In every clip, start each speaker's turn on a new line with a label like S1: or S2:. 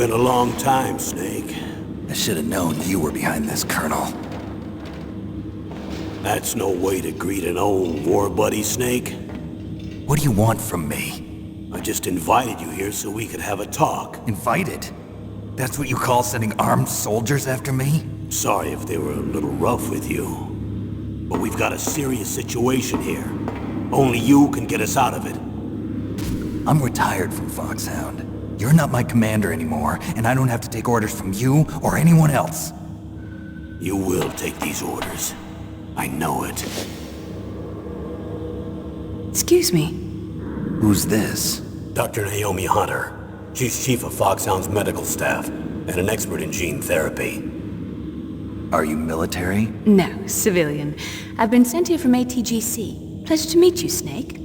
S1: been a long time, Snake.
S2: I should have known you were behind this, Colonel.
S1: That's no way to greet an old war buddy, Snake.
S2: What do you want from me?
S1: I just invited you here so we could have a talk.
S2: Invited? That's what you call sending armed soldiers after me?
S1: Sorry if they were a little rough with you. But we've got a serious situation here. Only you can get us out of it.
S2: I'm retired from Foxhound. You're not my commander anymore, and I don't have to take orders from you or anyone else.
S1: You will take these orders. I know it.
S3: Excuse me.
S2: Who's this?
S1: Dr. Naomi Hunter. She's chief of Foxhound's medical staff, and an expert in gene therapy.
S2: Are you military?
S3: No, civilian. I've been sent here from ATGC. Pleasure to meet you, Snake.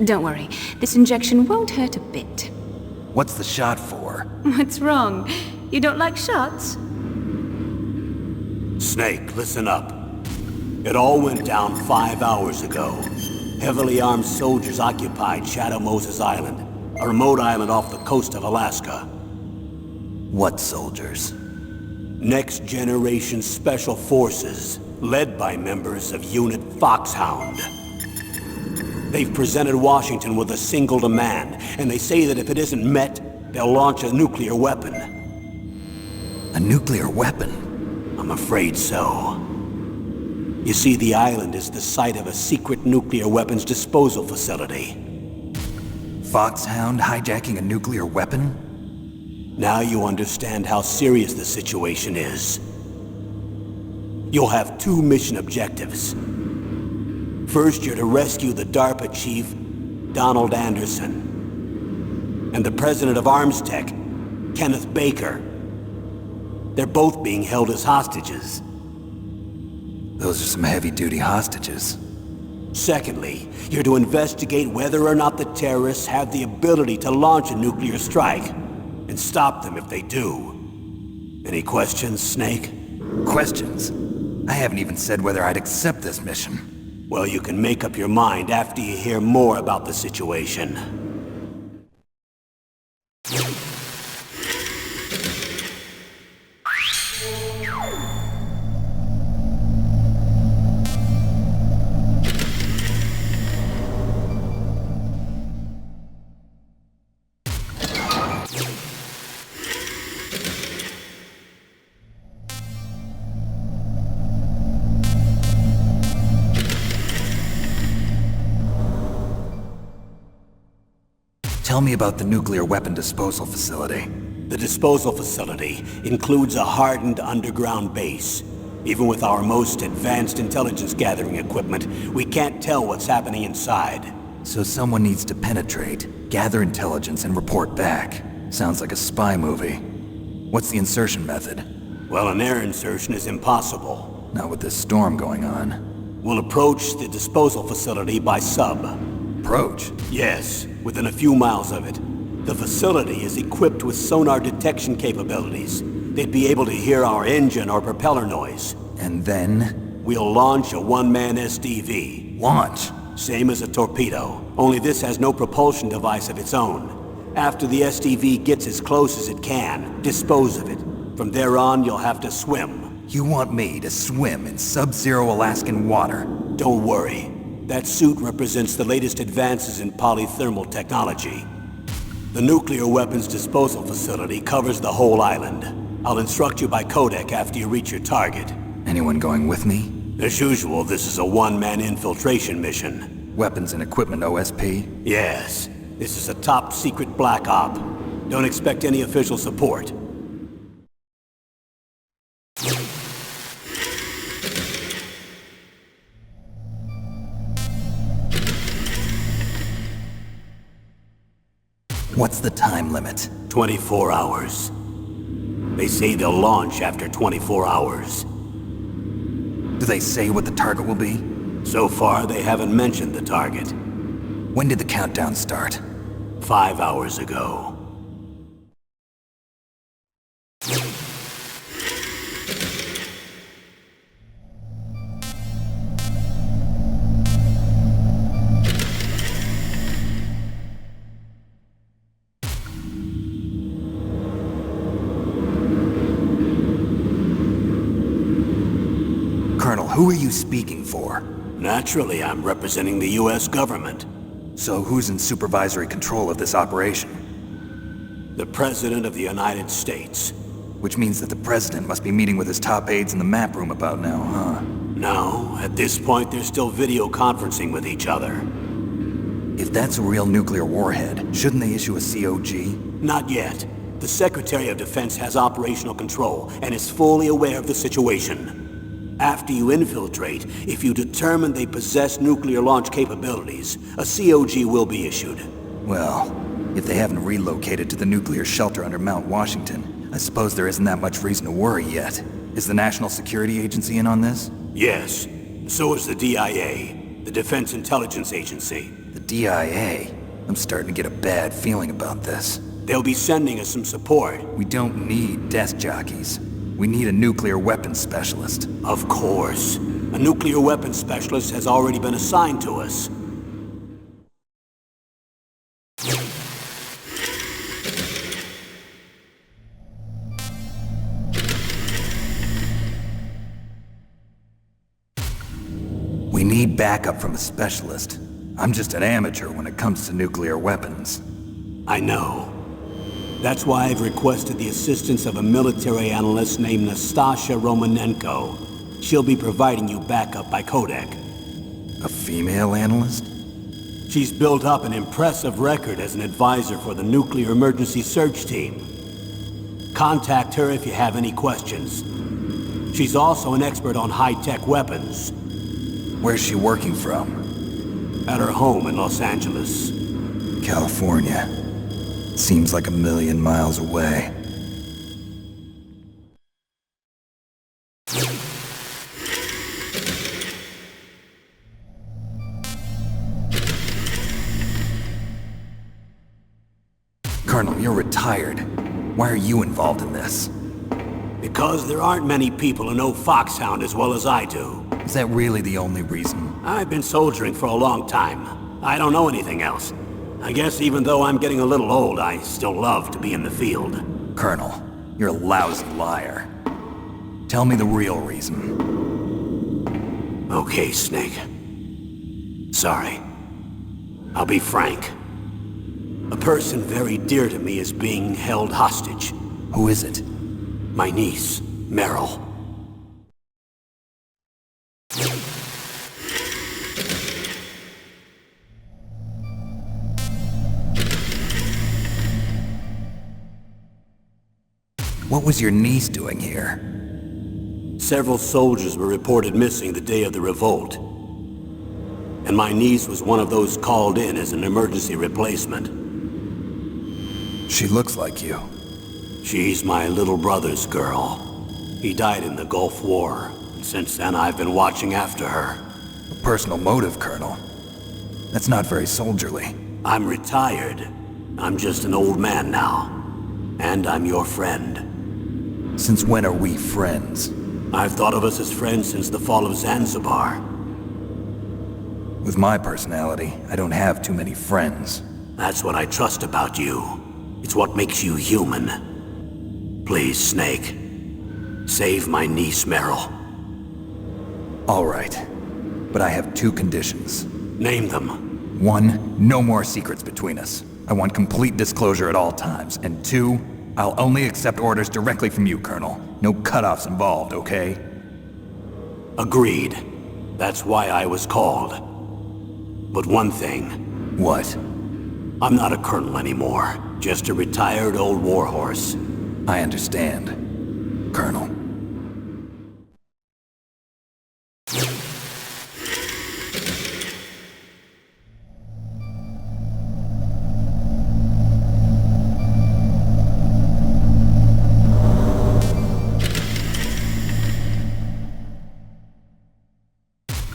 S3: Don't worry, this injection won't hurt a bit.
S2: What's the shot for?
S3: What's wrong? You don't like shots?
S1: Snake, listen up. It all went down 5 hours ago. Heavily armed soldiers occupied Shadow Moses Island, a remote island off the coast of Alaska.
S2: What soldiers?
S1: Next Generation Special Forces, led by members of Unit Foxhound. They've presented Washington with a single demand, and they say that if it isn't met, they'll launch a nuclear weapon.
S2: A nuclear weapon?
S1: I'm afraid so. You see, the island is the site of a secret nuclear weapons disposal facility.
S2: Foxhound hijacking a nuclear weapon?
S1: Now you understand how serious the situation is. You'll have 2 mission objectives. First, you're to rescue the DARPA chief, Donald Anderson, and the president of Arms Tech, Kenneth Baker. They're both being held as hostages.
S2: Those are some heavy-duty hostages.
S1: Secondly, you're to investigate whether or not the terrorists have the ability to launch a nuclear strike, and stop them if they do. Any questions, Snake?
S2: Questions? I haven't even said whether I'd accept this mission.
S1: Well, you can make up your mind after you hear more about the situation.
S2: Tell me about the nuclear weapon disposal facility.
S1: The disposal facility includes a hardened underground base. Even with our most advanced intelligence gathering equipment, we can't tell what's happening inside.
S2: So someone needs to penetrate, gather intelligence, and report back. Sounds like a spy movie. What's the insertion method?
S1: Well, an air insertion is impossible.
S2: Not with this storm going on.
S1: We'll approach the disposal facility by sub.
S2: Approach?
S1: Yes, within a few miles of it. The facility is equipped with sonar detection capabilities. They'd be able to hear our engine or propeller noise.
S2: And then?
S1: We'll launch a one-man SDV.
S2: Launch?
S1: Same as a torpedo, only this has no propulsion device of its own. After the SDV gets as close as it can, dispose of it. From there on, you'll have to swim.
S2: You want me to swim in sub-zero Alaskan water?
S1: Don't worry. That suit represents the latest advances in polythermal technology. The nuclear weapons disposal facility covers the whole island. I'll instruct you by codec after you reach your target.
S2: Anyone going with me?
S1: As usual, this is a one-man infiltration mission.
S2: Weapons and equipment OSP?
S1: Yes. This is a top-secret black op. Don't expect any official support.
S2: What's the time limit?
S1: 24 hours. They say they'll launch after 24 hours.
S2: Do they say what the target will be?
S1: So far, they haven't mentioned the target.
S2: When did the countdown start?
S1: 5 hours ago.
S2: who are you speaking for?
S1: Naturally, I'm representing the U.S. government.
S2: So who's in supervisory control of this operation?
S1: The President of the United States.
S2: Which means that the President must be meeting with his top aides in the map room about now, huh?
S1: No, at this point they're still video conferencing with each other.
S2: If that's a real nuclear warhead, shouldn't they issue a COG?
S1: Not yet. The Secretary of Defense has operational control and is fully aware of the situation. After you infiltrate, if you determine they possess nuclear launch capabilities, a COG will be issued.
S2: Well, if they haven't relocated to the nuclear shelter under Mount Washington, I suppose there isn't that much reason to worry yet. Is the National Security Agency in on this?
S1: Yes. So is the DIA, the Defense Intelligence Agency.
S2: The DIA? I'm starting to get a bad feeling about this.
S1: They'll be sending us some support.
S2: We don't need desk jockeys. We need a nuclear weapons specialist.
S1: Of course. A nuclear weapons specialist has already been assigned to us.
S2: We need backup from a specialist. I'm just an amateur when it comes to nuclear weapons.
S1: I know. That's why I've requested the assistance of a military analyst named Nastasha Romanenko. She'll be providing you backup by codec.
S2: A female analyst?
S1: She's built up an impressive record as an advisor for the Nuclear Emergency Search Team. Contact her if you have any questions. She's also an expert on high-tech weapons.
S2: Where's she working from?
S1: At her home in Los Angeles.
S2: California. Seems like 1,000,000 miles away. Colonel, you're retired. Why are you involved in this?
S1: Because there aren't many people who know Foxhound as well as I do.
S2: Is that really the only reason?
S1: I've been soldiering for a long time. I don't know anything else. I guess even though I'm getting a little old, I still love to be in the field.
S2: Colonel, you're a lousy liar. Tell me the real reason.
S1: Okay, Snake. Sorry. I'll be frank. A person very dear to me is being held hostage.
S2: Who is it?
S1: My niece, Meryl.
S2: What was your niece doing here?
S1: Several soldiers were reported missing the day of the revolt. And my niece was one of those called in as an emergency replacement.
S2: She looks like you.
S1: She's my little brother's girl. He died in the Gulf War. And since then, I've been watching after her.
S2: A personal motive, Colonel. That's not very soldierly.
S1: I'm retired. I'm just an old man now. And I'm your friend.
S2: Since when are we friends?
S1: I've thought of us as friends since the fall of Zanzibar.
S2: With my personality, I don't have too many friends.
S1: That's what I trust about you. It's what makes you human. Please, Snake. Save my niece, Meryl.
S2: All right. But I have 2 conditions.
S1: Name them.
S2: 1, no more secrets between us. I want complete disclosure at all times. And 2, I'll only accept orders directly from you, Colonel. No cutoffs involved, okay?
S1: Agreed. That's why I was called. But one thing.
S2: What?
S1: I'm not a colonel anymore. Just a retired old warhorse.
S2: I understand, Colonel.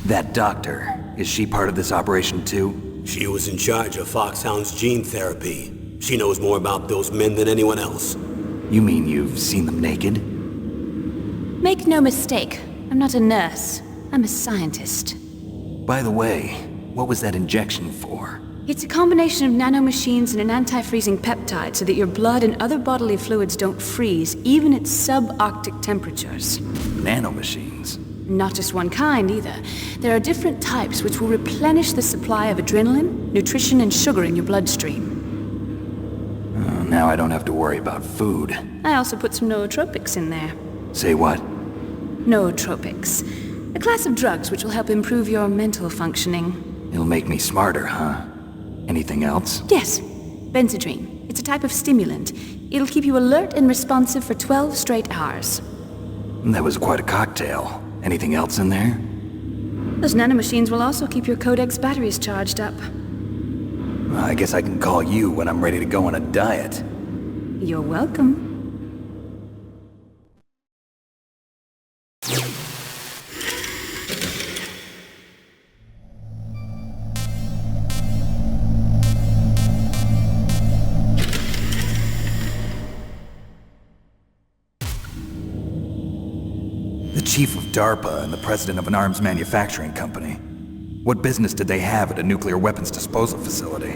S2: That doctor, is she part of this operation too?
S1: She was in charge of Foxhound's gene therapy. She knows more about those men than anyone else.
S2: You mean you've seen them naked?
S3: Make no mistake, I'm not a nurse. I'm a scientist.
S2: By the way, what was that injection for?
S3: It's a combination of nanomachines and an anti-freezing peptide so that your blood and other bodily fluids don't freeze, even at subarctic temperatures.
S2: Nanomachines?
S3: Not just one kind, either. There are different types which will replenish the supply of adrenaline, nutrition, and sugar in your bloodstream.
S2: Now I don't have to worry about food.
S3: I also put some nootropics in there.
S2: Say what?
S3: Nootropics. A class of drugs which will help improve your mental functioning.
S2: It'll make me smarter, huh? Anything else?
S3: Yes. Benzedrine. It's a type of stimulant. It'll keep you alert and responsive for 12 straight hours.
S2: That was quite a cocktail. Anything else in there?
S3: Those nanomachines will also keep your Codex batteries charged up.
S2: Well, I guess I can call you when I'm ready to go on a diet.
S3: You're welcome.
S2: The chief of DARPA and the president of an arms manufacturing company. What business did they have at a nuclear weapons disposal facility?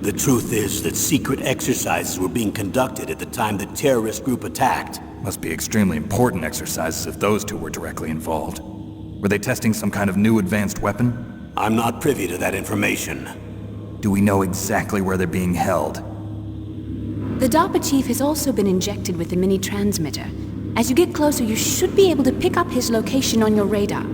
S1: The truth is that secret exercises were being conducted at the time the terrorist group attacked.
S2: Must be extremely important exercises if those two were directly involved. Were they testing some kind of new advanced weapon?
S1: I'm not privy to that information.
S2: Do we know exactly where they're being held?
S3: The DARPA chief has also been injected with a mini transmitter. As you get closer, you should be able to pick up his location on your radar.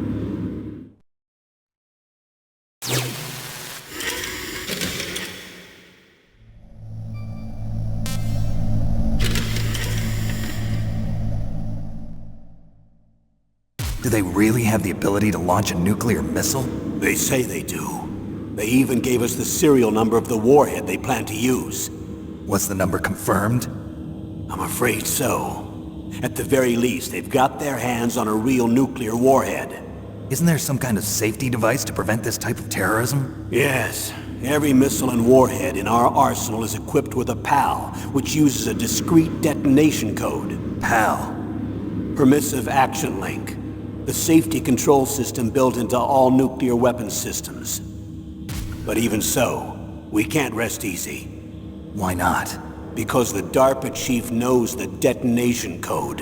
S2: Do they really have the ability to launch a nuclear missile?
S1: They say they do. They even gave us the serial number of the warhead they plan to use.
S2: Was the number confirmed?
S1: I'm afraid so. At the very least, they've got their hands on a real nuclear warhead.
S2: Isn't there some kind of safety device to prevent this type of terrorism?
S1: Yes. Every missile and warhead in our arsenal is equipped with a PAL, which uses a discrete detonation code.
S2: PAL.
S1: Permissive Action Link. The safety control system built into all nuclear weapons systems. But even so, we can't rest easy.
S2: Why not?
S1: Because the DARPA chief knows the detonation code.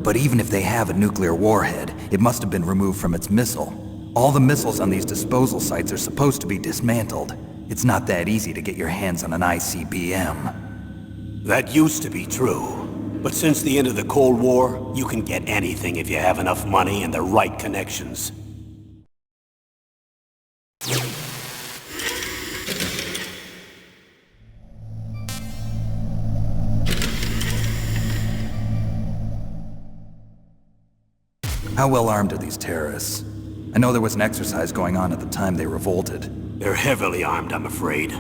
S2: But even if they have a nuclear warhead, it must have been removed from its missile. All the missiles on these disposal sites are supposed to be dismantled. It's not that easy to get your hands on an ICBM.
S1: That used to be true. But since the end of the Cold War, you can get anything if you have enough money and the right connections.
S2: How well armed are these terrorists? I know there was an exercise going on at the time they revolted.
S1: They're heavily armed, I'm afraid.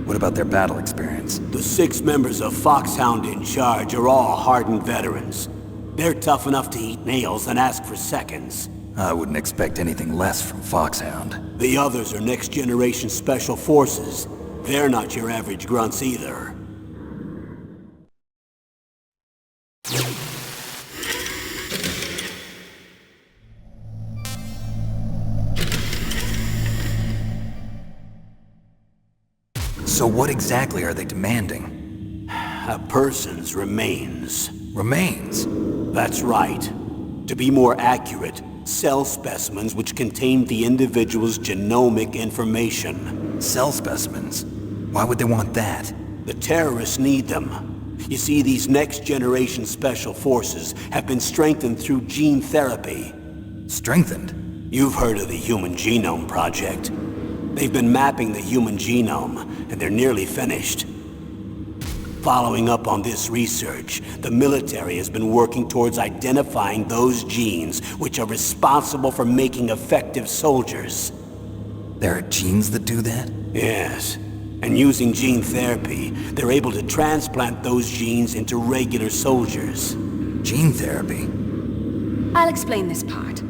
S2: What about their battle experience?
S1: The 6 members of Foxhound in charge are all hardened veterans. They're tough enough to eat nails and ask for seconds.
S2: I wouldn't expect anything less from Foxhound.
S1: The others are next-generation special forces. They're not your average grunts either.
S2: So what exactly are they demanding?
S1: A person's remains.
S2: Remains?
S1: That's right. To be more accurate, cell specimens which contain the individual's genomic information.
S2: Cell specimens? Why would they want that?
S1: The terrorists need them. You see, these next-generation special forces have been strengthened through gene therapy.
S2: Strengthened?
S1: You've heard of the Human Genome Project. They've been mapping the human genome, and they're nearly finished. Following up on this research, the military has been working towards identifying those genes which are responsible for making effective soldiers.
S2: There are genes that do that?
S1: Yes. And using gene therapy, they're able to transplant those genes into regular soldiers.
S2: Gene therapy?
S3: I'll explain this part.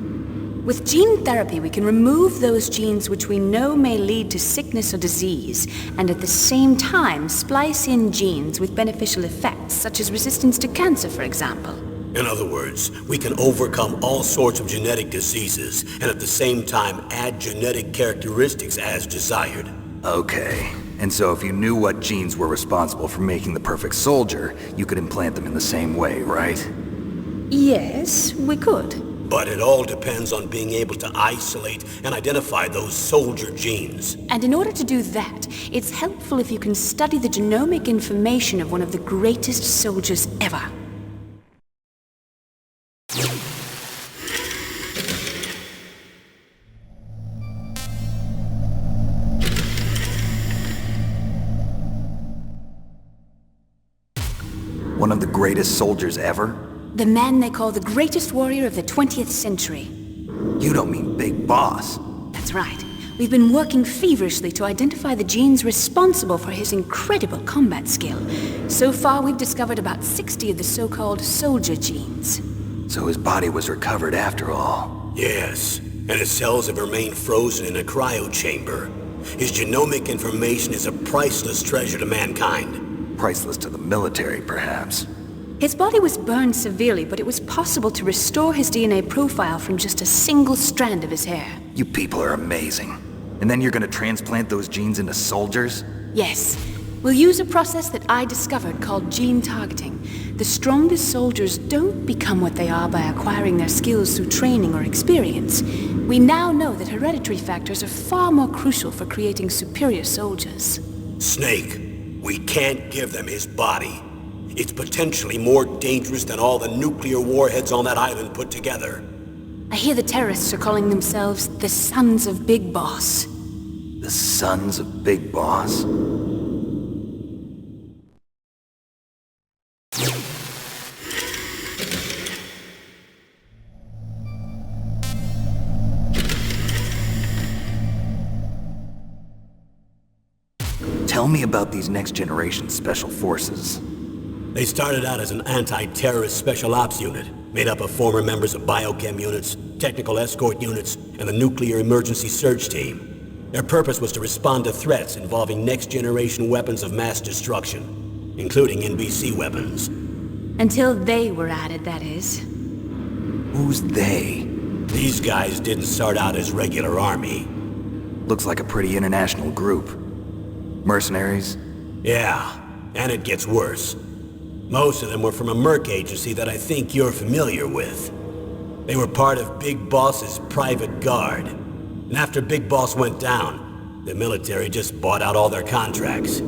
S3: With gene therapy, we can remove those genes which we know may lead to sickness or disease, and at the same time splice in genes with beneficial effects, such as resistance to cancer, for example.
S1: In other words, we can overcome all sorts of genetic diseases, and at the same time add genetic characteristics as desired.
S2: Okay. And so if you knew what genes were responsible for making the perfect soldier, you could implant them in the same way, right?
S3: Yes, we could.
S1: But it all depends on being able to isolate and identify those soldier genes.
S3: And in order to do that, it's helpful if you can study the genomic information of one of the greatest soldiers ever.
S2: One of the greatest soldiers ever?
S3: The man they call the greatest warrior of the 20th century.
S2: You don't mean Big Boss.
S3: That's right. We've been working feverishly to identify the genes responsible for his incredible combat skill. So far, we've discovered about 60 of the so-called soldier genes.
S2: So his body was recovered after all.
S1: Yes, and his cells have remained frozen in a cryo chamber. His genomic information is a priceless treasure to mankind.
S2: Priceless to the military, perhaps.
S3: His body was burned severely, but it was possible to restore his DNA profile from just a single strand of his hair.
S2: You people are amazing. And then you're gonna transplant those genes into soldiers?
S3: Yes. We'll use a process that I discovered called gene targeting. The strongest soldiers don't become what they are by acquiring their skills through training or experience. We now know that hereditary factors are far more crucial for creating superior soldiers.
S1: Snake, we can't give them his body. It's potentially more dangerous than all the nuclear warheads on that island put together.
S3: I hear the terrorists are calling themselves the Sons of Big Boss.
S2: The Sons of Big Boss? Tell me about these next-generation special forces.
S1: They started out as an anti-terrorist special ops unit, made up of former members of biochem units, technical escort units, and the nuclear emergency surge team. Their purpose was to respond to threats involving next-generation weapons of mass destruction, including NBC weapons.
S3: Until they were added, that is.
S2: Who's they?
S1: These guys didn't start out as regular army.
S2: Looks like a pretty international group. Mercenaries?
S1: Yeah, and it gets worse. Most of them were from a merc agency that I think you're familiar with. They were part of Big Boss's private guard. And after Big Boss went down, the military just bought out all their contracts.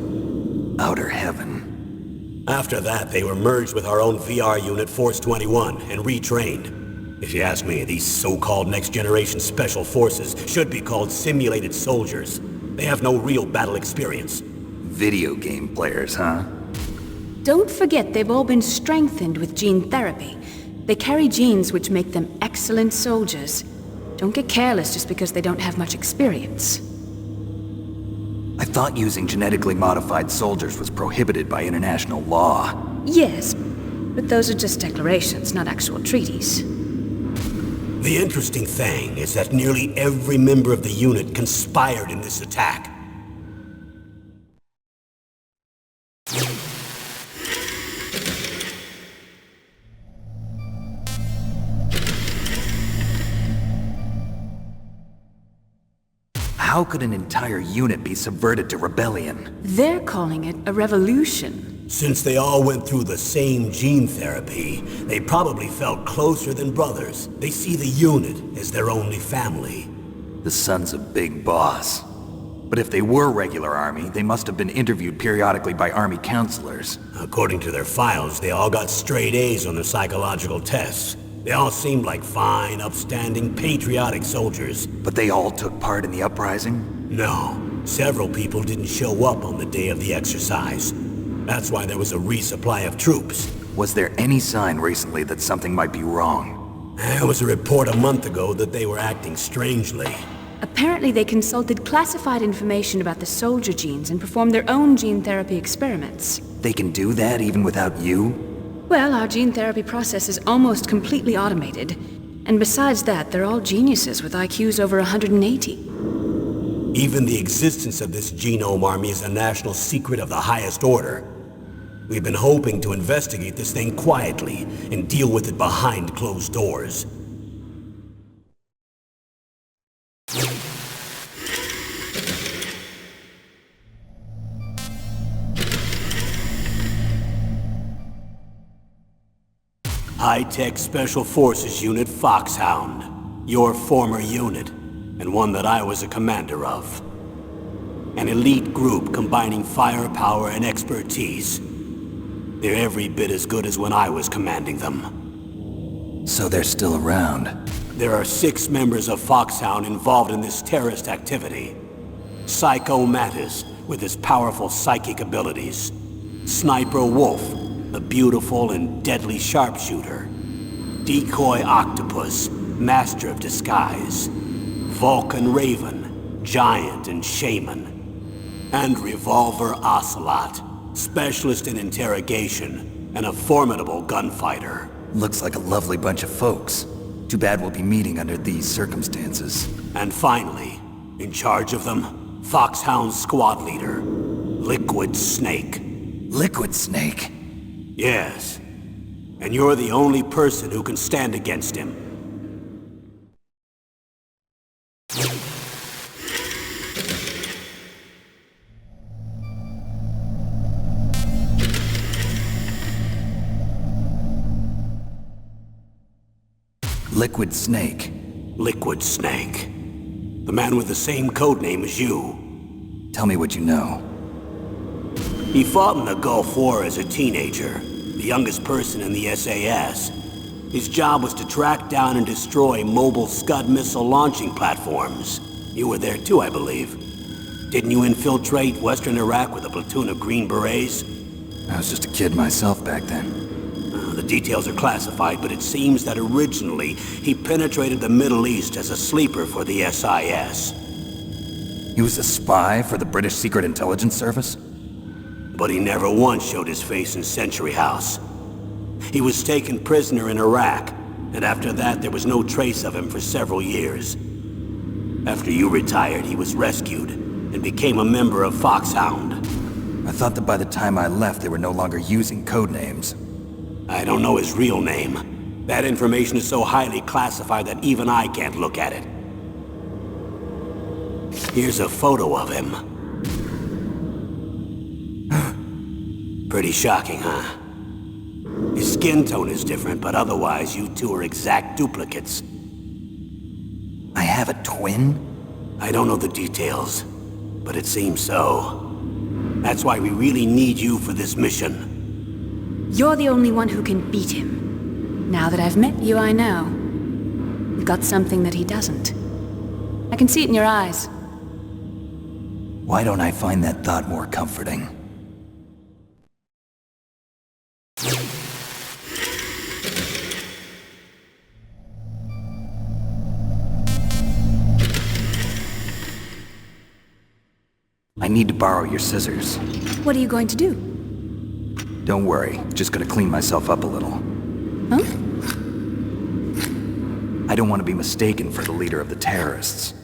S2: Outer heaven.
S1: After that, they were merged with our own VR unit, Force 21, and retrained. If you ask me, these so-called next-generation special forces should be called simulated soldiers. They have no real battle experience.
S2: Video game players, huh?
S3: Don't forget they've all been strengthened with gene therapy. They carry genes which make them excellent soldiers. Don't get careless just because they don't have much experience.
S2: I thought using genetically modified soldiers was prohibited by international law.
S3: Yes, but those are just declarations, not actual treaties.
S1: The interesting thing is that nearly every member of the unit conspired in this attack.
S2: How could an entire unit be subverted to rebellion?
S3: They're calling it a revolution.
S1: Since they all went through the same gene therapy, they probably felt closer than brothers. They see the unit as their only family.
S2: The Sons of Big Boss. But if they were regular army, they must have been interviewed periodically by army counselors.
S1: According to their files, they all got straight A's on their psychological tests. They all seemed like fine, upstanding, patriotic soldiers.
S2: But they all took part in the uprising?
S1: No. Several people didn't show up on the day of the exercise. That's why there was a resupply of troops.
S2: Was there any sign recently that something might be wrong?
S1: There was a report a month ago that they were acting strangely.
S3: Apparently they consulted classified information about the soldier genes and performed their own gene therapy experiments.
S2: They can do that even without you?
S3: Well, our gene therapy process is almost completely automated. And besides that, they're all geniuses with IQs over 180.
S1: Even the existence of this genome army is a national secret of the highest order. We've been hoping to investigate this thing quietly and deal with it behind closed doors. High-tech Special Forces Unit Foxhound. Your former unit, and one that I was a commander of. An elite group combining firepower and expertise. They're every bit as good as when I was commanding them.
S2: So they're still around.
S1: There are 6 members of Foxhound involved in this terrorist activity. Psycho Mattis, with his powerful psychic abilities. Sniper Wolf, the beautiful and deadly sharpshooter. Decoy Octopus, master of disguise. Vulcan Raven, giant and shaman. And Revolver Ocelot, specialist in interrogation and a formidable gunfighter.
S2: Looks like a lovely bunch of folks. Too bad we'll be meeting under these circumstances.
S1: And finally, in charge of them, Foxhound's squad leader, Liquid Snake.
S2: Liquid Snake?
S1: Yes. And you're the only person who can stand against him.
S2: Liquid Snake.
S1: Liquid Snake. The man with the same codename as you.
S2: Tell me what you know.
S1: He fought in the Gulf War as a teenager, the youngest person in the SAS. His job was to track down and destroy mobile Scud missile launching platforms. You were there too, I believe. Didn't you infiltrate Western Iraq with a platoon of Green Berets?
S2: I was just a kid myself back then.
S1: The details are classified, but it seems that originally he penetrated the Middle East as a sleeper for the SIS.
S2: He was a spy for the British Secret Intelligence Service?
S1: But he never once showed his face in Century House. He was taken prisoner in Iraq, and after that there was no trace of him for several years. After you retired, he was rescued and became a member of Foxhound.
S2: I thought that by the time I left, they were no longer using codenames.
S1: I don't know his real name. That information is so highly classified that even I can't look at it. Here's a photo of him. Pretty shocking, huh? His skin tone is different, but otherwise you two are exact duplicates.
S2: I have a twin?
S1: I don't know the details, but it seems so. That's why we really need you for this mission.
S3: You're the only one who can beat him. Now that I've met you, I know. You've got something that he doesn't. I can see it in your eyes.
S2: Why don't I find that thought more comforting? I need to borrow your scissors.
S3: What are you going to do?
S2: Don't worry, just gonna clean myself up a little.
S3: Huh?
S2: I don't want to be mistaken for the leader of the terrorists.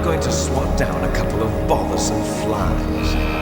S4: going to swat down a couple of bothersome flies.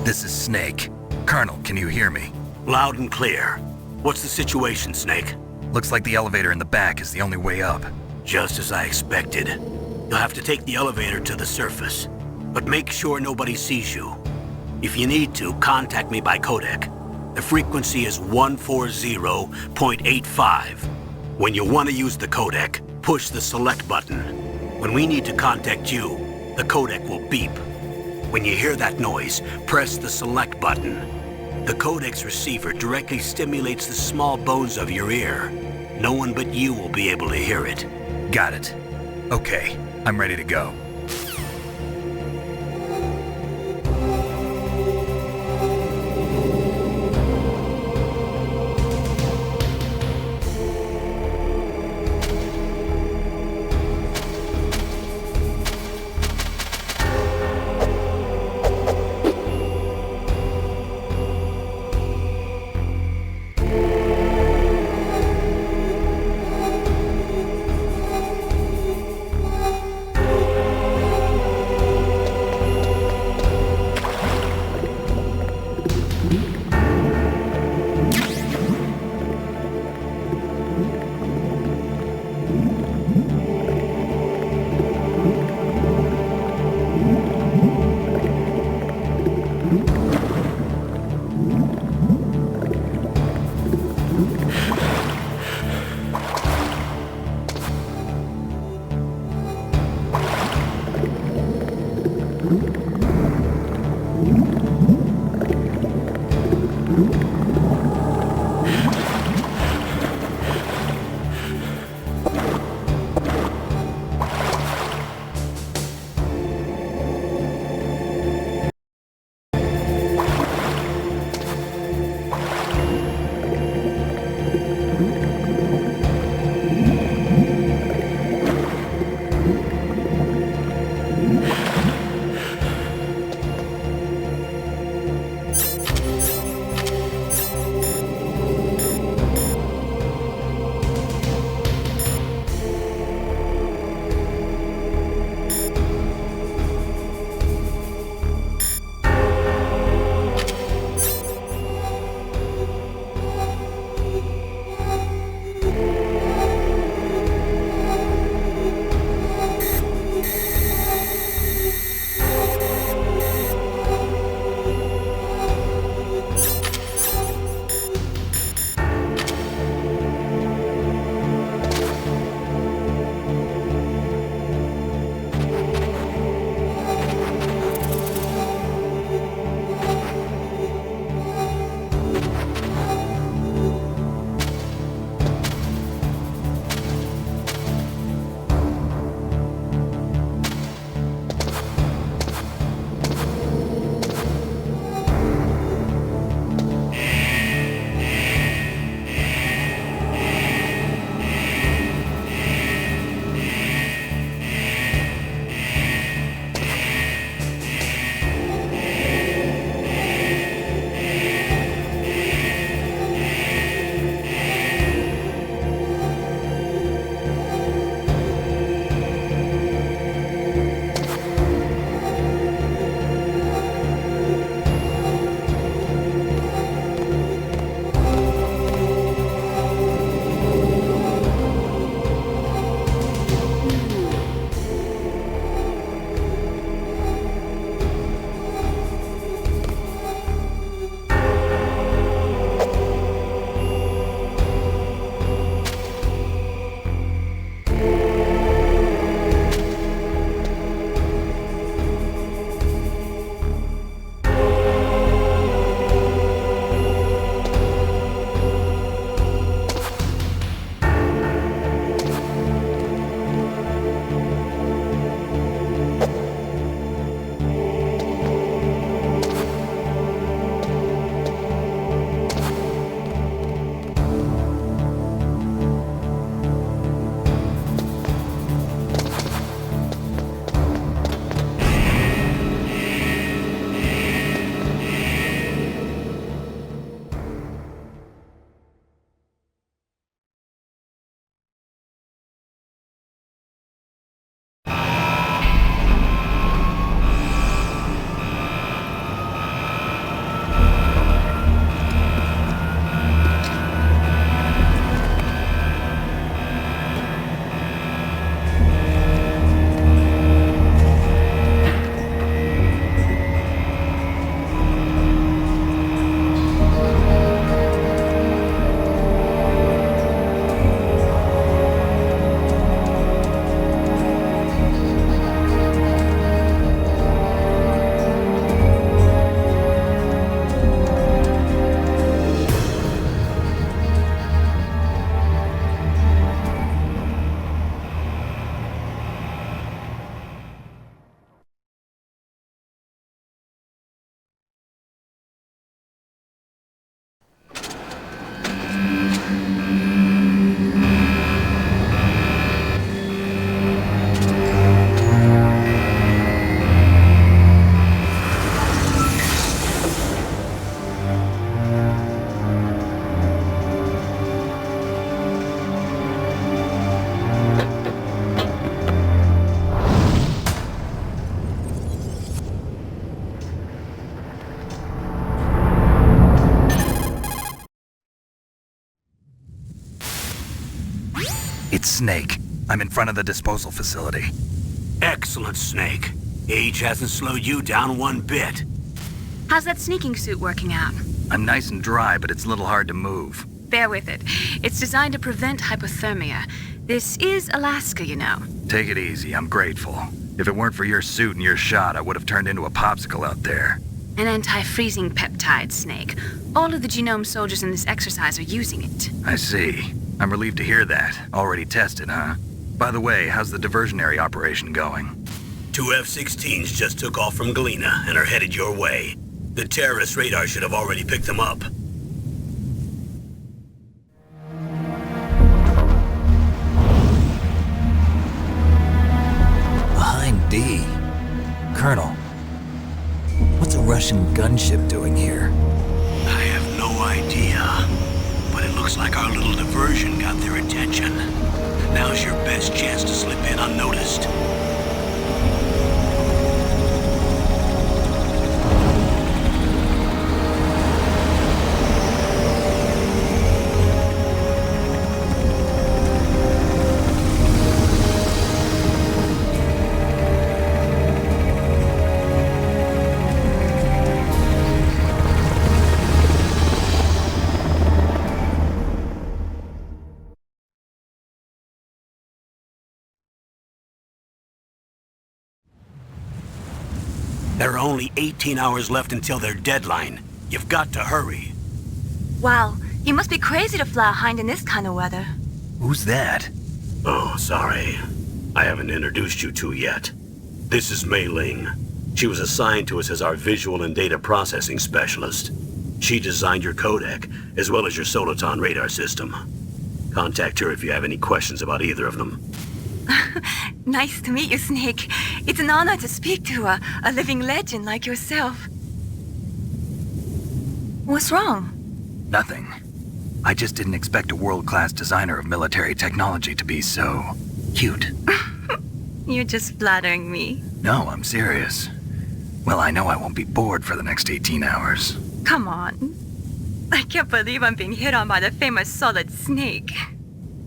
S2: This is Snake. Colonel, can you hear me?
S1: Loud and clear. What's the situation, Snake?
S2: Looks like the elevator in the back is the only way up.
S1: Just as I expected. You'll have to take the elevator to the surface. But make sure nobody sees you. If you need to, contact me by codec. The frequency is 140.85. When you want to use the codec, push the select button. When we need to contact you, the codec will beep. When you hear that noise, press the select button. The codec's receiver directly stimulates the small bones of your ear. No one but you will be able to hear it.
S2: Got it. Okay, I'm ready to go. It's Snake. I'm in front of the disposal facility.
S1: Excellent, Snake. Age hasn't slowed you down one bit.
S3: How's that sneaking suit working out?
S2: I'm nice and dry, but it's a little hard to move.
S3: Bear with it. It's designed to prevent hypothermia. This is Alaska, you know.
S2: Take it easy, I'm grateful. If it weren't for your suit and your shot, I would have turned into a popsicle out there.
S3: An anti-freezing peptide, Snake. All of the genome soldiers in this exercise are using it.
S2: I see. I'm relieved to hear that. Already tested, huh? By the way, how's the diversionary operation going?
S1: 2 F-16s just took off from Galena and are headed your way. The terrorist radar should have already picked them up.
S2: Behind D. Colonel, what's a Russian gunship doing here?
S1: I have no idea, but it looks like our little diversion got their attention. Now's your best chance to slip in unnoticed. There are only 18 hours left until their deadline. You've got to hurry.
S5: Wow, you must be crazy to fly a hind in this kind of weather.
S2: Who's that?
S1: Oh, sorry. I haven't introduced you to yet. This is Mei Ling. She was assigned to us as our visual and data processing specialist. She designed your codec, as well as your Soliton radar system. Contact her if you have any questions about either of them.
S5: Nice to meet you, Snake. It's an honor to speak to a living legend like yourself. What's wrong?
S2: Nothing. I just didn't expect a world-class designer of military technology to be so cute.
S5: You're just flattering me.
S2: No, I'm serious. Well, I know I won't be bored for the next 18 hours.
S5: Come on. I can't believe I'm being hit on by the famous Solid Snake.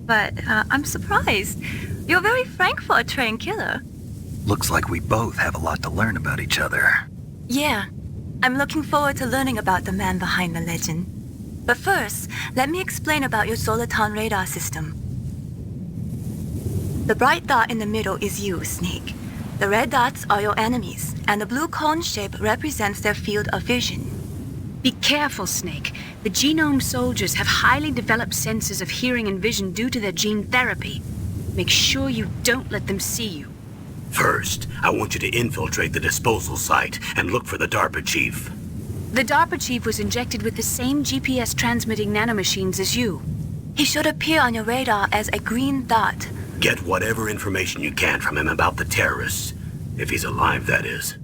S5: But I'm surprised. You're very frank for a trained killer.
S2: Looks like we both have a lot to learn about each other.
S5: Yeah, I'm looking forward to learning about the man behind the legend. But first, let me explain about your Soliton radar system. The bright dot in the middle is you, Snake. The red dots are your enemies, and the blue cone shape represents their field of vision.
S3: Be careful, Snake. The genome soldiers have highly developed senses of hearing and vision due to their gene therapy. Make sure you don't let them see you.
S1: First, I want you to infiltrate the disposal site and look for the DARPA chief.
S3: The DARPA chief was injected with the same GPS transmitting nanomachines as you.
S5: He should appear on your radar as a green dot.
S1: Get whatever information you can from him about the terrorists. If he's alive, that is.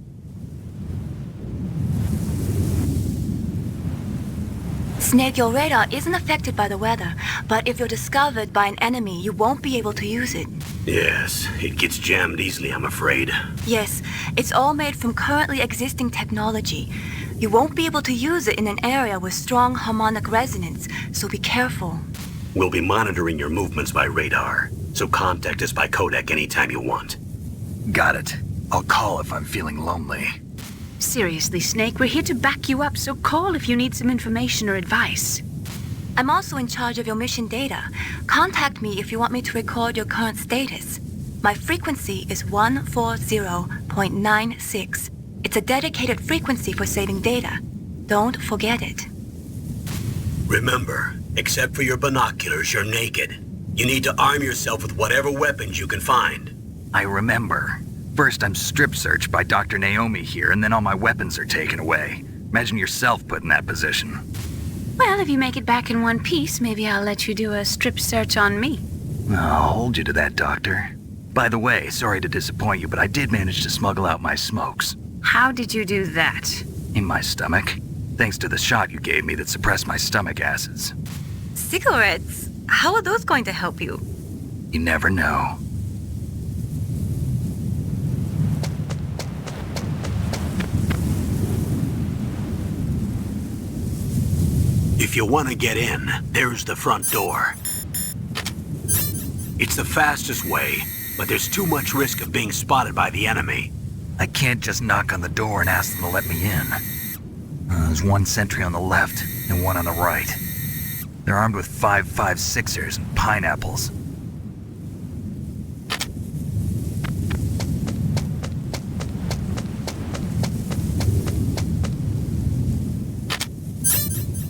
S5: Snake, your radar isn't affected by the weather, but if you're discovered by an enemy, you won't be able to use it.
S1: Yes, it gets jammed easily, I'm afraid.
S5: Yes, it's all made from currently existing technology. You won't be able to use it in an area with strong harmonic resonance, so be careful.
S1: We'll be monitoring your movements by radar, so contact us by codec anytime you want.
S2: Got it. I'll call if I'm feeling lonely.
S3: Seriously, Snake, we're here to back you up, so call if you need some information or advice.
S5: I'm also in charge of your mission data. Contact me if you want me to record your current status. My frequency is 140.96. It's a dedicated frequency for saving data. Don't forget it.
S1: Remember, except for your binoculars, you're naked. You need to arm yourself with whatever weapons you can find.
S2: I remember. First, I'm strip searched by Dr. Naomi here, and then all my weapons are taken away. Imagine yourself put in that position.
S3: Well, if you make it back in one piece, maybe I'll let you do a strip search on me.
S2: I'll hold you to that, Doctor. By the way, sorry to disappoint you, but I did manage to smuggle out my smokes.
S3: How did you do that?
S2: In my stomach. Thanks to the shot you gave me that suppressed my stomach acids.
S5: Cigarettes? How are those going to help you?
S2: You never know.
S1: If you want to get in, there's the front door. It's the fastest way, but there's too much risk of being spotted by the enemy.
S2: I can't just knock on the door and ask them to let me in. There's one sentry on the left and one on the right. They're armed with 5.56ers and pineapples.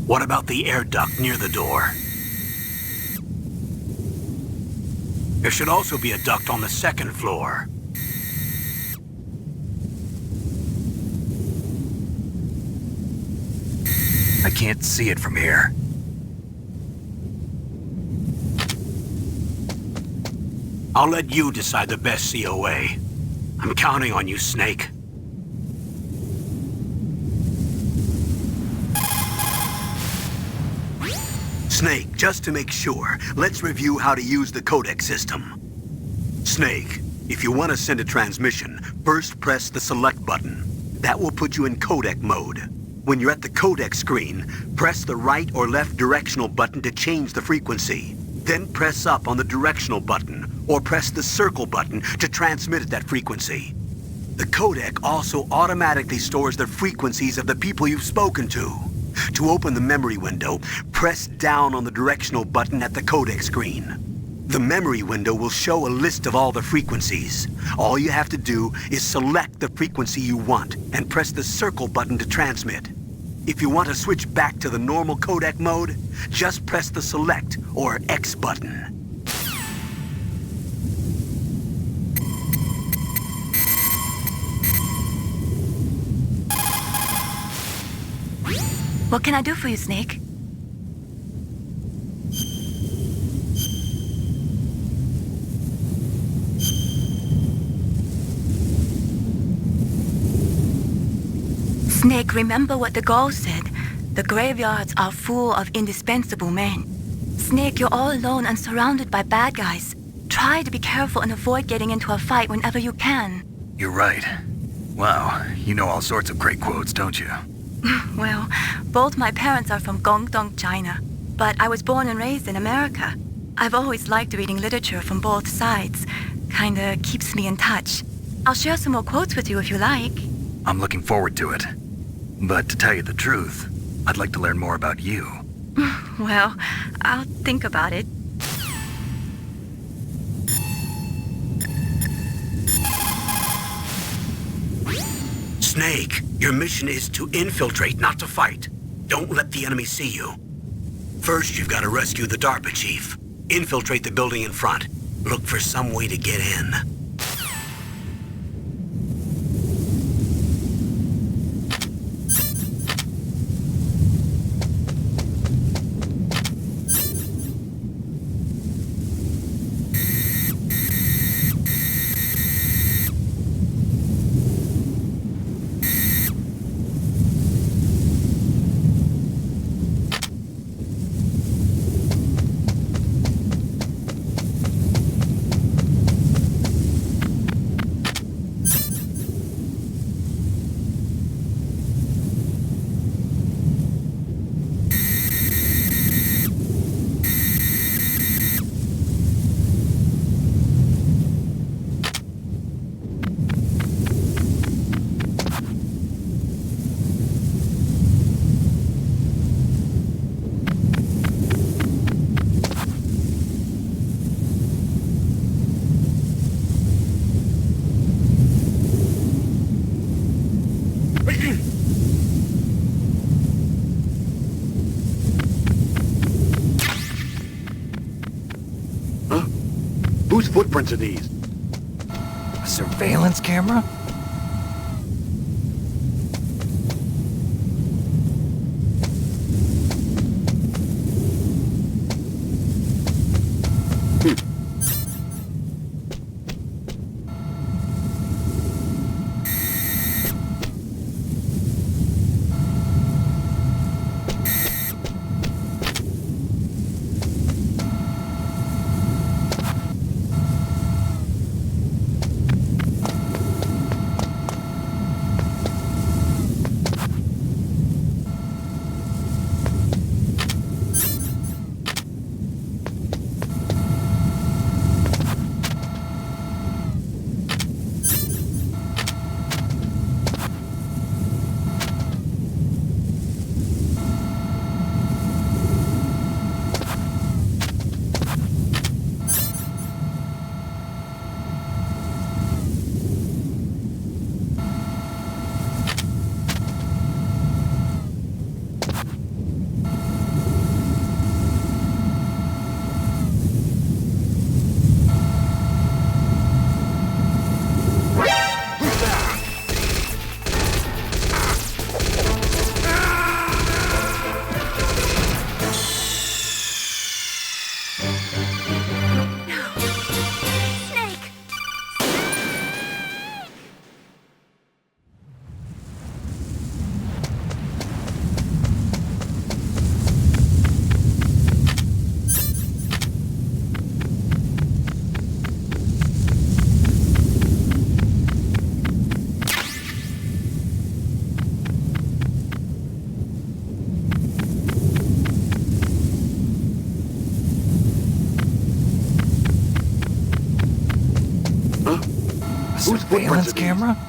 S1: What about the air duct near the door? There should also be a duct on the second floor.
S2: I can't see it from here.
S1: I'll let you decide the best COA. I'm counting on you, Snake. Snake, just to make sure, let's review how to use the codec system. Snake, if you want to send a transmission, first press the select button. That will put you in codec mode. When you're at the codec screen, press the right or left directional button to change the frequency. Then press up on the directional button, or press the circle button to transmit at that frequency. The codec also automatically stores the frequencies of the people you've spoken to. To open the memory window, press down on the directional button at the codec screen. The memory window will show a list of all the frequencies. All you have to do is select the frequency you want and press the circle button to transmit. If you want to switch back to the normal codec mode, just press the select or X button.
S5: What can I do for you, Snake? Snake, remember what the Gaul said. The graveyards are full of indispensable men. Snake, you're all alone and surrounded by bad guys. Try to be careful and avoid getting into a fight whenever you can.
S2: You're right. Wow, you know all sorts of great quotes, don't you?
S5: Well, both my parents are from Guangdong, China, but I was born and raised in America. I've always liked reading literature from both sides. Kinda keeps me in touch. I'll share some more quotes with you if you like.
S2: I'm looking forward to it. But to tell you the truth, I'd like to learn more about you.
S5: Well, I'll think about it.
S1: Snake, your mission is to infiltrate, not to fight. Don't let the enemy see you. First, you've got to rescue the DARPA chief. Infiltrate the building in front. Look for some way to get in.
S6: Whose footprints are these?
S2: A surveillance camera?
S6: Whose footprints
S2: surveillance
S6: are these?
S2: camera?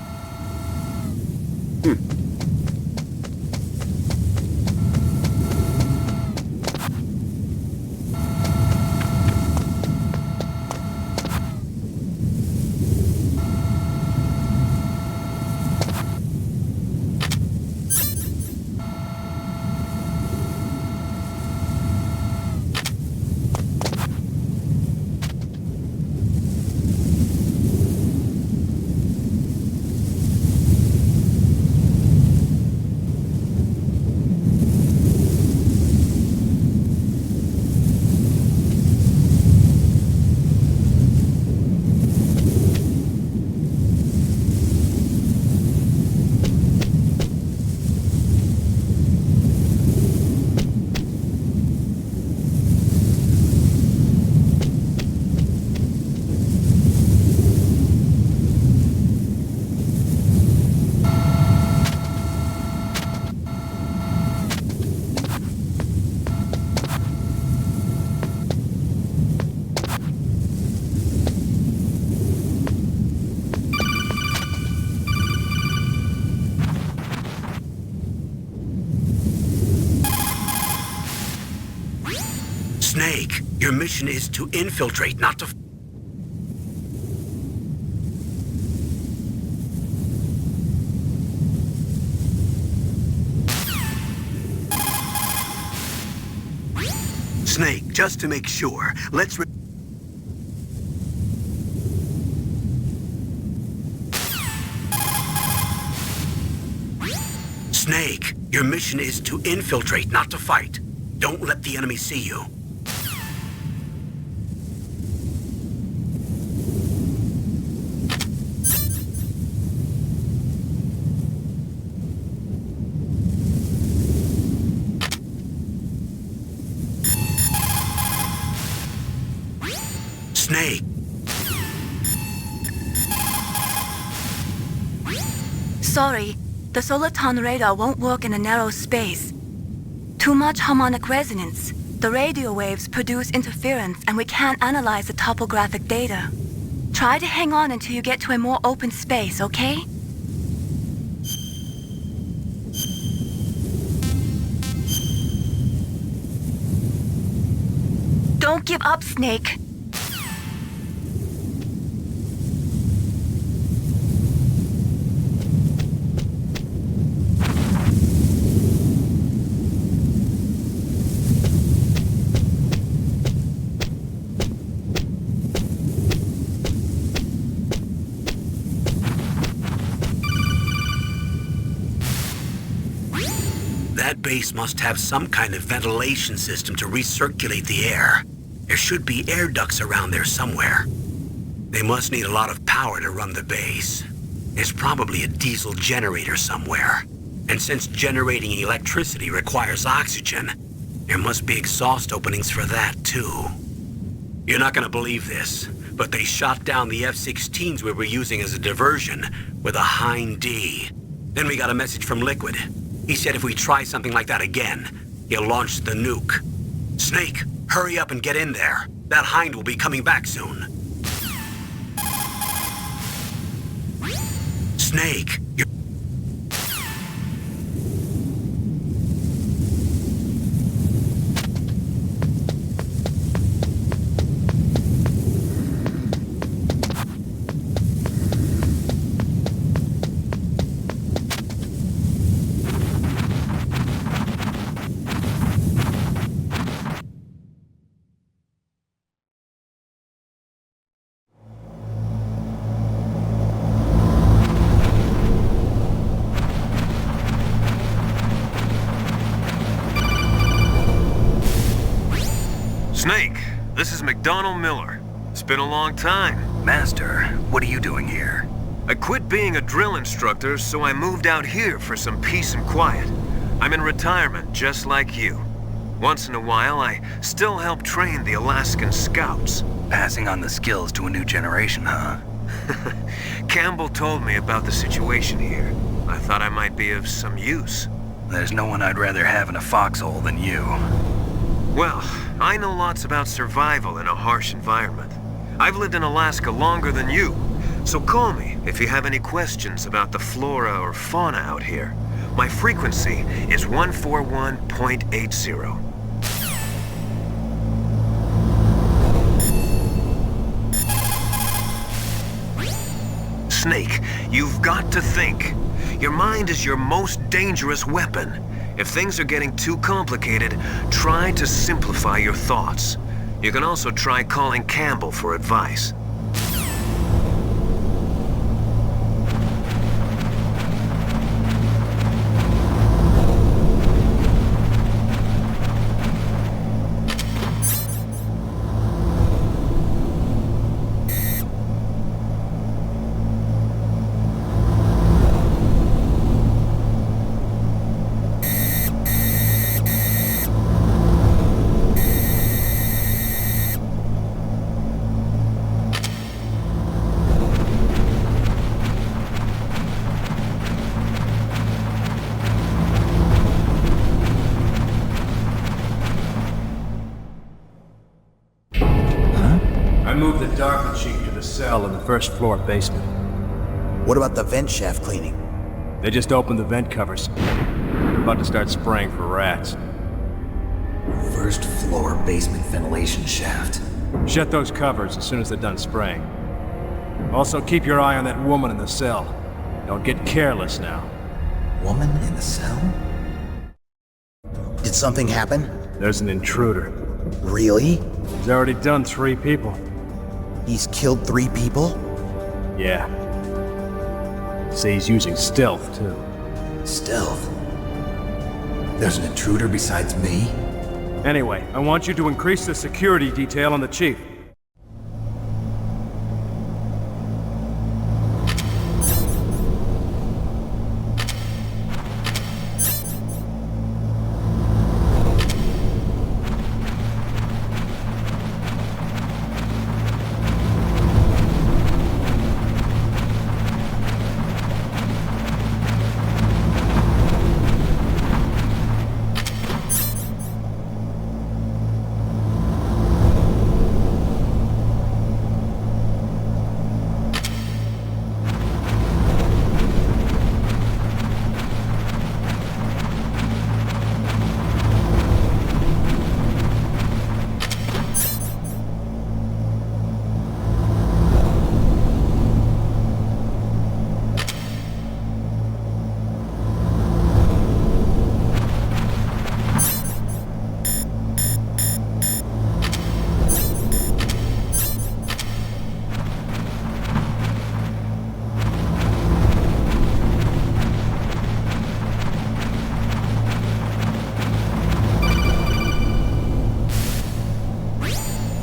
S1: Snake, your mission is to infiltrate, not to... Snake, just to make sure, let's... Snake, your mission is to infiltrate, not to fight. Don't let the enemy see you. Snake.
S5: Sorry, the Soliton radar won't work in a narrow space. Too much harmonic resonance. The radio waves produce interference and we can't analyze the topographic data. Try to hang on until you get to a more open space, okay? Don't give up, Snake.
S1: That base must have some kind of ventilation system to recirculate the air. There should be air ducts around there somewhere. They must need a lot of power to run the base. There's probably a diesel generator somewhere. And since generating electricity requires oxygen, there must be exhaust openings for that too. You're not gonna believe this, but they shot down the F-16s we were using as a diversion with a Hind D. Then we got a message from Liquid. He said if we try something like that again, he'll launch the nuke. Snake, hurry up and get in there. That Hind will be coming back soon. Snake, you're...
S7: Snake, this is McDonald Miller. It's been a long time.
S2: Master, what are you doing here?
S7: I quit being a drill instructor, so I moved out here for some peace and quiet. I'm in retirement, just like you. Once in a while, I still help train the Alaskan Scouts.
S2: Passing on the skills to a new generation, huh?
S7: Campbell told me about the situation here. I thought I might be of some use.
S2: There's no one I'd rather have in a foxhole than you.
S7: Well, I know lots about survival in a harsh environment. I've lived in Alaska longer than you, So call me if you have any questions about the flora or fauna out here. My frequency is 141.80. Snake, you've got to think. Your mind is your most dangerous weapon. If things are getting too complicated, try to simplify your thoughts. You can also try calling Campbell for advice.
S8: I moved the DARPA chief to the cell in the first floor basement.
S9: What about the vent shaft cleaning?
S8: They just opened the vent covers. They're about to start spraying for rats.
S2: First floor basement ventilation shaft.
S8: Shut those covers as soon as they're done spraying. Also, keep your eye on that woman in the cell. Don't get careless now.
S2: Woman in the cell?
S9: Did something happen?
S8: There's an intruder.
S9: Really?
S8: He's already done 3 people.
S9: He's killed 3 people?
S8: Yeah. Say he's using stealth, too.
S2: Stealth? There's an intruder besides me?
S8: Anyway, I want you to increase the security detail on the chief.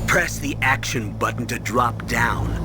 S1: Press the action button to drop down.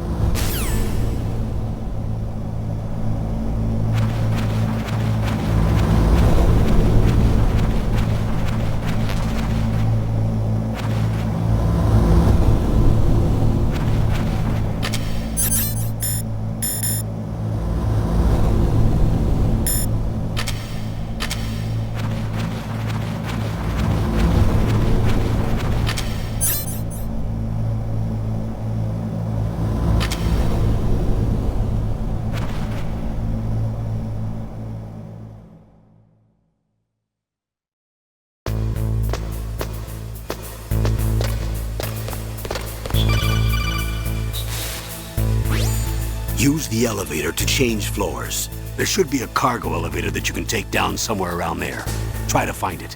S1: Use the elevator to change floors. There should be a cargo elevator that you can take down somewhere around there. Try to find it.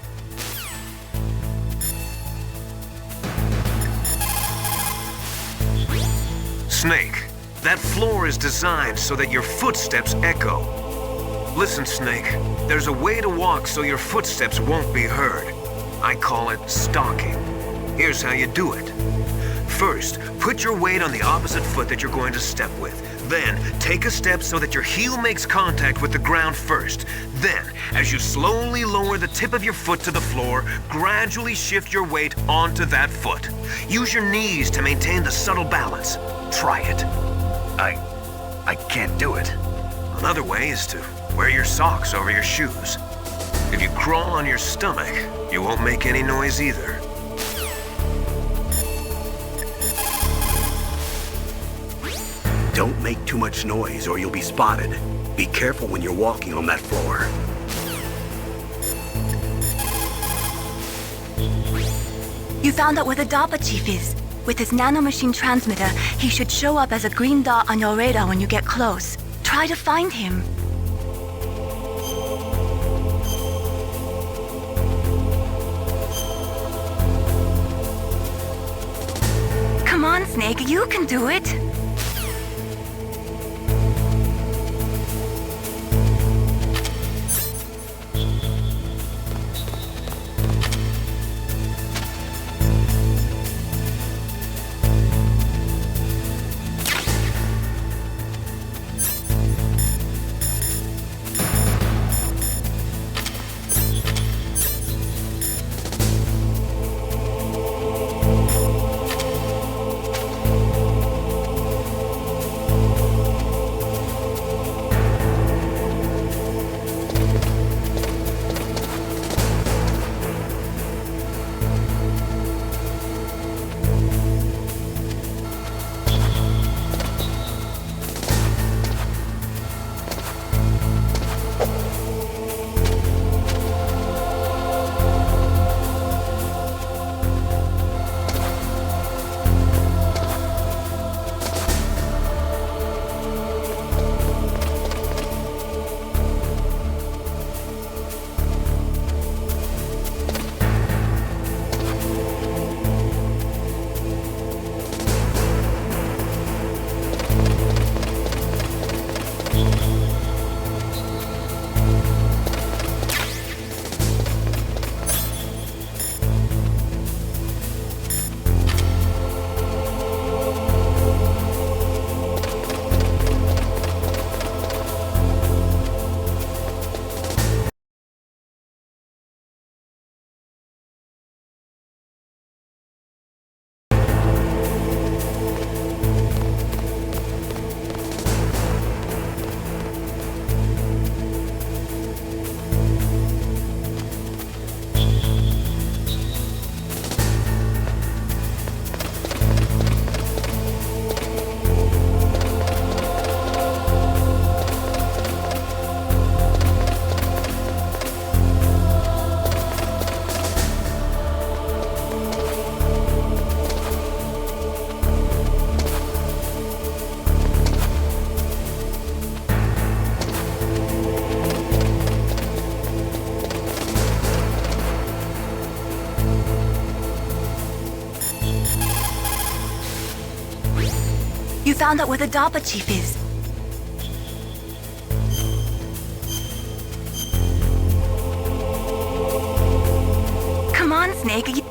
S7: Snake, that floor is designed so that your footsteps echo. Listen, Snake, there's a way to walk so your footsteps won't be heard. I call it stalking. Here's how you do it. First, put your weight on the opposite foot that you're going to step with. Then, take a step so that your heel makes contact with the ground first. Then, as you slowly lower the tip of your foot to the floor, gradually shift your weight onto that foot. Use your knees to maintain the subtle balance. Try it.
S2: I can't do it.
S7: Another way is to wear your socks over your shoes. If you crawl on your stomach, you won't make any noise either.
S1: Don't make too much noise or you'll be spotted. Be careful when you're walking on that floor.
S5: You found out where the DARPA chief is. With his nanomachine transmitter, he should show up as a green dot on your radar when you get close. Try to find him. Come on, Snake, you can do it. You found out where the DARPA chief is. Come on, Snake.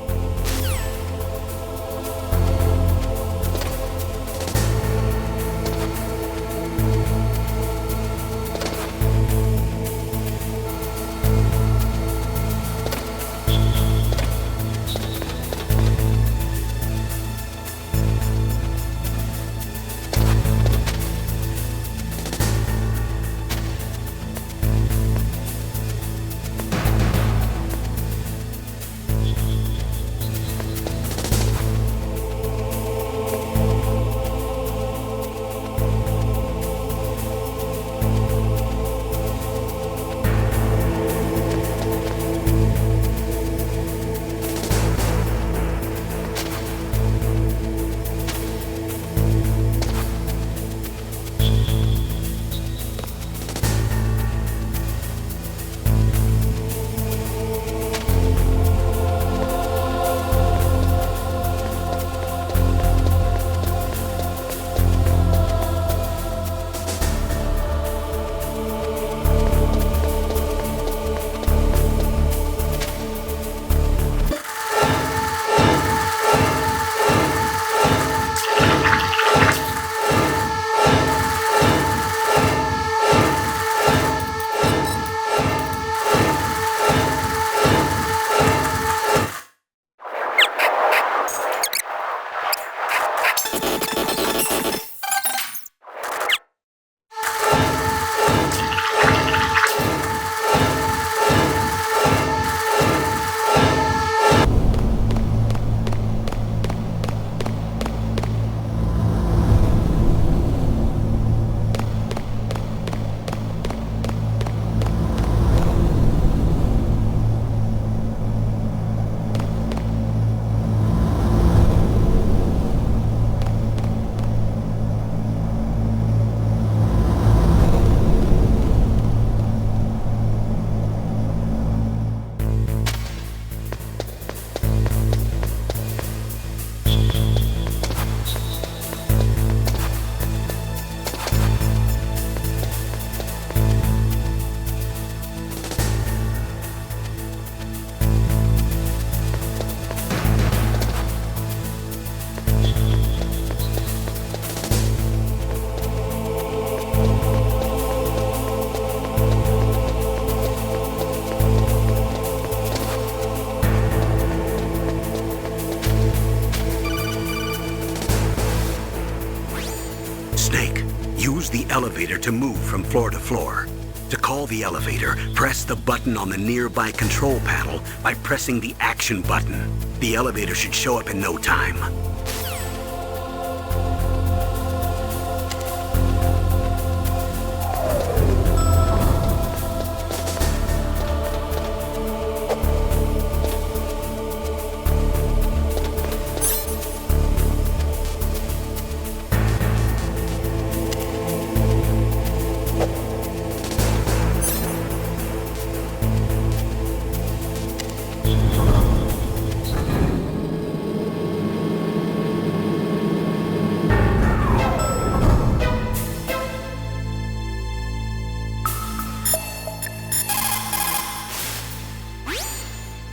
S1: Use the elevator to move from floor to floor. To call the elevator, press the button on the nearby control panel by pressing the action button. The elevator should show up in no time.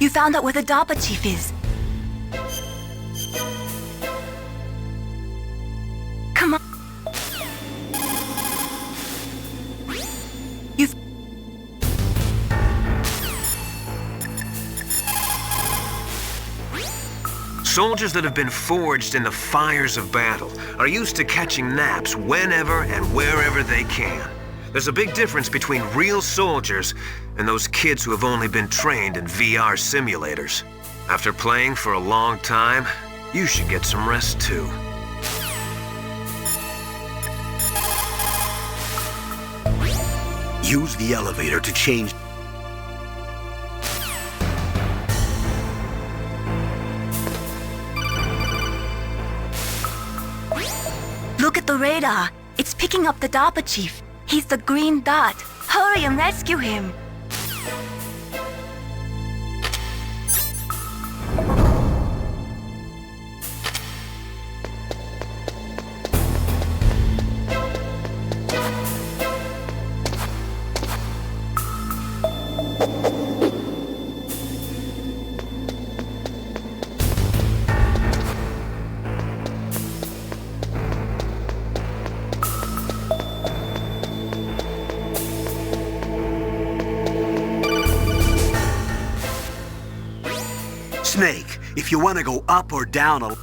S5: You found out where the DARPA chief is. Come on. You've...
S7: Soldiers that have been forged in the fires of battle are used to catching naps whenever and wherever they can. There's a big difference between real soldiers and those kids who have only been trained in VR simulators. After playing for a long time, you should get some rest too.
S1: Use the elevator to change.
S5: Look at the radar. It's picking up the DARPA chief. He's the green dot. Hurry and rescue him.
S1: Snake, if you want to go up or down a...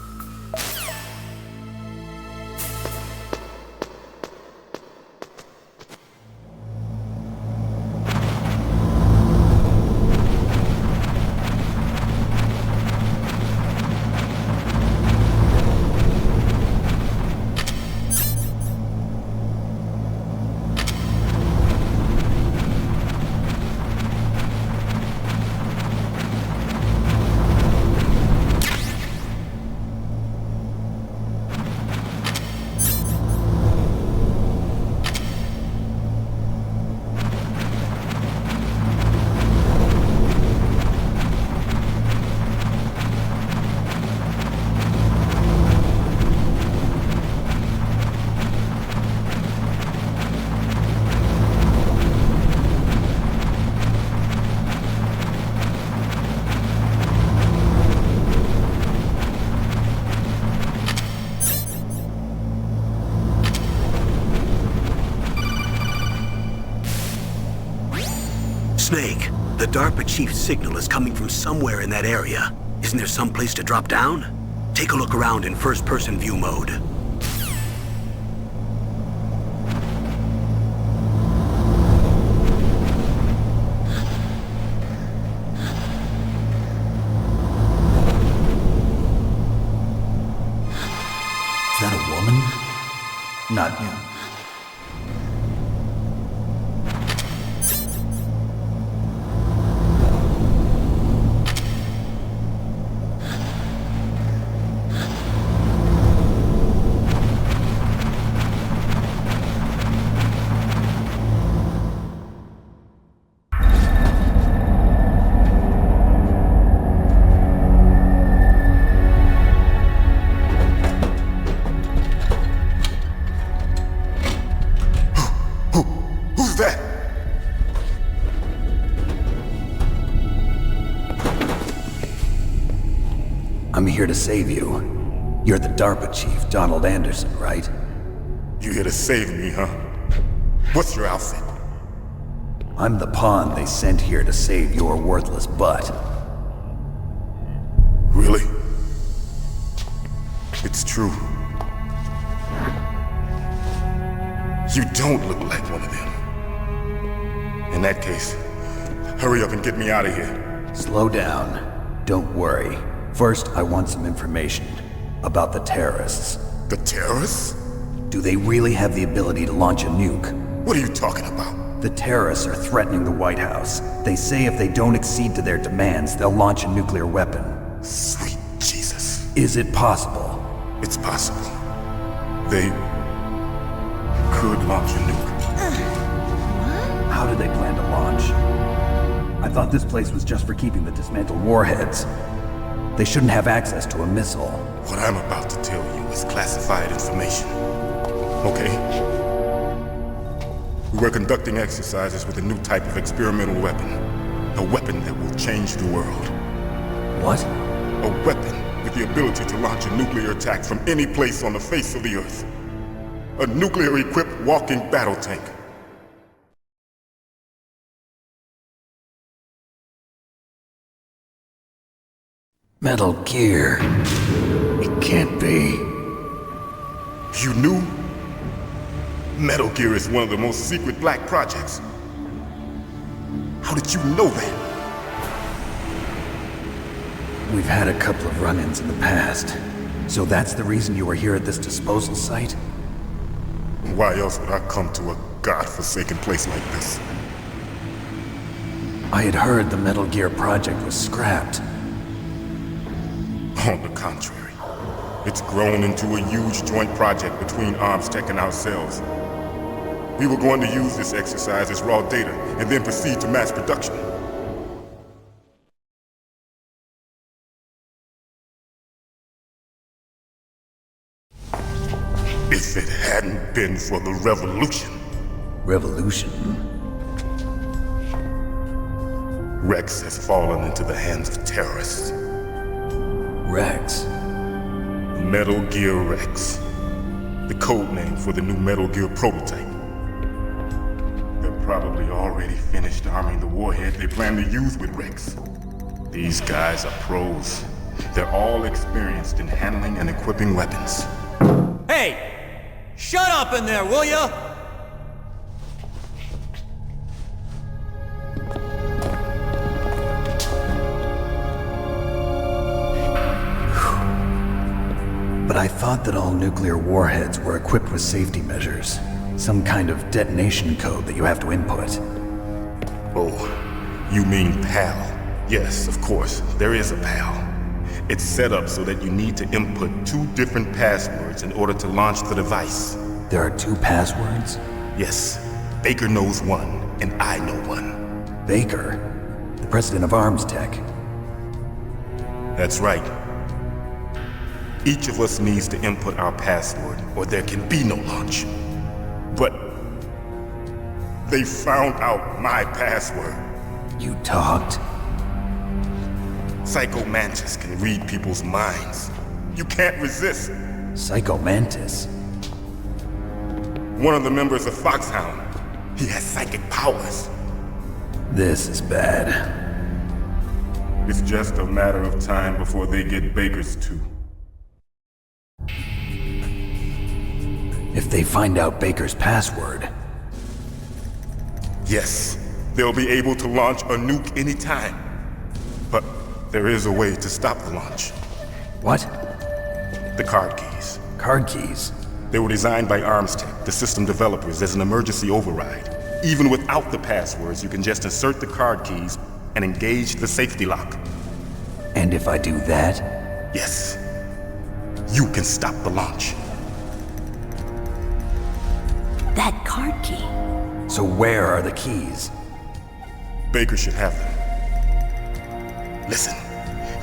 S1: Snake, the DARPA chief's signal is coming from somewhere in that area. Isn't there some place to drop down? Take a look around in first-person view mode.
S2: Is that a woman? Not you.
S10: Who's that?
S2: I'm here to save you. You're the DARPA chief, Donald Anderson, right?
S10: You here to save me, huh? What's your outfit?
S2: I'm the pawn they sent here to save your worthless butt.
S10: Really? It's true. You don't look like one of them. In that case, hurry up and get me out of here.
S2: Slow down. Don't worry. First, I want some information about the terrorists.
S10: The terrorists?
S2: Do they really have the ability to launch a nuke?
S10: What are you talking about?
S2: The terrorists are threatening the White House. They say if they don't accede to their demands, they'll launch a nuclear weapon.
S10: Sweet Jesus.
S2: Is it possible?
S10: It's possible. They could launch a nuke.
S2: How do they plan to launch? I thought this place was just for keeping the dismantled warheads. They shouldn't have access to a missile.
S10: What I'm about to tell you is classified information. Okay? We were conducting exercises with a new type of experimental weapon. A weapon that will change the world.
S2: What?
S10: A weapon with the ability to launch a nuclear attack from any place on the face of the Earth. A nuclear-equipped walking battle tank.
S2: Metal Gear. It can't be.
S10: You knew? Metal Gear is one of the most secret black projects. How did you know that?
S2: We've had a couple of run-ins in the past. So that's the reason you were here at this disposal site?
S10: Why else would I come to a godforsaken place like this?
S2: I had heard the Metal Gear project was scrapped.
S10: On the contrary, it's grown into a huge joint project between ArmsTech and ourselves. We were going to use this exercise as raw data and then proceed to mass production. If it hadn't been for the revolution.
S2: Revolution?
S10: Rex has fallen into the hands of terrorists.
S2: Rex?
S10: Metal Gear Rex. The code name for the new Metal Gear prototype. They're probably already finished arming the warhead they plan to use with Rex. These guys are pros. They're all experienced in handling and equipping weapons.
S11: Hey! Shut up in there, will ya?
S2: But I thought that all nuclear warheads were equipped with safety measures. Some kind of detonation code that you have to input.
S10: Oh, you mean PAL? Yes, of course, there is a PAL. It's set up so that you need to input 2 different passwords in order to launch the device.
S2: There are 2 passwords?
S10: Yes. Baker knows one, and I know one.
S2: Baker? The president of ArmsTech?
S10: That's right. Each of us needs to input our password, or there can be no launch. But they found out my password.
S2: You talked?
S10: Psycho Mantis can read people's minds. You can't resist.
S2: Psycho Mantis?
S10: One of the members of Foxhound. He has psychic powers.
S2: This is bad.
S10: It's just a matter of time before they get Baker's too.
S2: If they find out Baker's password...
S10: Yes, they'll be able to launch a nuke anytime. But there is a way to stop the launch.
S2: What?
S10: The card keys.
S2: Card keys?
S10: They were designed by ArmsTech, the system developers, as an emergency override. Even without the passwords, you can just insert the card keys and engage the safety lock.
S2: And if I do that?
S10: Yes. You can stop the launch.
S3: That card key.
S2: So where are the keys?
S10: Baker should have them. Listen,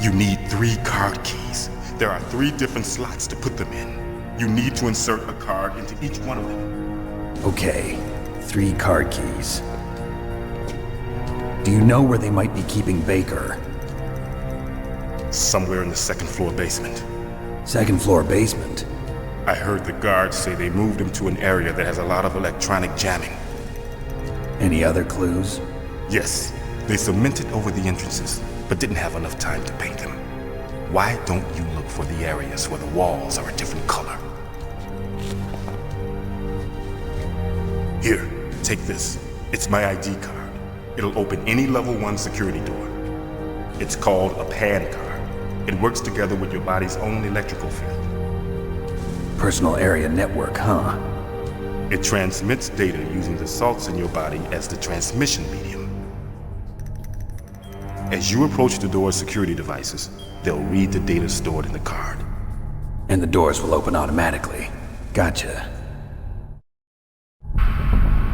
S10: you need 3 card keys. There are 3 different slots to put them in. You need to insert a card into each one of them.
S2: Okay, 3 card keys. Do you know where they might be keeping Baker?
S10: Somewhere in the 2nd floor basement.
S2: 2nd floor basement?
S10: I heard the guards say they moved him to an area that has a lot of electronic jamming.
S2: Any other clues?
S10: Yes, they cemented over the entrances, but didn't have enough time to paint them. Why don't you look for the areas where the walls are a different color? Here, take this. It's my ID card. It'll open any level 1 security door. It's called a PAN card. It works together with your body's own electrical field.
S2: Personal area network, huh?
S10: It transmits data using the salts in your body as the transmission medium. As you approach the door's security devices, they'll read the data stored in the card.
S2: And the doors will open automatically. Gotcha.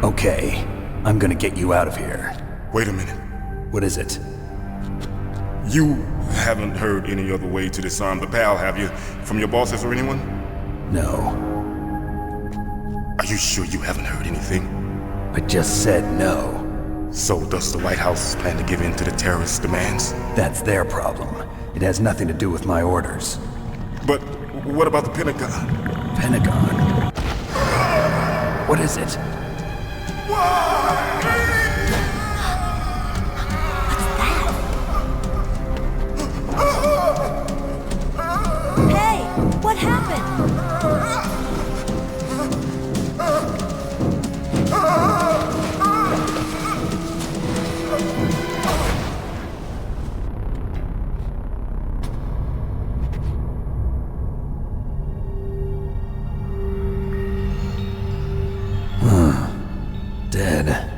S2: Okay, I'm gonna get you out of here.
S10: Wait a minute.
S2: What is it?
S10: You haven't heard any other way to disarm the PAL, have you? From your bosses or anyone?
S2: No.
S10: Are you sure you haven't heard anything?
S2: I just said no.
S10: So does the White House plan to give in to the terrorists' demands?
S2: That's their problem. It has nothing to do with my orders.
S10: But what about the Pentagon?
S2: Pentagon? What is it?
S5: Hey, what happened?
S2: Dead.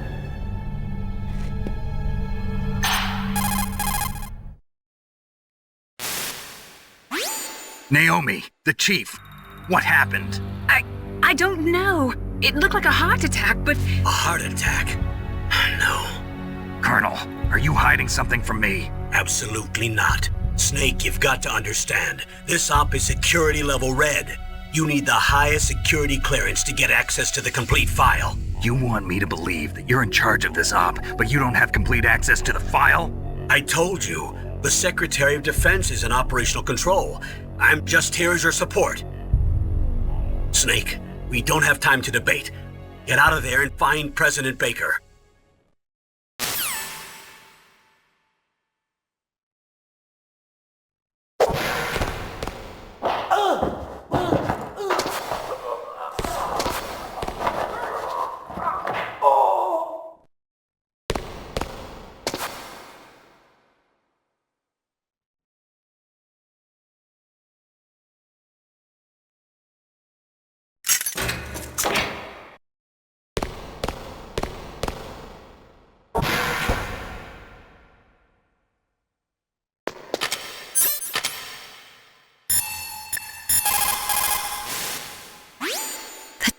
S2: Naomi, the chief. What happened?
S3: I don't know. It looked like a heart attack, but...
S1: A heart attack? No.
S2: Colonel, are you hiding something from me?
S1: Absolutely not. Snake, you've got to understand. This op is security level red. You need the highest security clearance to get access to the complete file.
S2: You want me to believe that you're in charge of this op, but you don't have complete access to the file?
S1: I told you, the Secretary of Defense is in operational control. I'm just here as your support. Snake, we don't have time to debate. Get out of there and find President Baker.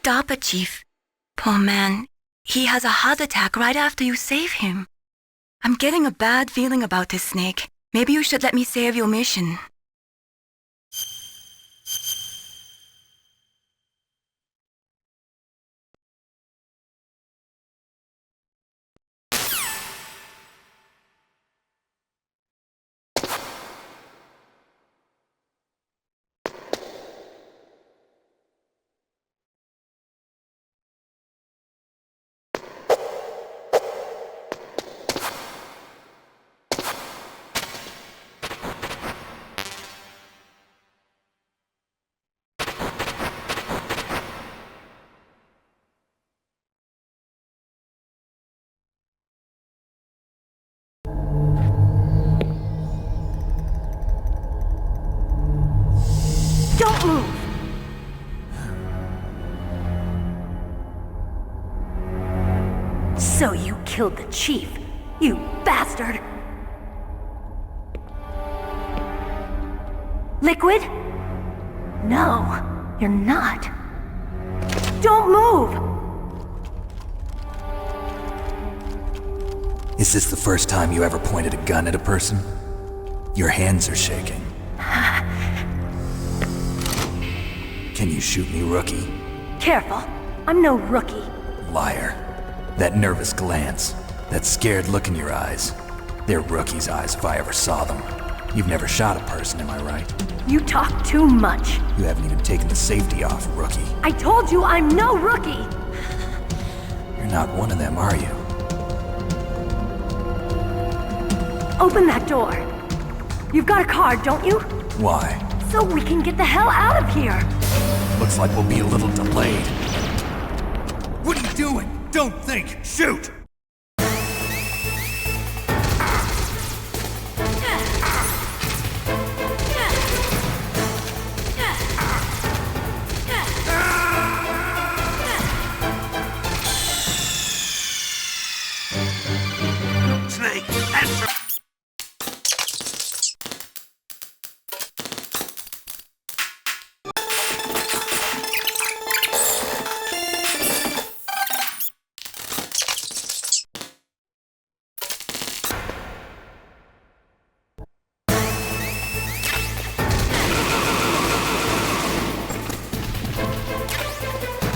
S5: DARPA chief. Poor man. He has a heart attack right after you save him. I'm getting a bad feeling about this, Snake. Maybe you should let me save your mission.
S3: Don't move! So you killed the chief, you bastard! Liquid? No, you're not. Don't move!
S2: Is this the first time you ever pointed a gun at a person? Your hands are shaking. Can you shoot me, rookie?
S3: Careful, I'm no rookie.
S2: Liar. That nervous glance, that scared look in your eyes. They're rookie's eyes if I ever saw them. You've never shot a person, am I right?
S3: You talk too much.
S2: You haven't even taken the safety off, rookie.
S3: I told you I'm no rookie!
S2: You're not one of them, are you?
S3: Open that door. You've got a card, don't you?
S2: Why?
S3: So we can get the hell out of here!
S2: Looks like we'll be a little delayed. What are you doing?
S11: Don't think, shoot!
S1: Snake, answer!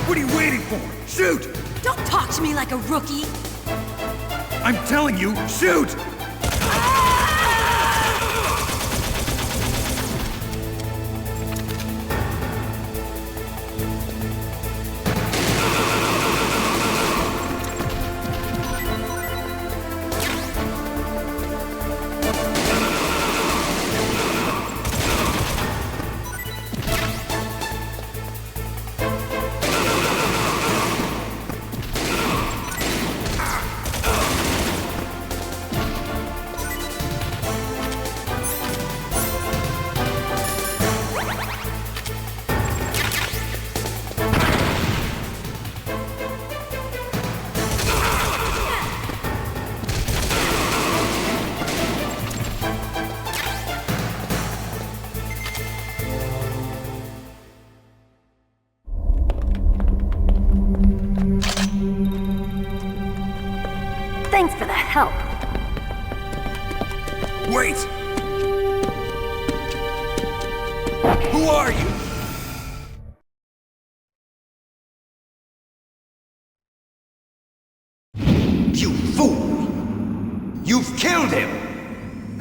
S11: What are you waiting for? Shoot!
S3: Don't talk to me like a rookie!
S11: I'm telling you, shoot!
S5: Thanks for the help.
S11: Wait! Who are you?
S4: You fool! You've killed him!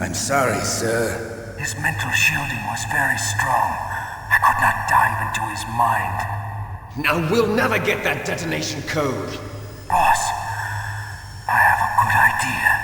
S12: I'm sorry, sir.
S13: His mental shielding was very strong. I could not dive into his mind.
S4: Now we'll never get that detonation code.
S13: Boss, I have a good idea.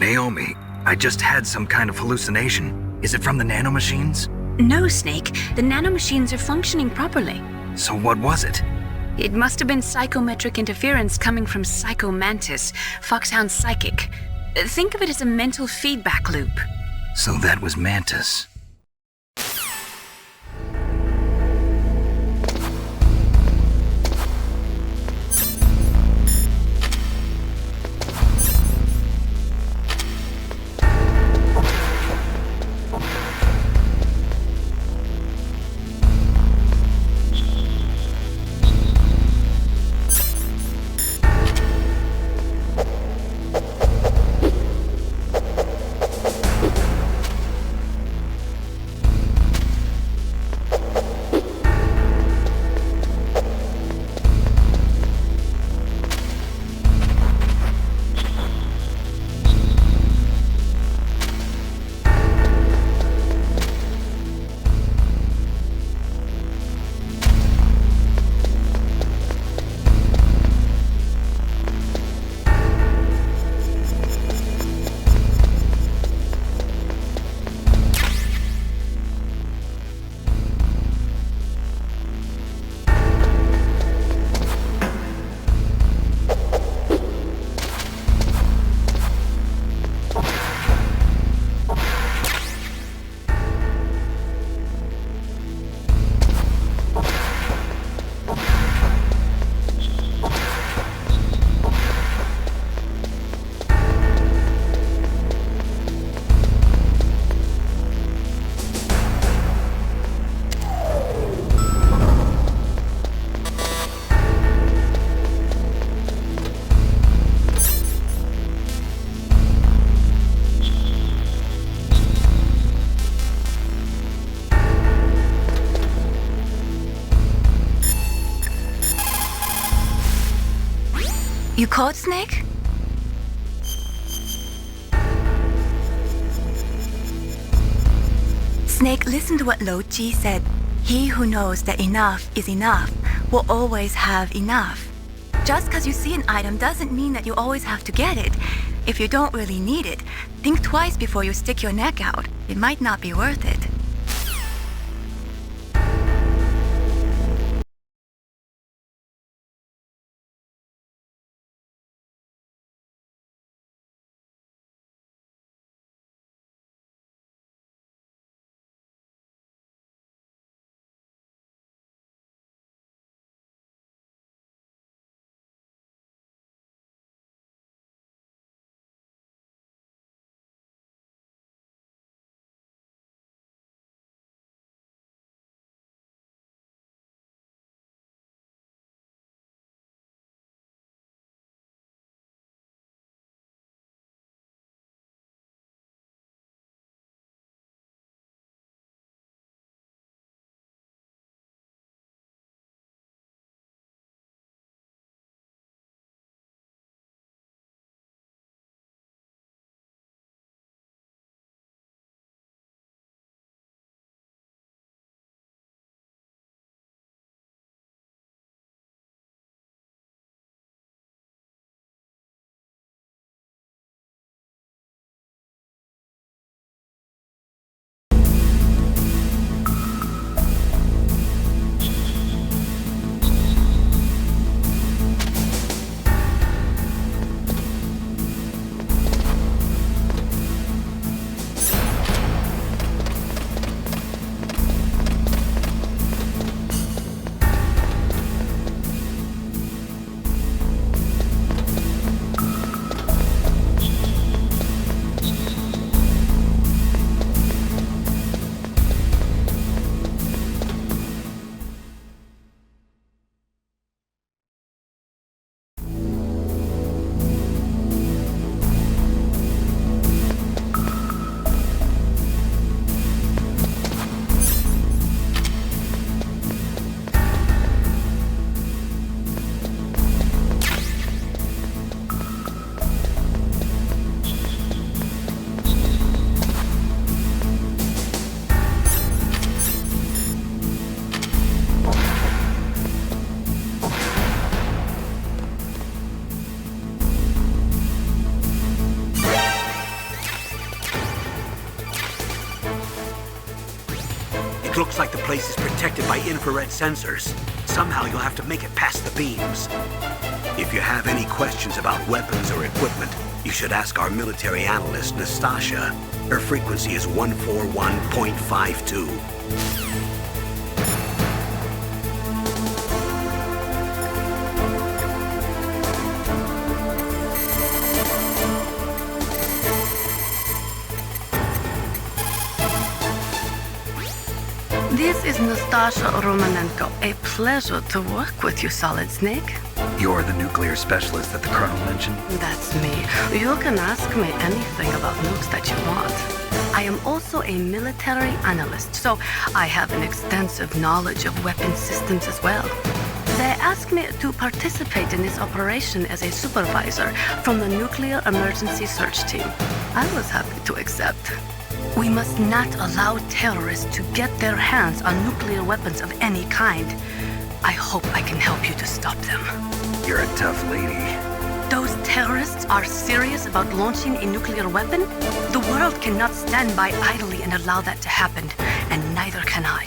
S2: Naomi, I just had some kind of hallucination. Is it from the nanomachines?
S3: No, Snake. The nanomachines are functioning properly.
S2: So what was it?
S3: It must have been psychometric interference coming from Psycho Mantis, Foxhound's psychic. Think of it as a mental feedback loop.
S2: So that was Mantis.
S5: You caught Snake? Snake, listen to what Lo Ji said. He who knows that enough is enough will always have enough. Just because you see an item doesn't mean that you always have to get it. If you don't really need it, think twice before you stick your neck out. It might not be worth it.
S1: Looks like the place is protected by infrared sensors. Somehow you'll have to make it past the beams. If you have any questions about weapons or equipment, you should ask our military analyst, Nastasha. Her frequency is 141.52.
S14: This is Nastasha Romanenko. A pleasure to work with you, Solid Snake.
S2: You're the nuclear specialist that the Colonel mentioned?
S14: That's me. You can ask me anything about nukes that you want. I am also a military analyst, so I have an extensive knowledge of weapon systems as well. They asked me to participate in this operation as a supervisor from the Nuclear Emergency Search Team. I was happy to accept. We must not allow terrorists to get their hands on nuclear weapons of any kind. I hope I can help you to stop them.
S2: You're a tough lady.
S14: Those terrorists are serious about launching a nuclear weapon? The world cannot stand by idly and allow that to happen, and neither can I.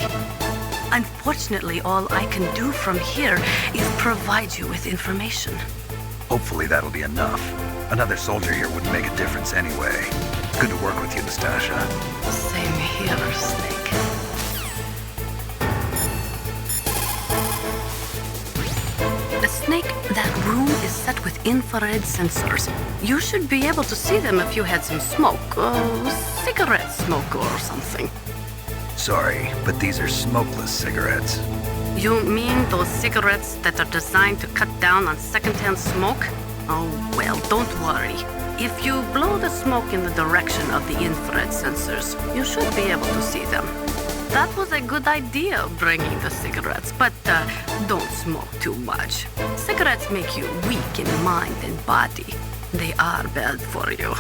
S14: Unfortunately, all I can do from here is provide you with information.
S2: Hopefully that'll be enough. Another soldier here wouldn't make a difference anyway. Good to work with you, Nastasha.
S14: Same here, Snake. Snake, that room is set with infrared sensors. You should be able to see them if you had some smoke. Cigarette smoke or something.
S2: Sorry, but these are smokeless cigarettes.
S14: You mean those cigarettes that are designed to cut down on secondhand smoke? Oh, well, don't worry. If you blow the smoke in the direction of the infrared sensors, you should be able to see them. that was a good idea, bringing the cigarettes, but don't smoke too much. Cigarettes make you weak in mind and body. They are bad for you.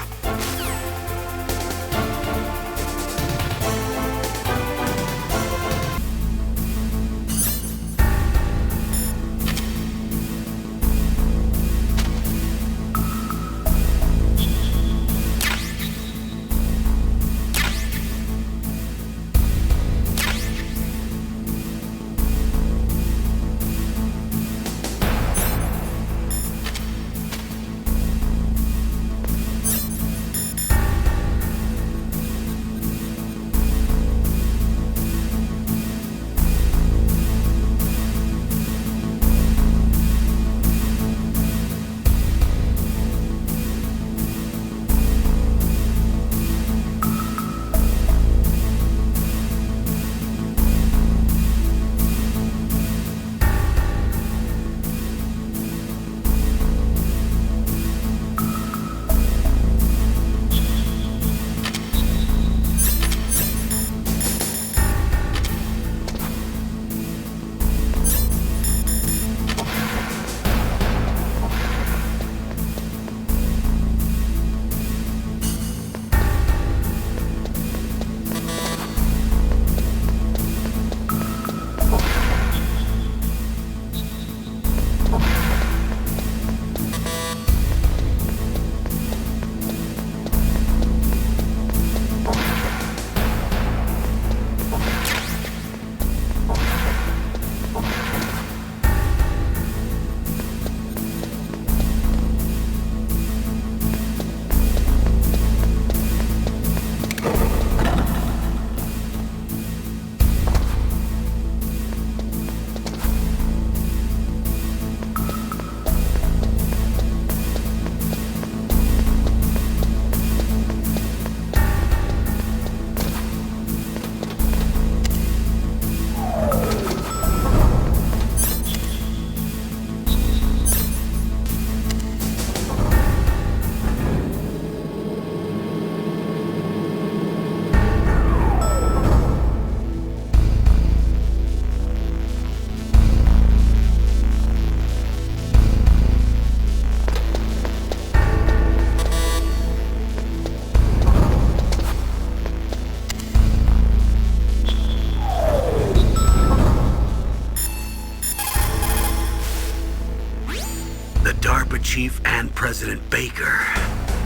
S1: Chief and President Baker.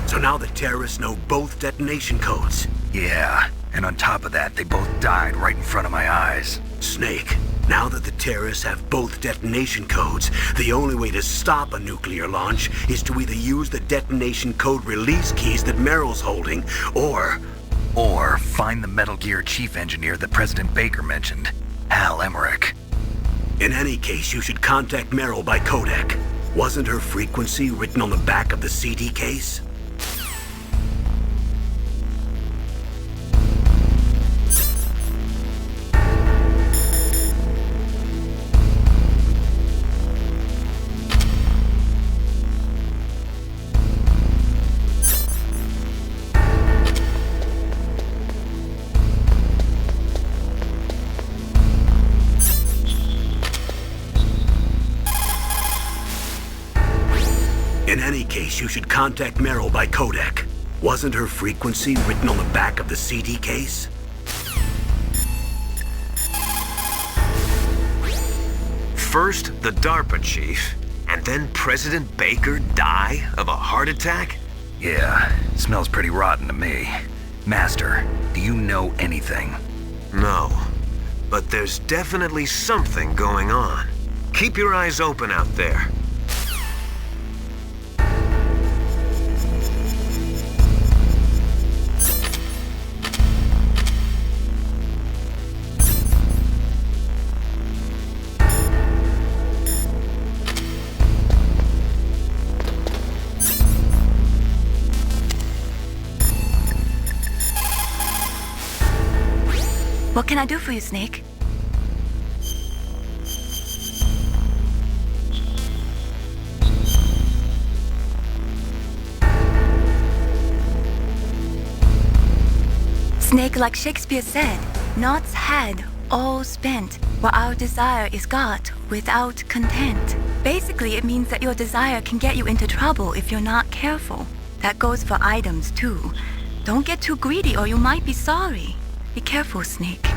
S1: So now the terrorists know both detonation codes.
S2: Yeah, and on top of that, they both died right in front of my eyes.
S1: Snake, now that the terrorists have both detonation codes, the only way to stop a nuclear launch is to either use the detonation code release keys that Meryl's holding, or
S2: find the Metal Gear chief engineer that President Baker mentioned, Al Emmerich.
S1: In any case, you should contact Meryl by codec. Wasn't her frequency written on the back of the CD case? In any case, you should contact Meryl by codec. Wasn't her frequency written on the back of the CD case?
S7: First, the DARPA chief, and then President Baker die of a heart attack?
S2: Yeah, smells pretty rotten to me. Master, do you know anything?
S7: No, but there's definitely something going on. Keep your eyes open out there.
S5: What can I do for you, Snake? Snake, like Shakespeare said, Nought's head, all spent, while our desire is got without content. Basically, it means that your desire can get you into trouble if you're not careful. That goes for items, too. Don't get too greedy or you might be sorry. Be careful, Snake.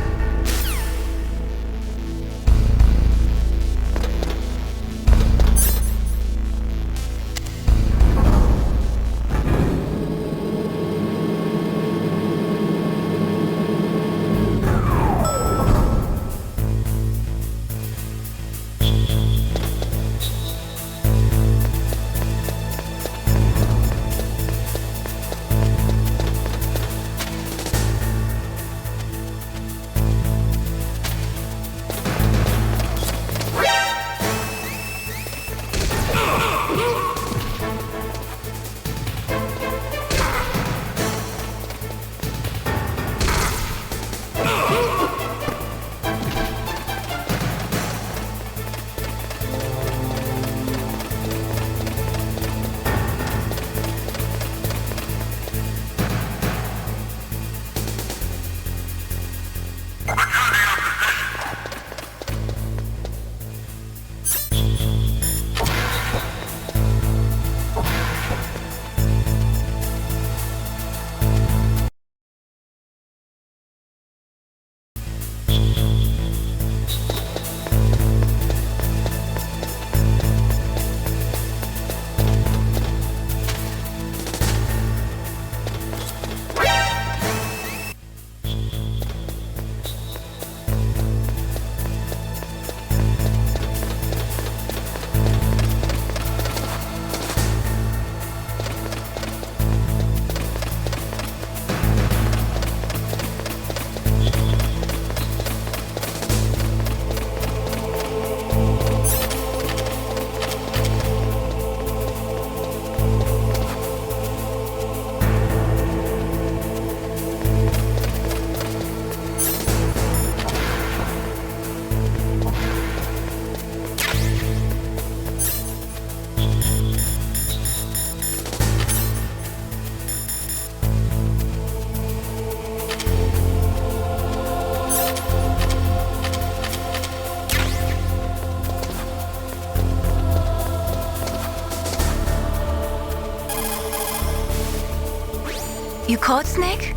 S5: You caught Snake?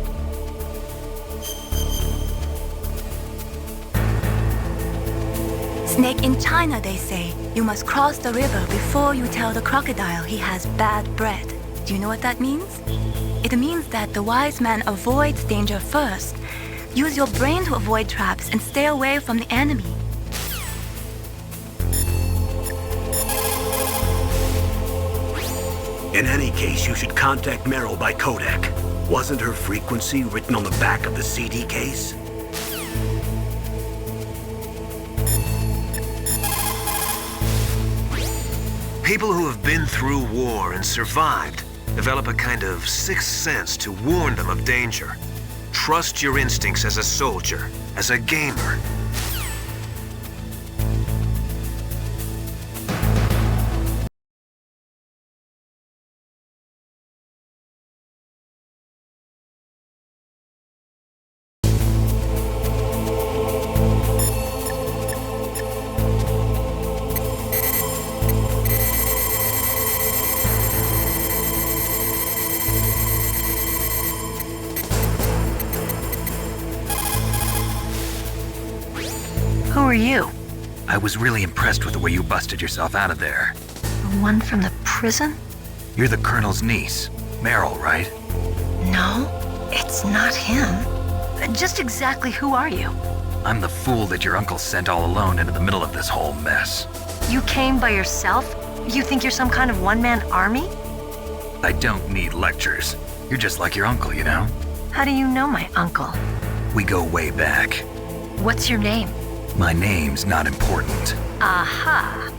S5: Snake, in China, they say, you must cross the river before you tell the crocodile he has bad bread. Do you know what that means? It means that the wise man avoids danger first. Use your brain to avoid traps and stay away from the enemy.
S1: In any case, you should contact Meryl by codec. Wasn't her frequency written on the back of the CD case?
S7: People who have been through war and survived develop a kind of sixth sense to warn them of danger. Trust your instincts as a soldier, as a gamer.
S14: Who are you?
S2: I was really impressed with the way you busted yourself out of there.
S14: The one from the prison?
S2: You're the Colonel's niece, Meryl, right?
S14: No, it's not him. Just exactly who are you?
S2: I'm the fool that your uncle sent all alone into the middle of this whole mess.
S14: You came by yourself? You think you're some kind of one-man army?
S2: I don't need lectures. You're just like your uncle, you know?
S14: How do you know my uncle?
S2: We go way back.
S14: What's your name?
S2: My name's not important.
S14: Aha.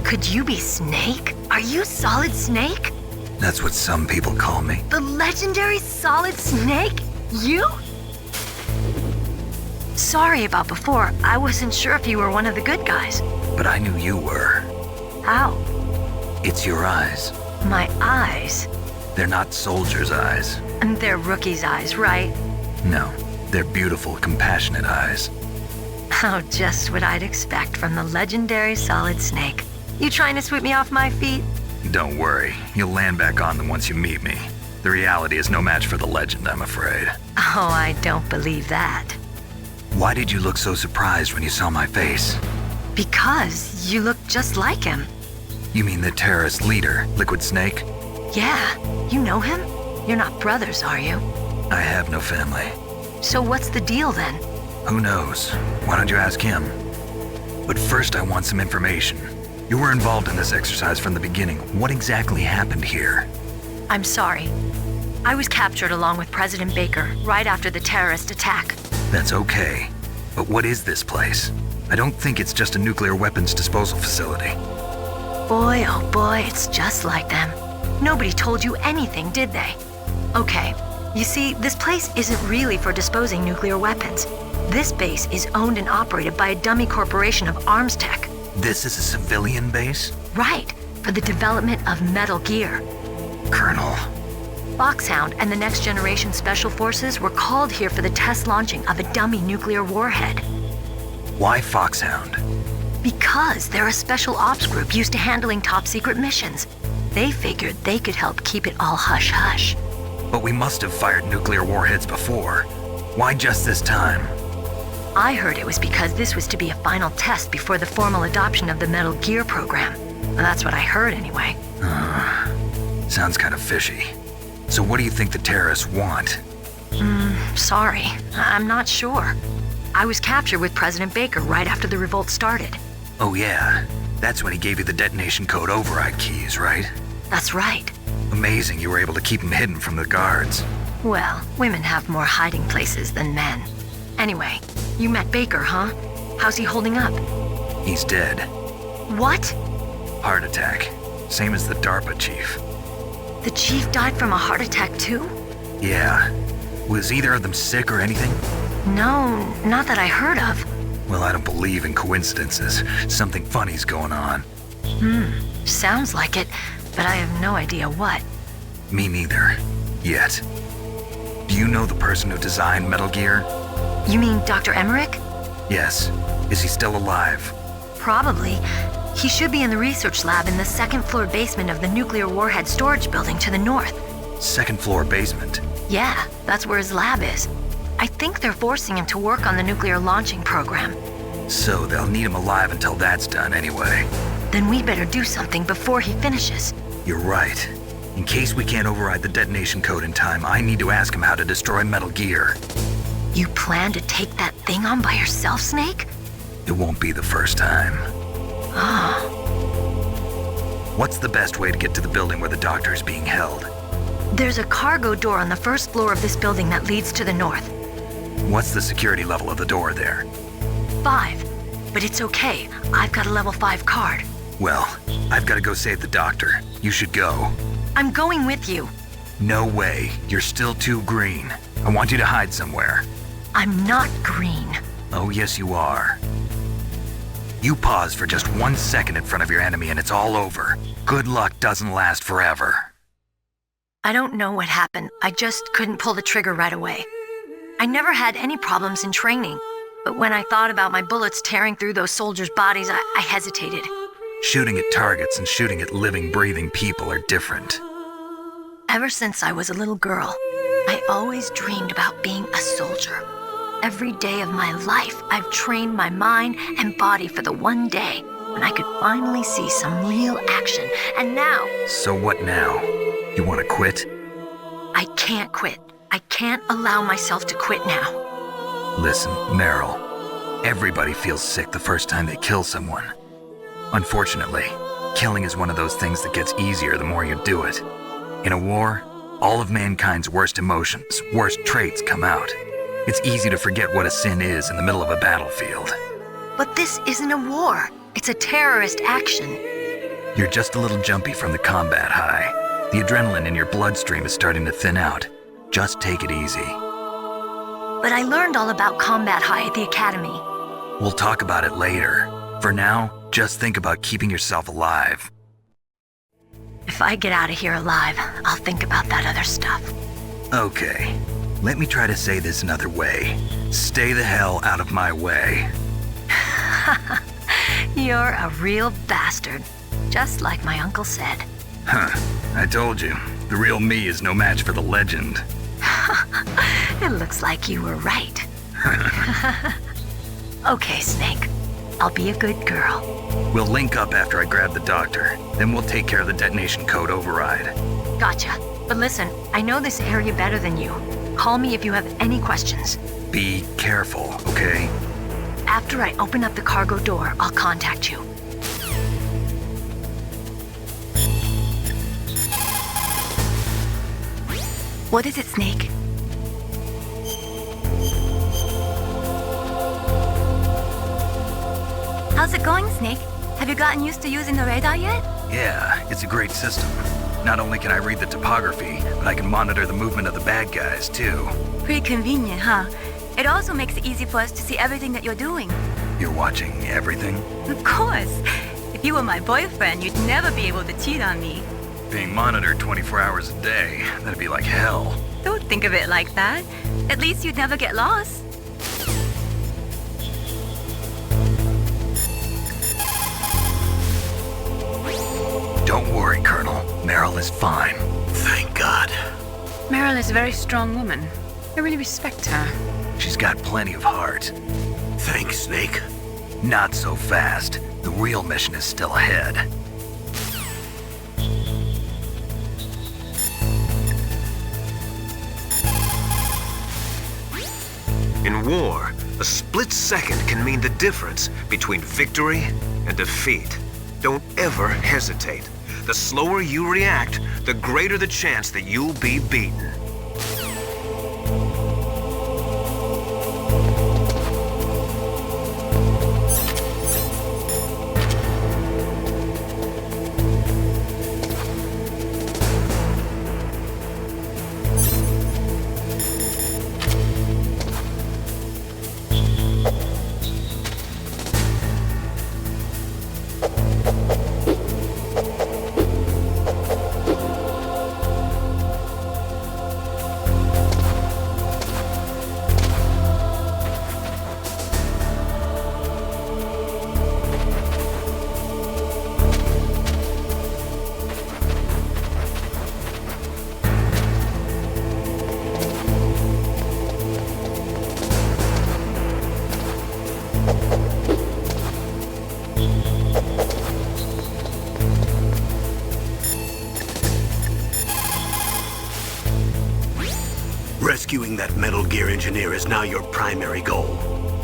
S14: Could you be Snake? Are you Solid Snake?
S2: That's what some people call me.
S14: The legendary Solid Snake? You? Sorry about before. I wasn't sure if you were one of the good guys.
S2: But I knew you were.
S14: How?
S2: It's your eyes.
S14: My eyes?
S2: They're not soldiers' eyes.
S14: And they're rookies' eyes, right?
S2: No, They're beautiful, compassionate eyes.
S15: Oh, just what I'd expect from the legendary Solid Snake. You trying to sweep me off my feet?
S2: Don't worry, you'll land back on them once you meet me. The reality is no match for the legend, I'm afraid.
S15: Oh, I don't believe that.
S2: Why did you look so surprised when you saw my face?
S15: Because you look just like him.
S2: You mean the terrorist leader, Liquid Snake?
S15: Yeah, you know him? You're not brothers, are you?
S2: I have no family.
S15: So what's the deal then?
S2: Who knows? Why don't you ask him? But first I want some information. You were involved in this exercise from the beginning. What exactly happened here?
S15: I'm sorry. I was captured along with President Baker right after the terrorist attack.
S2: That's okay. But what is this place? I don't think it's just a nuclear weapons disposal facility.
S15: Boy, oh boy, it's just like them. Nobody told you anything, did they? Okay, you see, this place isn't really for disposing nuclear weapons. This base is owned and operated by a dummy corporation of arms tech.
S2: This is a civilian base?
S15: Right, for the development of Metal Gear.
S2: Colonel.
S15: Foxhound and the Next Generation Special Forces were called here for the test launching of a dummy nuclear warhead.
S2: Why Foxhound?
S15: Because they're a special ops group used to handling top secret missions. They figured they could help keep it all hush-hush.
S2: But we must have fired nuclear warheads before. Why just this time?
S15: I heard it was because this was to be a final test before the formal adoption of the Metal Gear program. Well, that's what I heard anyway.
S2: Sounds kind of fishy. So what do you think the terrorists want?
S15: Sorry. I'm not sure. I was captured with President Baker right after the revolt started.
S2: Oh yeah, that's when he gave you the detonation code override keys, right?
S15: That's right.
S2: Amazing you were able to keep him hidden from the guards.
S15: Well, women have more hiding places than men. Anyway, you met Baker, huh? How's he holding up?
S2: He's dead.
S15: What?
S2: Heart attack. Same as the DARPA chief.
S15: The chief died from a heart attack too?
S2: Yeah. Was either of them sick or anything?
S15: No, not that I heard of.
S2: Well, I don't believe in coincidences. Something funny's going on.
S15: Sounds like it, but I have no idea what.
S2: Me neither. Yet. Do you know the person who designed Metal Gear?
S15: You mean Dr. Emmerich?
S2: Yes. Is he still alive?
S15: Probably. He should be in the research lab in the second-floor basement of the nuclear warhead storage building to the north.
S2: Second-floor basement?
S15: Yeah, that's where his lab is. I think they're forcing him to work on the nuclear launching program.
S2: So they'll need him alive until that's done anyway.
S15: Then we better do something before he finishes.
S2: You're right. In case we can't override the detonation code in time, I need to ask him how to destroy Metal Gear.
S15: You plan to take that thing on by yourself, Snake?
S2: It won't be the first time. What's the best way to get to the building where the doctor is being held?
S15: There's a cargo door on the first floor of this building that leads to the north.
S2: What's the security level of the door there?
S15: 5. But it's okay. I've got a level 5 card.
S2: Well, I've got to go save the doctor. You should go.
S15: I'm going with you.
S2: No way. You're still too green. I want you to hide somewhere.
S15: I'm not green.
S2: Oh, yes, you are. You pause for just 1 second in front of your enemy and it's all over. Good luck doesn't last forever.
S15: I don't know what happened. I just couldn't pull the trigger right away. I never had any problems in training, but when I thought about my bullets tearing through those soldiers' bodies, I hesitated.
S2: Shooting at targets and shooting at living, breathing people are different.
S15: Ever since I was a little girl, I always dreamed about being a soldier. Every day of my life, I've trained my mind and body for the one day when I could finally see some real action, and now...
S2: So what now? You want to quit?
S15: I can't quit. I can't allow myself to quit now.
S2: Listen, Meryl. Everybody feels sick the first time they kill someone. Unfortunately, killing is one of those things that gets easier the more you do it. In a war, all of mankind's worst emotions, worst traits come out. It's easy to forget what a sin is in the middle of a battlefield.
S15: But this isn't a war. It's a terrorist action.
S2: You're just a little jumpy from the combat high. The adrenaline in your bloodstream is starting to thin out. Just take it easy.
S15: But I learned all about combat high at the academy.
S2: We'll talk about it later. For now, just think about keeping yourself alive.
S15: If I get out of here alive, I'll think about that other stuff.
S2: Okay. Let me try to say this another way. Stay the hell out of my way.
S15: You're a real bastard. Just like my uncle said.
S2: Huh. I told you. The real me is no match for the legend.
S15: It looks like you were right. Okay, Snake. I'll be a good girl.
S2: We'll link up after I grab the doctor. Then we'll take care of the detonation code override.
S15: Gotcha. But listen, I know this area better than you. Call me if you have any questions.
S2: Be careful, okay?
S15: After I open up the cargo door, I'll contact you.
S5: What is it, Snake? How's it going, Snake? Have you gotten used to using the radar yet?
S2: Yeah, it's a great system. Not only can I read the topography, but I can monitor the movement of the bad guys, too.
S5: Pretty convenient, huh? It also makes it easy for us to see everything that you're doing.
S2: You're watching everything?
S5: Of course. If you were my boyfriend, you'd never be able to cheat on me.
S2: Being monitored 24 hours a day, that'd be like hell.
S5: Don't think of it like that. At least you'd never get lost.
S2: Don't worry, Colonel. Meryl is fine.
S1: Thank God.
S3: Meryl is a very strong woman. I really respect her.
S2: She's got plenty of heart.
S1: Thanks, Snake.
S2: Not so fast. The real mission is still ahead.
S7: In war, a split second can mean the difference between victory and defeat. Don't ever hesitate. The slower you react, the greater the chance that you'll be beaten.
S1: Rescuing that Metal Gear engineer is now your primary goal.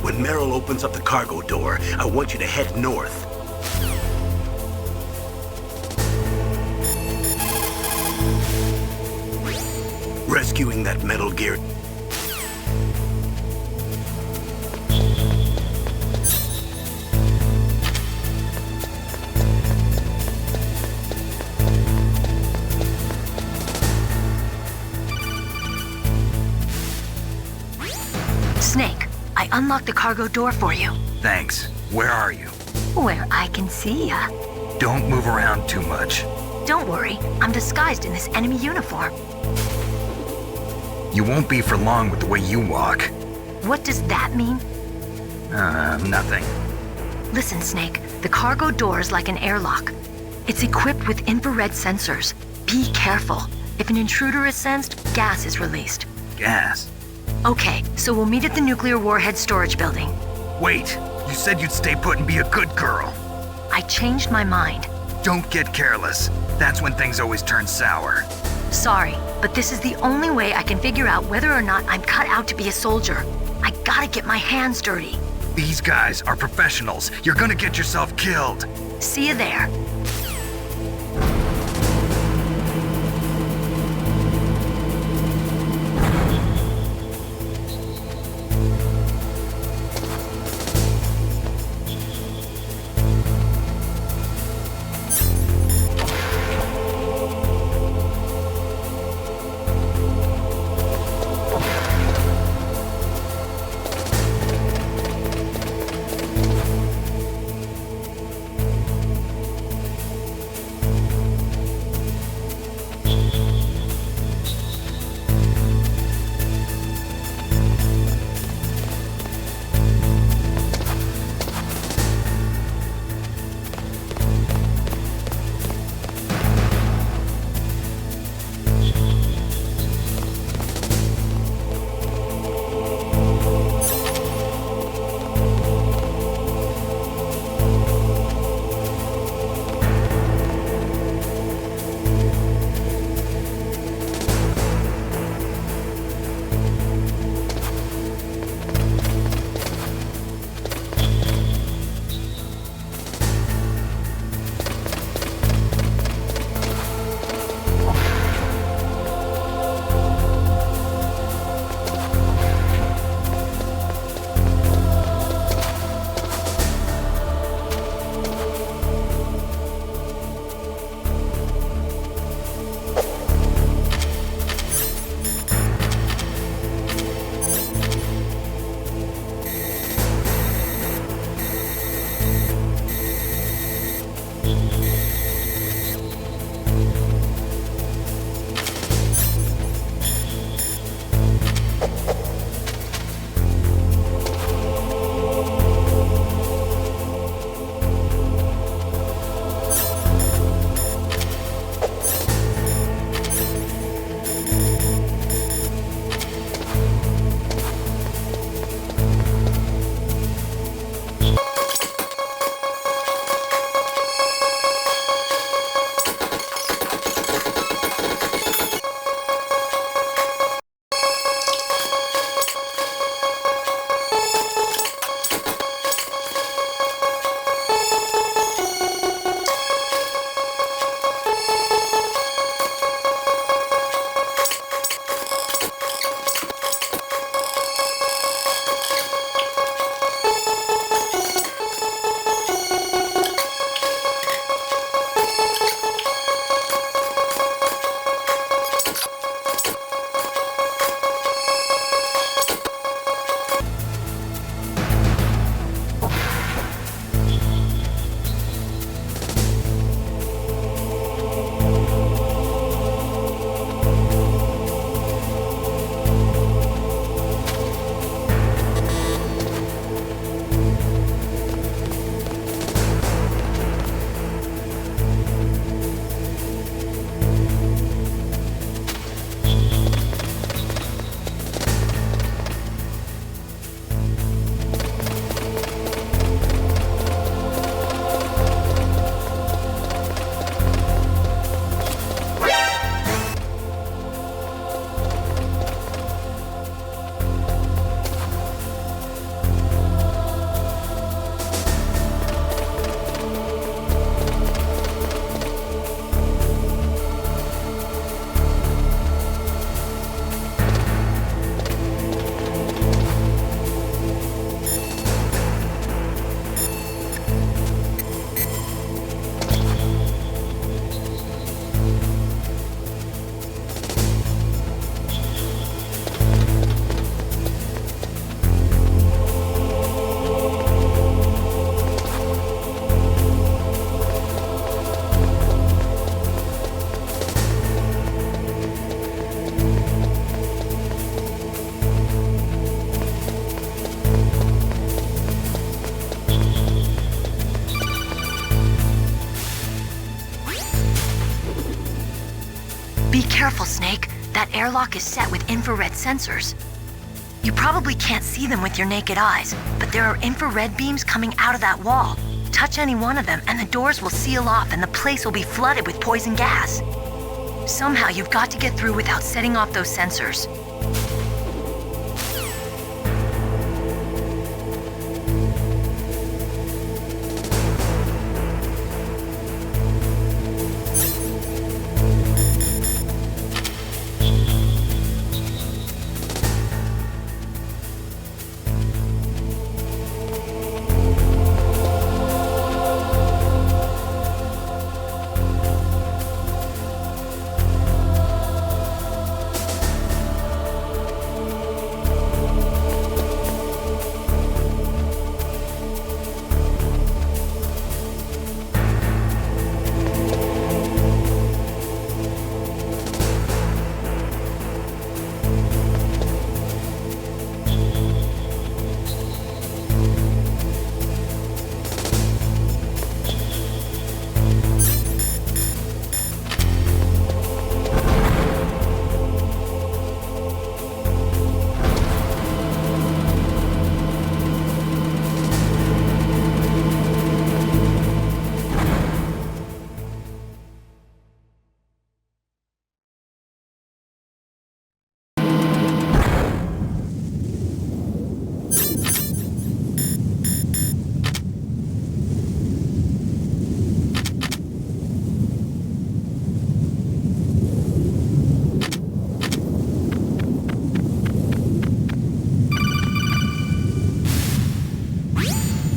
S1: When Meryl opens up the cargo door, I want you to head north. Rescuing that Metal Gear...
S15: Snake, I unlocked the cargo door for you.
S2: Thanks. Where are you?
S15: Where I can see ya.
S2: Don't move around too much.
S15: Don't worry, I'm disguised in this enemy uniform.
S2: You won't be for long with the way you walk.
S15: What does that mean?
S2: Nothing.
S15: Listen, Snake, the cargo door is like an airlock. It's equipped with infrared sensors. Be careful. If an intruder is sensed, gas is released.
S2: Gas?
S15: Okay, so we'll meet at the nuclear warhead storage building.
S2: Wait, you said you'd stay put and be a good girl.
S15: I changed my mind.
S2: Don't get careless. That's when things always turn sour.
S15: Sorry, but this is the only way I can figure out whether or not I'm cut out to be a soldier. I gotta get my hands dirty.
S2: These guys are professionals. You're gonna get yourself killed.
S15: See you there. Be careful, Snake. That airlock is set with infrared sensors. You probably can't see them with your naked eyes, but there are infrared beams coming out of that wall. Touch any one of them and the doors will seal off and the place will be flooded with poison gas. Somehow you've got to get through without setting off those sensors.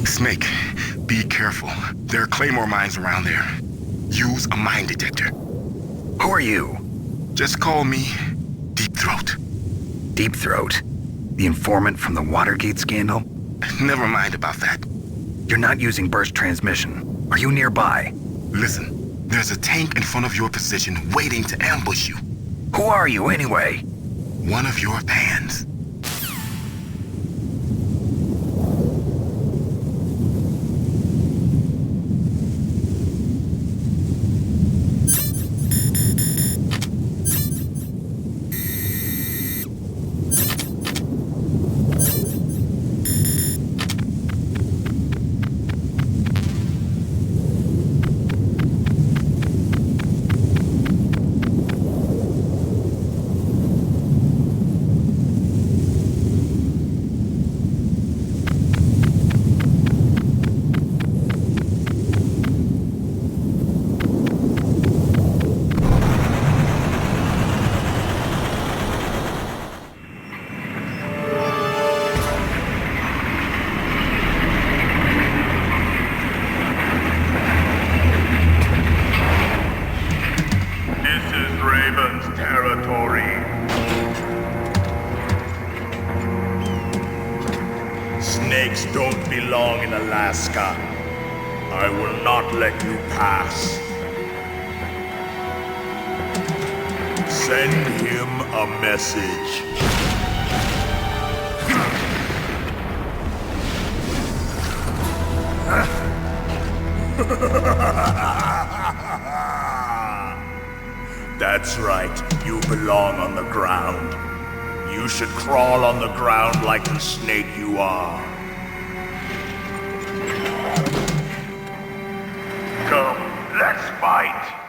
S10: Snake, be careful. There are claymore mines around there. Use a mine detector.
S2: Who are you?
S10: Just call me Deep Throat.
S2: Deep Throat? The informant from the Watergate scandal?
S10: Never mind about that.
S2: You're not using burst transmission. Are you nearby?
S10: Listen, there's a tank in front of your position waiting to ambush you.
S2: Who are you, anyway?
S10: One of your fans.
S16: Snakes don't belong in Alaska. I will not let you pass. Send him a message. That's right, you belong on the ground. You should crawl on the ground like the snake you are. Come, let's fight.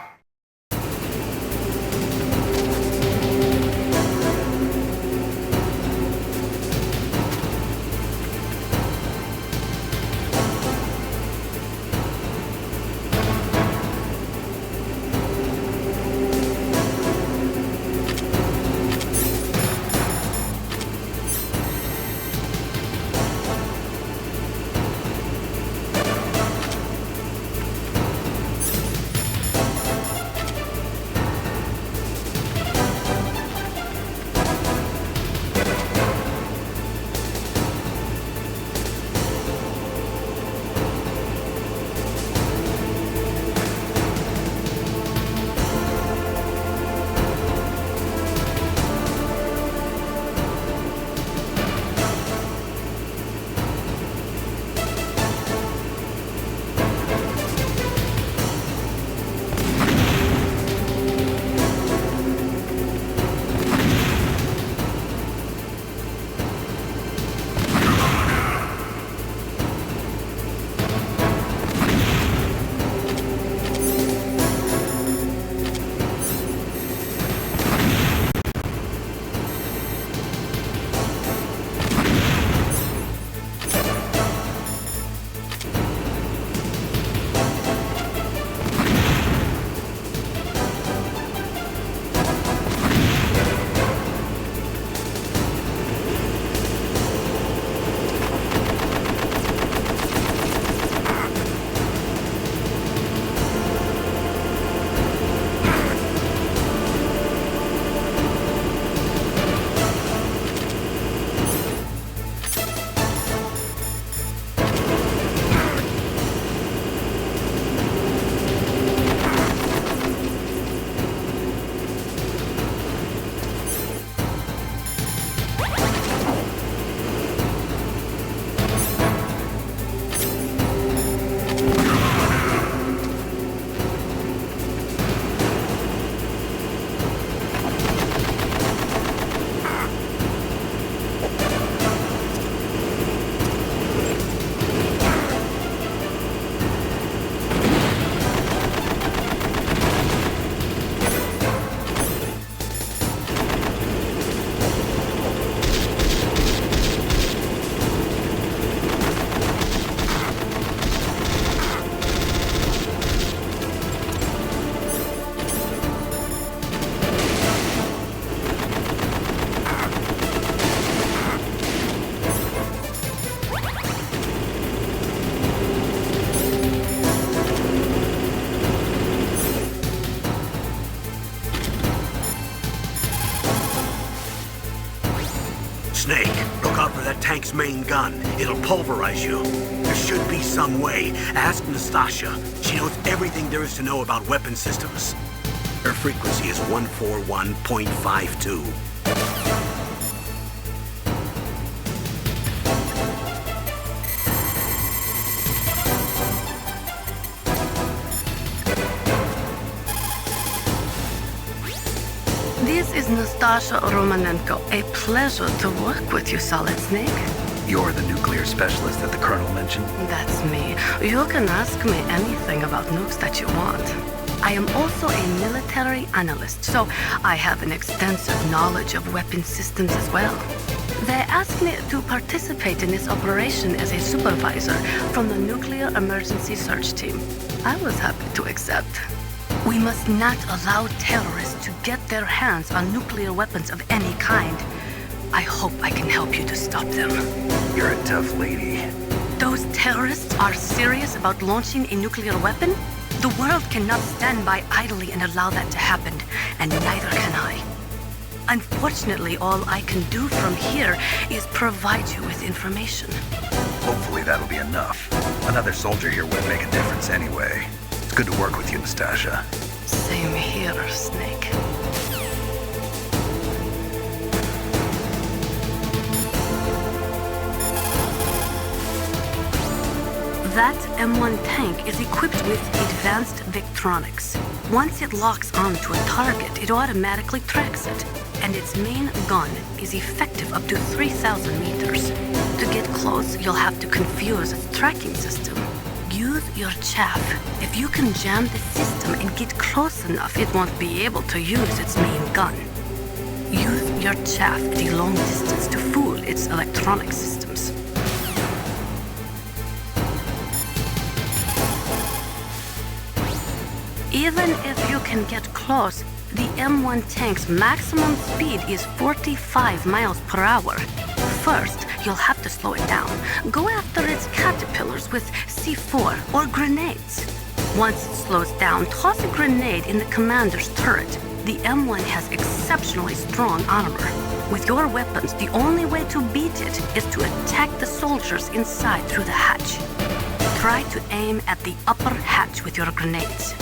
S1: Snake, look out for that tank's main gun. It'll pulverize you. There should be some way. Ask Nastasha. She She knows everything there is to know about weapon systems. Her frequency is 141.52.
S14: This is Nastasha Romanenko. A pleasure to work with you, Solid Snake.
S2: You're the nuclear specialist that the Colonel mentioned?
S14: That's me. You can ask me anything about nukes that you want. I am also a military analyst, so I have an extensive knowledge of weapon systems as well. They asked me to participate in this operation as a supervisor from the Nuclear Emergency Search Team. I was happy to accept. We must not allow terrorists to get their hands on nuclear weapons of any kind. I hope I can help you to stop them.
S2: You're a tough lady.
S14: Those terrorists are serious about launching a nuclear weapon? The world cannot stand by idly and allow that to happen, and neither can I. Unfortunately, all I can do from here is provide you with information.
S2: Hopefully that'll be enough. Another soldier here would make a difference anyway. It's good to work with you, Nastasha.
S14: Same here, Snake. That M1 tank is equipped with advanced Victronics. Once it locks onto a target, it automatically tracks it, and its main gun is effective up to 3,000 meters. To get close, you'll have to confuse its tracking system. Use your chaff. If you can jam the system and get close enough, it won't be able to use its main gun. Use your chaff at a long distance to fool its electronic systems. Even if you can get close, the M1 tank's maximum speed is 45 miles per hour. First, you'll have to slow it down. Go after its caterpillars with C4 or grenades. Once it slows down, toss a grenade in the commander's turret. The M1 has exceptionally strong armor. With your weapons, the only way to beat it is to attack the soldiers inside through the hatch. Try to aim at the upper hatch with your grenades.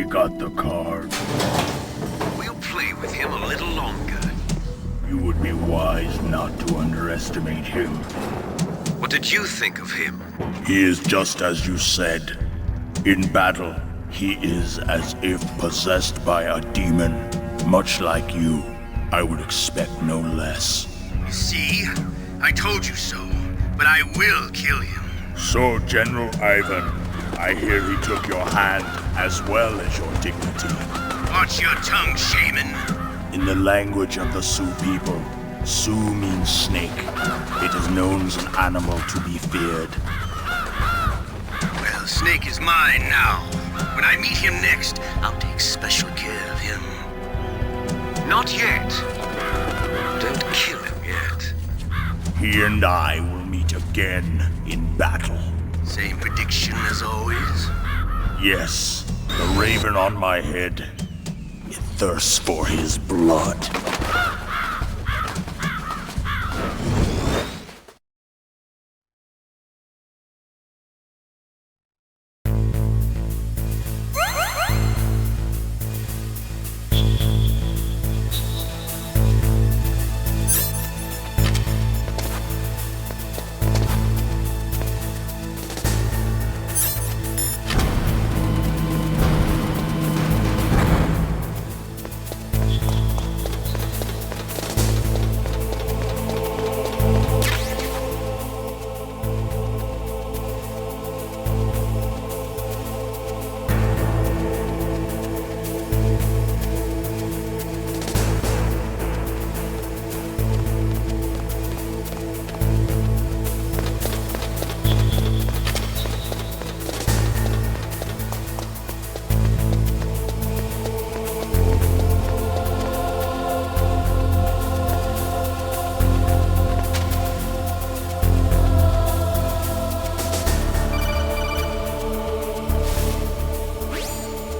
S16: got the card.
S7: We'll play with him a little longer.
S16: You would be wise not to underestimate him.
S7: What did you think of him?
S16: He is just as you said. In battle, he is as if possessed by a demon. Much like you, I would expect no less.
S12: See? I told you so, but I will kill him.
S16: So, General Ivan, I hear he took your hand as well as your dignity.
S12: Watch your tongue, shaman.
S16: In the language of the Sioux people, Sioux means snake. It is known as an animal to be feared.
S12: Well, Snake is mine now. When I meet him next, I'll take special care of him.
S7: Not yet. Don't kill him yet.
S16: He and I will meet again in battle.
S12: Same prediction as always?
S16: Yes, the raven on my head. It thirsts for his blood.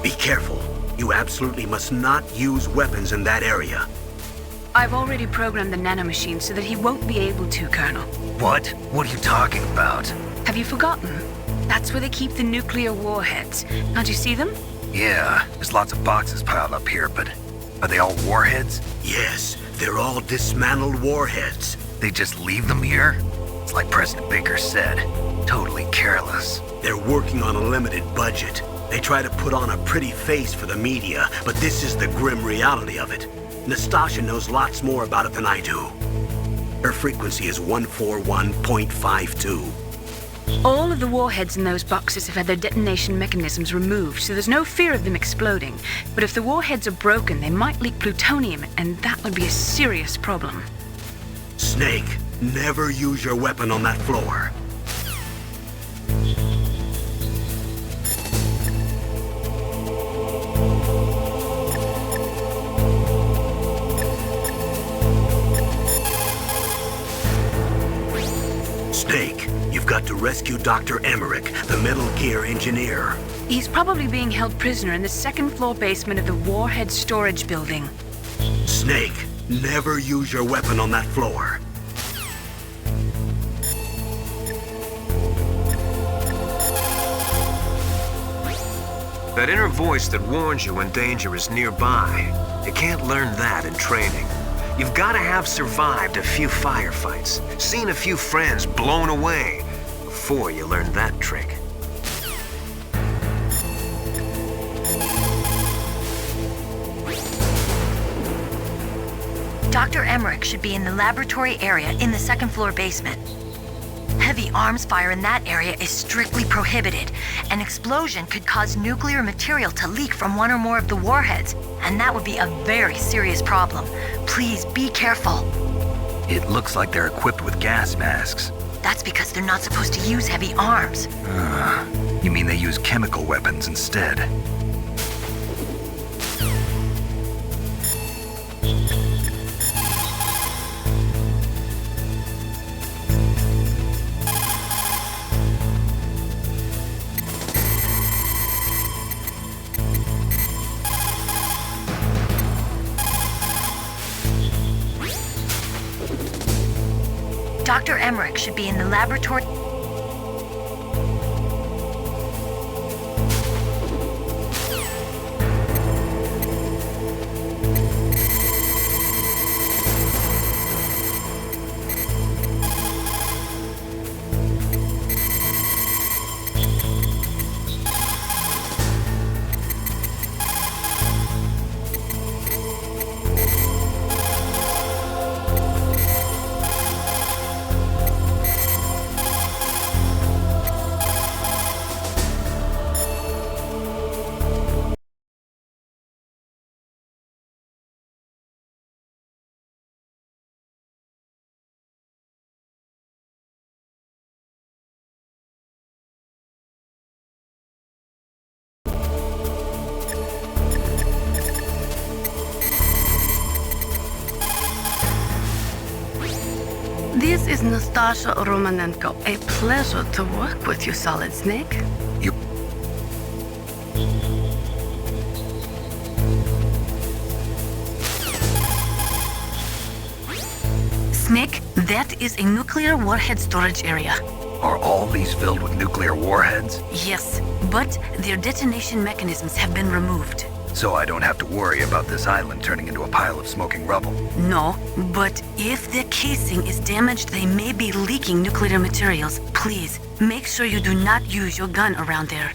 S1: Be careful. You absolutely must not use weapons in that area.
S3: I've already programmed the nanomachine so that he won't be able to, Colonel.
S2: What? What are you talking about?
S3: Have you forgotten? That's where they keep the nuclear warheads. Can't you see them?
S2: Yeah, there's lots of boxes piled up here, but are they all warheads?
S1: Yes, they're all dismantled warheads.
S2: They just leave them here? It's like President Baker said, totally careless.
S1: They're working on a limited budget. They try to put on a pretty face for the media, but this is the grim reality of it. Nastasha knows lots more about it than I do. Her frequency is 141.52.
S3: All of the warheads in those boxes have had their detonation mechanisms removed, so there's no fear of them exploding. But if the warheads are broken, they might leak plutonium, and that would be a serious problem.
S1: Snake, never use your weapon on that floor. Snake, you've got to rescue Dr. Emmerich, the Metal Gear engineer.
S3: He's probably being held prisoner in the second-floor basement of the warhead storage building.
S1: Snake, never use your weapon on that floor.
S7: That inner voice that warns you when danger is nearby. You can't learn that in training. You've got to have survived a few firefights, seen a few friends blown away, before you learn that trick.
S15: Dr. Emmerich should be in the laboratory area in the second-floor basement. Heavy arms fire in that area is strictly prohibited. An explosion could cause nuclear material to leak from one or more of the warheads, and that would be a very serious problem. Please be careful.
S2: It looks like they're equipped with gas masks.
S15: That's because they're not supposed to use heavy arms.
S2: You mean they use chemical weapons instead?
S15: Dr. Emmerich should be in the laboratory.
S14: This is Nastasha Romanenko. A pleasure to work with you, Solid Snake.
S5: Snake, that is a nuclear warhead storage area.
S2: Are all these filled with nuclear warheads?
S5: Yes, but their detonation mechanisms have been removed.
S2: So I don't have to worry about this island turning into a pile of smoking rubble.
S5: No, but if the casing is damaged, they may be leaking nuclear materials. Please, make sure you do not use your gun around there.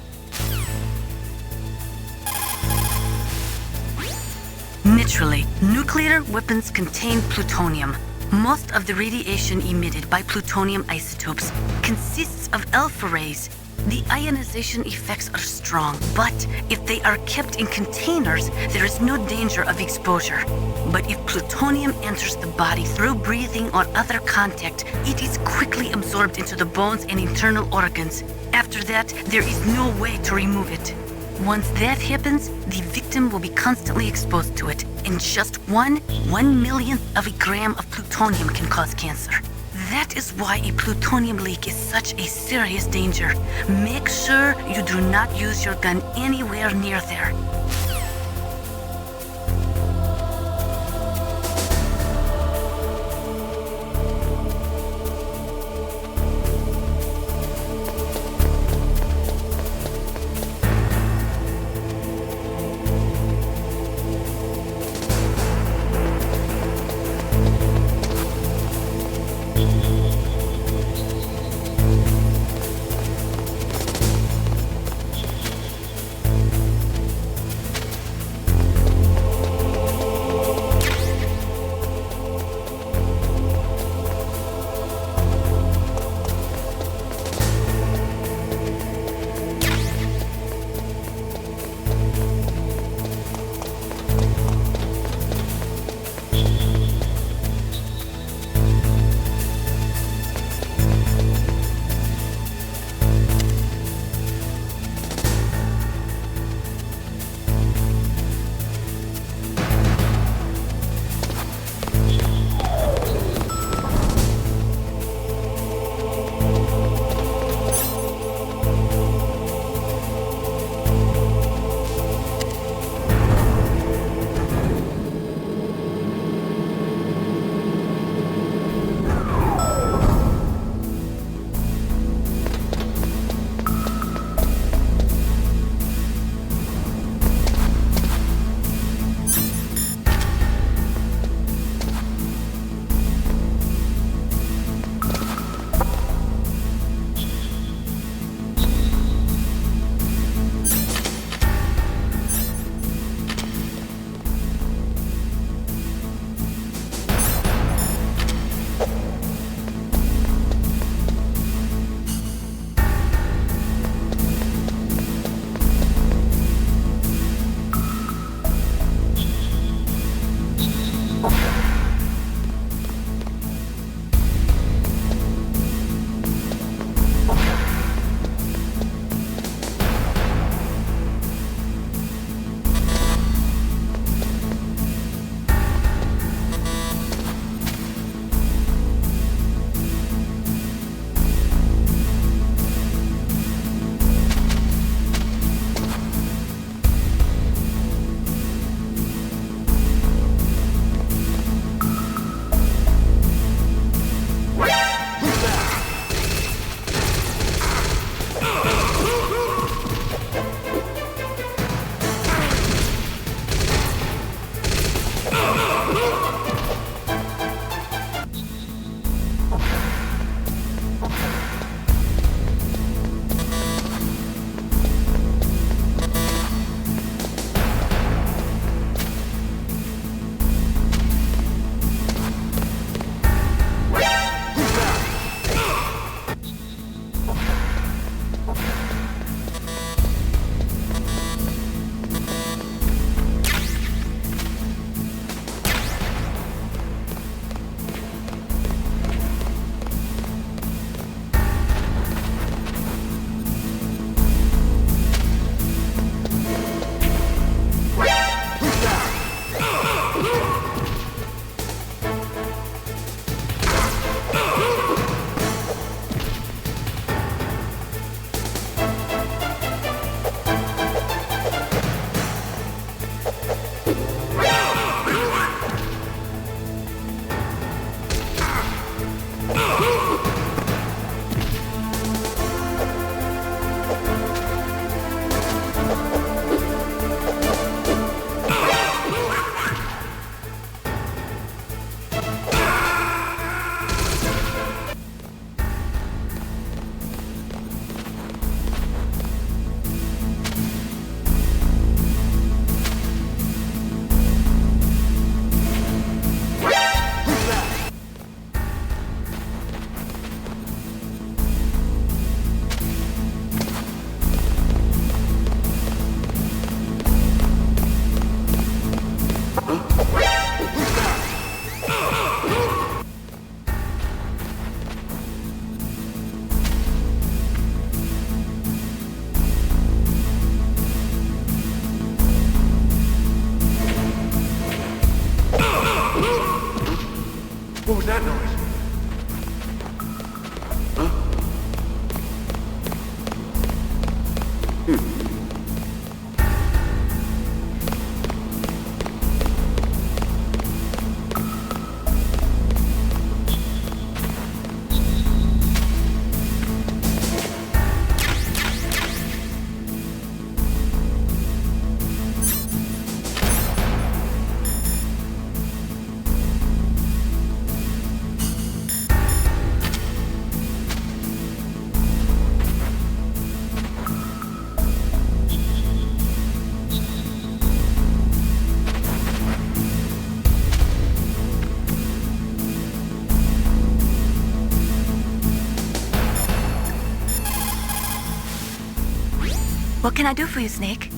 S5: Naturally, nuclear weapons contain plutonium. Most of the radiation emitted by plutonium isotopes consists of alpha rays. The ionization effects are strong, but if they are kept in containers, there is no danger of exposure. But if plutonium enters the body through breathing or other contact, it is quickly absorbed into the bones and internal organs. After that, there is no way to remove it. Once that happens, the victim will be constantly exposed to it, and just 1/1,000,000th of a gram of plutonium can cause cancer. That is why a plutonium leak is such a serious danger. Make sure you do not use your gun anywhere near there.
S6: What was that noise?
S5: What can I do for you, Snake?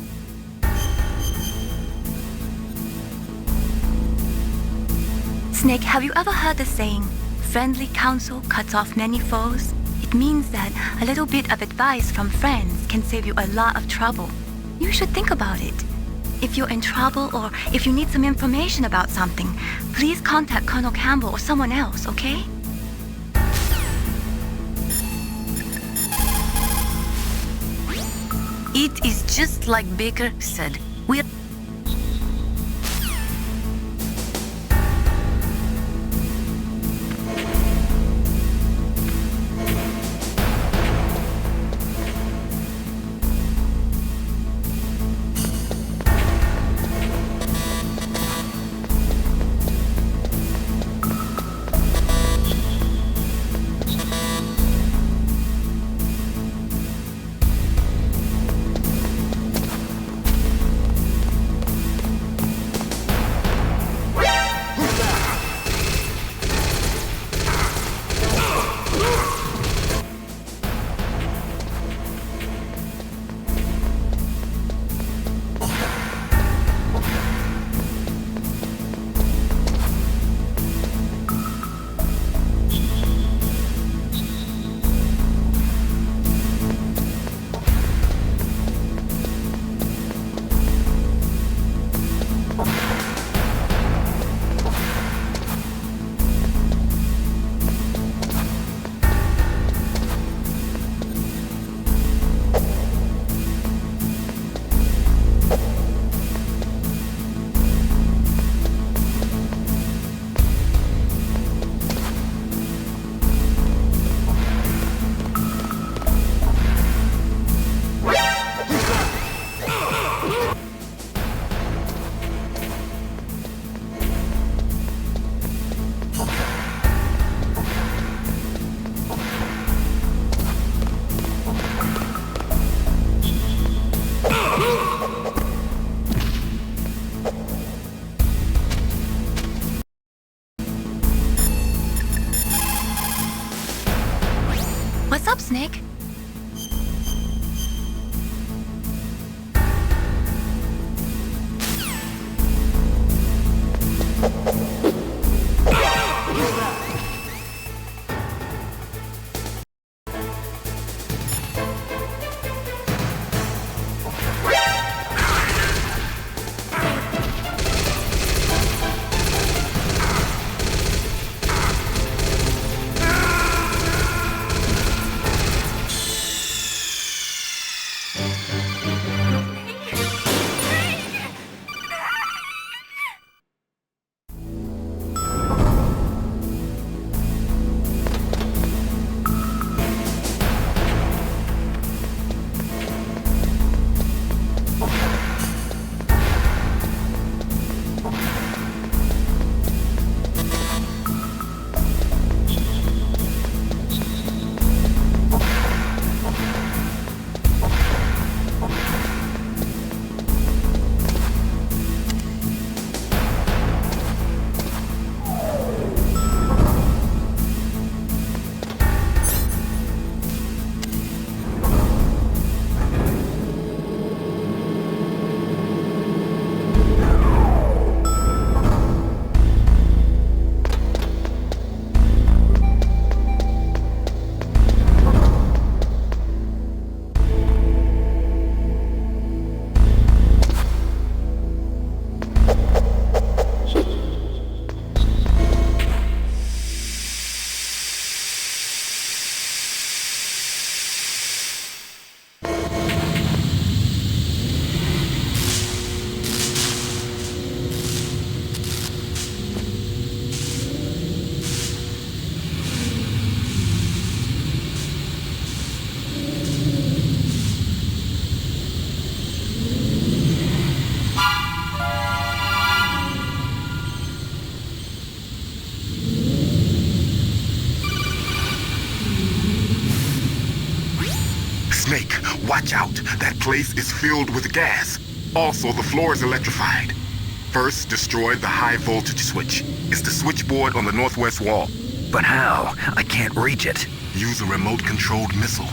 S5: Snake, have you ever heard the saying, friendly counsel cuts off many foes? It means that a little bit of advice from friends can save you a lot of trouble. You should think about it. If you're in trouble or if you need some information about something, please contact Colonel Campbell or someone else, okay?
S14: It is just like Baker said. We're...
S5: What's up, Snake?
S10: Snake, watch out. That place is filled with gas. Also, the floor is electrified. First, destroy the high voltage switch. It's the switchboard on the northwest wall.
S2: But how? I can't reach it.
S10: Use a remote-controlled missile.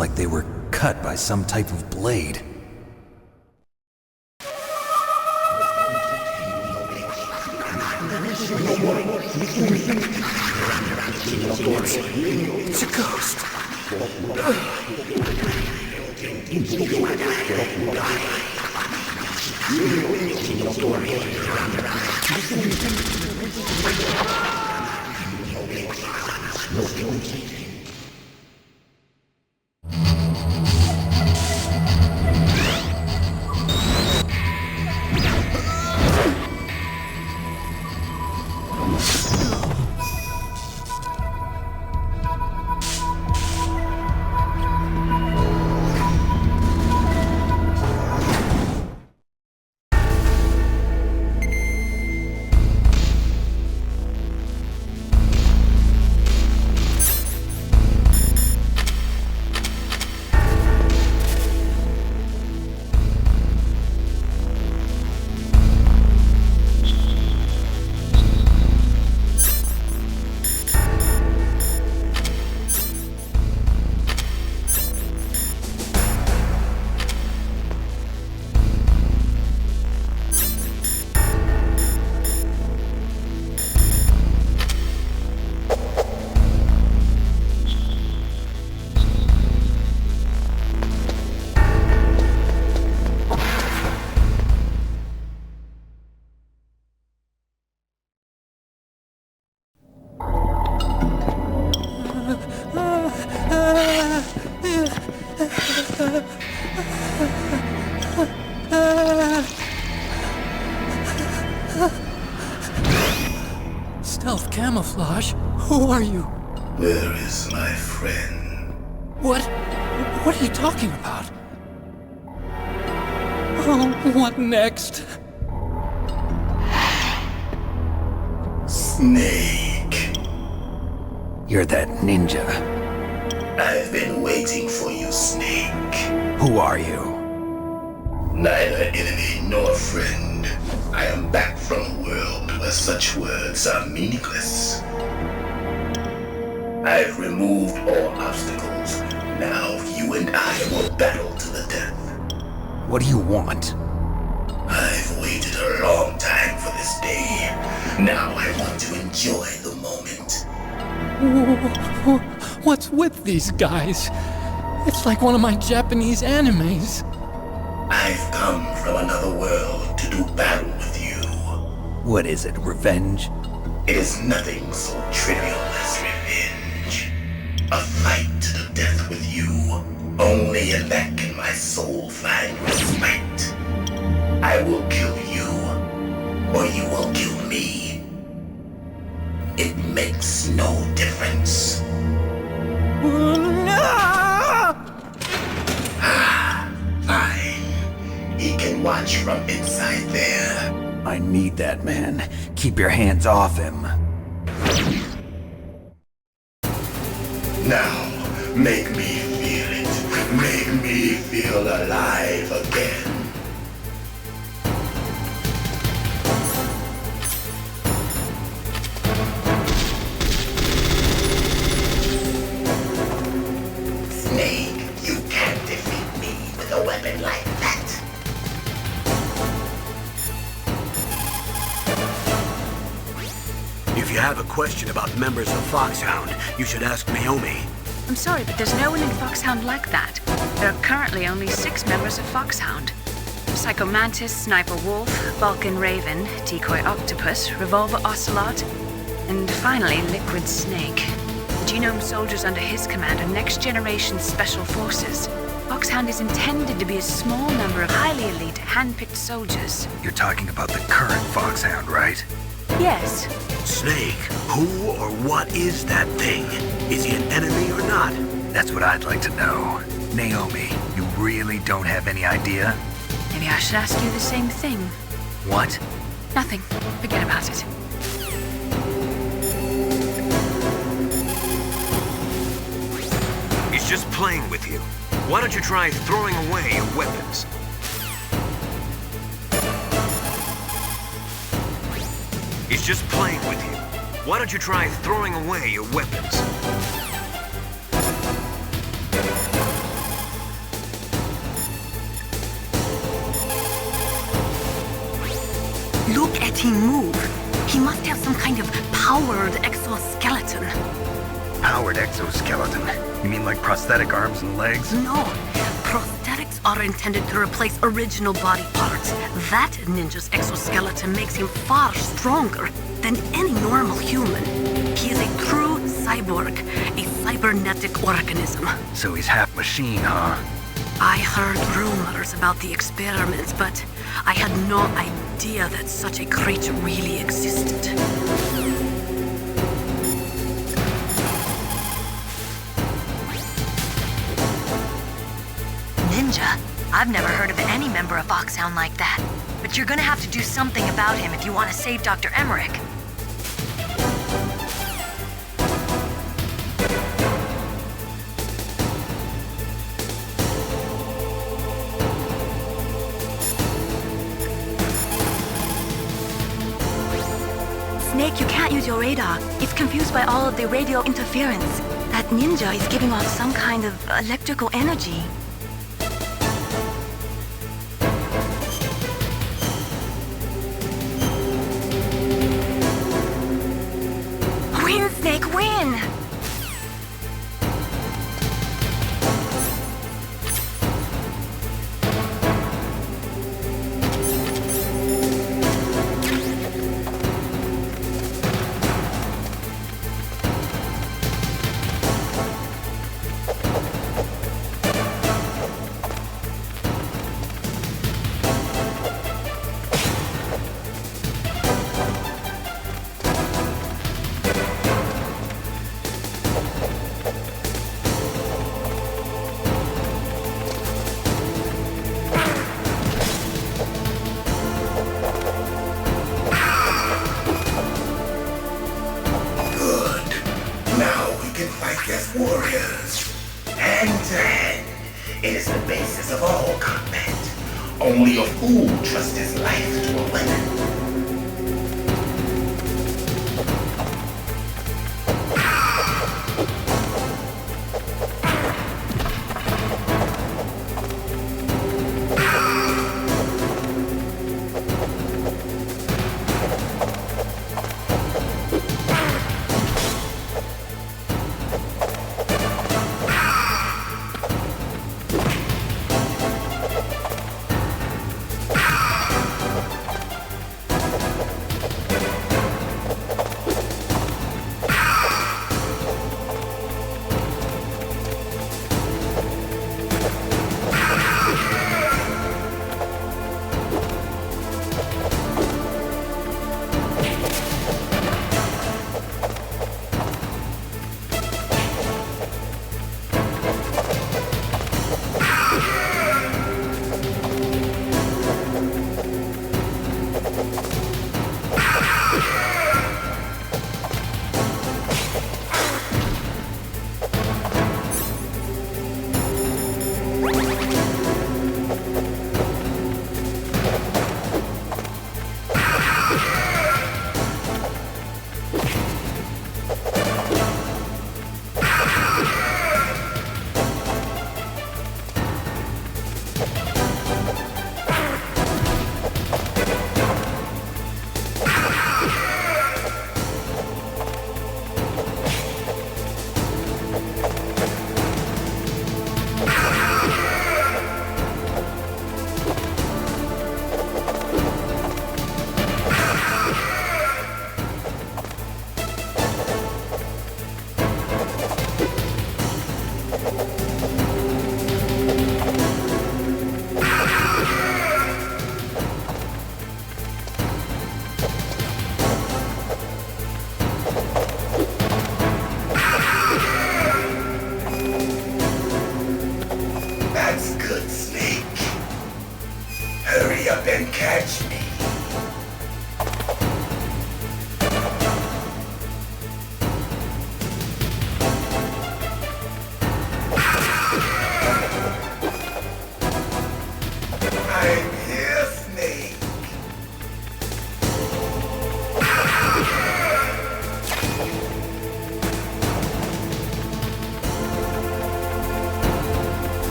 S2: like they were cut by some type of blade.
S11: It's a ghost.
S17: Stealth camouflage? Who are you?
S18: Where is my friend?
S17: What are you talking about? Oh, what next?
S18: Snake.
S2: You're that ninja.
S18: I've been waiting for you, Snake.
S2: Who are you?
S18: Neither enemy nor friend. I am back from a world where such words are meaningless. I've removed all obstacles. Now you and I will battle to the death.
S2: What do you want?
S18: I've waited a long time for this day. Now I want to enjoy the moment.
S17: What's with these guys? It's like one of my Japanese animes.
S18: I've come from another world to do battle with you.
S2: What is it, revenge?
S18: It is nothing so trivial as revenge. A fight to the death with you. Only in that can my soul find respite. I will kill you, or you will kill me. It makes no difference. Fine. He can watch from inside there.
S2: I need that man. Keep your hands off him.
S18: Now, make me feel it. Make me feel alive again. Snake, you can't defeat me with a weapon like that.
S1: If you have a question about members of Foxhound, you should ask Naomi.
S3: I'm sorry, but there's no one in Foxhound like that. There are currently only 6 members of Foxhound. Psycho Mantis, Sniper Wolf, Vulcan Raven, Decoy Octopus, Revolver Ocelot, and finally Liquid Snake. The genome soldiers under his command are next-generation special forces. Foxhound is intended to be a small number of highly elite, hand-picked soldiers.
S2: You're talking about the current Foxhound, right?
S3: Yes.
S1: Snake, who or what is that thing? Is he an enemy or not?
S2: That's what I'd like to know. Naomi, you really don't have any idea?
S3: Maybe I should ask you the same thing.
S2: What?
S3: Nothing. Forget about it.
S7: He's just playing with you. Why don't you try throwing away your weapons? He's just playing with you. Why don't you try throwing away your weapons?
S14: some kind of powered exoskeleton.
S2: Powered exoskeleton? You mean like prosthetic arms and legs?
S14: No. Prosthetics are intended to replace original body parts. That ninja's exoskeleton makes him far stronger than any normal human. He is a true cyborg, a cybernetic organism.
S2: So he's half machine, huh?
S14: I heard rumors about the experiments, but I had no idea that such a creature really existed.
S15: Ninja? I've never heard of any member of Foxhound like that. But you're gonna have to do something about him if you want to save Dr. Emmerich.
S5: Snake, you can't use your radar. It's confused by all of the radio interference. That ninja is giving off some kind of electrical energy. Win, Snake, win!
S18: Warriors. Hand to hand. It is the basis of all combat. Only a fool trusts his life to a weapon.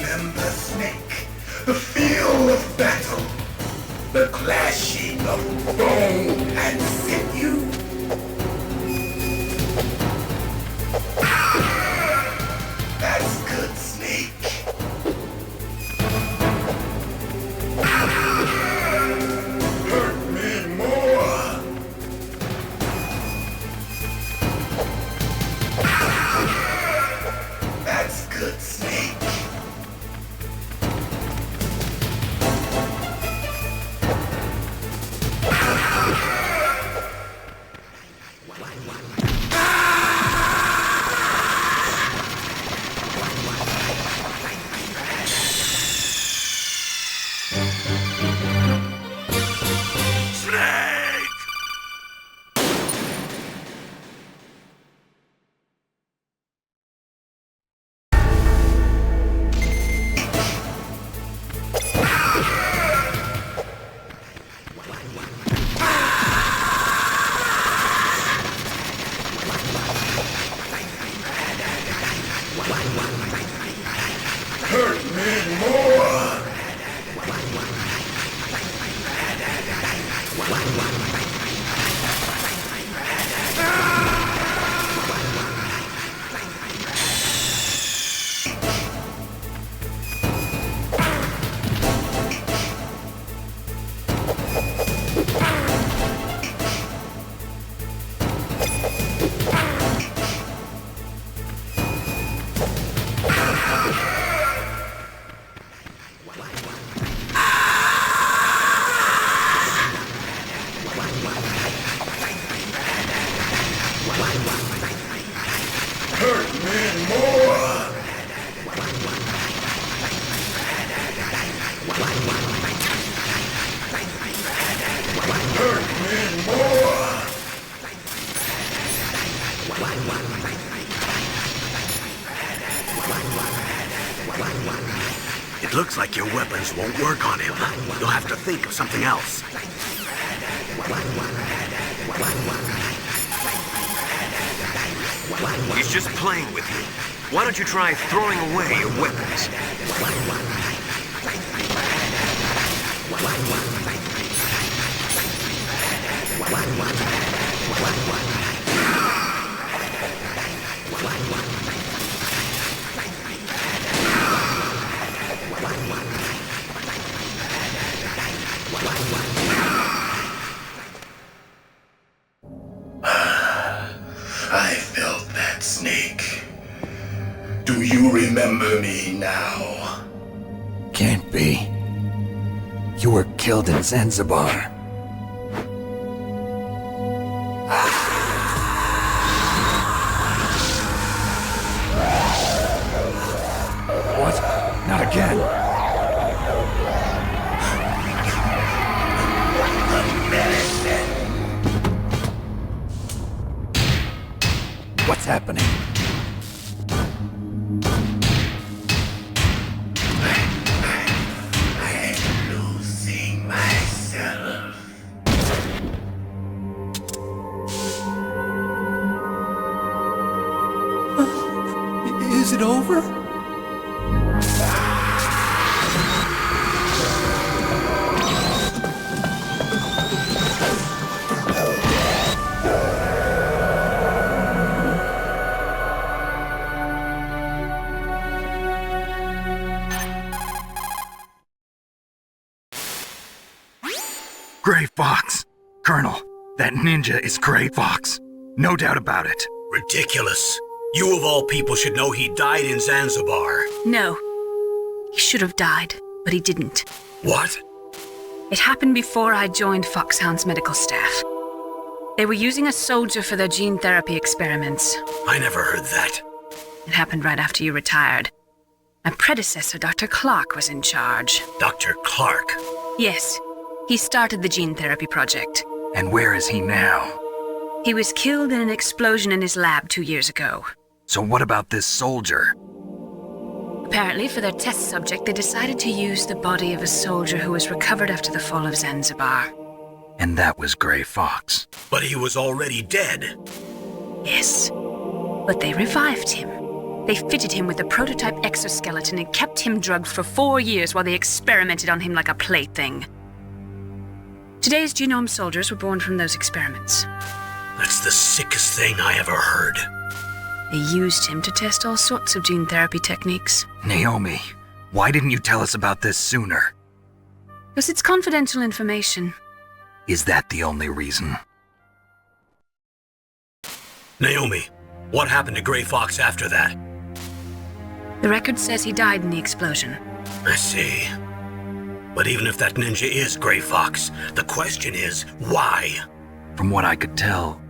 S18: remember, Snake? The feel of battle. The clashing of bone and sinew. That's good, Snake. Hurt me more. That's good, Snake. Hurt me more! Hurt me more! Hurt me more!
S1: It looks like your weapons won't work on him. You'll have to think of something else.
S7: He's just playing with you. Why don't you try throwing away your weapons?
S18: I felt that, Snake. Do you remember me now?
S2: Can't be. You were killed in Zanzibar. What? Not again. What's happening?
S18: I'm losing myself.
S2: Is it over?
S12: Gray Fox! Colonel, that ninja is Gray Fox. No doubt about it.
S1: Ridiculous. You of all people should know he died in Zanzibar.
S3: No. He should have died, but he didn't.
S1: What?
S3: It happened before I joined Foxhound's medical staff. They were using a soldier for their gene therapy experiments.
S1: I never heard that.
S3: It happened right after you retired. My predecessor, Dr. Clark, was in charge.
S1: Dr. Clark?
S3: Yes. He started the gene therapy project.
S2: And where is he now?
S3: He was killed in an explosion in his lab 2 years ago.
S2: So what about this soldier?
S3: Apparently, for their test subject, they decided to use the body of a soldier who was recovered after the fall of Zanzibar.
S2: And that was Gray Fox.
S1: But he was already dead.
S3: Yes. But they revived him. They fitted him with a prototype exoskeleton and kept him drugged for 4 years while they experimented on him like a plaything. Today's genome soldiers were born from those experiments.
S1: That's the sickest thing I ever heard.
S3: They used him to test all sorts of gene therapy techniques.
S12: Naomi, why didn't you tell us about this sooner?
S3: Because it's confidential information.
S12: Is that the only reason?
S1: Naomi, what happened to Gray Fox after that?
S3: The record says he died in the explosion.
S1: I see. But even if that ninja is Gray Fox, the question is, why?
S12: From what I could tell,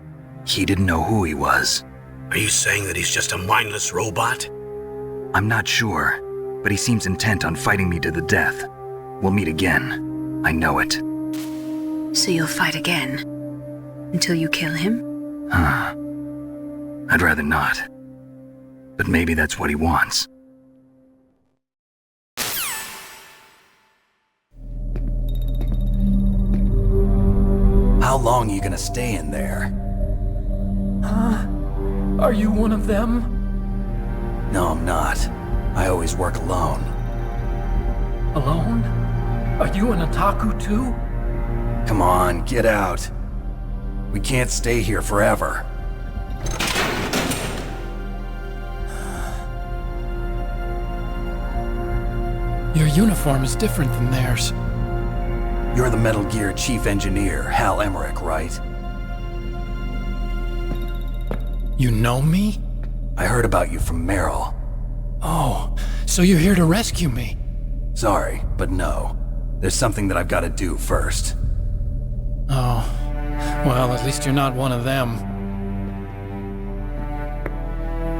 S12: he didn't know who he was.
S1: Are you saying that he's just a mindless robot?
S12: I'm not sure, but he seems intent on fighting me to the death. We'll meet again. I know it.
S3: So you'll fight again? Until you kill him?
S12: Huh. I'd rather not. But maybe that's what he wants.
S2: How long are you gonna stay in there?
S17: Huh? Are you one of them?
S2: No, I'm not. I always work alone.
S17: Alone? Are you an otaku too?
S2: Come on, get out. We can't stay here forever.
S17: Your uniform is different than theirs.
S2: You're the Metal Gear Chief Engineer, Hal Emmerich, right?
S17: You know me?
S2: I heard about you from Meryl.
S17: Oh, so you're here to rescue me?
S2: Sorry, but no. There's something that I've got to do first.
S17: Oh, well, at least you're not one of them.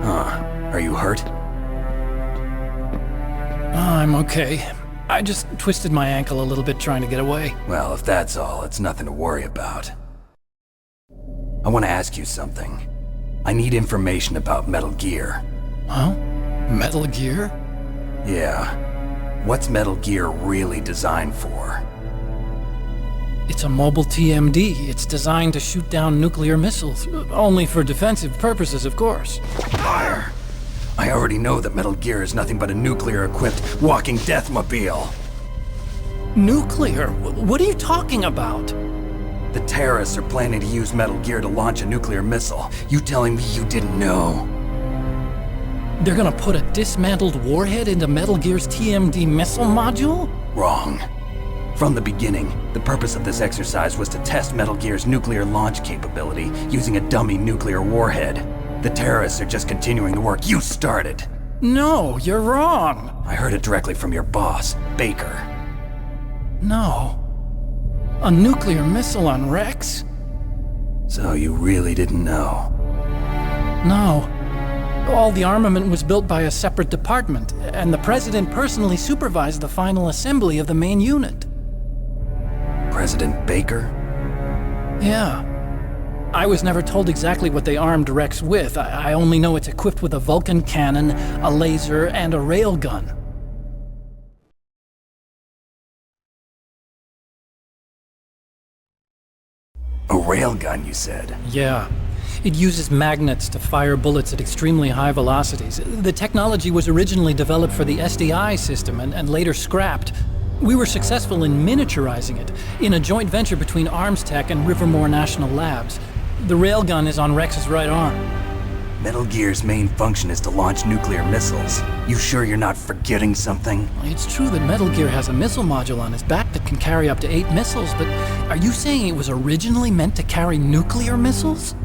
S2: Huh. Are you hurt?
S17: I'm okay. I just twisted my ankle a little bit trying to get away.
S2: Well, if that's all, it's nothing to worry about. I want to ask you something. I need information about Metal Gear.
S17: Huh? Metal Gear?
S2: Yeah. What's Metal Gear really designed for?
S17: It's a mobile TMD. It's designed to shoot down nuclear missiles. Only for defensive purposes, of course.
S2: Fire! I already know that Metal Gear is nothing but a nuclear-equipped walking deathmobile.
S17: Nuclear? What are you talking about?
S2: The terrorists are planning to use Metal Gear to launch a nuclear missile. You telling me you didn't know?
S17: They're gonna put a dismantled warhead into Metal Gear's TMD missile module?
S2: Wrong. From the beginning, the purpose of this exercise was to test Metal Gear's nuclear launch capability using a dummy nuclear warhead. The terrorists are just continuing the work you started.
S17: No, you're wrong.
S2: I heard it directly from your boss, Baker.
S17: No. A nuclear missile on Rex?
S2: So you really didn't know?
S17: No. All the armament was built by a separate department, and the President personally supervised the final assembly of the main unit.
S2: President Baker?
S17: Yeah. I was never told exactly what they armed Rex with. I only know it's equipped with a Vulcan cannon, a laser, and a railgun.
S2: A railgun, you said?
S17: Yeah. It uses magnets to fire bullets at extremely high velocities. The technology was originally developed for the SDI system and later scrapped. We were successful in miniaturizing it, in a joint venture between Arms Tech and Rivermore National Labs. The railgun is on Rex's right arm.
S2: Metal Gear's main function is to launch nuclear missiles. You sure you're not forgetting something?
S17: It's true that Metal Gear has a missile module on his back that can carry up to 8 missiles, but are you saying it was originally meant to carry nuclear missiles?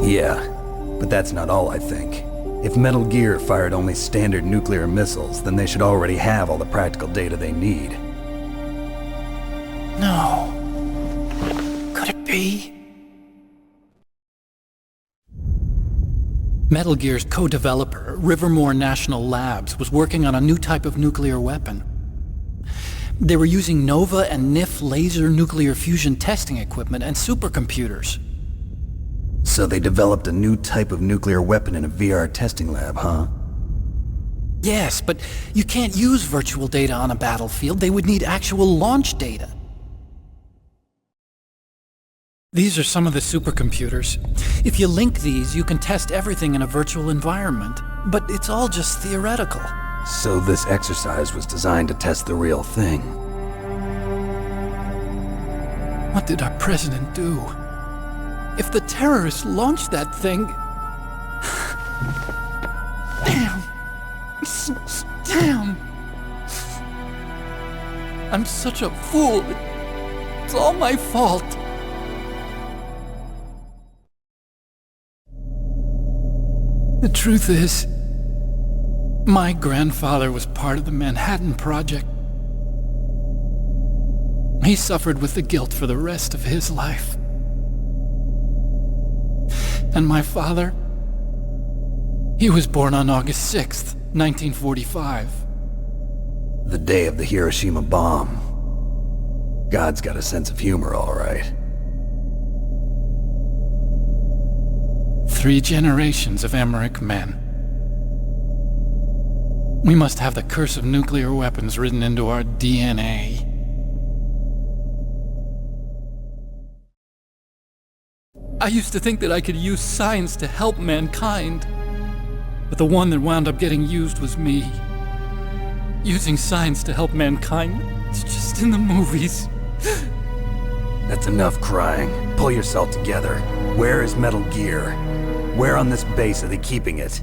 S2: Yeah, but that's not all I think. If Metal Gear fired only standard nuclear missiles, then they should already have all the practical data they need.
S17: No. Could it be? Metal Gear's co-developer, Rivermore National Labs, was working on a new type of nuclear weapon. They were using NOVA and NIF laser nuclear fusion testing equipment and supercomputers.
S2: So they developed a new type of nuclear weapon in a VR testing lab, huh?
S17: Yes, but you can't use virtual data on a battlefield. They would need actual launch data. These are some of the supercomputers. If you link these, you can test everything in a virtual environment. But it's all just theoretical.
S2: So this exercise was designed to test the real thing.
S17: What did our president do? If the terrorists launched that thing... Damn! Damn! I'm such a fool. It's all my fault. The truth is, my grandfather was part of the Manhattan Project. He suffered with the guilt for the rest of his life. And my father, he was born on August 6th, 1945.
S2: The day of the Hiroshima bomb. God's got a sense of humor, all right.
S17: 3 generations of Emmerich men. We must have the curse of nuclear weapons written into our DNA. I used to think that I could use science to help mankind, but the one that wound up getting used was me. Using science to help mankind, it's just in the movies.
S2: That's enough crying. Pull yourself together. Where is Metal Gear? Where on this base are they keeping it?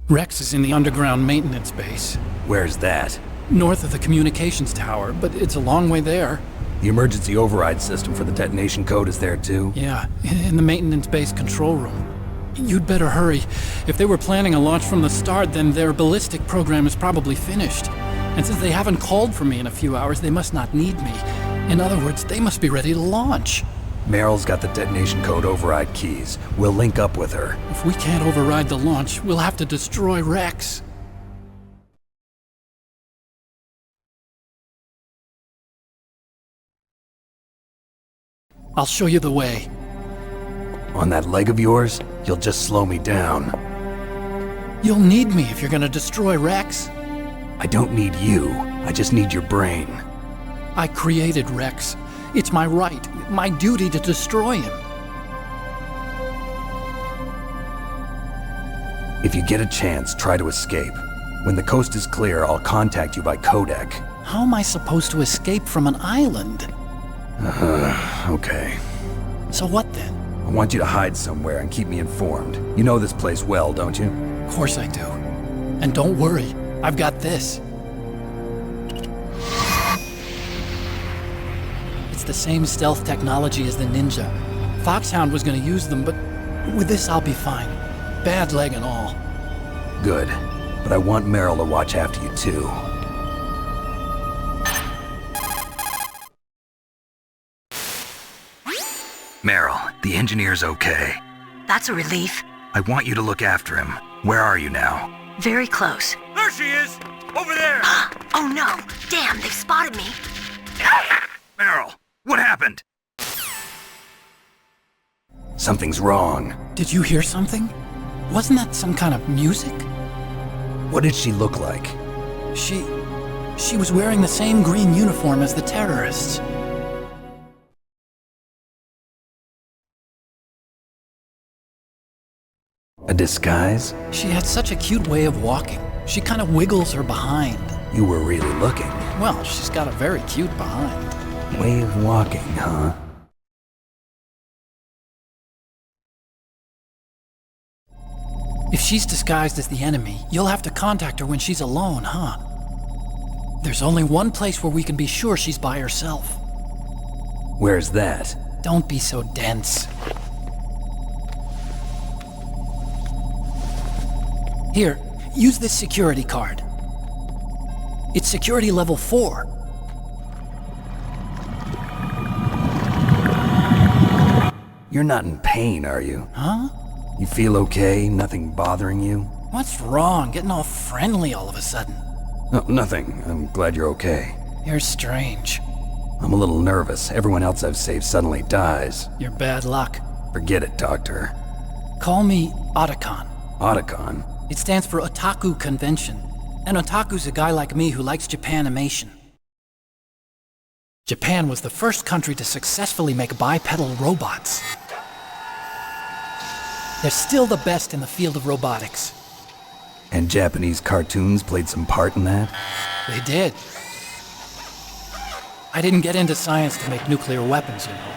S17: Rex is in the underground maintenance base.
S2: Where's that?
S17: North of the communications tower, but it's a long way there.
S2: The emergency override system for the detonation code is there too?
S17: Yeah, in the maintenance base control room. You'd better hurry. If they were planning a launch from the start, then their ballistic program is probably finished. And since they haven't called for me in a few hours, they must not need me. In other words, they must be ready to launch.
S2: Meryl's got the detonation code override keys. We'll link up with her.
S17: If we can't override the launch, we'll have to destroy Rex. I'll show you the way.
S2: On that leg of yours, you'll just slow me down.
S17: You'll need me if you're gonna destroy Rex.
S2: I don't need you. I just need your brain.
S17: I created Rex. It's my right, my duty to destroy him.
S2: If you get a chance, try to escape. When the coast is clear, I'll contact you by codec.
S17: How am I supposed to escape from an island?
S2: Okay.
S17: So what then?
S2: I want you to hide somewhere and keep me informed. You know this place well, don't you?
S17: Of course I do. And don't worry, I've got this. It's the same stealth technology as the Ninja. Foxhound was gonna use them, but with this I'll be fine. Bad leg and all.
S2: Good. But I want Meryl to watch after you too. Meryl, the engineer's okay.
S15: That's a relief.
S2: I want you to look after him. Where are you now?
S15: Very close.
S11: There she is! Over there!
S15: Oh no! Damn, they've spotted me!
S2: Meryl, what happened? Something's wrong.
S17: Did you hear something? Wasn't that some kind of music?
S2: What did she look like?
S17: She was wearing the same green uniform as the terrorists.
S2: A disguise?
S17: She had such a cute way of walking. She kind of wiggles her behind.
S2: You were really looking.
S17: Well, she's got a very cute behind.
S2: Way of walking, huh?
S17: If she's disguised as the enemy, you'll have to contact her when she's alone, huh? There's only one place where we can be sure she's by herself.
S2: Where's that?
S17: Don't be so dense. Here, use this security card. It's security level 4.
S2: You're not in pain, are you?
S17: Huh?
S2: You feel okay? Nothing bothering you?
S17: What's wrong? Getting all friendly all of a sudden.
S2: Oh, nothing. I'm glad you're okay.
S17: You're strange.
S2: I'm a little nervous. Everyone else I've saved suddenly dies.
S17: You're bad luck.
S2: Forget it, Doctor.
S17: Call me Otacon.
S2: Otacon?
S17: It stands for Otaku Convention. An otaku's a guy like me who likes Japanimation. Japan was the first country to successfully make bipedal robots. They're still the best in the field of robotics.
S2: And Japanese cartoons played some part in that?
S17: They did. I didn't get into science to make nuclear weapons, you know.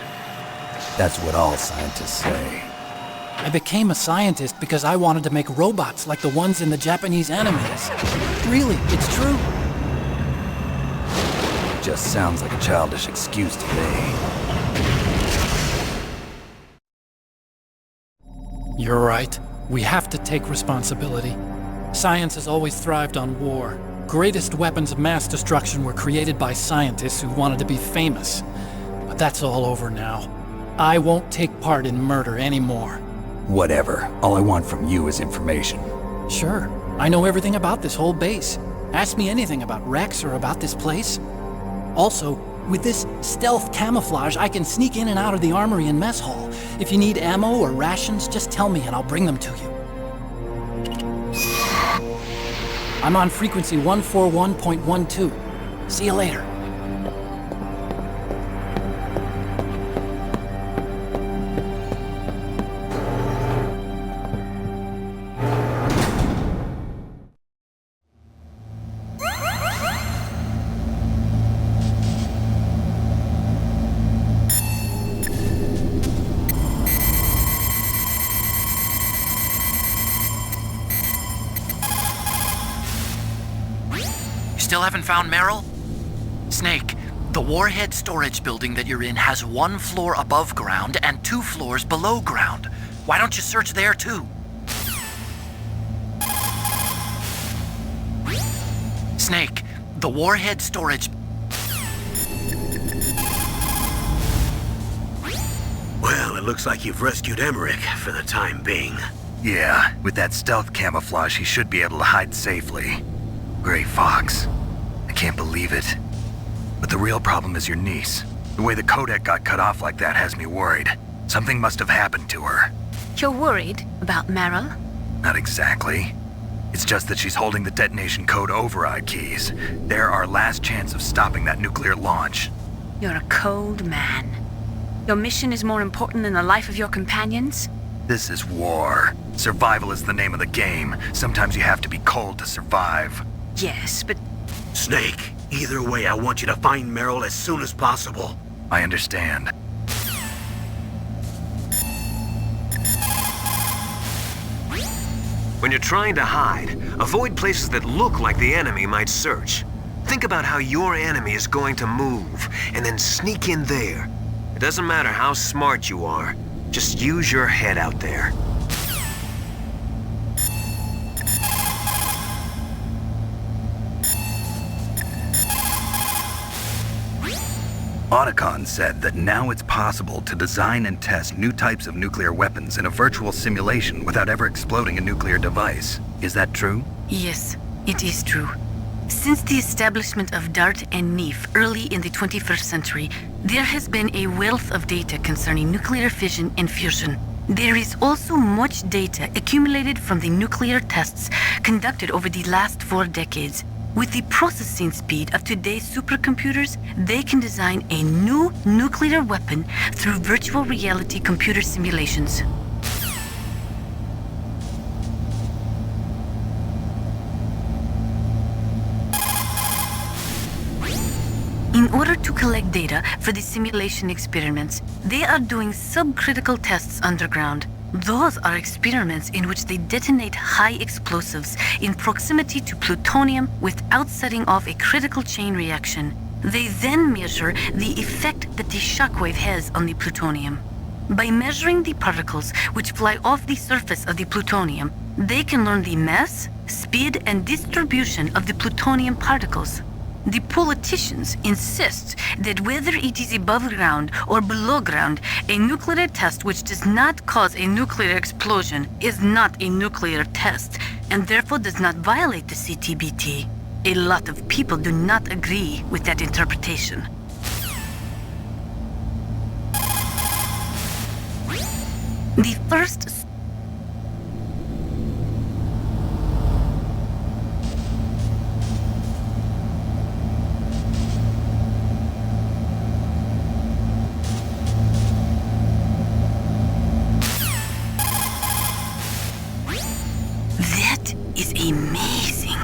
S2: That's what all scientists say.
S17: I became a scientist because I wanted to make robots like the ones in the Japanese animes. Really, it's true.
S2: Just sounds like a childish excuse to me.
S17: You're right. We have to take responsibility. Science has always thrived on war. Greatest weapons of mass destruction were created by scientists who wanted to be famous. But that's all over now. I won't take part in murder anymore.
S2: Whatever. All I want from you is information.
S17: Sure. I know everything about this whole base. Ask me anything about Rex or about this place. Also, with this stealth camouflage, I can sneak in and out of the armory and mess hall. If you need ammo or rations, just tell me and I'll bring them to you. I'm on frequency 141.12. See you later.
S19: Still haven't found Meryl? Snake, the warhead storage building that you're in has 1 floor above ground and 2 floors below ground. Why don't you search there too? Snake, the warhead storage...
S1: Well, it looks like you've rescued Emmerich for the time being.
S12: Yeah, with that stealth camouflage, he should be able to hide safely. Gray Fox. I can't believe it. But the real problem is your niece. The way the codec got cut off like that has me worried. Something must have happened to her.
S14: You're worried about Meryl?
S12: Not exactly. It's just that she's holding the detonation code override keys. They're our last chance of stopping that nuclear launch.
S3: You're a cold man. Your mission is more important than the life of your companions?
S12: This is war. Survival is the name of the game. Sometimes you have to be cold to survive.
S3: Yes, but...
S1: Snake, either way, I want you to find Meryl as soon as possible.
S12: I understand.
S7: When you're trying to hide, avoid places that look like the enemy might search. Think about how your enemy is going to move, and then sneak in there. It doesn't matter how smart you are, just use your head out there.
S12: Otacon said that now it's possible to design and test new types of nuclear weapons in a virtual simulation without ever exploding a nuclear device. Is that true?
S14: Yes, it is true. Since the establishment of DART and NEEF early in the 21st century, there has been a wealth of data concerning nuclear fission and fusion. There is also much data accumulated from the nuclear tests conducted over the last 4 decades. With the processing speed of today's supercomputers, they can design a new nuclear weapon through virtual reality computer simulations. In order to collect data for the simulation experiments, they are doing subcritical tests underground. Those are experiments in which they detonate high explosives in proximity to plutonium without setting off a critical chain reaction. They then measure the effect that the shockwave has on the plutonium. By measuring the particles which fly off the surface of the plutonium, they can learn the mass, speed, and distribution of the plutonium particles. The politicians insist that whether it is above ground or below ground, a nuclear test which does not cause a nuclear explosion is not a nuclear test, and therefore does not violate the CTBT. A lot of people do not agree with that interpretation. The first That is amazing.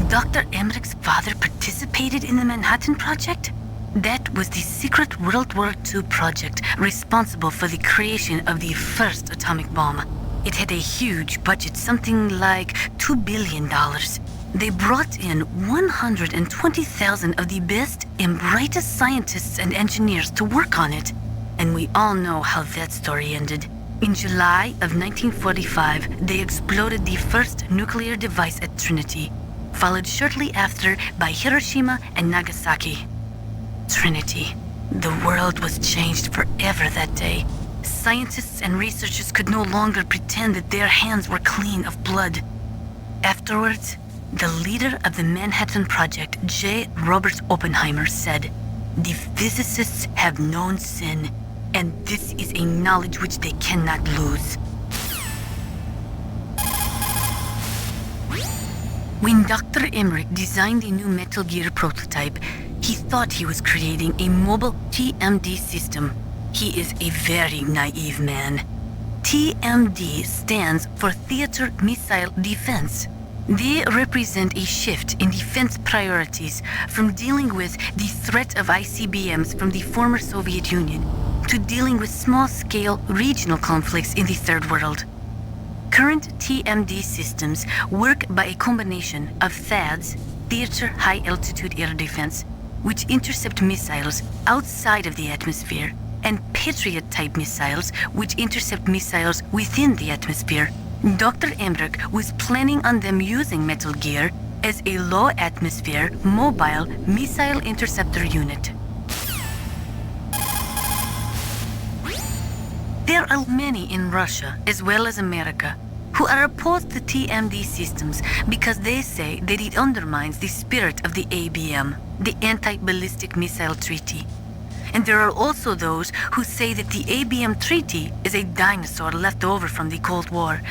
S14: Dr. Emmerich's father participated in the Manhattan Project? That was the secret World War II project responsible for the creation of the first atomic bomb. It had a huge budget, something like $2 billion. They brought in 120,000 of the best and brightest scientists and engineers to work on it. And we all know how that story ended. In July of 1945, they exploded the first nuclear device at Trinity, followed shortly after by Hiroshima and Nagasaki. Trinity. The world was changed forever that day. Scientists and researchers could no longer pretend that their hands were clean of blood. Afterwards, the leader of the Manhattan Project, J. Robert Oppenheimer, said, "The physicists have known sin, and this is a knowledge which they cannot lose." When Dr. Emmerich designed the new Metal Gear prototype, he thought he was creating a mobile TMD system. He is a very naive man. TMD stands for Theater Missile Defense. They represent a shift in defense priorities from dealing with the threat of ICBMs from the former Soviet Union to dealing with small-scale regional conflicts in the Third World. Current TMD systems work by a combination of THAADs, Theater High Altitude Air Defense, which intercept missiles outside of the atmosphere, and Patriot-type missiles, which intercept missiles within the atmosphere. Dr. Emmerich was planning on them using Metal Gear as a low-atmosphere, mobile missile interceptor unit. There are many in Russia, as well as America, who are opposed to TMD systems because they say that it undermines the spirit of the ABM, the Anti-Ballistic Missile Treaty. And there are also those who say that the ABM Treaty is a dinosaur left over from the Cold War.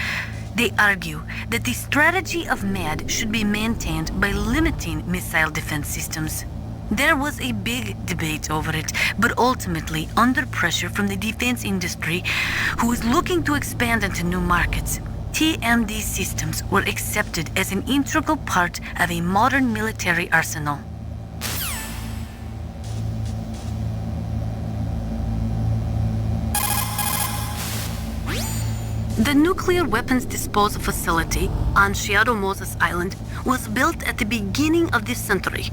S14: They argue that the strategy of MAD should be maintained by limiting missile defense systems. There was a big debate over it, but ultimately, under pressure from the defense industry, who was looking to expand into new markets, TMD systems were accepted as an integral part of a modern military arsenal. The nuclear weapons disposal facility on Shiado Moses Island was built at the beginning of this century.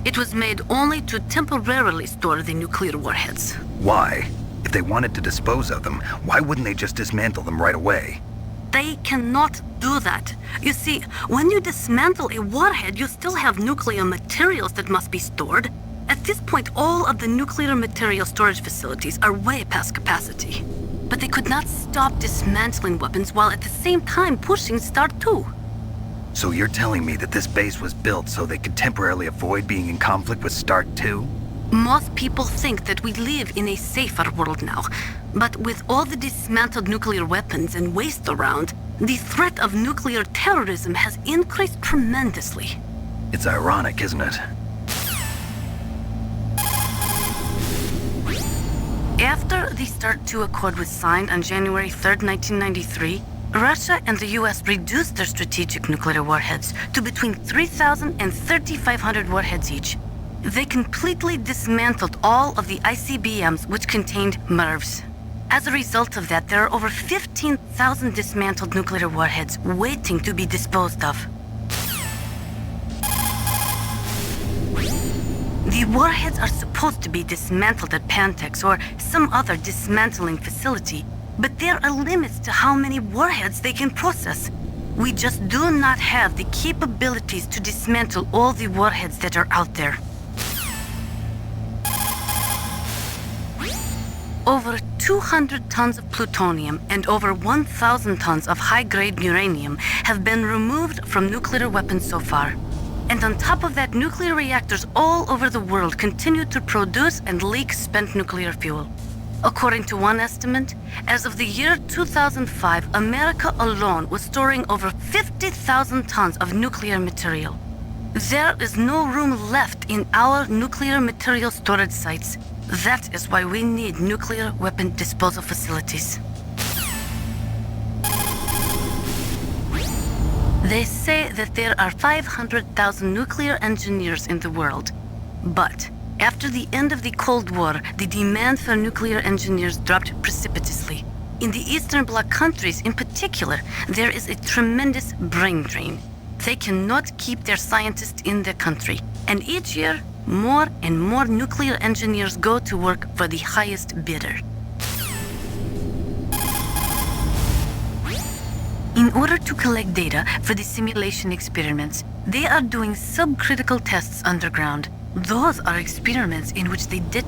S14: It was made only to temporarily store the nuclear warheads.
S2: Why? If they wanted to dispose of them, why wouldn't they just dismantle them right away?
S14: They cannot do that. You see, when you dismantle a warhead, you still have nuclear materials that must be stored. At this point, all of the nuclear material storage facilities are way past capacity. But they could not stop dismantling weapons while at the same time pushing START 2.
S2: So you're telling me that this base was built so they could temporarily avoid being in conflict with START 2?
S14: Most people think that we live in a safer world now. But with all the dismantled nuclear weapons and waste around, the threat of nuclear terrorism has increased tremendously.
S2: It's ironic, isn't it?
S14: After the START 2 Accord was signed on January 3, 1993, Russia and the US reduced their strategic nuclear warheads to between 3,000 and 3,500 warheads each. They completely dismantled all of the ICBMs which contained MIRVs. As a result of that, there are over 15,000 dismantled nuclear warheads waiting to be disposed of. The warheads are supposed to be dismantled at Pantex or some other dismantling facility, but there are limits to how many warheads they can process. We just do not have the capabilities to dismantle all the warheads that are out there. Over 200 tons of plutonium and over 1,000 tons of high-grade uranium have been removed from nuclear weapons so far. And on top of that, nuclear reactors all over the world continue to produce and leak spent nuclear fuel. According to one estimate, as of the year 2005, America alone was storing over 50,000 tons of nuclear material. There is no room left in our nuclear material storage sites. That is why we need nuclear weapon disposal facilities. They say that there are 500,000 nuclear engineers in the world. But after the end of the Cold War, the demand for nuclear engineers dropped precipitously. In the Eastern Bloc countries in particular, there is a tremendous brain drain. They cannot keep their scientists in the country. And each year, more and more nuclear engineers go to work for the highest bidder. In order to collect data for the simulation experiments, they are doing subcritical tests underground. Those are experiments in which they did.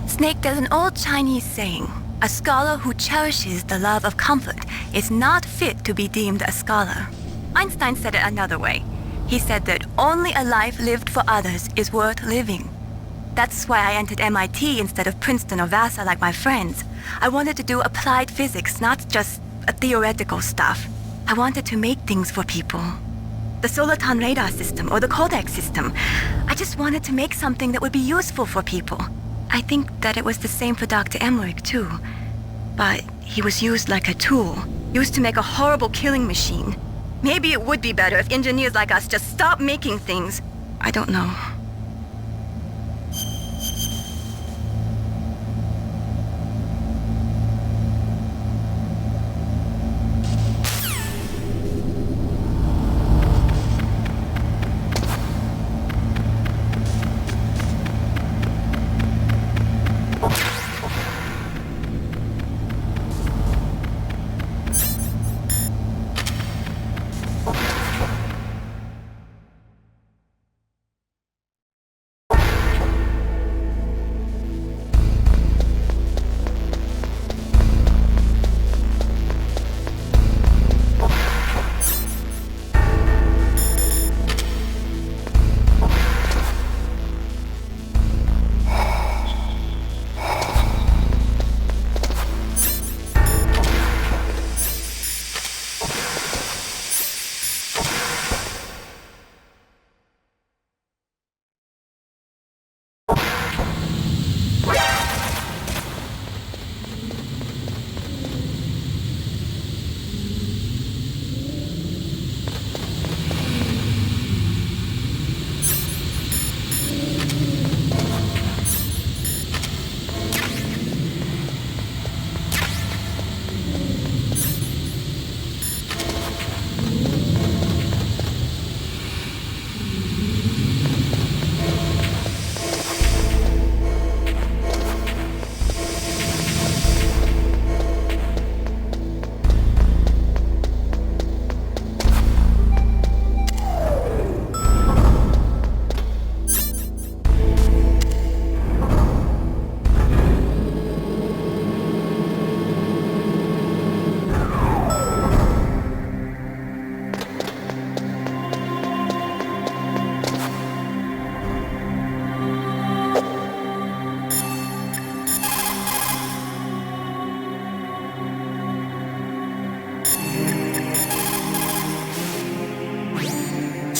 S5: Snake, there's an old Chinese saying, a scholar who cherishes the love of comfort is not fit to be deemed a scholar. Einstein said it another way. He said that only a life lived for others is worth living. That's why I entered MIT instead of Princeton or Vassar like my friends. I wanted to do applied physics, not just theoretical stuff. I wanted to make things for people. The Soliton radar system or the Codex system. I just wanted to make something that would be useful for people. I think that it was the same for Dr. Emmerich, too. But he was used like a tool, used to make a horrible killing machine. Maybe it would be better if engineers like us just stopped making things. I don't know.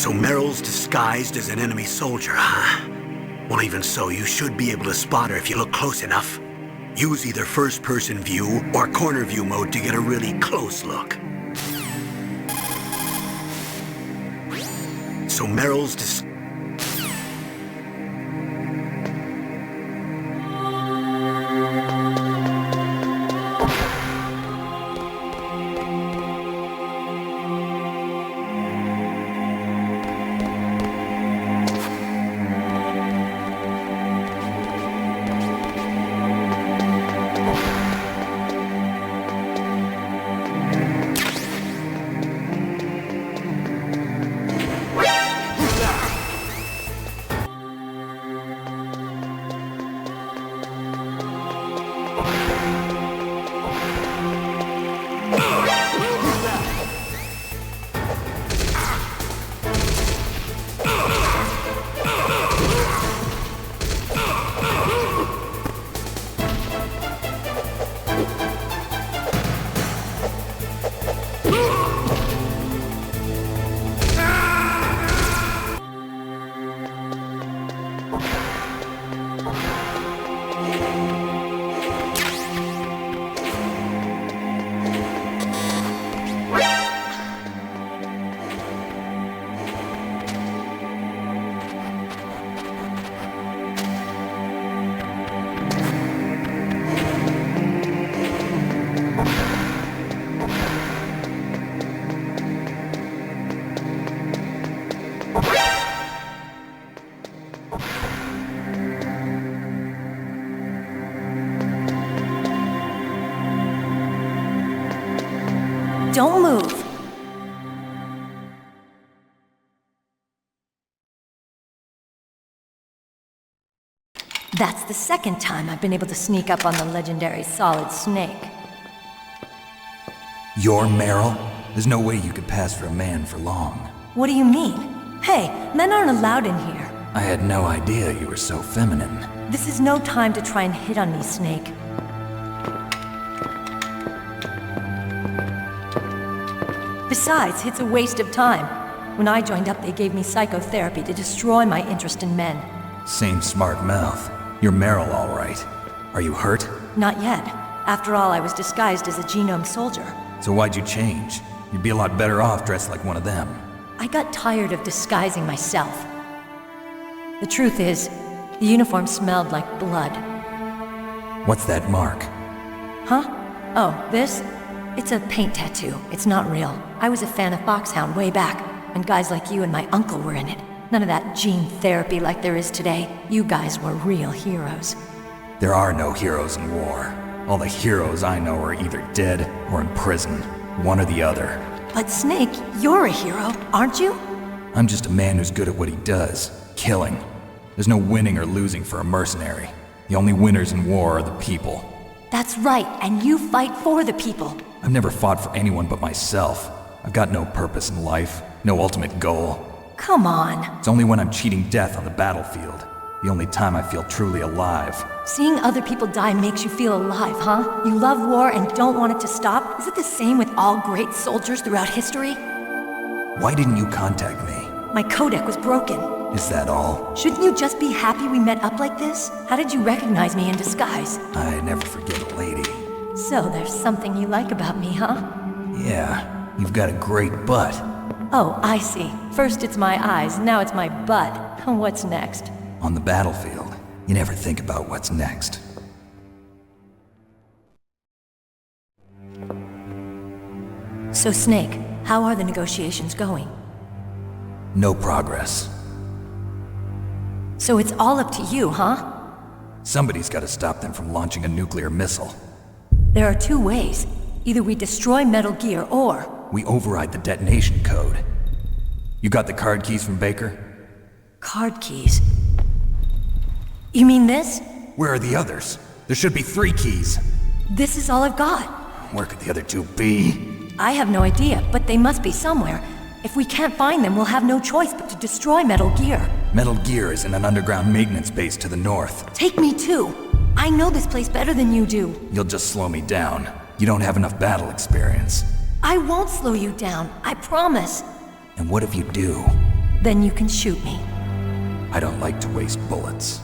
S1: So Meryl's disguised as an enemy soldier, huh? Well, even so, you should be able to spot her if you look close enough. Use either first-person view or corner view mode to get a really close look. So Meryl's
S15: Don't move. That's the second time I've been able to sneak up on the legendary Solid Snake.
S2: You're Meryl? There's no way you could pass for a man for long.
S15: What do you mean? Hey, men aren't allowed in here.
S2: I had no idea you were so feminine.
S15: This is no time to try and hit on me, Snake. Besides, it's a waste of time. When I joined up, they gave me psychotherapy to destroy my interest in men.
S2: Same smart mouth. You're Meryl, all right. Are you hurt?
S15: Not yet. After all, I was disguised as a genome soldier.
S2: So why'd you change? You'd be a lot better off dressed like one of them.
S15: I got tired of disguising myself. The truth is, the uniform smelled like blood.
S2: What's that mark?
S15: Huh? Oh, this? It's a paint tattoo. It's not real. I was a fan of Foxhound way back, and guys like you and my uncle were in it. None of that gene therapy like there is today. You guys were real heroes.
S2: There are no heroes in war. All the heroes I know are either dead or in prison. One or the other.
S15: But Snake, you're a hero, aren't you?
S2: I'm just a man who's good at what he does. Killing. There's no winning or losing for a mercenary. The only winners in war are the people.
S15: That's right, and you fight for the people.
S2: I've never fought for anyone but myself. I've got no purpose in life, no ultimate goal.
S15: Come on.
S2: It's only when I'm cheating death on the battlefield. The only time I feel truly alive.
S15: Seeing other people die makes you feel alive, huh? You love war and don't want it to stop? Is it the same with all great soldiers throughout history?
S2: Why didn't you contact me?
S15: My codec was broken.
S2: Is that all?
S15: Shouldn't you just be happy we met up like this? How did you recognize me in disguise?
S2: I never forget a lady.
S15: So there's something you like about me, huh?
S2: Yeah, you've got a great butt.
S15: Oh, I see. First it's my eyes, now it's my butt. What's next?
S2: On the battlefield, you never think about what's next.
S15: So Snake, how are the negotiations going?
S2: No progress.
S15: So it's all up to you, huh?
S2: Somebody's got to stop them from launching a nuclear missile.
S15: There are two ways. Either we destroy Metal Gear, or...
S2: we override the detonation code. You got the card keys from Baker?
S15: Card keys? You mean this?
S2: Where are the others? There should be 3 keys.
S15: This is all I've got.
S2: Where could the other 2 be?
S15: I have no idea, but they must be somewhere. If we can't find them, we'll have no choice but to destroy Metal Gear.
S2: Metal Gear is in an underground maintenance base to the north.
S15: Take me too. I know this place better than you do.
S2: You'll just slow me down. You don't have enough battle experience.
S15: I won't slow you down, I promise.
S2: And what if you do?
S15: Then you can shoot me.
S2: I don't like to waste bullets.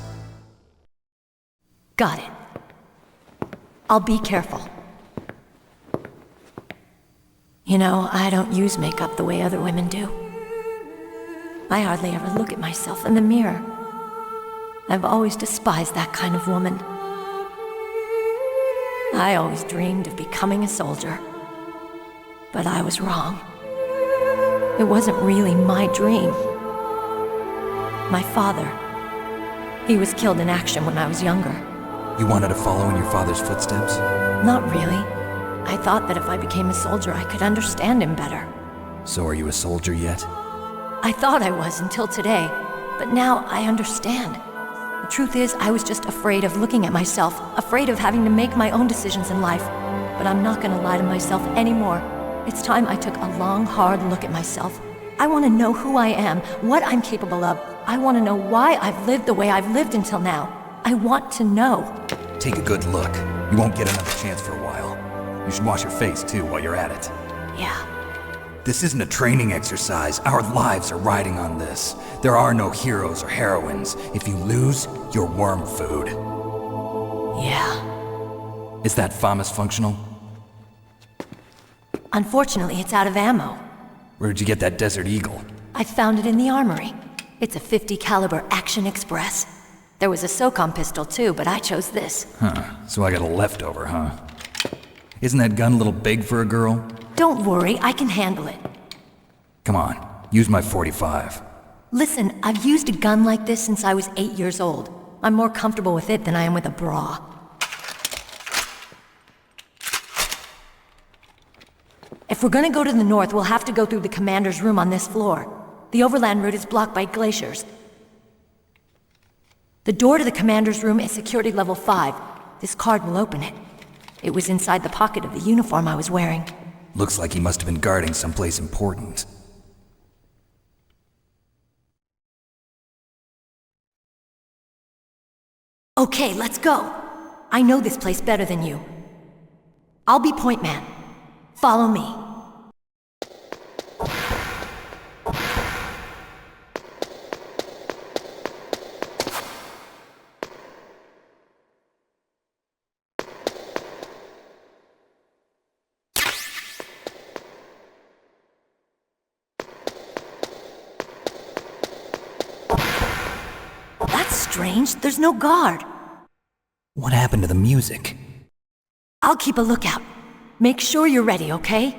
S15: Got it. I'll be careful. You know, I don't use makeup the way other women do. I hardly ever look at myself in the mirror. I've always despised that kind of woman. I always dreamed of becoming a soldier. But I was wrong. It wasn't really my dream. My father, he was killed in action when I was younger.
S2: You wanted to follow in your father's footsteps?
S15: Not really. I thought that if I became a soldier, I could understand him better.
S2: So are you a soldier yet?
S15: I thought I was until today, but now I understand. The truth is, I was just afraid of looking at myself, afraid of having to make my own decisions in life. But I'm not gonna lie to myself anymore. It's time I took a long, hard look at myself. I want to know who I am, what I'm capable of. I want to know why I've lived the way I've lived until now. I want to know.
S2: Take a good look. You won't get another chance for a while. You should wash your face, too, while you're at it.
S15: Yeah.
S2: This isn't a training exercise. Our lives are riding on this. There are no heroes or heroines. If you lose, you're worm food.
S15: Yeah.
S2: Is that FAMAS functional?
S15: Unfortunately, it's out of ammo.
S2: Where'd you get that Desert Eagle?
S15: I found it in the armory. It's a .50 caliber Action Express. There was a SOCOM pistol too, but I chose this.
S2: Huh, so I got a leftover, huh? Isn't that gun a little big for a girl?
S15: Don't worry, I can handle it.
S2: Come on, use my .45.
S15: Listen, I've used a gun like this since I was 8 years old. I'm more comfortable with it than I am with a bra. If we're gonna go to the north, we'll have to go through the commander's room on this floor. The overland route is blocked by glaciers. The door to the commander's room is security level 5. This card will open it. It was inside the pocket of the uniform I was wearing.
S2: Looks like he must have been guarding someplace important.
S15: Okay, let's go. I know this place better than you. I'll be point man. Follow me. That's strange. There's no guard.
S2: What happened to the music?
S15: I'll keep a lookout. Make sure you're ready, okay?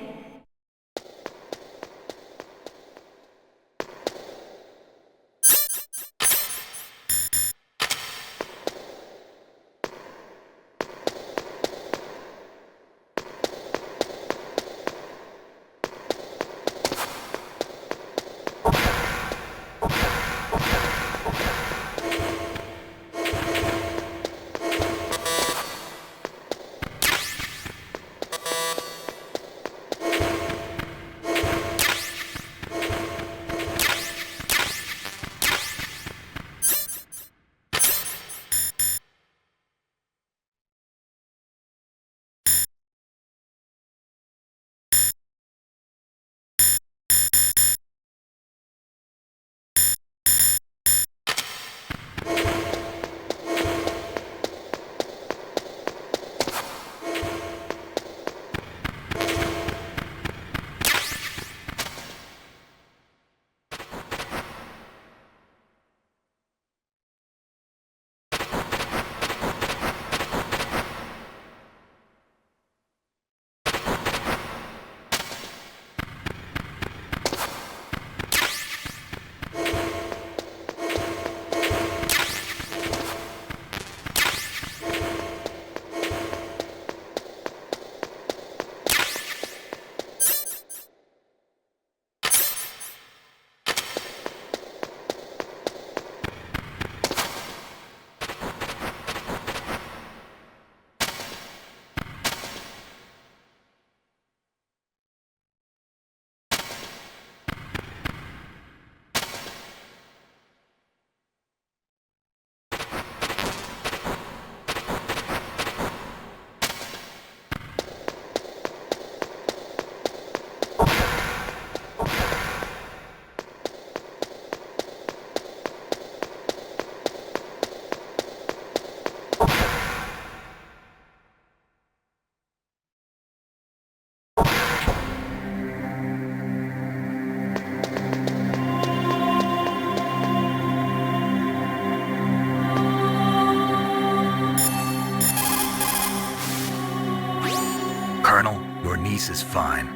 S12: Colonel, your niece is fine.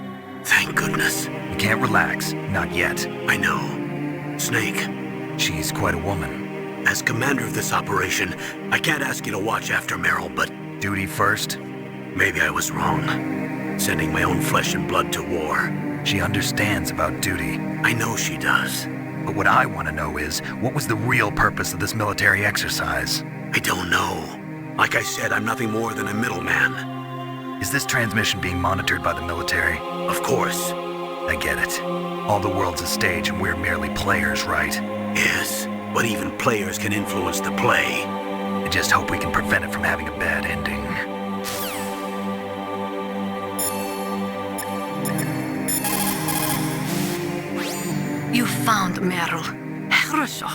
S1: Thank goodness.
S12: You can't relax, not yet.
S1: I know. Snake.
S12: She's quite a woman.
S1: As commander of this operation, I can't ask you to watch after Meryl, but...
S12: Duty first?
S1: Maybe I was wrong. Sending my own flesh and blood to war.
S12: She understands about duty.
S1: I know she does.
S12: But what I want to know is, what was the real purpose of this military exercise?
S1: I don't know. Like I said, I'm nothing more than a middleman.
S12: Is this transmission being monitored by the military?
S1: Of course.
S12: I get it. All the world's a stage and we're merely players, right?
S1: Yes, but even players can influence the play.
S12: I just hope we can prevent it from having a bad ending.
S14: You found Meryl. хорошо.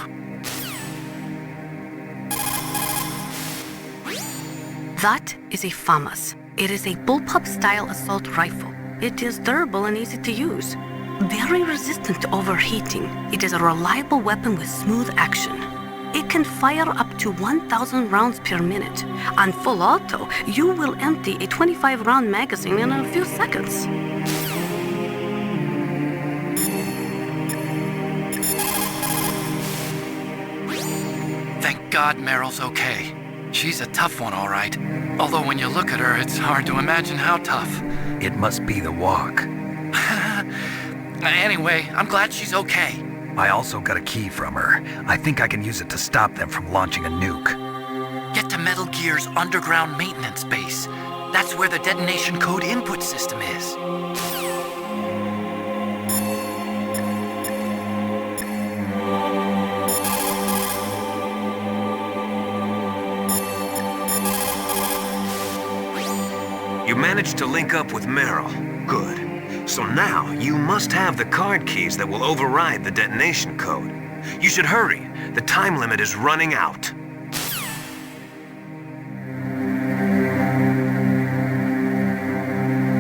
S14: That is a FAMAS. It is a bullpup-style assault rifle. It is durable and easy to use. Very resistant to overheating. It is a reliable weapon with smooth action. It can fire up to 1,000 rounds per minute. On full auto, you will empty a 25-round magazine in a few seconds.
S19: Thank God Meryl's okay. She's a tough one, all right. Although when you look at her, it's hard to imagine how tough.
S2: It must be the walk.
S19: Anyway, I'm glad she's okay.
S2: I also got a key from her. I think I can use it to stop them from launching a nuke.
S19: Get to Metal Gear's underground maintenance base. That's where the detonation code input system is.
S7: You managed to link up with Meryl. Good. So now, you must have the card keys that will override the detonation code. You should hurry. The time limit is running out.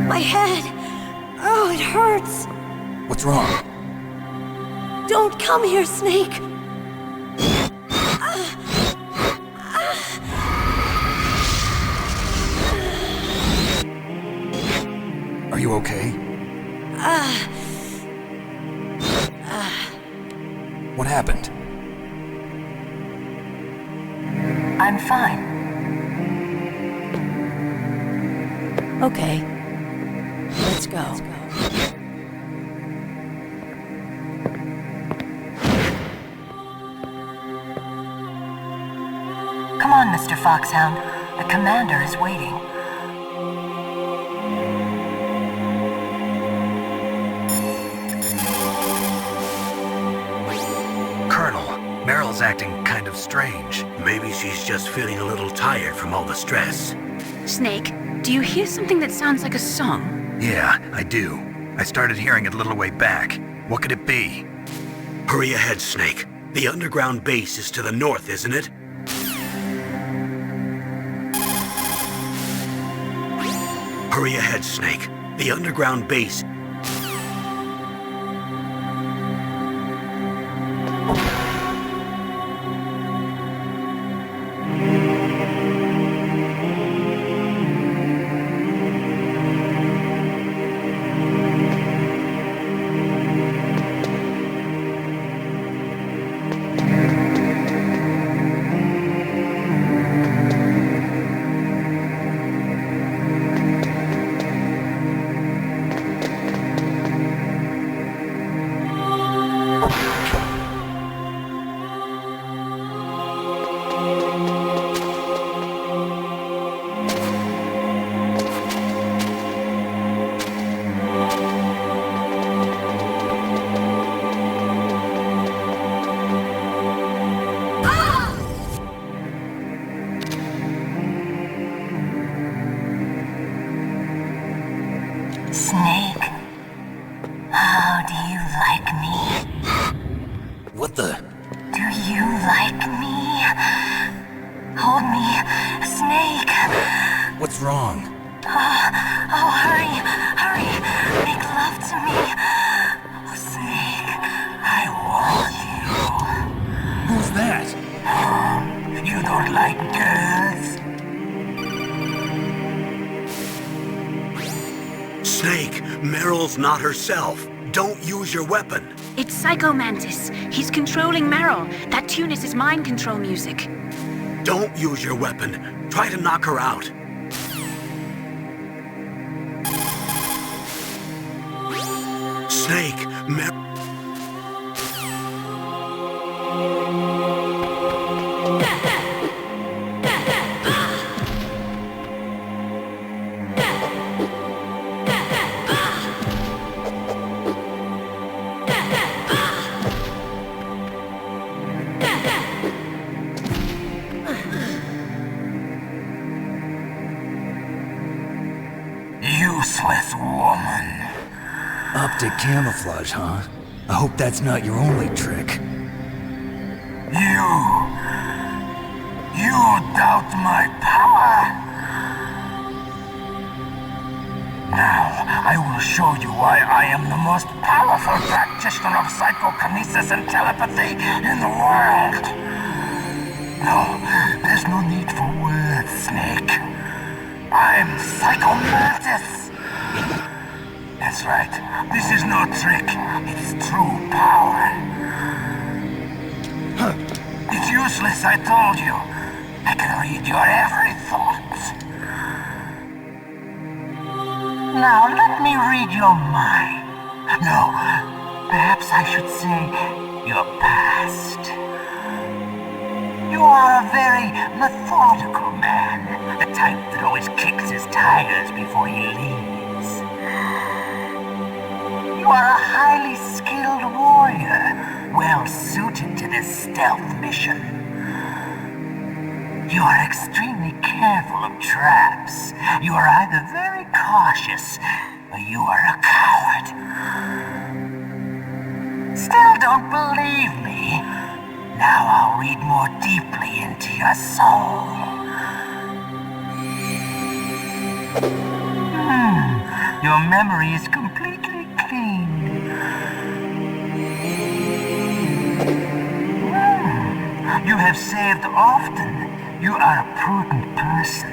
S20: My head! Oh, it hurts!
S2: What's wrong?
S20: Don't come here, Snake!
S2: Are you okay? What happened?
S15: I'm fine.
S20: Okay. Let's go.
S15: Come on, Mr. Foxhound. The commander is waiting.
S2: Meryl's acting kind of strange.
S1: Maybe she's just feeling a little tired from all the stress.
S3: Snake, do you hear something that sounds like a song?
S2: Yeah, I do. I started hearing it a little way back. What could it be?
S1: Hurry ahead, Snake. The underground base is to the north, isn't it? Hurry ahead, Snake. The underground base...
S15: Snake, how do you like me?
S2: What the?
S15: Do you like me? Hold me, Snake.
S2: What's wrong?
S15: Oh, hurry, hurry. Make love to me. Oh, Snake, I want you.
S2: Who's that?
S15: You don't like girls?
S1: Snake, Meryl's not herself. Don't use your weapon.
S3: It's Psycho Mantis. He's controlling Meryl. That tune is his mind control music.
S1: Don't use your weapon. Try to knock her out. Snake,
S13: Useless woman.
S2: Optic camouflage, huh? I hope that's not your only trick.
S13: You doubt my power? Now, I will show you why I am the most powerful practitioner of psychokinesis and telepathy in the world. No, there's no need for words, Snake. I'm Psychomantis. That's right. This is no trick. It's true power. It's useless, I told you. I can read your every thought. Now, let me read your mind. No, perhaps I should say your past. You are a very methodical man. The type that always kicks his tires before he leaves. You are a highly skilled warrior, well suited to this stealth mission. You are extremely careful of traps. You are either very cautious, or you are a coward. Still don't believe me? Now I'll read more deeply into your soul. Your memory is completely clean. You have saved often. You are a prudent person.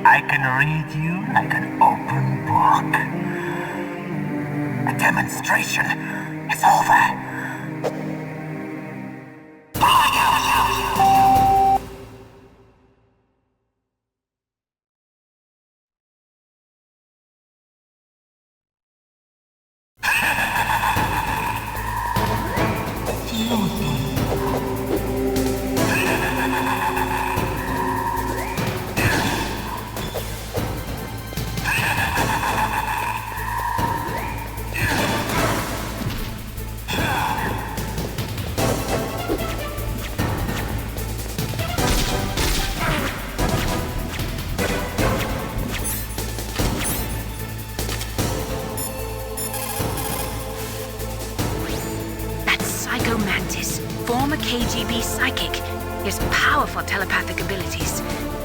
S13: I can read you like an open book. The demonstration is over.
S3: Former KGB psychic. He has powerful telepathic abilities.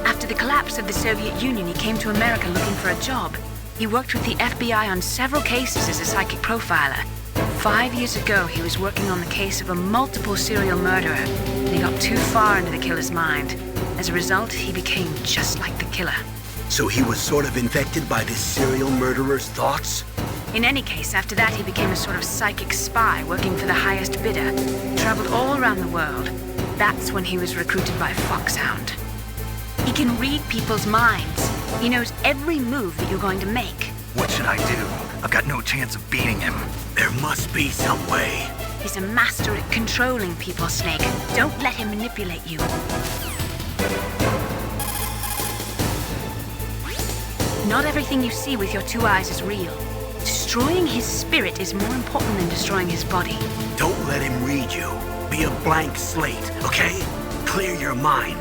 S3: After the collapse of the Soviet Union, he came to America looking for a job. He worked with the FBI on several cases as a psychic profiler. 5 years ago, he was working on the case of a multiple serial murderer, and he got too far into the killer's mind. As a result, he became just like the killer.
S1: So he was sort of infected by this serial murderer's thoughts?
S3: In any case, after that he became a sort of psychic spy working for the highest bidder. He traveled all around the world. That's when he was recruited by Foxhound. He can read people's minds. He knows every move that you're going to make.
S12: What should I do? I've got no chance of beating him.
S1: There must be some way.
S3: He's a master at controlling people, Snake. Don't let him manipulate you. Not everything you see with your two eyes is real. Destroying his spirit is more important than destroying his body.
S1: Don't let him read you. Be a blank slate, okay? Clear your mind.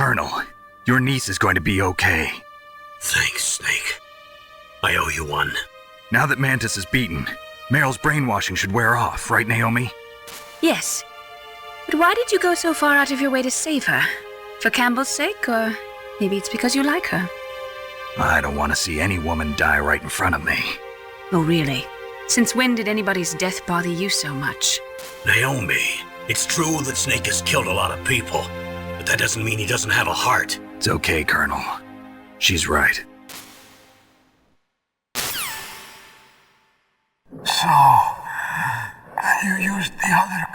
S12: Colonel, your niece is going to be okay.
S1: Thanks, Snake. I owe you one.
S12: Now that Mantis is beaten, Meryl's brainwashing should wear off, right, Naomi?
S3: Yes. But why did you go so far out of your way to save her? For Campbell's sake, or maybe it's because you like her?
S12: I don't want to see any woman die right in front of me.
S3: Oh, really? Since when did anybody's death bother you so much?
S1: Naomi, it's true that Snake has killed a lot of people, but that doesn't mean he doesn't have a heart.
S12: It's okay, Colonel. She's right.
S13: So, you used the other...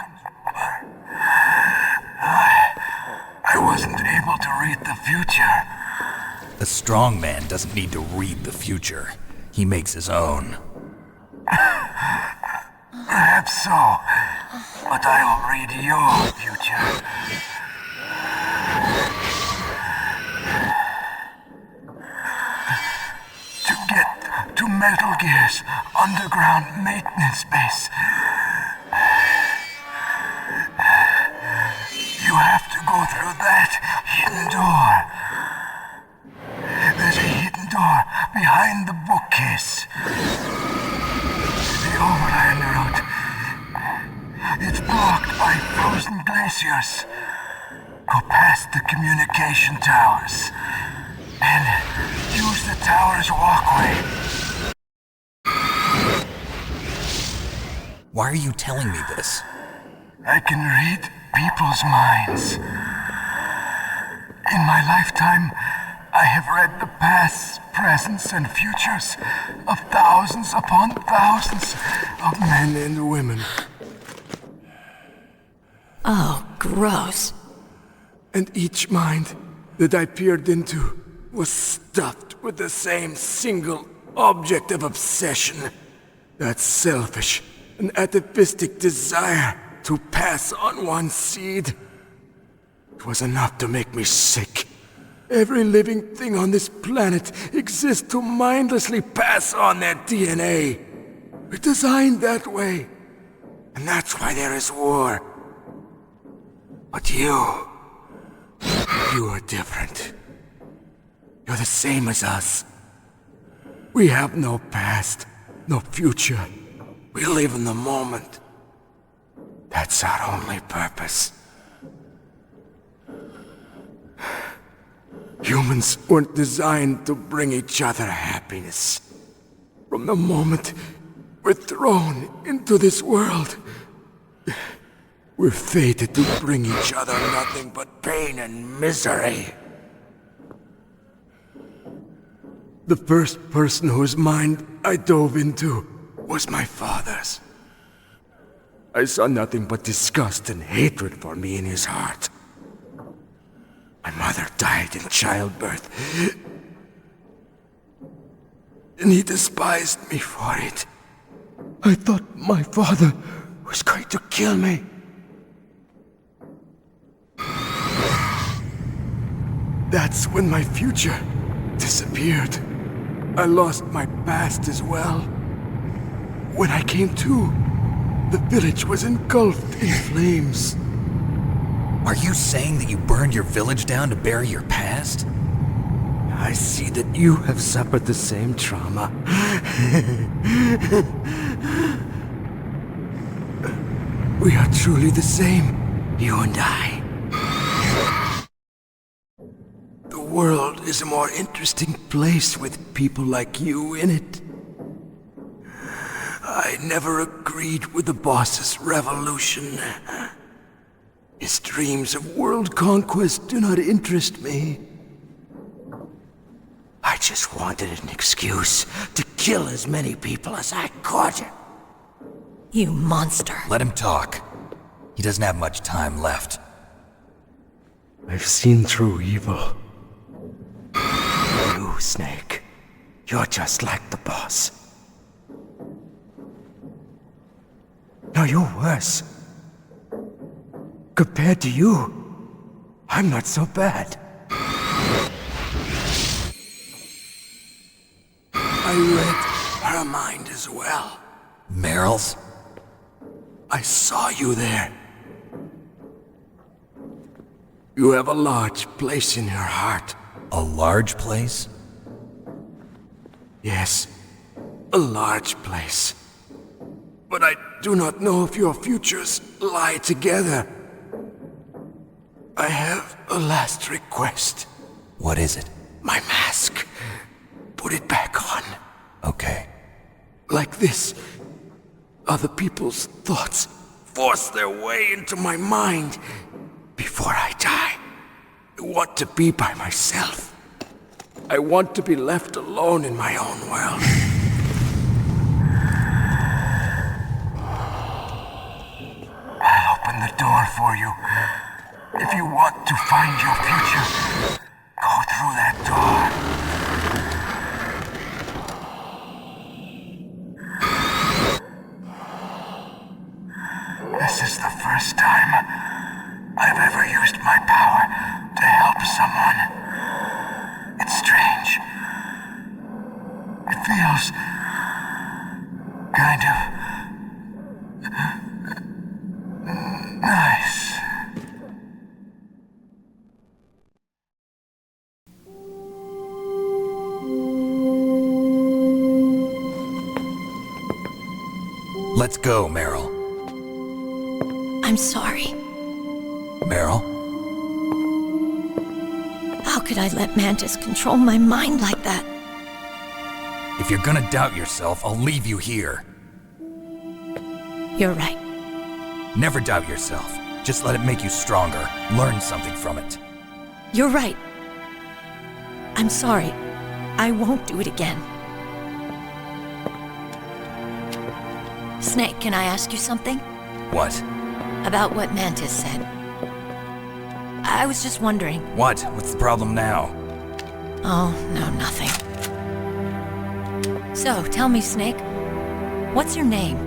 S13: I wasn't able to read the future.
S2: A strong man doesn't need to read the future. He makes his own.
S13: Perhaps so, but I'll read your future. To get to Metal Gear's underground maintenance base, you have to go through that hidden door. There's a hidden door behind the bookcase. The overland route. It's blocked by frozen glaciers. Go past the communication towers and use the tower's walkway.
S2: Why are you telling me this?
S13: I can read people's minds. In my lifetime, I have read the pasts, presents, and futures of thousands upon thousands of men and women.
S20: Oh, gross.
S13: And each mind that I peered into was stuffed with the same single object of obsession. That selfish and atavistic desire to pass on one's seed. It was enough to make me sick. Every living thing on this planet exists to mindlessly pass on their DNA. We're designed that way. And that's why there is war. But you are different. You're the same as us. We have no past, no future. We live in the moment. That's our only purpose. Humans weren't designed to bring each other happiness. From the moment we're thrown into this world, we're fated to bring each other nothing but pain and misery. The first person whose mind I dove into was my father's. I saw nothing but disgust and hatred for me in his heart. My mother died in childbirth, and he despised me for it. I thought my father was going to kill me. That's when my future disappeared. I lost my past as well. When I came to, the village was engulfed in flames.
S2: Are you saying that you burned your village down to bury your past?
S13: I see that you have suffered the same trauma. We are truly the same, you and I. The world is a more interesting place with people like you in it. I never agreed with the boss's revolution. His dreams of world conquest do not interest me. I just wanted an excuse to kill as many people as I could.
S20: You monster.
S2: Let him talk. He doesn't have much time left.
S13: I've seen through evil. You, Snake, you're just like the boss. No, you're worse. Compared to you, I'm not so bad. I read her mind as well.
S2: Meryl's?
S13: I saw you there.
S21: You have a large place in your heart.
S2: A large place?
S21: Yes, a large place. But I do not know if your futures lie together. I have a last request.
S2: What is it?
S21: My mask. Put it back on.
S2: Okay.
S21: Like this, other people's thoughts force their way into my mind. Before I die, I want to be by myself. I want to be left alone in my own world.
S13: I'll open the door for you. If you want to find your future, go through that door. This is the first time I've ever used my power to help someone. It's strange. It feels kind of nice.
S2: Let's go, Meryl.
S20: I'm sorry.
S2: Meryl?
S20: How could I let Mantis control my mind like that?
S2: If you're gonna doubt yourself, I'll leave you here.
S20: You're right.
S2: Never doubt yourself. Just let it make you stronger. Learn something from it.
S20: You're right. I'm sorry. I won't do it again. Snake, can I ask you something?
S2: What?
S20: About what Mantis said. I was just wondering.
S2: What? What's the problem now?
S20: Oh, no, nothing. So, tell me, Snake. What's your name?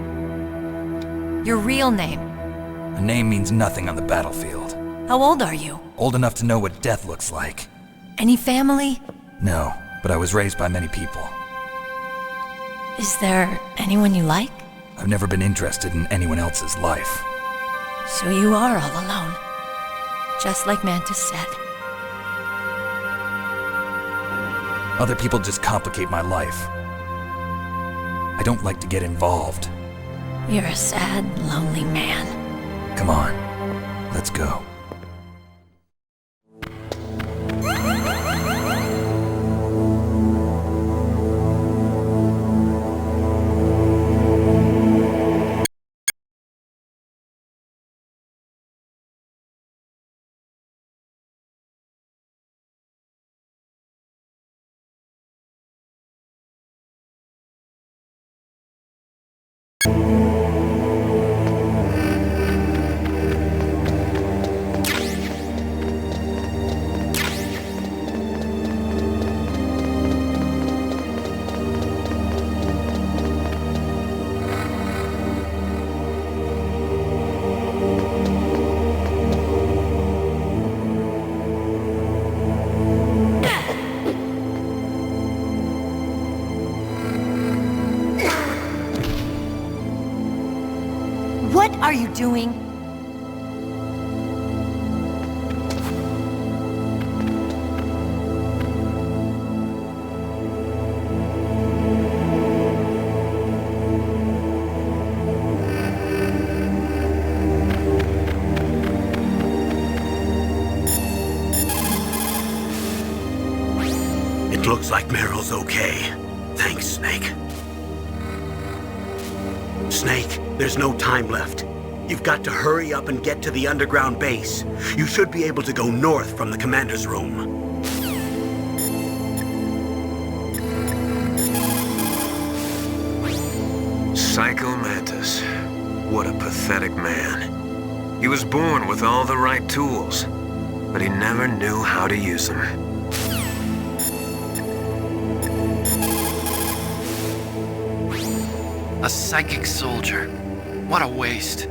S20: Your real name?
S2: A name means nothing on the battlefield.
S20: How old are you?
S2: Old enough to know what death looks like.
S20: Any family?
S2: No, but I was raised by many people.
S20: Is there anyone you like?
S2: I've never been interested in anyone else's life.
S20: So you are all alone. Just like Mantis said.
S2: Other people just complicate my life. I don't like to get involved.
S20: You're a sad, lonely man.
S2: Come on, let's go.
S20: What are you doing?
S1: It looks like Meryl's okay. Thanks, Snake. Snake, there's no time left. You've got to hurry up and get to the underground base. You should be able to go north from the commander's room.
S7: Psycho Mantis. What a pathetic man. He was born with all the right tools, but he never knew how to use them.
S19: A psychic soldier. What a waste.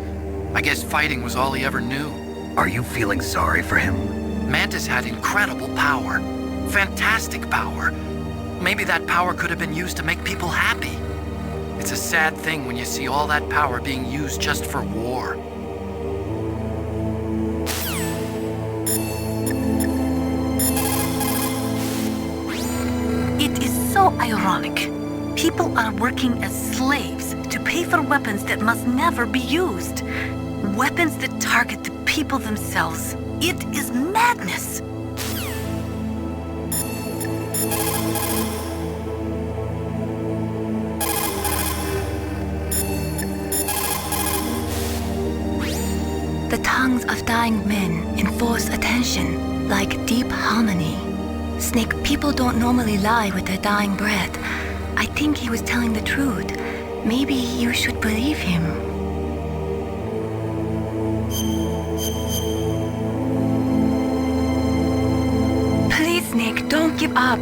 S19: I guess fighting was all he ever knew.
S12: Are you feeling sorry for him?
S19: Mantis had incredible power. Fantastic power. Maybe that power could have been used to make people happy. It's a sad thing when you see all that power being used just for war.
S14: ironic. People are working as slaves to pay for weapons that must never be used. Weapons that target the people themselves. It is madness.
S5: The tongues of dying men enforce attention, like deep harmony. Snake, people don't normally lie with their dying breath. I think he was telling the truth. Maybe you should believe him. Please, Snake, don't give up.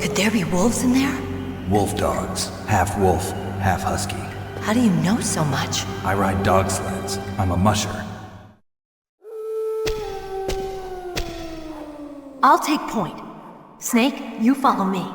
S20: Could there be wolves in there?
S2: Wolf dogs. Half wolf, half husky.
S20: How do you know so much?
S2: I ride dog sleds. I'm a musher.
S15: I'll take point. Snake, you follow me.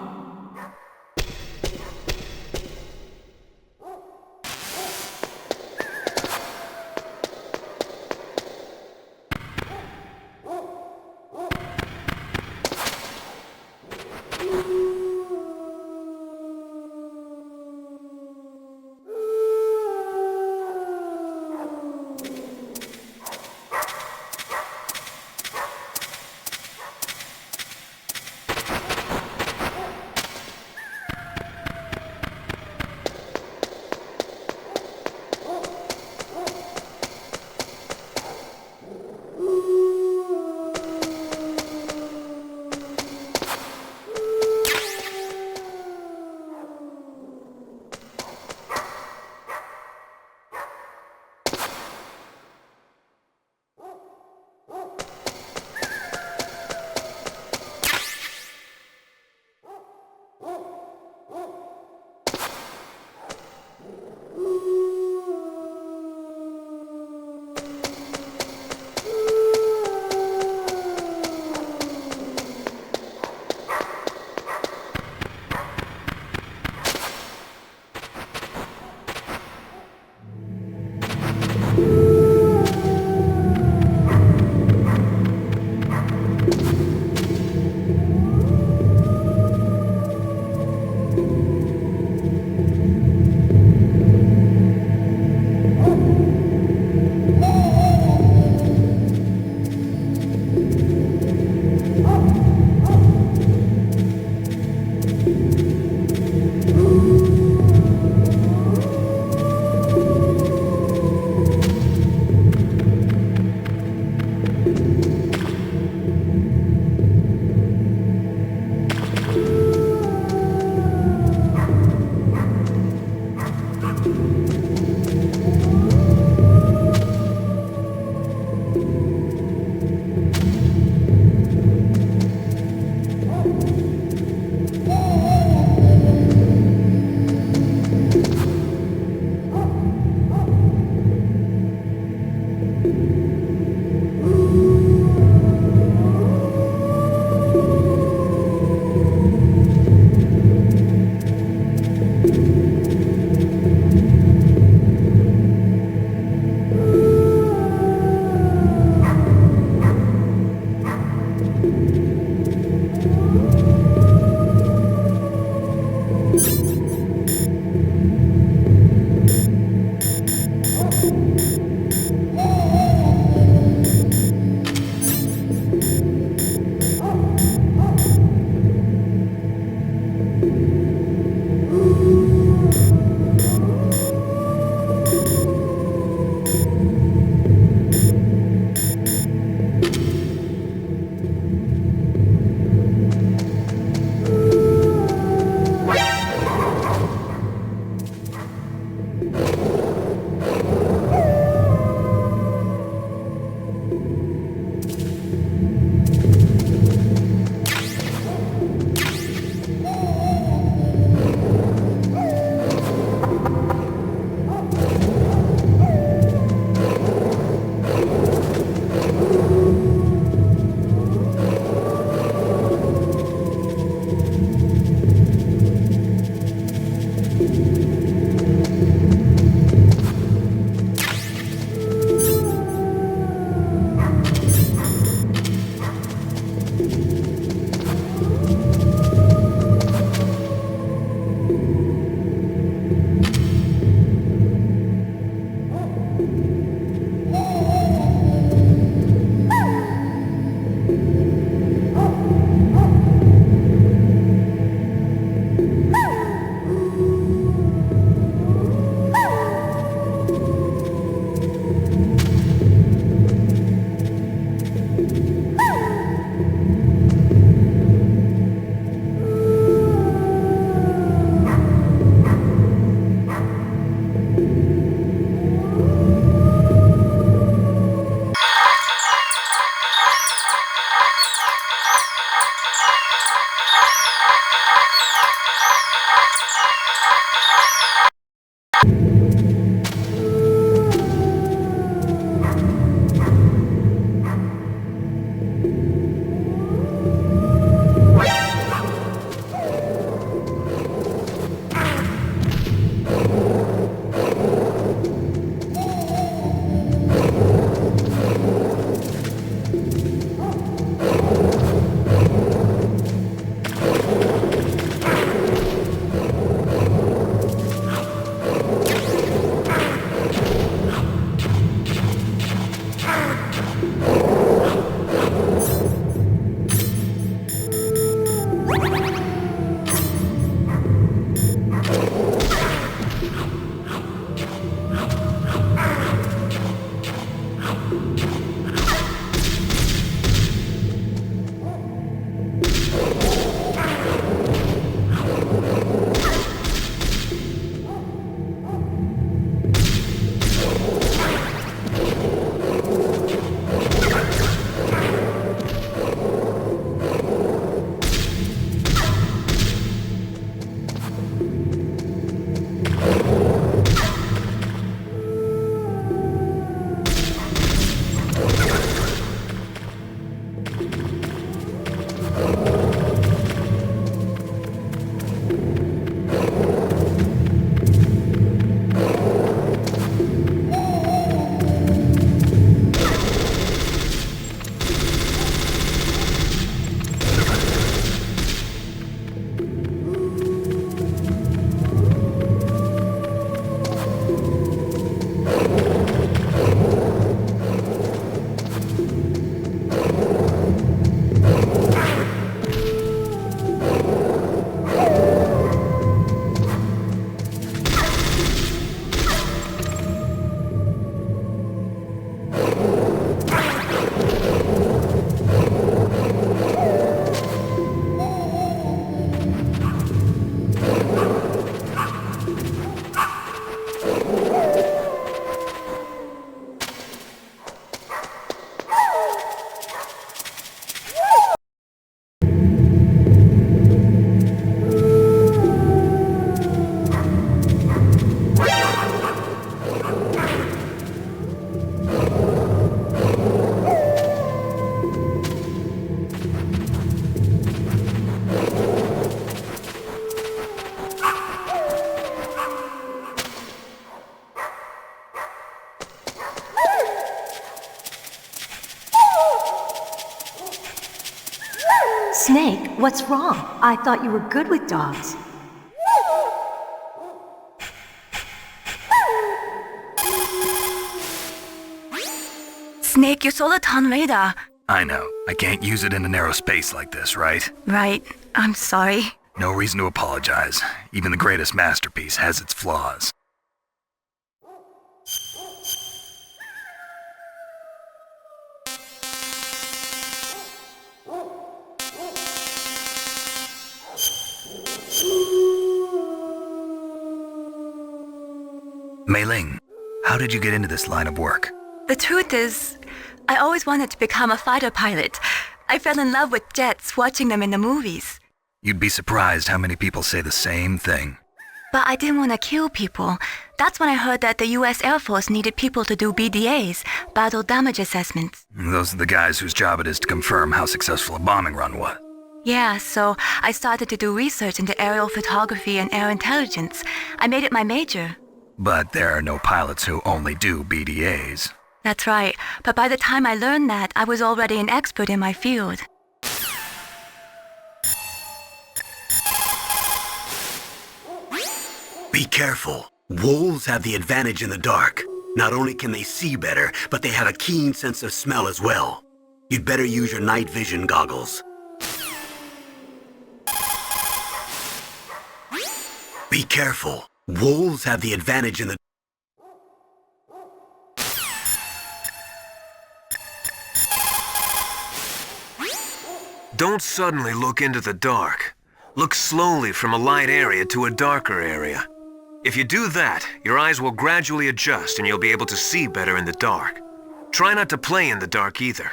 S15: Snake, what's wrong? I thought you were good with dogs.
S5: Snake, your Soliton radar.
S12: I know. I can't use it in a narrow space like this, right?
S5: Right. I'm sorry.
S12: No reason to apologize. Even the greatest masterpiece has its flaws. Mei Ling, how did you get into this line of work?
S5: The truth is, I always wanted to become a fighter pilot. I fell in love with jets watching them in the movies.
S12: You'd be surprised how many people say the same thing.
S5: But I didn't want to kill people. That's when I heard that the US Air Force needed people to do BDAs, battle damage assessments.
S12: Those are the guys whose job it is to confirm how successful a bombing run was.
S5: Yeah, so I started to do research into aerial photography and air intelligence. I made it my major.
S12: But there are no pilots who only do BDAs.
S5: That's right, but by the time I learned that, I was already an expert in my field.
S1: Be careful. Wolves have the advantage in the dark. Not only can they see better, but they have a keen sense of smell as well. You'd better use your night vision goggles. Be careful. Wolves have the advantage in the...
S7: Don't suddenly look into the dark. Look slowly from a light area to a darker area. If you do that, your eyes will gradually adjust and you'll be able to see better in the dark. Try not to play in the dark either.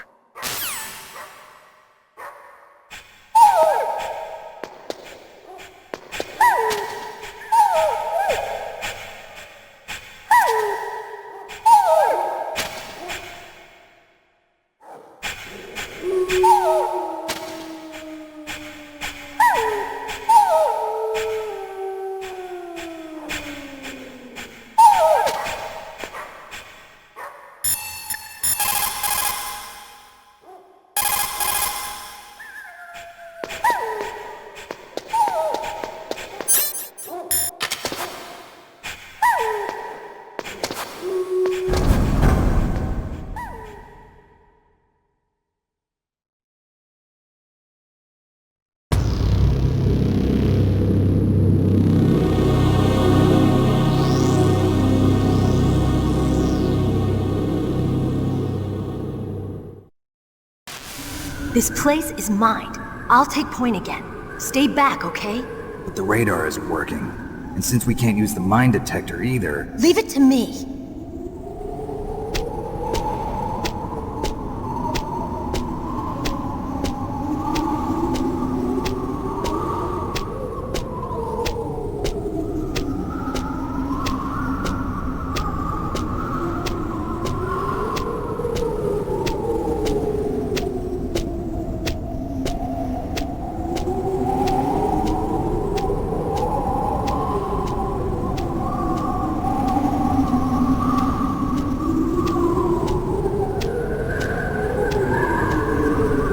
S15: This place is mine. I'll take point again. Stay back, okay?
S2: But the radar isn't working. And since we can't use the mine detector either...
S15: Leave it to me.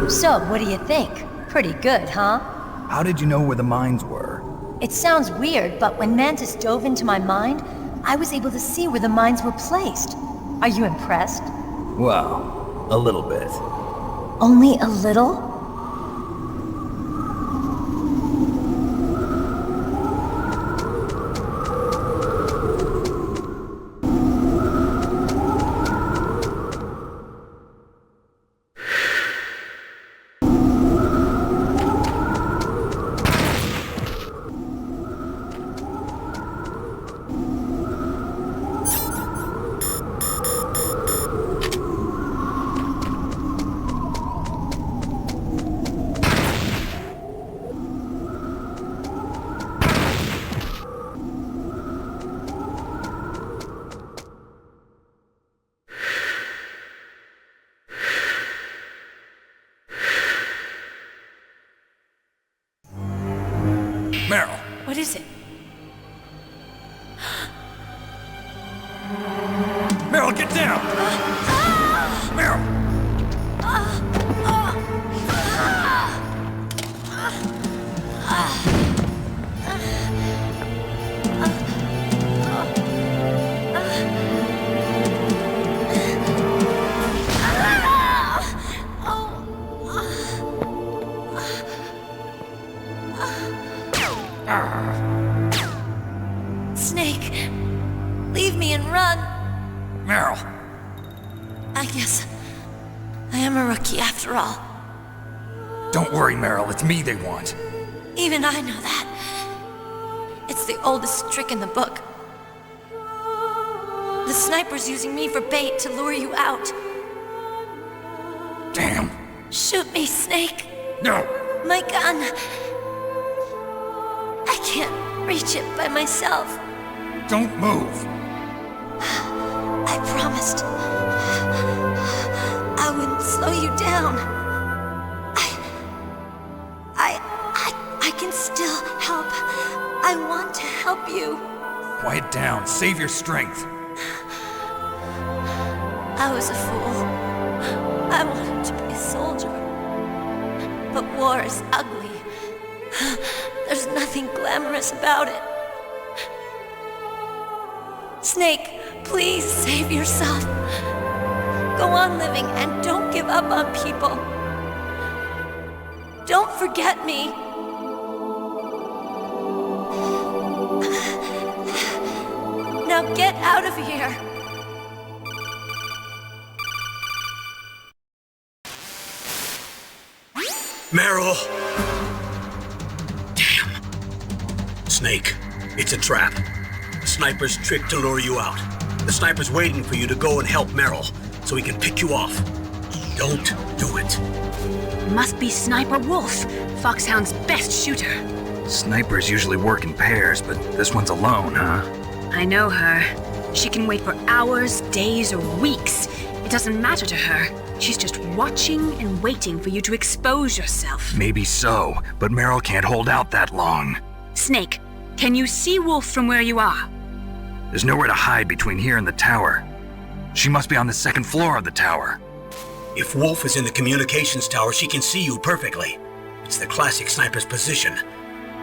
S15: So, what do you think? Pretty good, huh?
S2: How did you know where the mines were?
S15: It sounds weird, but when Mantis dove into my mind, I was able to see where the mines were placed. Are you impressed?
S2: Well, a little bit.
S15: Only a little?
S21: Meryl!
S20: What is it?
S21: Meryl, get down! Meryl!
S15: after all.
S2: Don't worry, Meryl, it's me they want.
S15: Even I know that. It's the oldest trick in the book. The sniper's using me for bait to lure you out.
S2: Damn.
S15: Shoot me, Snake.
S2: No.
S15: My gun. I can't reach it by myself.
S2: Don't move.
S15: I promised. I wouldn't slow you down. I can still help. I want to help you.
S2: Quiet down. Save your strength.
S15: I was a fool. I wanted to be a soldier. But war is ugly. There's nothing glamorous about it. Snake, please save yourself. Go on living and don't give up on people. Don't forget me. Now get out of here.
S1: Meryl! Damn. Snake, it's a trap. The sniper's trick to lure you out. The sniper's waiting for you to go and help Meryl, so he can pick you off. Don't do it.
S3: Must be Sniper Wolf, Foxhound's best shooter.
S12: Snipers usually work in pairs, but this one's alone, huh?
S3: I know her. She can wait for hours, days, or weeks. It doesn't matter to her. She's just watching and waiting for you to expose yourself.
S12: Maybe so, but Meryl can't hold out that long.
S3: Snake, can you see Wolf from where you are?
S12: There's nowhere to hide between here and the tower. She must be on the second floor of the tower.
S1: If Wolf is in the communications tower, she can see you perfectly. It's the classic sniper's position.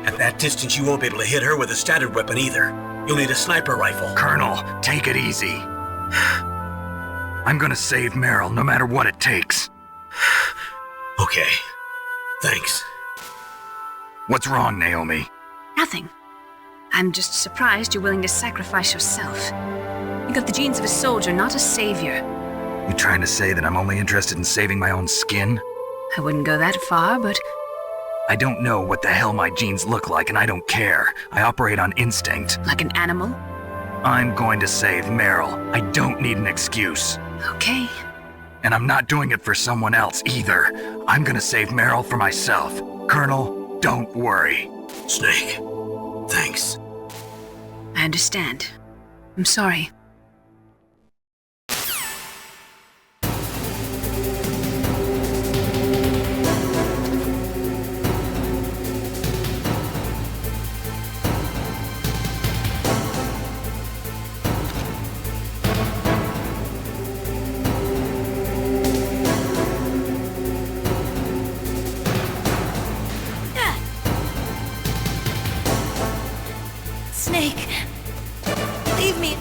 S1: At that distance, you won't be able to hit her with a standard weapon either. You'll need a sniper rifle.
S12: Colonel, take it easy. I'm gonna save Meryl no matter what it takes.
S1: Okay. Thanks.
S12: What's wrong, Naomi?
S3: Nothing. I'm just surprised you're willing to sacrifice yourself. You got the genes of a soldier, not a savior.
S12: You trying to say that I'm only interested in saving my own skin?
S3: I wouldn't go that far, but...
S12: I don't know what the hell my genes look like, and I don't care. I operate on instinct.
S3: Like an animal?
S12: I'm going to save Meryl. I don't need an excuse.
S3: Okay.
S12: And I'm not doing it for someone else either. I'm gonna save Meryl for myself. Colonel, don't worry.
S1: Snake, thanks.
S3: I understand. I'm sorry.
S15: Snake, leave me.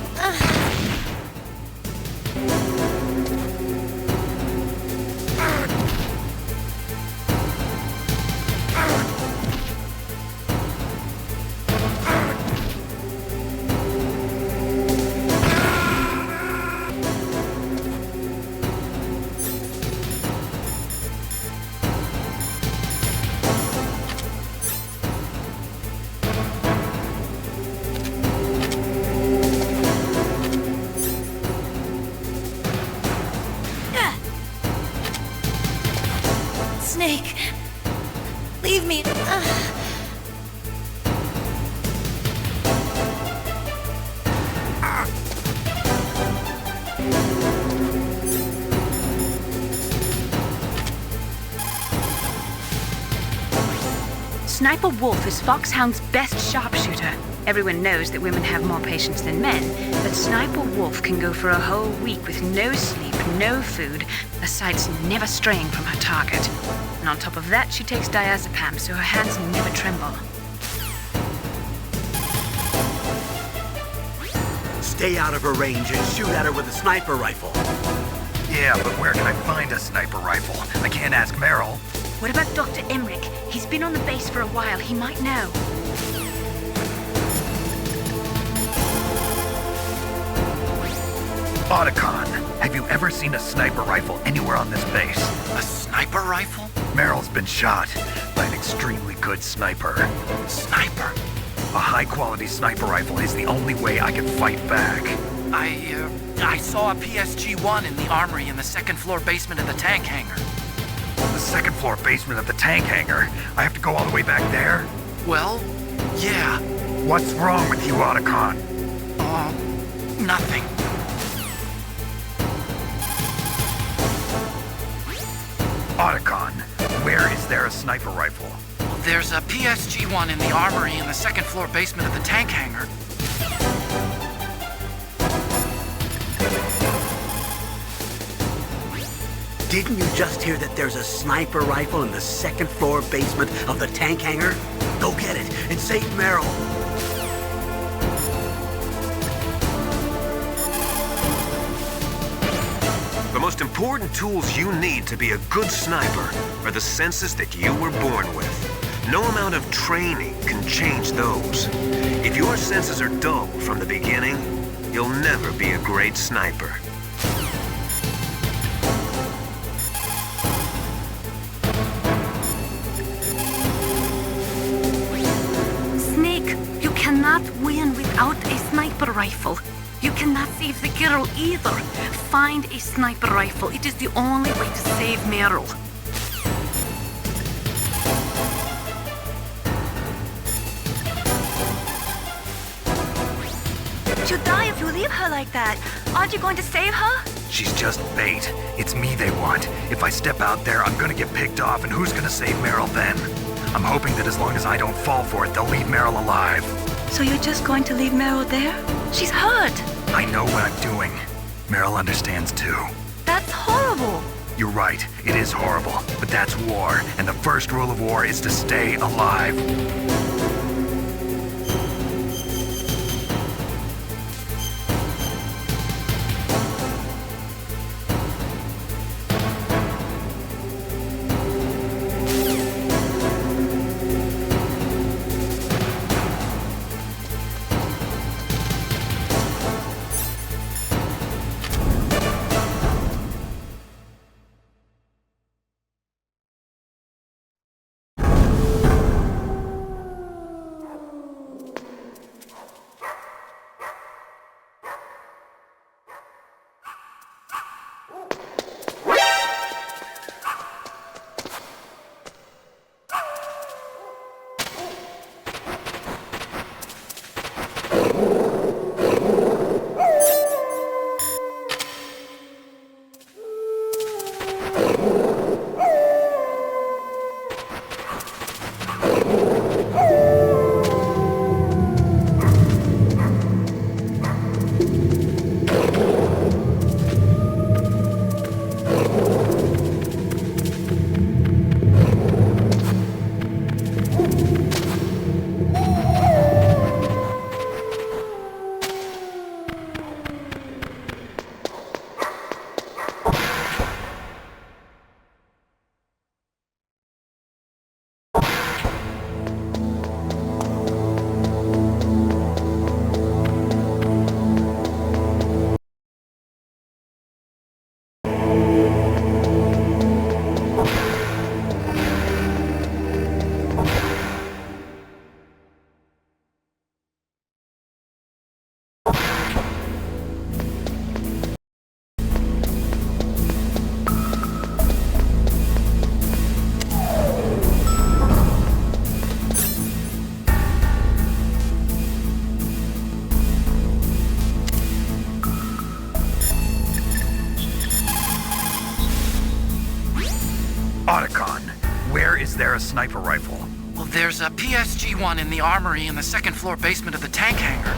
S15: Snake, leave me.
S3: Sniper Wolf is Foxhound's best sharpshooter. Everyone knows that women have more patience than men, but Sniper Wolf can go for a whole week with no sleep, no food, her sights never straying from her target. And on top of that, she takes diazepam, so her hands never tremble.
S1: Stay out of her range and shoot at her with a sniper rifle.
S12: Yeah, but where can I find a sniper rifle? I can't ask Meryl.
S3: What about Dr. Emmerich? He's been on the base for a while. He might know.
S12: Otacon, have you ever seen a sniper rifle anywhere on this base?
S19: A sniper rifle?
S12: Meryl's been shot by an extremely good sniper.
S19: Sniper?
S12: A high-quality sniper rifle is the only way I can fight back.
S19: I saw a PSG-1 in the armory in the second-floor basement of the tank hangar.
S12: The second-floor basement of the tank hangar? I have to go all the way back there?
S19: Well, yeah.
S12: What's wrong with you, Otacon?
S19: Nothing.
S12: Otacon, where is there a sniper rifle?
S19: There's a PSG-1 in the armory in the second-floor basement of the tank hangar.
S1: Didn't you just hear that there's a sniper rifle in the second floor basement of the tank hangar? Go get it and save Meryl.
S7: The most important tools you need to be a good sniper are the senses that you were born with. No amount of training can change those. If your senses are dull from the beginning, you'll never be a great sniper.
S14: Snake, you cannot win without a sniper rifle. You cannot save the girl either. Find a sniper rifle. It is the only way to save Meryl.
S5: She'll die if you leave her like that. Aren't you going to save her?
S12: She's just bait. It's me they want. If I step out there, I'm gonna get picked off, and who's gonna save Meryl then? I'm hoping that as long as I don't fall for it, they'll leave Meryl alive.
S5: So you're just going to leave Meryl there? She's hurt.
S12: I know what I'm doing. Meryl understands too.
S5: That's horrible.
S12: You're right, it is horrible, but that's war, and the first rule of war is to stay alive. Otacon, where is there a sniper rifle?
S19: Well, there's a PSG-1 in the armory in the second-floor basement of the tank hangar.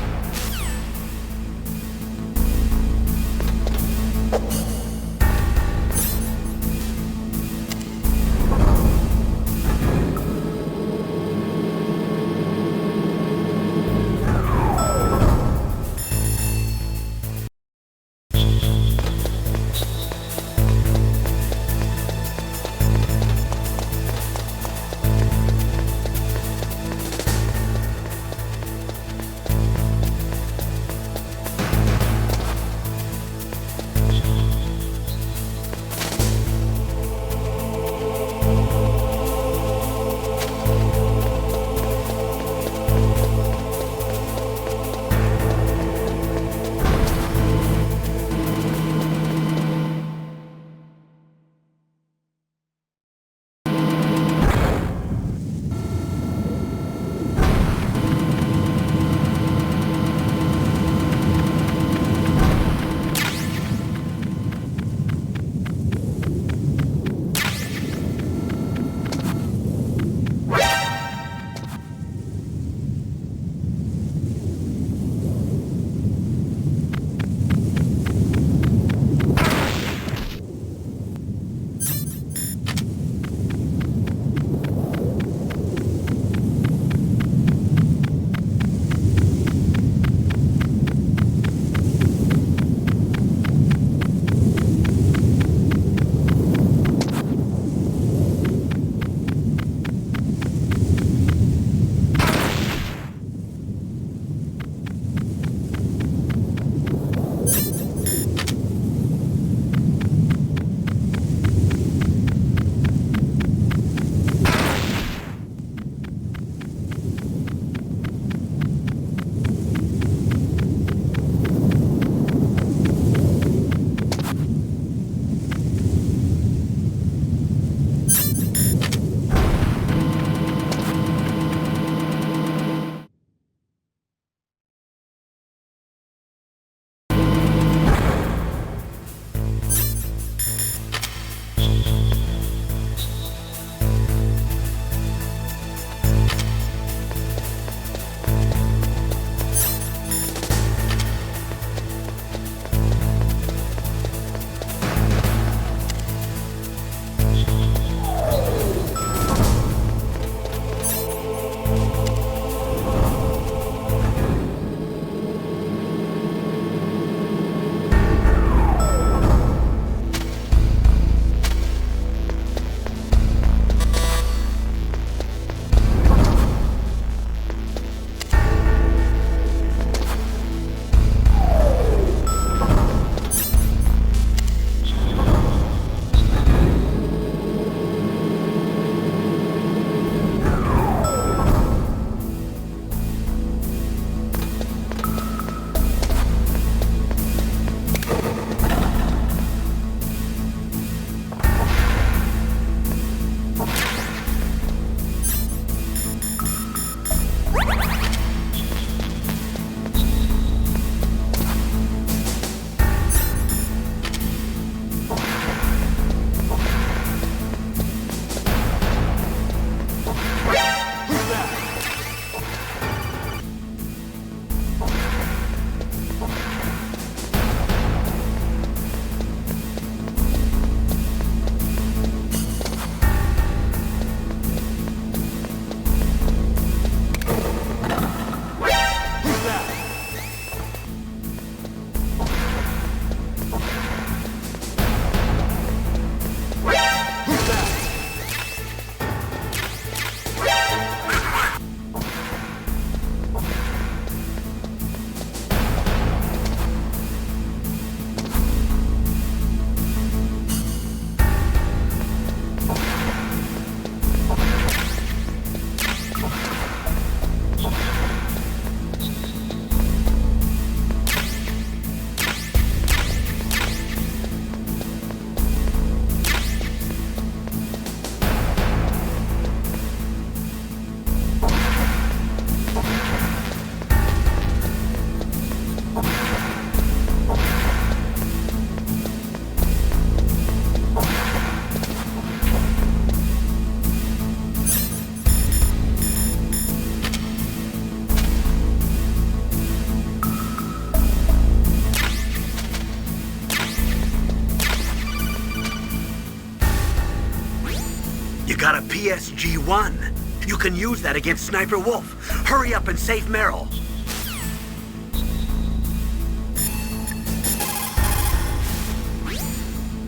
S1: PSG-1. You can use that against Sniper Wolf. Hurry up and save Meryl.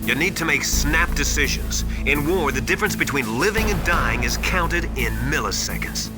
S7: You need to make snap decisions. In war, the difference between living and dying is counted in milliseconds.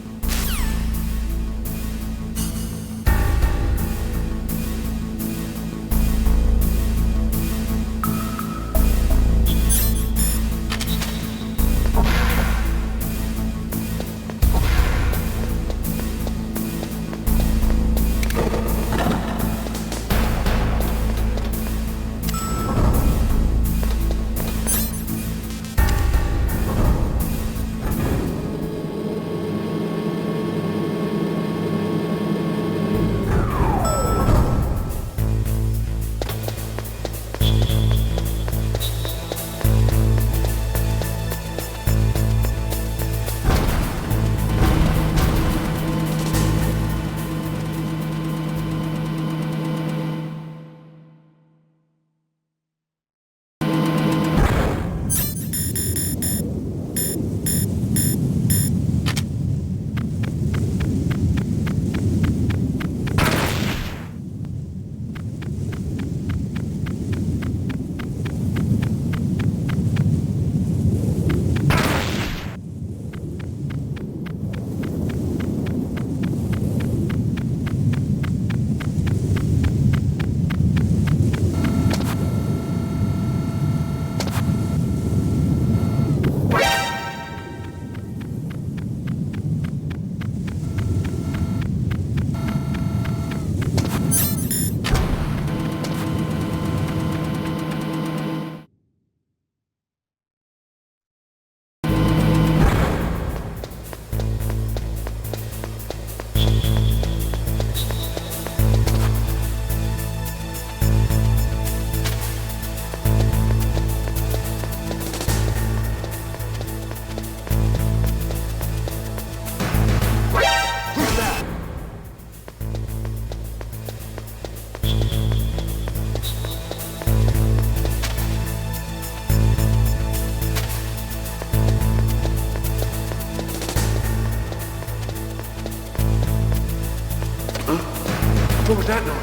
S6: What was that noise?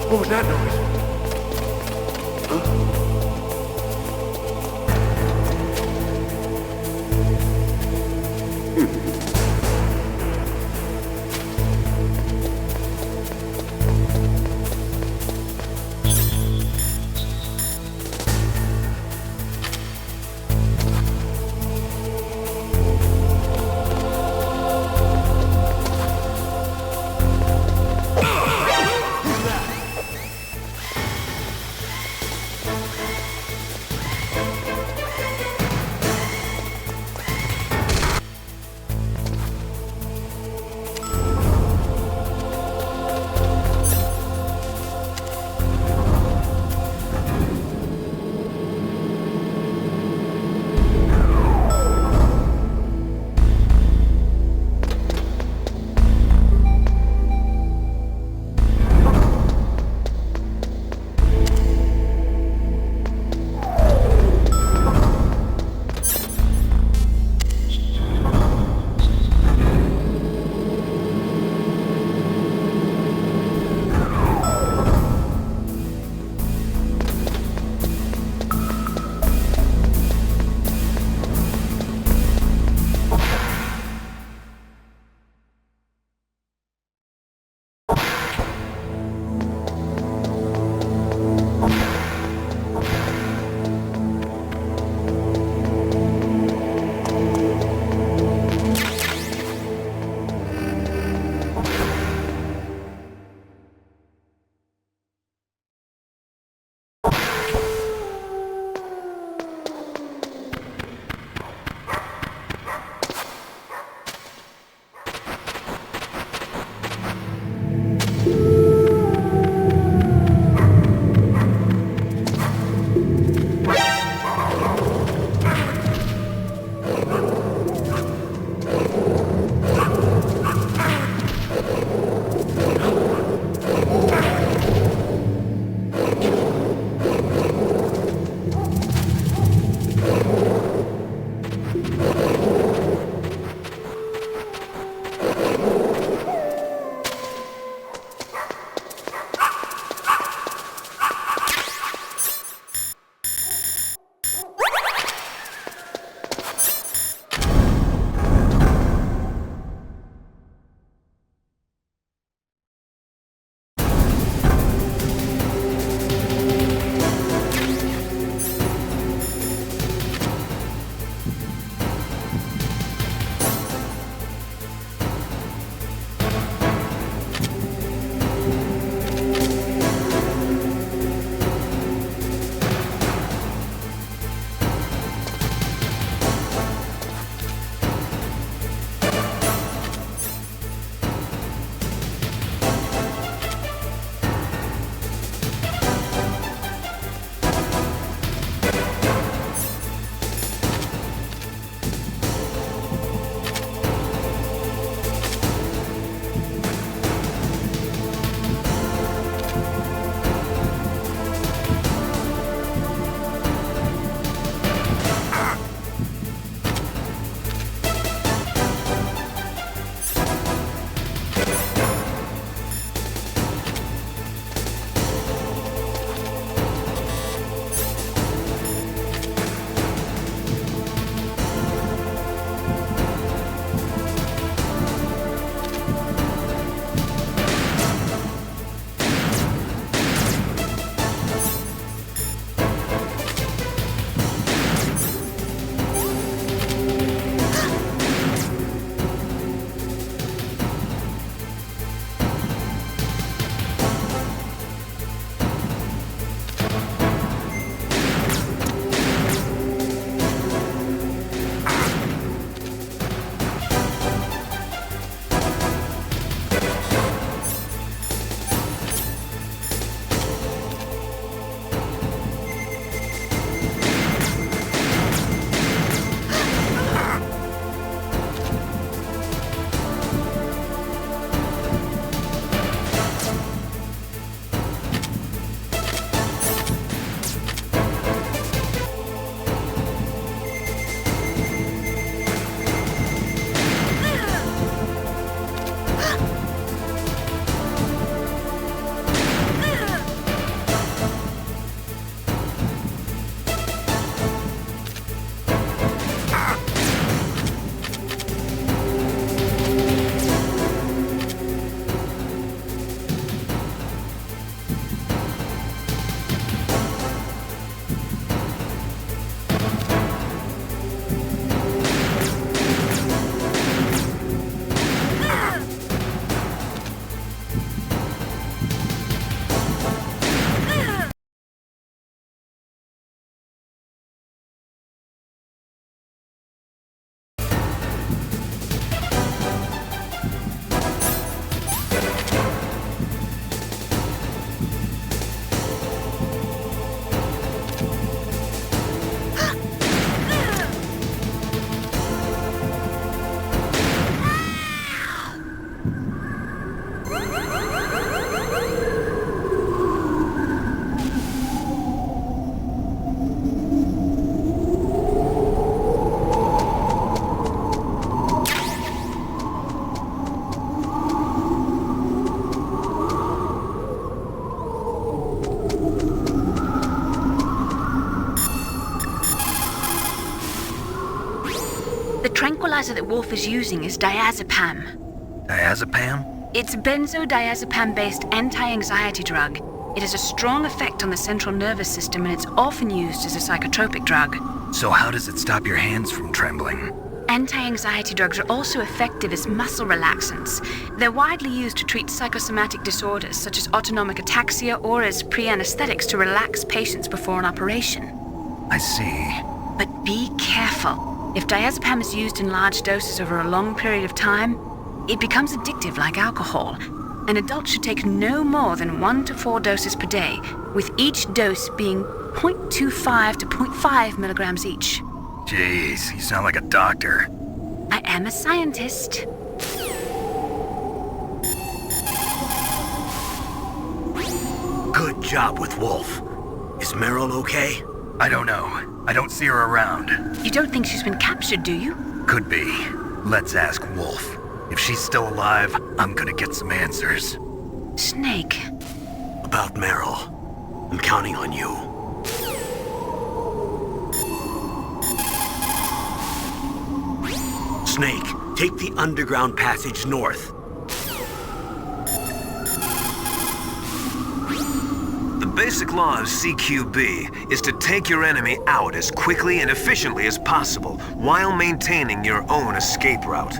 S6: What was that noise?
S3: tranquilizer that Wolf is using is diazepam.
S12: Diazepam?
S3: It's benzodiazepam-based anti-anxiety drug. It has a strong effect on the central nervous system, and it's often used as a psychotropic drug.
S12: So how does it stop your hands from trembling?
S3: Anti-anxiety drugs are also effective as muscle relaxants. They're widely used to treat psychosomatic disorders such as autonomic ataxia or as pre-anesthetics to relax patients before an operation.
S12: I see.
S3: But be careful. If diazepam is used in large doses over a long period of time, it becomes addictive like alcohol. An adult should take no more than 1 to 4 doses per day, with each dose being 0.25 to 0.5 milligrams each.
S12: Jeez, you sound like a doctor.
S3: I am a scientist.
S1: Good job with Wolf. Is Meryl okay?
S12: I don't know. I don't see her around.
S3: You don't think she's been captured, do you?
S12: Could be. Let's ask Wolf. If she's still alive, I'm gonna get some answers.
S3: Snake.
S1: About Meryl. I'm counting on you. Snake, take the underground passage north.
S7: The basic law of CQB is to take your enemy out as quickly and efficiently as possible while maintaining your own escape route.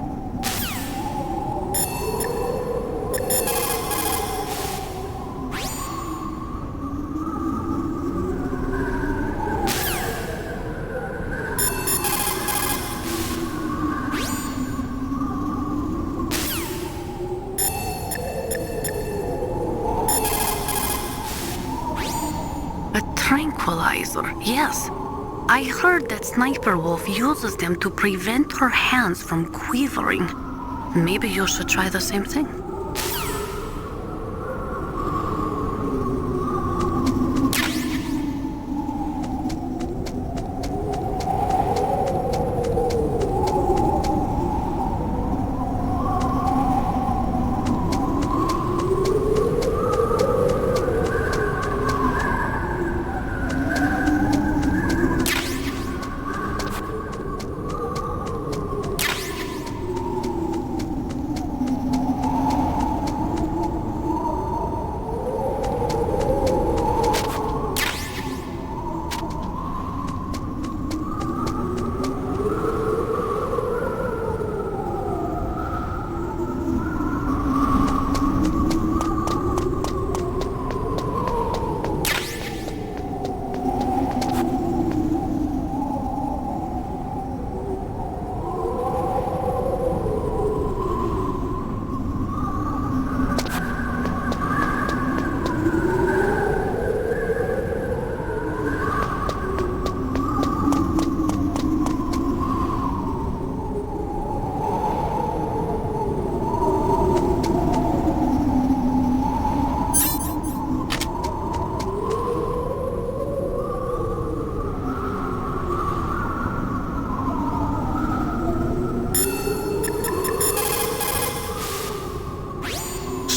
S14: Tranquilizer, yes. I heard that Sniper Wolf uses them to prevent her hands from quivering. Maybe you should try the same thing.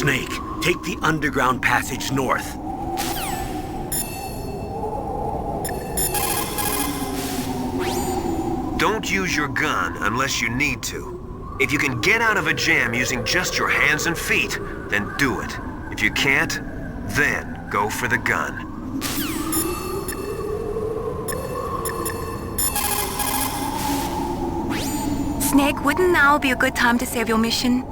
S1: Snake, take the underground passage north.
S7: Don't use your gun unless you need to. If you can get out of a jam using just your hands and feet, then do it. If you can't, then go for the gun.
S5: Snake, wouldn't now be a good time to save your mission?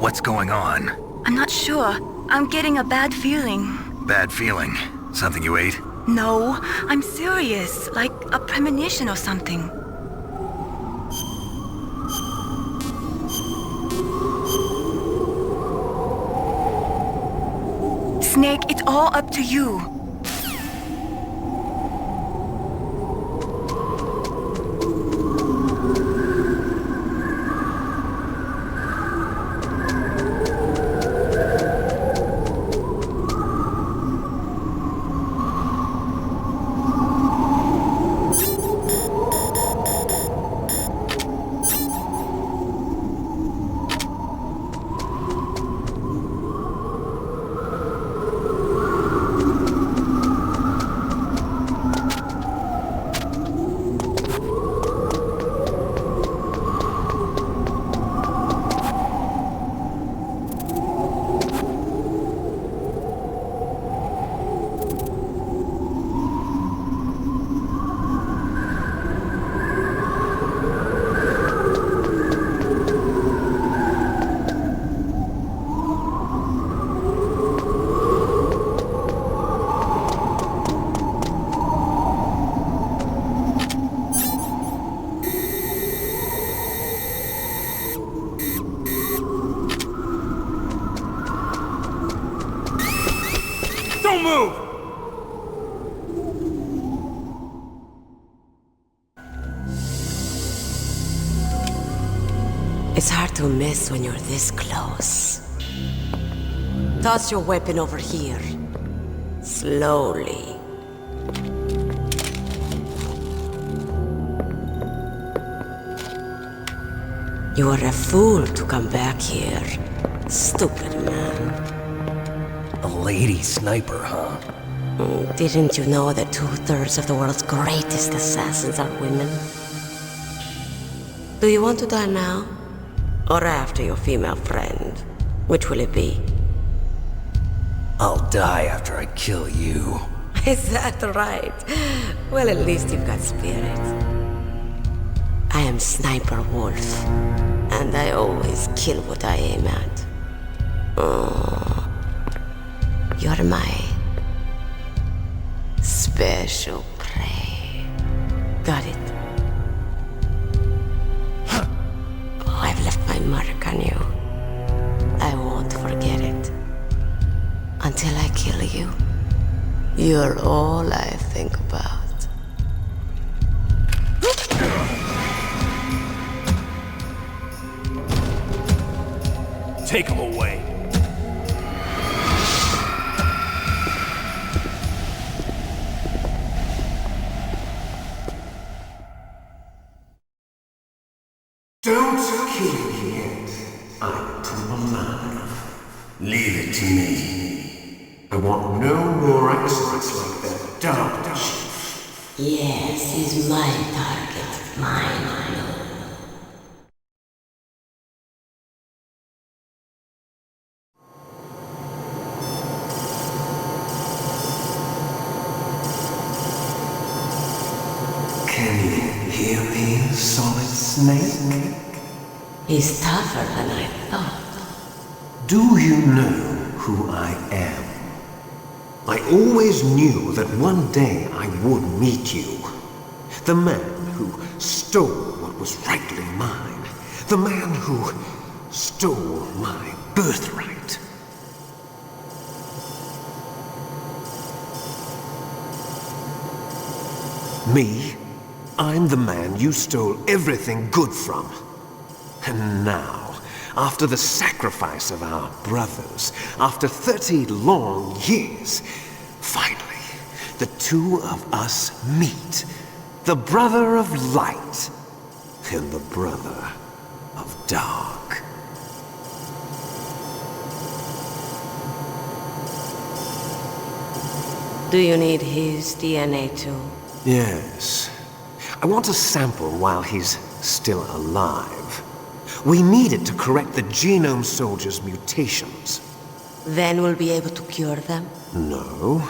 S12: What's going on?
S5: I'm not sure. I'm getting a bad feeling.
S12: Bad feeling? Something you ate?
S5: No, I'm serious. Like a premonition or something. Snake, it's all up to you.
S9: It's hard to miss when you're this close. Toss your weapon over here. Slowly. You are a fool to come back here. Stupid man.
S11: A lady sniper, huh?
S9: Didn't you know that 2/3 of the world's greatest assassins are women? Do you want to die now? Or after your female friend? Which will it be?
S11: I'll die after I kill you.
S9: Is that right? Well, at least you've got spirit. I am Sniper Wolf, and I always kill what I aim at. Oh, you're my special prey. Got it? Oh, I've left my mark on you. I won't forget it. Until I kill you. You're all I think about.
S8: Take him away.
S18: Don't kill me yet. I'm too alive. Leave it to me. I want no more accidents like that dark chief.
S9: Yes, he's my target. Mine.
S18: Can you hear me, Solid Snake?
S9: He's tougher than I thought.
S18: Do you know who I am? I always knew that one day I would meet you. The man who stole what was rightly mine. The man who stole my birthright. Me? I'm the man you stole everything good from. And now, after the sacrifice of our brothers, after 30 long years, finally, the two of us meet. The brother of light and the brother of dark.
S9: Do you need his DNA too?
S18: Yes. I want a sample while he's still alive. We need it to correct the Genome Soldier's mutations.
S9: Then we'll be able to cure them?
S18: No.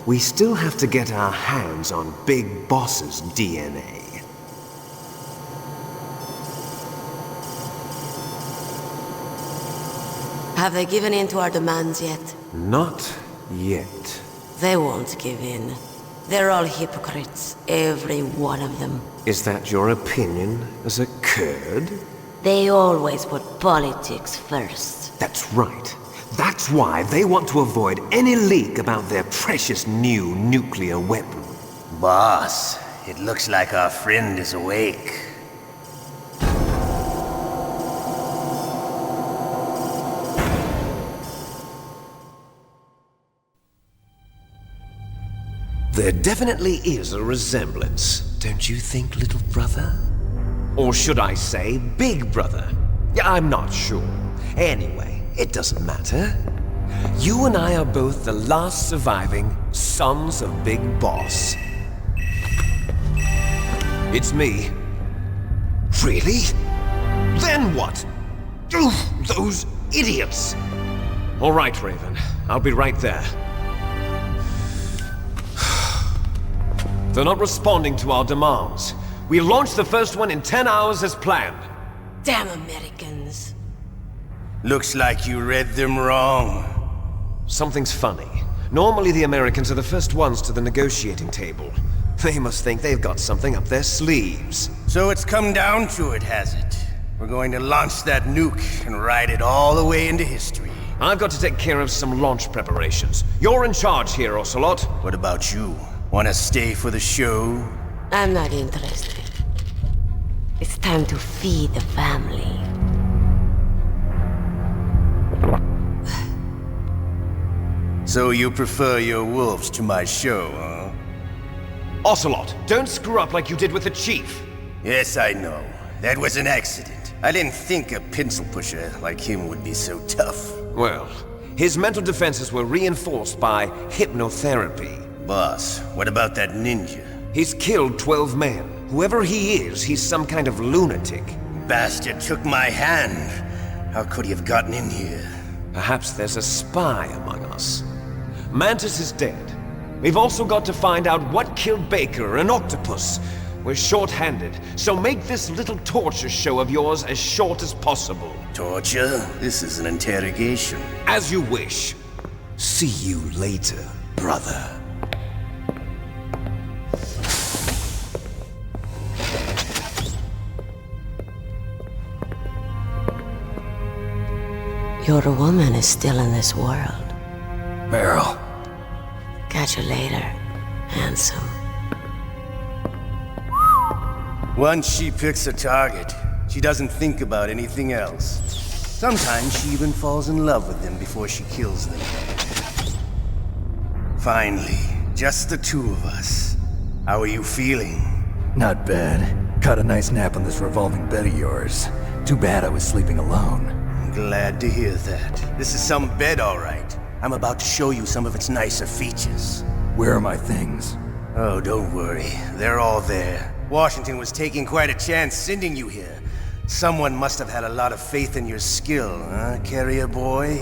S18: We still have to get our hands on Big Boss's DNA.
S9: Have they given in to our demands yet?
S18: Not yet.
S9: They won't give in. They're all hypocrites, every one of them.
S18: Is that your opinion as a Kurd?
S9: They always put politics first.
S18: That's right. That's why they want to avoid any leak about their precious new nuclear weapon.
S11: Boss, it looks like our friend is awake.
S18: There definitely is a resemblance, don't you think, little brother? Or should I say, big brother? I'm not sure. Anyway, it doesn't matter. You and I are both the last surviving sons of Big Boss. It's me. Really? Then what? Oof, those idiots! All right, Raven. I'll be right there. They're not responding to our demands. We launched the first one in 10 hours as planned.
S9: Damn Americans.
S11: Looks like you read them wrong.
S18: Something's funny. Normally the Americans are the first ones to the negotiating table. They must think they've got something up their sleeves.
S11: So it's come down to it, has it? We're going to launch that nuke and ride it all the way into history.
S18: I've got to take care of some launch preparations. You're in charge here, Ocelot.
S11: What about you? Want to stay for the show?
S9: I'm not interested. It's time to feed the family.
S11: So you prefer your wolves to my show, huh?
S4: Ocelot, don't screw up like you did with the Chief.
S11: Yes, I know. That was an accident. I didn't think a pencil pusher like him would be so tough.
S4: Well, his mental defenses were reinforced by hypnotherapy.
S11: Boss, what about that ninja?
S4: He's killed 12 men. Whoever he is, he's some kind of lunatic.
S11: Bastard took my hand. How could he have gotten in here?
S4: Perhaps there's a spy among us. Mantis is dead. We've also got to find out what killed Baker, an octopus. We're short-handed, so make this little torture show of yours as short as possible.
S11: Torture? This is an interrogation.
S4: As you wish. See you later, brother.
S9: Your woman is still in this world.
S2: Meryl.
S9: Catch you later, handsome.
S11: Once she picks a target, she doesn't think about anything else. Sometimes she even falls in love with them before she kills them. Finally, just the two of us. How are you feeling?
S2: Not bad. Caught a nice nap on this revolving bed of yours. Too bad I was sleeping alone.
S11: I'm glad to hear that. This is some bed, all right. I'm about to show you some of its nicer features.
S2: Where are my things?
S11: Oh, don't worry. They're all there. Washington was taking quite a chance sending you here. Someone must have had a lot of faith in your skill, huh, carrier boy?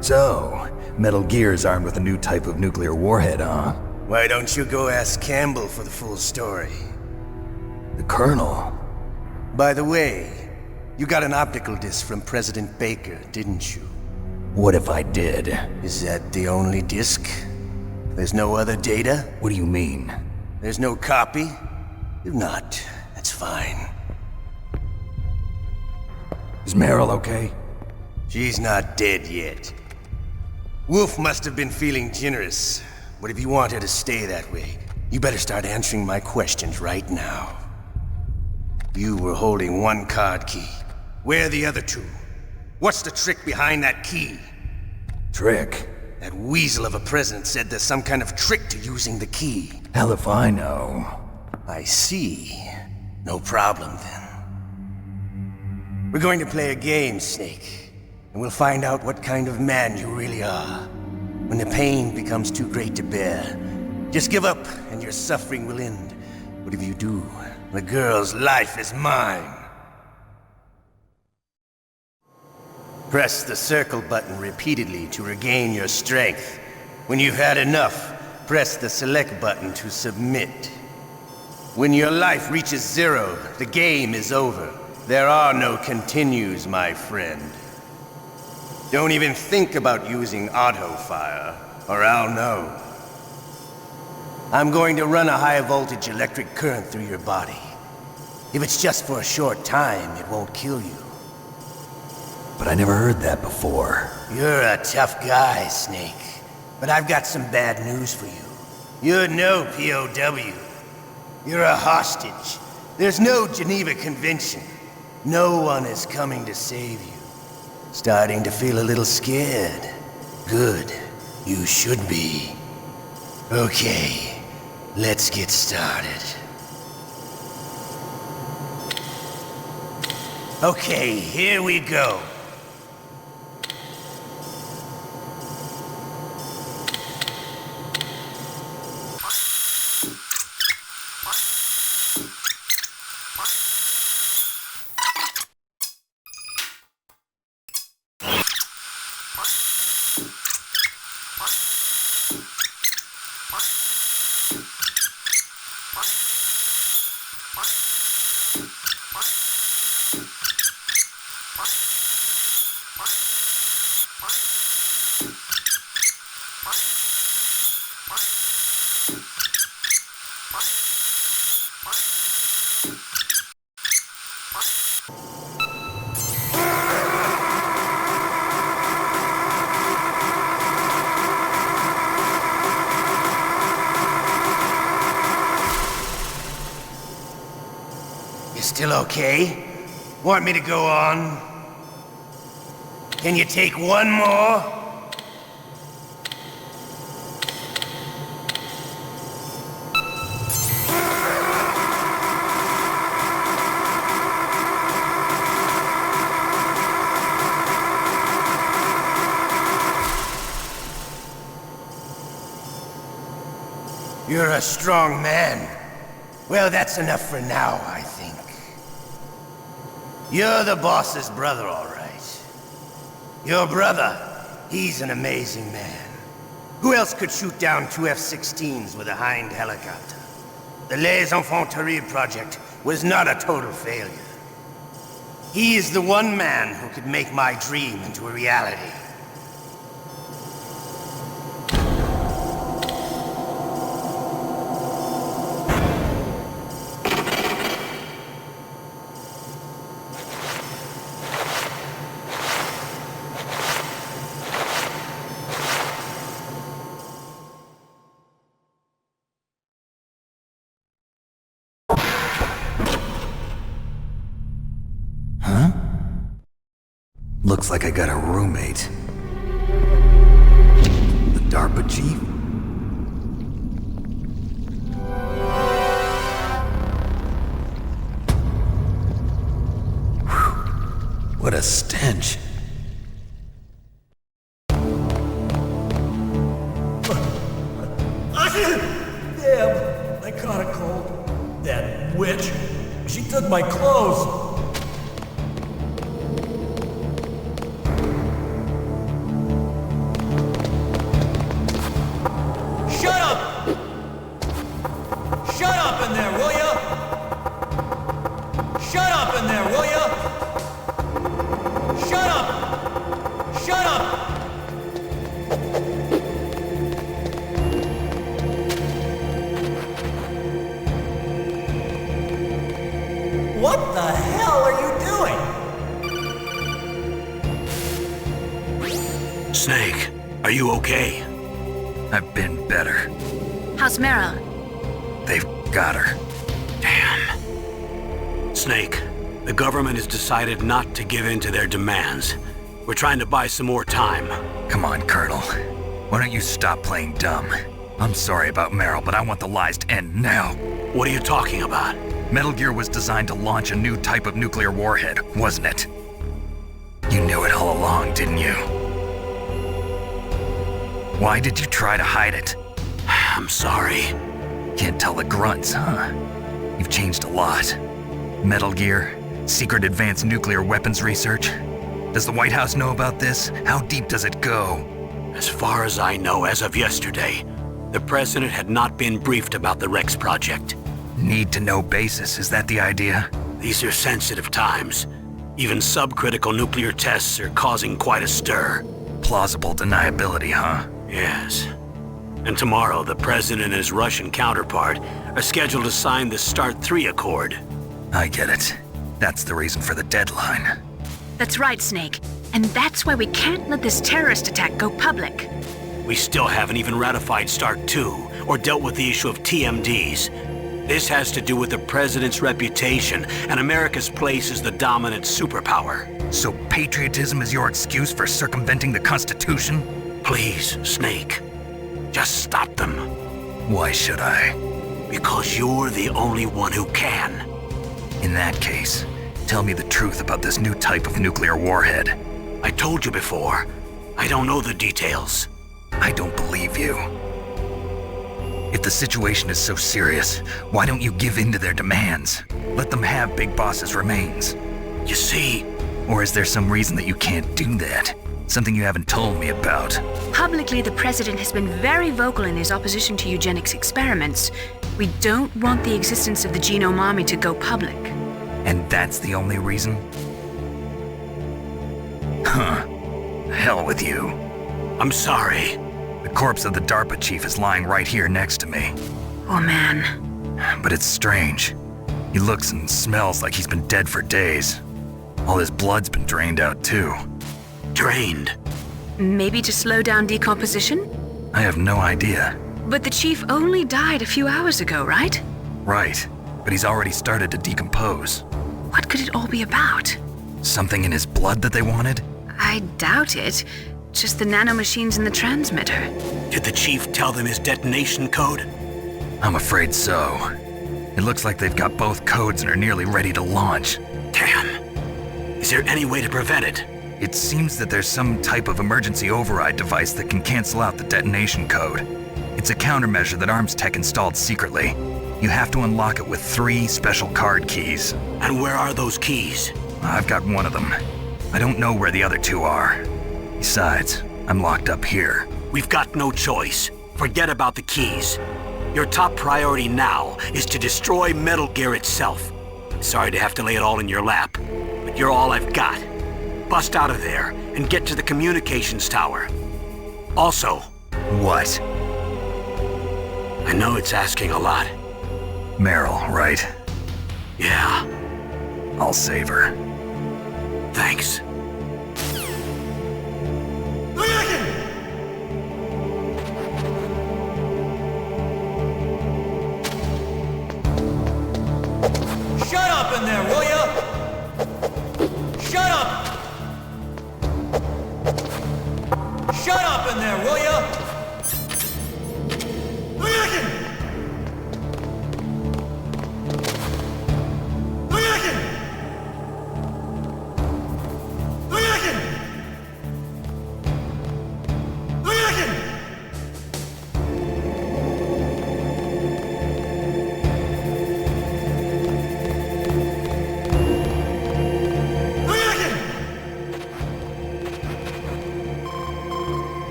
S2: So, Metal Gear's armed with a new type of nuclear warhead, huh?
S11: Why don't you go ask Campbell for the full story?
S2: The Colonel?
S11: By the way, you got an optical disc from President Baker, didn't you?
S2: What if I did?
S11: Is that the only disc? There's no other data?
S2: What do you mean?
S11: There's no copy? If not, that's fine.
S2: Is Meryl okay?
S11: She's not dead yet. Wolf must have been feeling generous. But if you want her to stay that way, you better start answering my questions right now. You were holding one card key. Where are the other two? What's the trick behind that key?
S2: Trick?
S11: That weasel of a president said there's some kind of trick to using the key.
S2: Hell if I know.
S11: I see. No problem then. We're going to play a game, Snake. And we'll find out what kind of man you really are. When the pain becomes too great to bear, just give up and your suffering will end. But if you do, the girl's life is mine. Press the circle button repeatedly to regain your strength. When you've had enough, press the select button to submit. When your life reaches 0, the game is over. There are no continues, my friend. Don't even think about using auto-fire, or I'll know. I'm going to run a high-voltage electric current through your body. If it's just for a short time, it won't kill you.
S2: But I never heard that before.
S11: You're a tough guy, Snake. But I've got some bad news for you. You're no POW. You're a hostage. There's no Geneva Convention. No one is coming to save you. Starting to feel a little scared. Good. You should be. Okay, let's get started. Okay, here we go. You still okay? Want me to go on? Can you take one more? You're a strong man. Well, that's enough for now, I think. You're the boss's brother, all right. Your brother, he's an amazing man. Who else could shoot down two F-16s with a Hind helicopter? The Les Enfants Terribles project was not a total failure. He is the one man who could make my dream into a reality.
S2: Looks like I got a roommate. The DARPA chief? Whew. What a stench.
S16: Damn, I caught a cold. That witch. She took my clothes. What the hell are you doing?
S1: Snake, are you okay?
S2: I've been better.
S3: How's Meryl?
S2: They've got her.
S1: Damn. Snake, the government has decided not to give in to their demands. We're trying to buy some more time.
S2: Come on, Colonel. Why don't you stop playing dumb? I'm sorry about Meryl, but I want the lies to end now.
S1: What are you talking about?
S2: Metal Gear was designed to launch a new type of nuclear warhead, wasn't it? You knew it all along, didn't you? Why did you try to hide it?
S1: I'm sorry.
S2: Can't tell the grunts, huh? You've changed a lot. Metal Gear, secret advanced nuclear weapons research. Does the White House know about this? How deep does it go?
S1: As far as I know, as of yesterday, the President had not been briefed about the Rex project.
S2: Need-to-know basis, is that the idea?
S1: These are sensitive times. Even subcritical nuclear tests are causing quite a stir.
S2: Plausible deniability, huh?
S1: Yes. And tomorrow, the President and his Russian counterpart are scheduled to sign the START 3 Accord.
S2: I get it. That's the reason for the deadline.
S3: That's right, Snake. And that's why we can't let this terrorist attack go public.
S1: We still haven't even ratified START 2 or dealt with the issue of TMDs. This has to do with the President's reputation and America's place as the dominant superpower.
S2: So patriotism is your excuse for circumventing the Constitution?
S1: Please, Snake. Just stop them.
S2: Why should I?
S1: Because you're the only one who can.
S2: In that case, tell me the truth about this new type of nuclear warhead.
S1: I told you before. I don't know the details.
S2: I don't believe you. If the situation is so serious, why don't you give in to their demands? Let them have Big Boss's remains.
S1: You see...
S2: Or is there some reason that you can't do that? Something you haven't told me about?
S3: Publicly, the President has been very vocal in his opposition to eugenics experiments. We don't want the existence of the Genome Army to go public.
S2: And that's the only reason? Huh. Hell with you.
S1: I'm sorry.
S2: The corpse of the DARPA chief is lying right here next to me.
S3: Oh, man.
S2: But it's strange. He looks and smells like he's been dead for days. All his blood's been drained out, too.
S1: Drained?
S3: Maybe to slow down decomposition?
S2: I have no idea.
S3: But the chief only died a few hours ago, right?
S2: Right. But he's already started to decompose.
S3: What could it all be about?
S2: Something in his blood that they wanted?
S3: I doubt it. Just the nanomachines in the transmitter.
S1: Did the chief tell them his detonation code?
S2: I'm afraid so. It looks like they've got both codes and are nearly ready to launch.
S1: Damn. Is there any way to prevent it?
S2: It seems that there's some type of emergency override device that can cancel out the detonation code. It's a countermeasure that Arms Tech installed secretly. You have to unlock it with 3 special card keys.
S1: And where are those keys?
S2: I've got one of them. I don't know where the other 2 are. Besides, I'm locked up here.
S1: We've got no choice. Forget about the keys. Your top priority now is to destroy Metal Gear itself. Sorry to have to lay it all in your lap, but you're all I've got. Bust out of there and get to the communications tower. Also...
S2: What?
S1: I know it's asking a lot.
S2: Meryl, right?
S1: Yeah.
S2: I'll save her.
S1: Thanks.
S16: Shut up in there, will ya? Shut up! Shut up in there, will ya?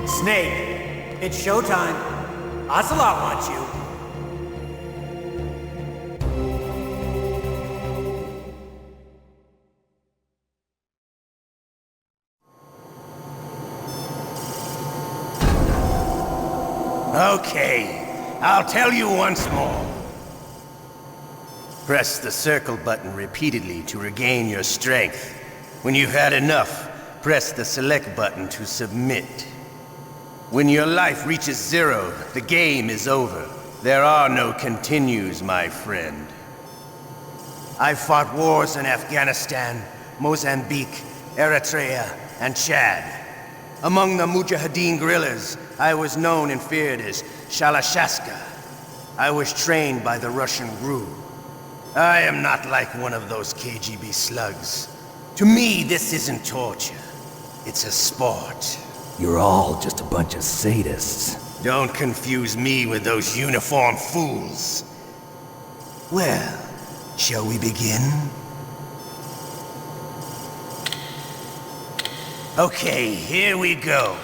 S16: Snake, it's showtime. Ocelot wants you.
S11: Okay, I'll tell you once more. Press the circle button repeatedly to regain your strength. When you've had enough, press the select button to submit. When your life reaches 0, the game is over. There are no continues, my friend. I've fought wars in Afghanistan, Mozambique, Eritrea, and Chad. Among the Mujahideen guerrillas, I was known and feared as Shalashaska. I was trained by the Russian GRU. I am not like one of those KGB slugs. To me, this isn't torture. It's a sport.
S2: You're all just a bunch of sadists.
S11: Don't confuse me with those uniformed fools. Well, shall we begin? Okay, here we go.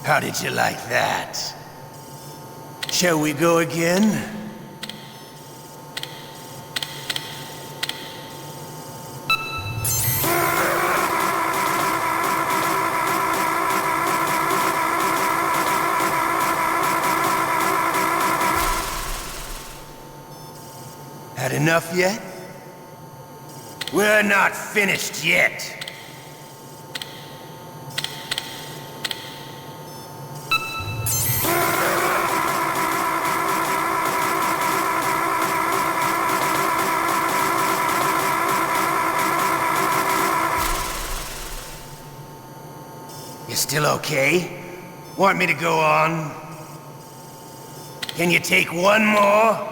S11: How did you like that? Shall we go again? Had enough yet? We're not finished yet. You still okay? Want me to go on? Can you take one more?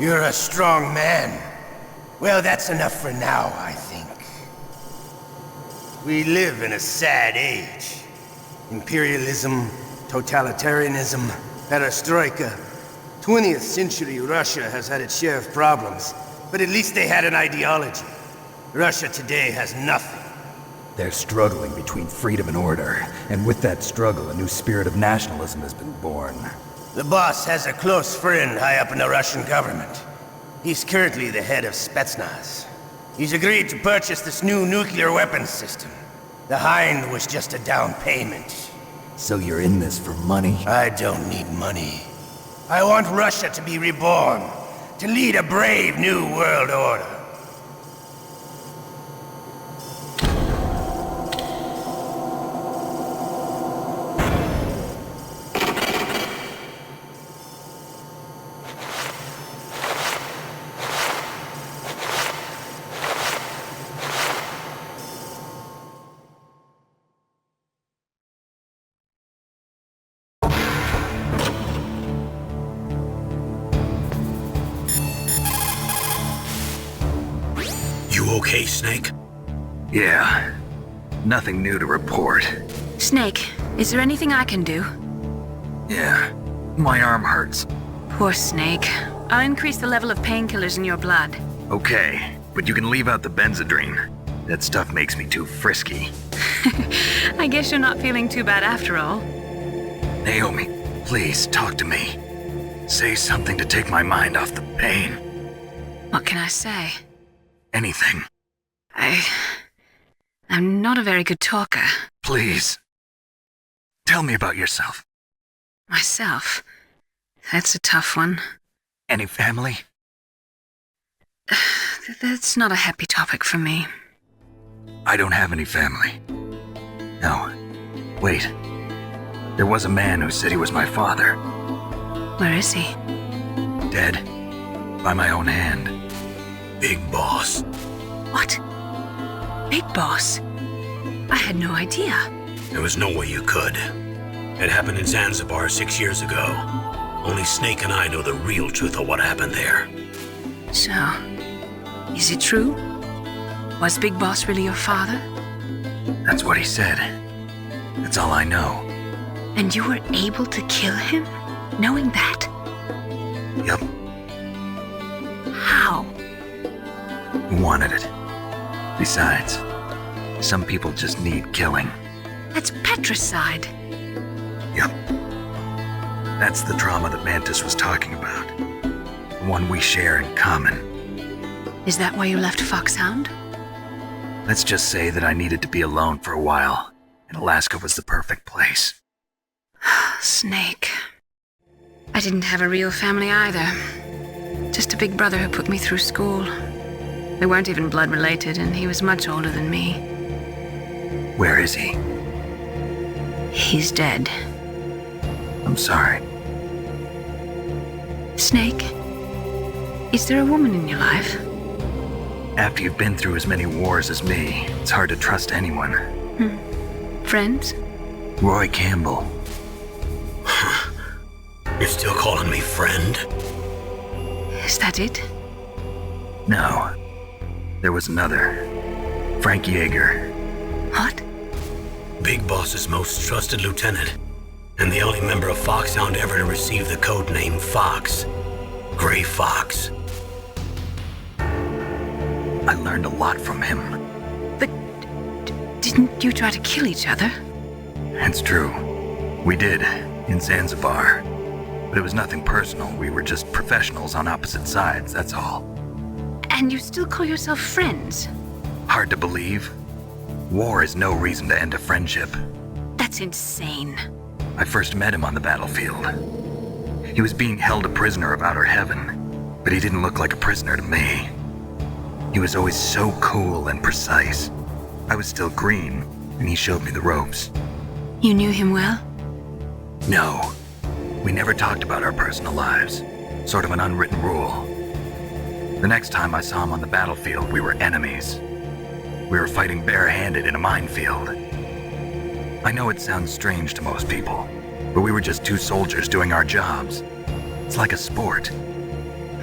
S11: You're a strong man. Well, that's enough for now, I think. We live in a sad age. Imperialism, totalitarianism, perestroika. 20th century Russia has had its share of problems, but at least they had an ideology. Russia today has nothing.
S2: They're struggling between freedom and order, and with that struggle, a new spirit of nationalism has been born.
S11: The boss has a close friend high up in the Russian government. He's currently the head of Spetsnaz. He's agreed to purchase this new nuclear weapons system. The Hind was just a down payment.
S2: So you're in this for money?
S11: I don't need money. I want Russia to be reborn, to lead a brave new world order.
S1: You okay, Snake?
S12: Yeah. Nothing new to report.
S3: Snake, is there anything I can do?
S12: Yeah. My arm hurts.
S3: Poor Snake. I'll increase the level of painkillers in your blood.
S12: Okay, but you can leave out the Benzedrine. That stuff makes me too frisky.
S3: I guess you're not feeling too bad after all.
S12: Naomi, please talk to me. Say something to take my mind off the pain.
S3: What can I say?
S12: Anything.
S3: I'm not a very good talker.
S12: Please. Tell me about yourself.
S3: Myself? That's a tough one.
S12: Any family?
S3: That's not a happy topic for me.
S12: I don't have any family. No. Wait. There was a man who said he was my father.
S3: Where is he?
S12: Dead. By my own hand.
S1: Big Boss.
S3: What? Big Boss? I had no idea.
S1: There was no way you could. It happened in Zanzibar 6 years ago. Only Snake and I know the real truth of what happened there.
S3: So, is it true? Was Big Boss really your father?
S12: That's what he said. That's all I know.
S3: And you were able to kill him, knowing that?
S12: Yep.
S3: How?
S12: He wanted it. Besides, some people just need killing.
S3: That's patricide.
S12: Yep. That's the trauma that Mantis was talking about. The one we share in common.
S3: Is that why you left Foxhound?
S12: Let's just say that I needed to be alone for a while, and Alaska was the perfect place.
S3: Snake. I didn't have a real family either. Just a big brother who put me through school. We weren't even blood related, and he was much older than me.
S12: Where is he?
S3: He's dead.
S12: I'm sorry.
S3: Snake, is there a woman in your life?
S12: After you've been through as many wars as me, it's hard to trust anyone.
S3: Friends?
S12: Roy Campbell.
S1: You're still calling me friend?
S3: Is that it?
S12: No. There was another. Frank Yeager.
S3: What?
S1: Big Boss's most trusted lieutenant, and the only member of Foxhound ever to receive the code name Fox. Gray Fox.
S12: I learned a lot from him.
S3: But didn't you try to kill each other?
S12: It's true. We did, in Zanzibar. But it was nothing personal. We were just professionals on opposite sides, that's all.
S3: And you still call yourself friends?
S12: Hard to believe. War is no reason to end a friendship.
S3: That's insane.
S12: I first met him on the battlefield. He was being held a prisoner of outer heaven, but he didn't look like a prisoner to me. He was always so cool and precise. I was still green, and he showed me the ropes.
S3: You knew him well?
S12: No. We never talked about our personal lives. Sort of an unwritten rule. The next time I saw him on the battlefield, we were enemies. We were fighting barehanded in a minefield. I know it sounds strange to most people, but we were just two soldiers doing our jobs. It's like a sport.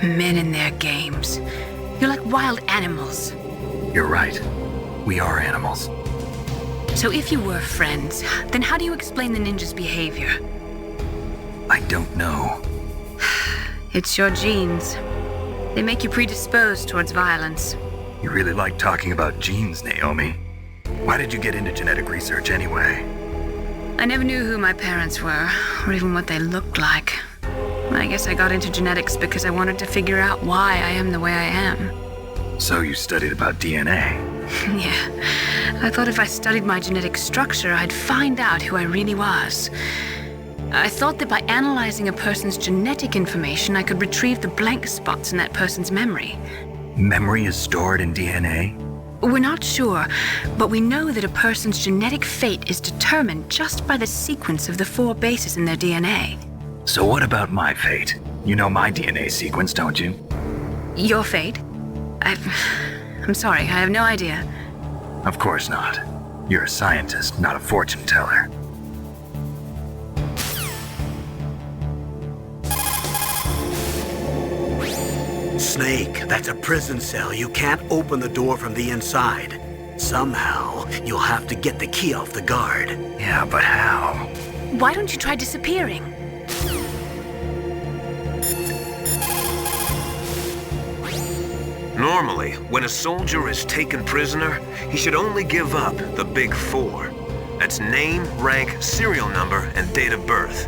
S3: Men in their games. You're like wild animals.
S12: You're right. We are animals.
S3: So if you were friends, then how do you explain the ninja's behavior?
S12: I don't know.
S3: It's your genes. They make you predisposed towards violence.
S12: You really like talking about genes, Naomi. Why did you get into genetic research anyway?
S3: I never knew who my parents were, or even what they looked like. I guess I got into genetics because I wanted to figure out why I am the way I am.
S12: So you studied about DNA?
S3: Yeah. I thought if I studied my genetic structure, I'd find out who I really was. I thought that by analyzing a person's genetic information, I could retrieve the blank spots in that person's memory.
S12: Memory is stored in DNA?
S3: We're not sure, but we know that a person's genetic fate is determined just by the sequence of the 4 bases in their DNA.
S12: So what about my fate? You know my DNA sequence, don't you?
S3: Your fate? I'm sorry, I have no idea.
S12: Of course not. You're a scientist, not a fortune teller.
S1: Snake, that's a prison cell. You can't open the door from the inside. Somehow, you'll have to get the key off the guard.
S12: Yeah, but how?
S3: Why don't you try disappearing?
S7: Normally, when a soldier is taken prisoner, he should only give up the big 4. That's name, rank, serial number, and date of birth.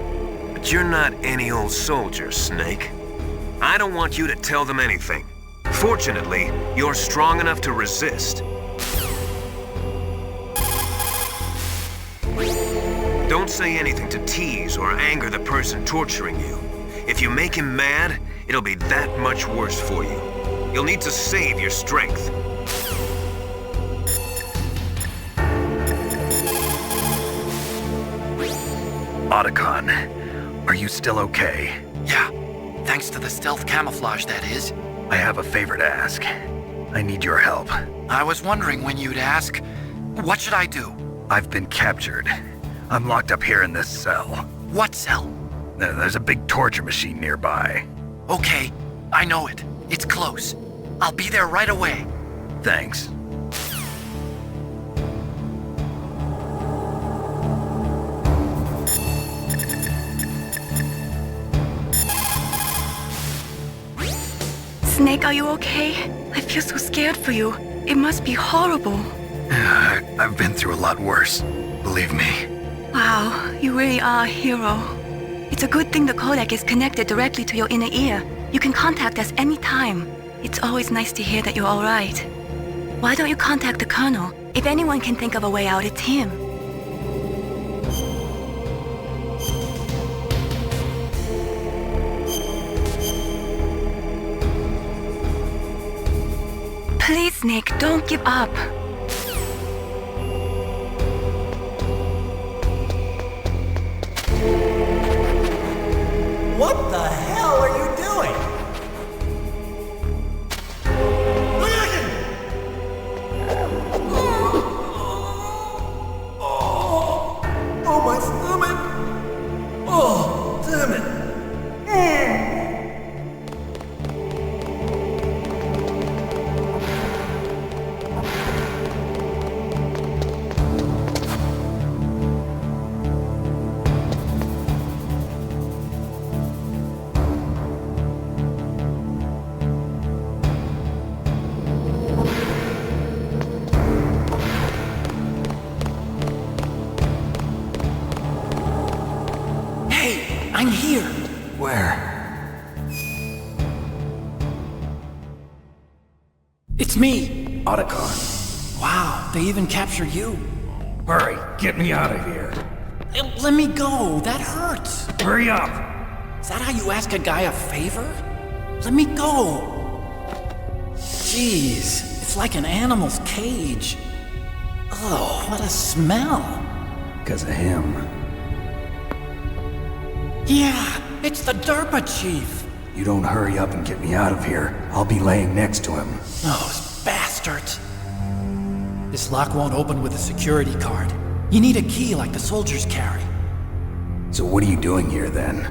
S7: But you're not any old soldier, Snake. I don't want you to tell them anything. Fortunately, you're strong enough to resist. Don't say anything to tease or anger the person torturing you. If you make him mad, it'll be that much worse for you. You'll need to save your strength.
S12: Otacon, are you still okay?
S19: Yeah, thanks to the stealth camouflage, that is.
S12: I have a favor to ask. I need your help.
S19: I was wondering when you'd ask. What should I do?
S12: I've been captured. I'm locked up here in this cell.
S19: What cell?
S12: There's a big torture machine nearby.
S19: Okay, I know it. It's close. I'll be there right away.
S12: Thanks.
S5: Snake, are you okay? I feel so scared for you. It must be horrible.
S12: I've been through a lot worse. Believe me.
S5: Wow, you really are a hero. It's a good thing the codec is connected directly to your inner ear. You can contact us anytime. It's always nice to hear that you're all right. Why don't you contact the Colonel? If anyone can think of a way out, it's him. Please, Snake, don't give up.
S16: What the hell are you doing? Oh, my stomach! Oh, damn it!
S17: I'm here.
S12: Where?
S17: It's me.
S12: Otacon.
S17: Wow, they even captured you.
S13: Hurry, get me out of here.
S17: Let me go. That hurts.
S13: Hurry up.
S17: Is that how you ask a guy a favor? Let me go. Jeez, it's like an animal's cage. Oh, what a smell.
S2: Because of him.
S17: Yeah, it's the DARPA chief.
S2: You don't hurry up and get me out of here, I'll be laying next to him.
S17: Those bastards. This lock won't open with a security card. You need a key like the soldiers carry.
S2: So what are you doing here then?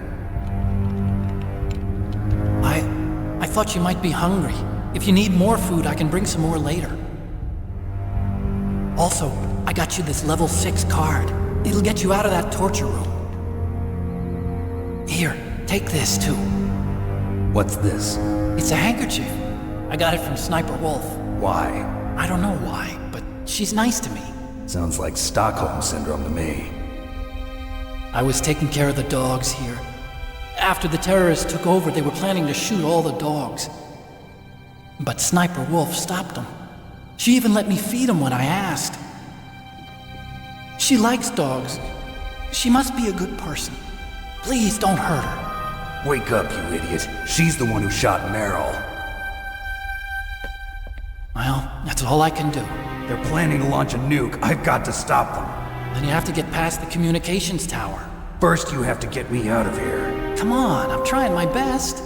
S17: I thought you might be hungry. If you need more food, I can bring some more later. Also, I got you this level 6 card. It'll get you out of that torture room. Here, take this too.
S2: What's this?
S17: It's a handkerchief. I got it from Sniper Wolf.
S2: Why?
S17: I don't know why, but she's nice to me.
S2: Sounds like Stockholm Syndrome to me.
S17: I was taking care of the dogs here. After the terrorists took over, they were planning to shoot all the dogs. But Sniper Wolf stopped them. She even let me feed them when I asked. She likes dogs. She must be a good person. Please don't hurt her.
S2: Wake up, you idiot. She's the one who shot Meryl.
S17: Well, that's all I can do.
S2: They're planning to launch a nuke. I've got to stop them.
S17: Then you have to get past the communications tower.
S2: First, you have to get me out of here.
S17: Come on, I'm trying my best.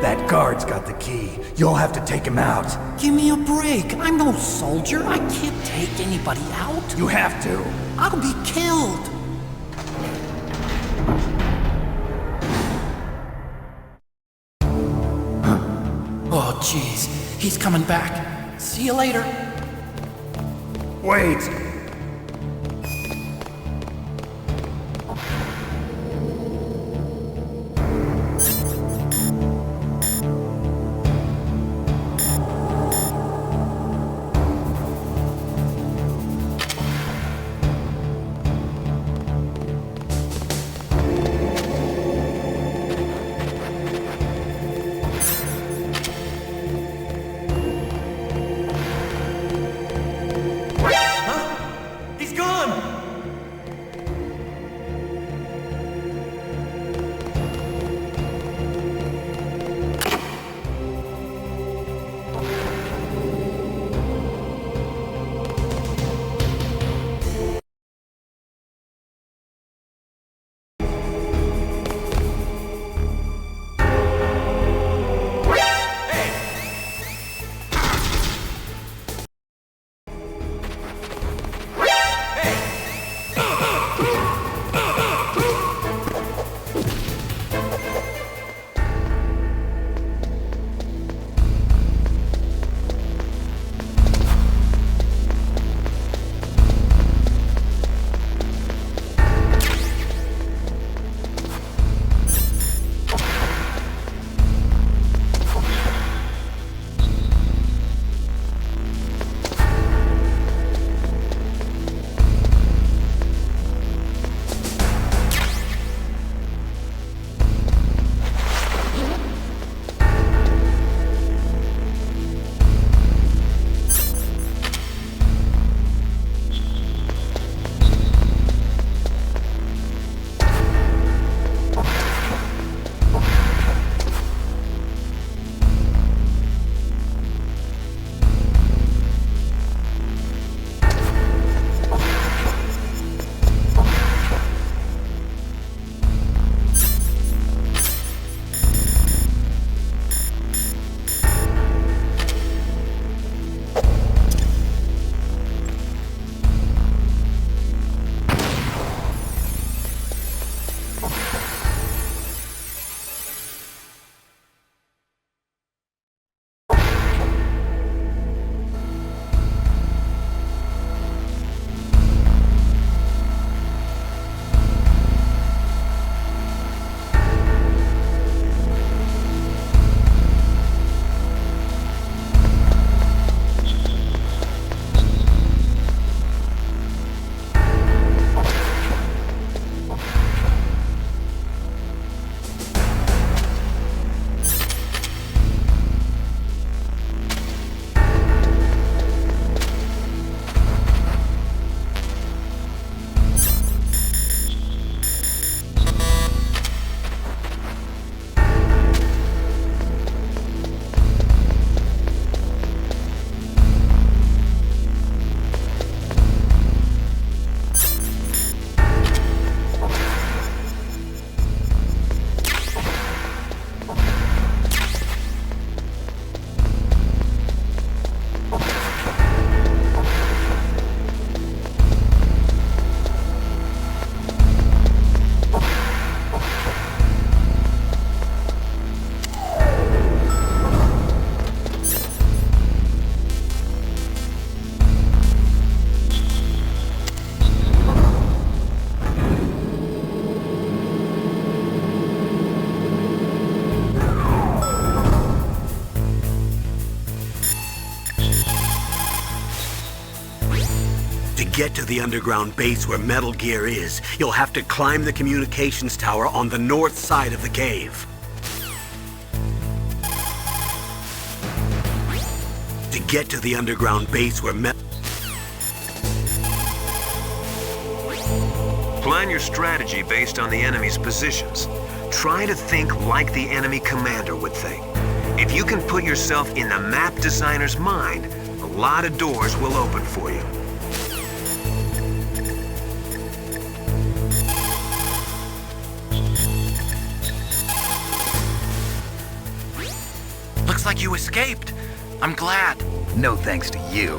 S2: That guard's got the key. You'll have to take him out.
S17: Give me a break. I'm no soldier. I can't take anybody out.
S2: You have to.
S17: I'll be killed. Oh, jeez. He's coming back. See you later.
S2: Wait!
S1: To get to the underground base where Metal Gear is, you'll have to climb the communications tower on the north side of the cave. To get to the underground base where
S7: Plan your strategy based on the enemy's positions. Try to think like the enemy commander would think. If you can put yourself in the map designer's mind, a lot of doors will open for you.
S19: Looks like you escaped. I'm glad.
S2: No thanks to you.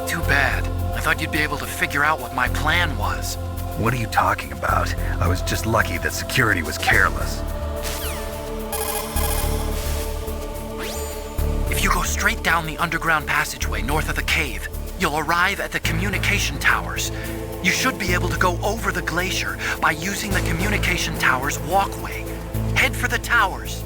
S19: Too bad. I thought you'd be able to figure out what my plan was.
S2: What are you talking about? I was just lucky that security was careless.
S19: If you go straight down the underground passageway north of the cave, you'll arrive at the communication towers. You should be able to go over the glacier by using the communication towers walkway. Head for the towers.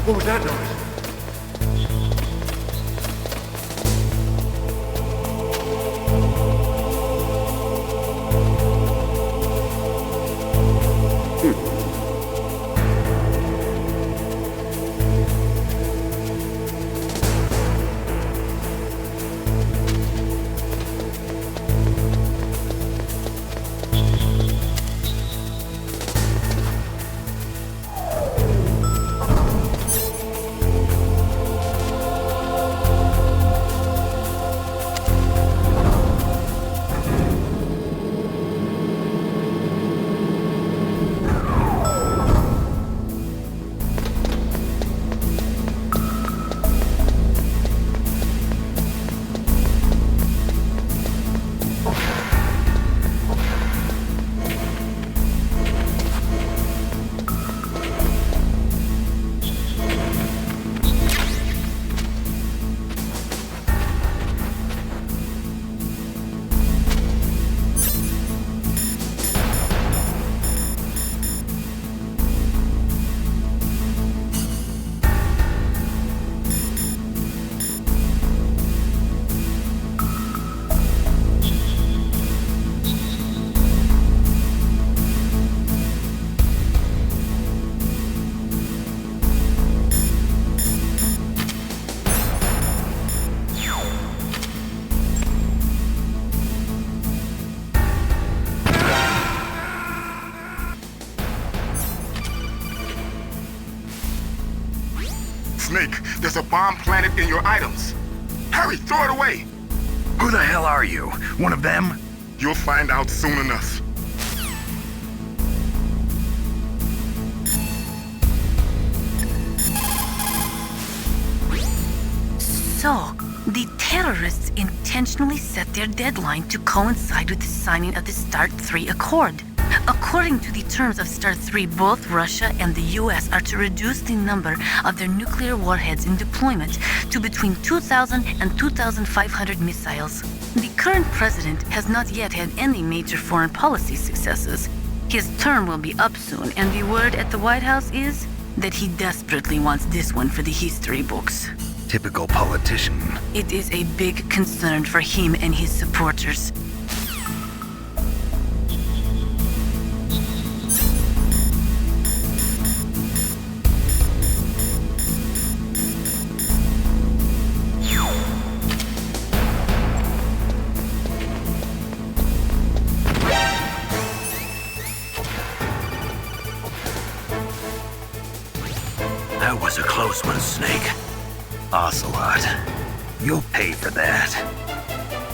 S6: What was that noise?
S10: Snake, there's a bomb planted in your items. Hurry, throw it away!
S12: Who the hell are you? One of them?
S10: You'll find out soon enough.
S15: So,
S14: The terrorists intentionally set their deadline to coincide with the signing of the START 3 Accord. According to the terms of START 3, both Russia and the US are to reduce the number of their nuclear warheads in deployment to between 2,000 and 2,500 missiles. The current president has not yet had any major foreign policy successes. His term will be up soon, and the word at the White House is that he desperately wants this one for the history books.
S12: Typical politician.
S14: It is a big concern for him and his supporters.
S1: That was a close one, Snake.
S12: Ocelot. You'll pay for that.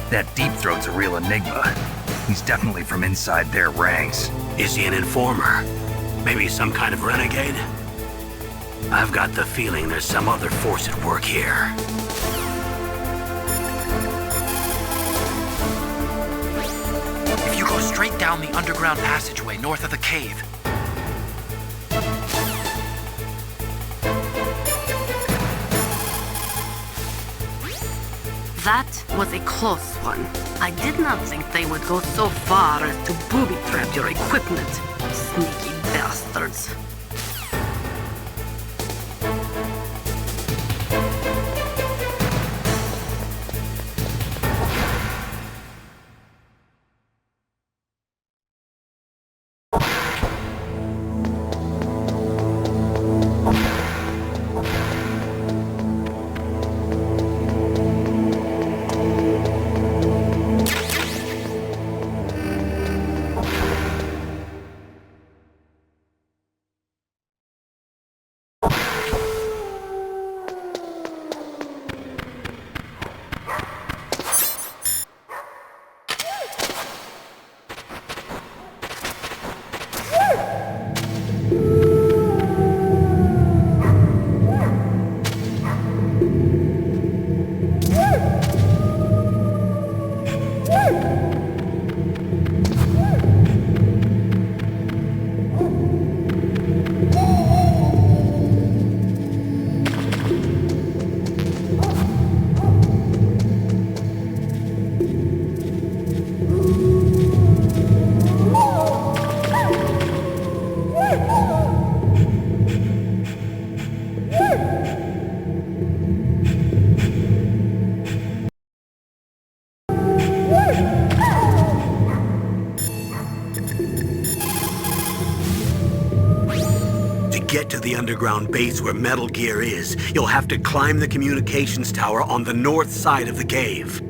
S12: That Deep Throat's a real enigma. He's definitely from inside their ranks.
S1: Is he an informer? Maybe some kind of renegade? I've got the feeling there's some other force at work here.
S19: If you go straight down the underground passageway north of the cave,
S14: That was a close one. I did not think they would go so far as to booby-trap your equipment. Sneaky bastards.
S1: Get to the underground base where Metal Gear is, you'll have to climb the communications tower on the north side of the cave.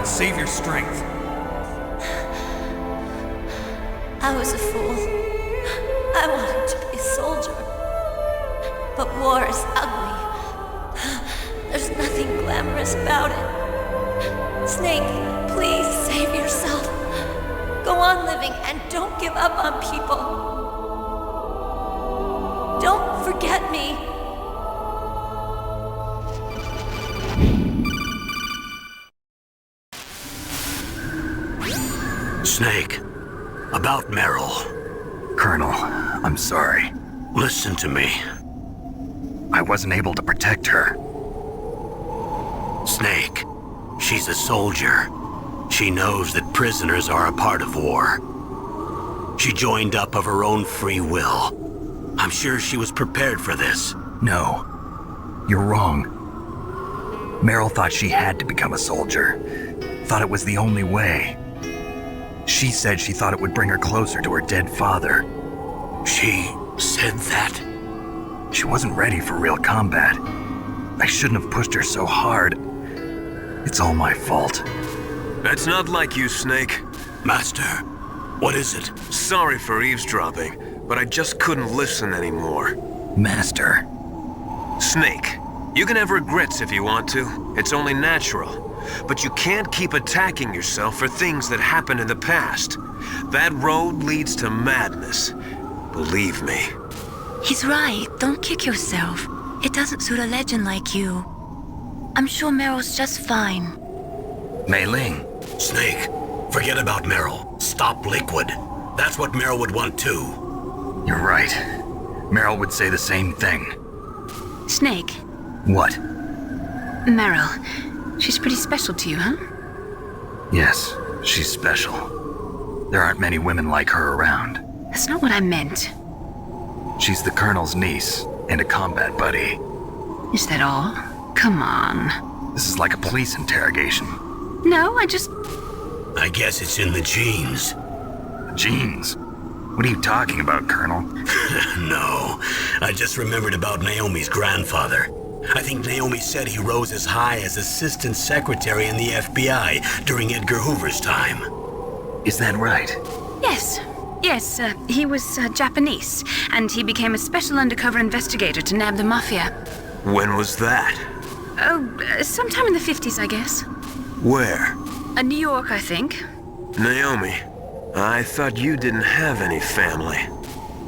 S2: Save your strength.
S15: I was a fool. I wanted to be a soldier. But war is ugly. There's nothing glamorous glamorous about it. Snake, please save yourself. Go on living and don't give up on people. Don't forget me.
S1: Snake, about Meryl.
S12: Colonel, I'm sorry.
S1: Listen to me.
S12: I wasn't able to protect her.
S1: Snake, she's a soldier. She knows that prisoners are a part of war. She joined up of her own free will. I'm sure she was prepared for this.
S12: No, you're wrong. Meryl thought she had to become a soldier. Thought it was the only way. She said she thought it would bring her closer to her dead father.
S1: She said that?
S12: She wasn't ready for real combat. I shouldn't have pushed her so hard. It's all my fault.
S7: That's not like you, Snake.
S1: Master, what is it?
S7: Sorry for eavesdropping, but I just couldn't listen anymore.
S12: Master.
S7: Snake, you can have regrets if you want to. It's only natural. But you can't keep attacking yourself for things that happened in the past. That road leads to madness. Believe me.
S5: He's right. Don't kick yourself. It doesn't suit a legend like you. I'm sure Meryl's just fine.
S12: Mei Ling.
S1: Snake, forget about Meryl. Stop Liquid. That's what Meryl would want too.
S12: You're right. Meryl would say the same thing.
S5: Snake.
S12: What?
S5: Meryl. She's pretty special to you, huh?
S12: Yes, she's special. There aren't many women like her around.
S5: That's not what I meant.
S12: She's the Colonel's niece and a combat buddy.
S5: Is that all? Come on.
S12: This is like a police interrogation.
S5: No, I
S1: guess it's in the genes.
S12: Genes? What are you talking about, Colonel?
S1: No, I just remembered about Naomi's grandfather. I think Naomi said he rose as high as assistant secretary in the FBI during Edgar Hoover's time.
S12: Is that right?
S5: Yes. Yes, he was Japanese, and he became a special undercover investigator to nab the mafia.
S7: When was that?
S5: Oh, sometime in the 50s, I guess.
S7: Where?
S5: New York, I think.
S7: Naomi, I thought you didn't have any family.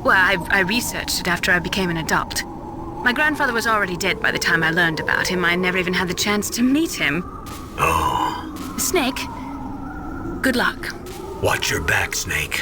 S5: Well, I researched it after I became an adult. My grandfather was already dead by the time I learned about him. I never even had the chance to meet him.
S1: Oh.
S5: Snake, good luck.
S1: Watch your back, Snake.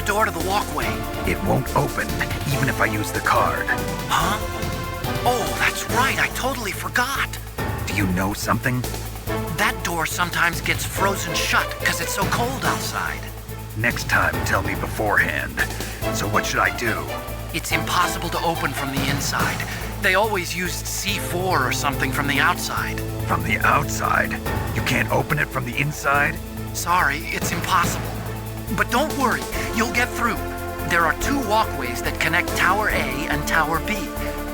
S19: door to the walkway.
S12: It won't open, even if I use the card.
S19: Huh? Oh, that's right, I totally forgot.
S12: Do you know something?
S19: That door sometimes gets frozen shut because it's so cold outside.
S12: Next time, tell me beforehand. So what should I do?
S19: It's impossible to open from the inside. They always used C4 or something from the outside.
S12: From the outside? You can't open it from the inside?
S19: Sorry, it's impossible. But don't worry, you'll get through. There are 2 walkways that connect Tower A and Tower B.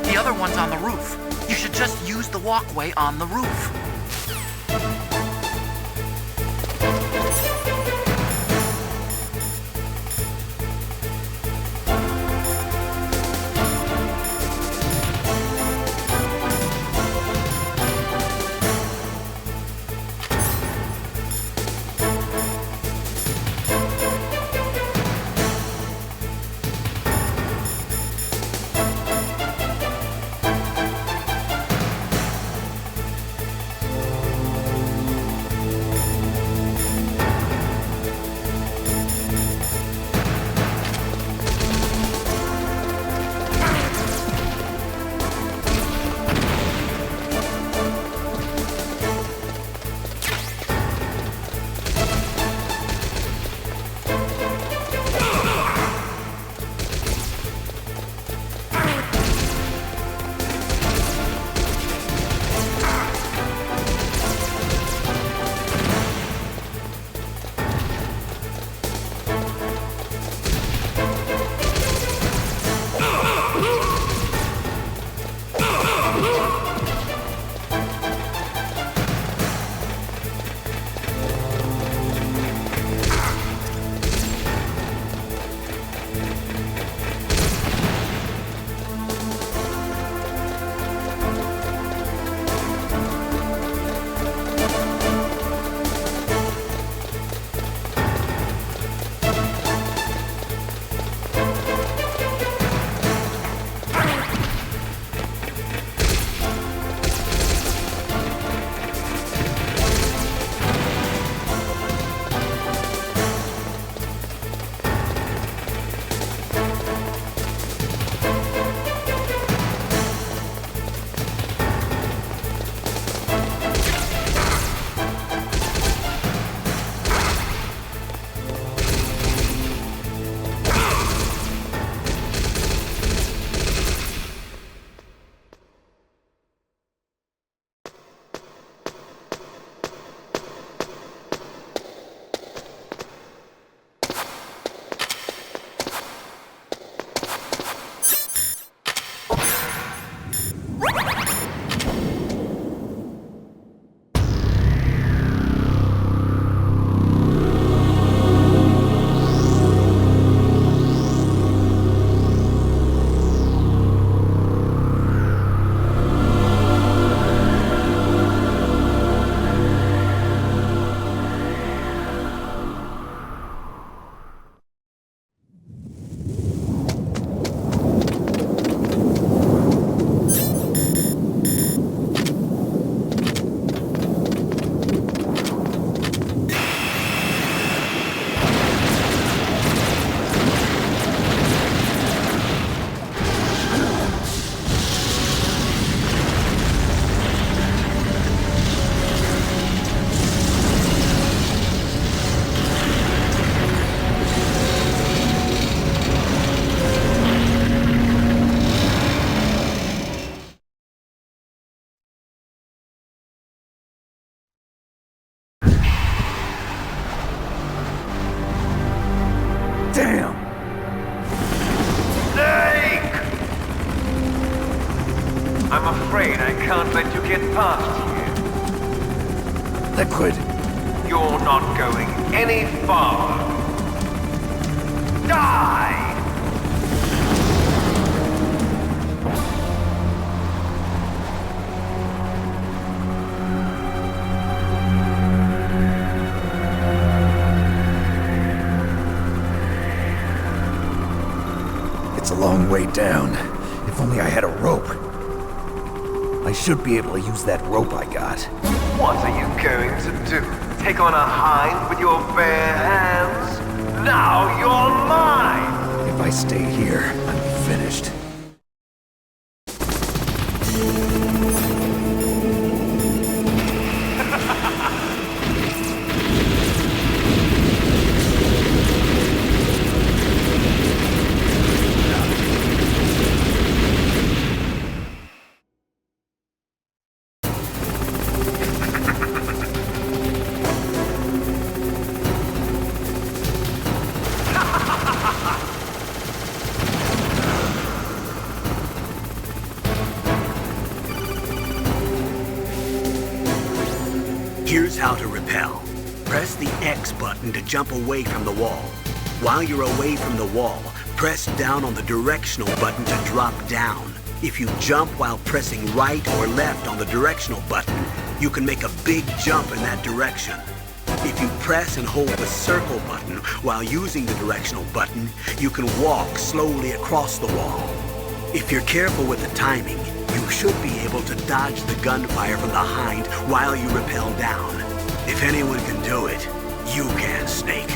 S19: The other one's on the roof. You should just use the walkway on the roof.
S21: could.
S4: You're not going any farther. Die!
S2: It's a long way down. If only I had a rope. I should be able to use that rope I got.
S4: What are you going to do? Take on a hind with your bare hands? Now you're mine!
S2: If I stay here, I'm finished.
S1: Here's how to repel. Press the X button to jump away from the wall. While you're away from the wall, press down on the directional button to drop down. If you jump while pressing right or left on the directional button, you can make a big jump in that direction. If you press and hold the circle button while using the directional button, you can walk slowly across the wall. If you're careful with the timing, you should be able to dodge the gunfire from behind while you rappel down. If anyone can do it, you can, Snake.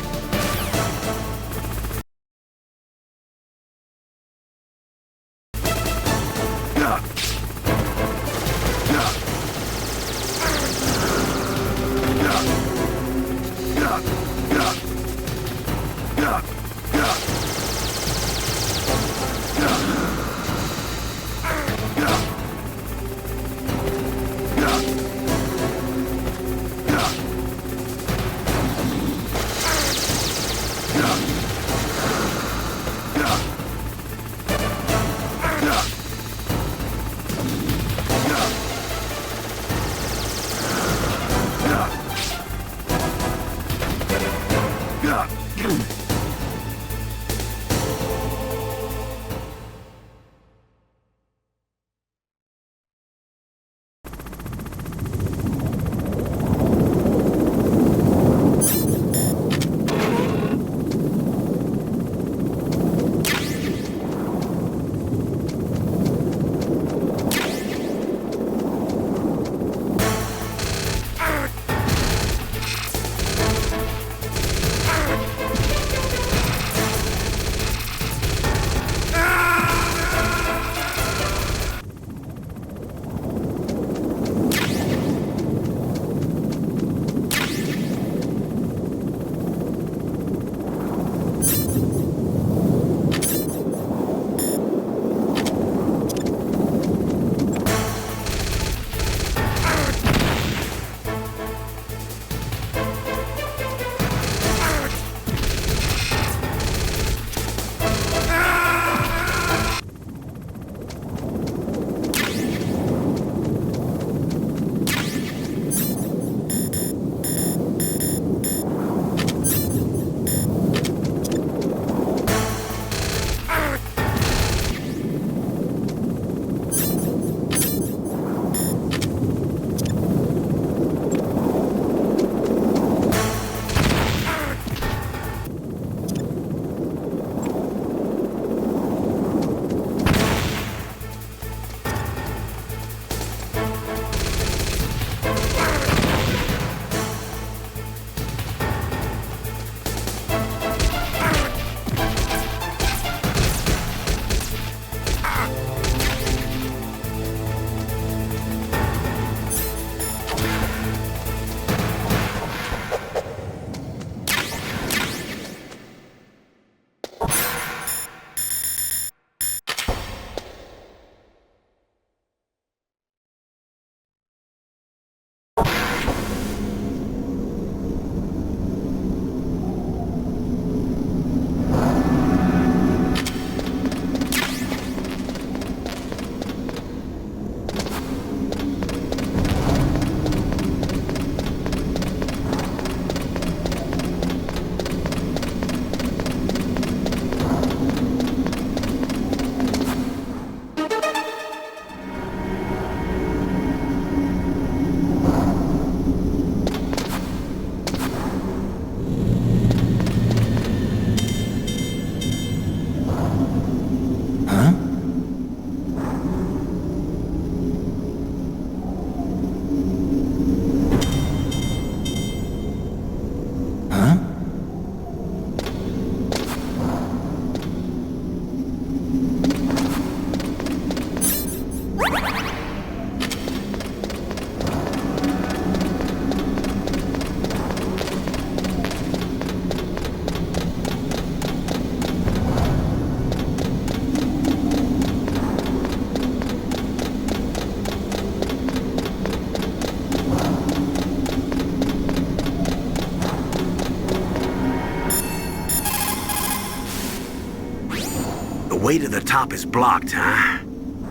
S1: Way to the top is blocked, huh?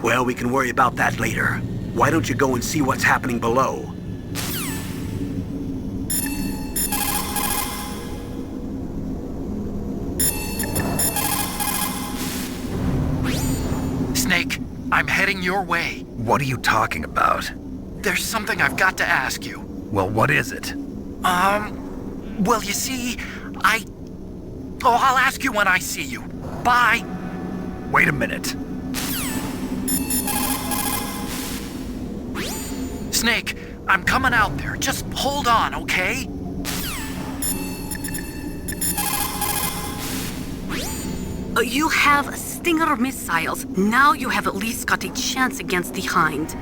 S1: Well, we can worry about that later. Why don't you go and see what's happening below?
S19: Snake, I'm heading your way.
S12: What are you talking about?
S19: There's something I've got to ask you.
S12: Well, what is it?
S19: Well, you see, I'll ask you when I see you. Bye.
S12: Wait a minute.
S19: Snake, I'm coming out there. Just hold on, okay?
S14: You have Stinger missiles. Now you have at least got a chance against the Hind.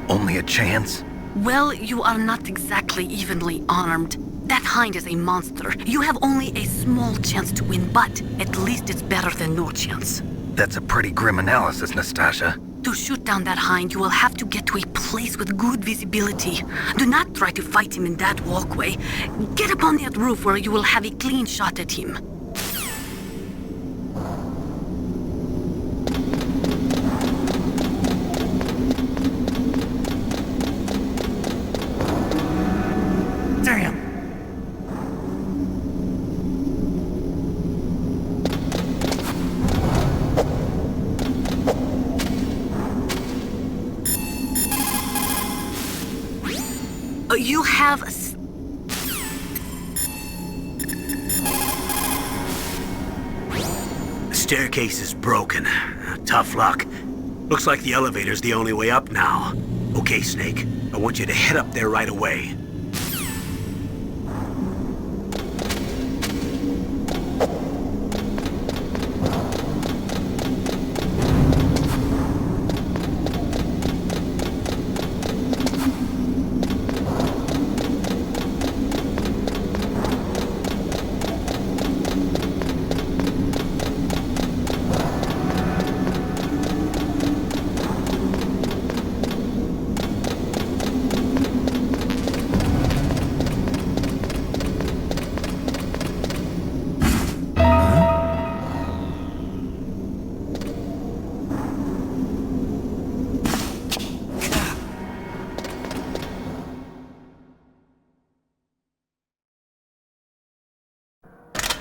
S12: Only a chance?
S14: Well, you are not exactly evenly armed. That Hind is a monster. You have only a small chance to win, but at least it's better than no chance.
S12: That's a pretty grim analysis, Nastasha.
S14: To shoot down that Hind, you will have to get to a place with good visibility. Do not try to fight him in that walkway. Get up on that roof where you will have a clean shot at him. You have...
S1: The staircase is broken. Tough luck. Looks like the elevator's the only way up now. Okay, Snake. I want you to head up there right away.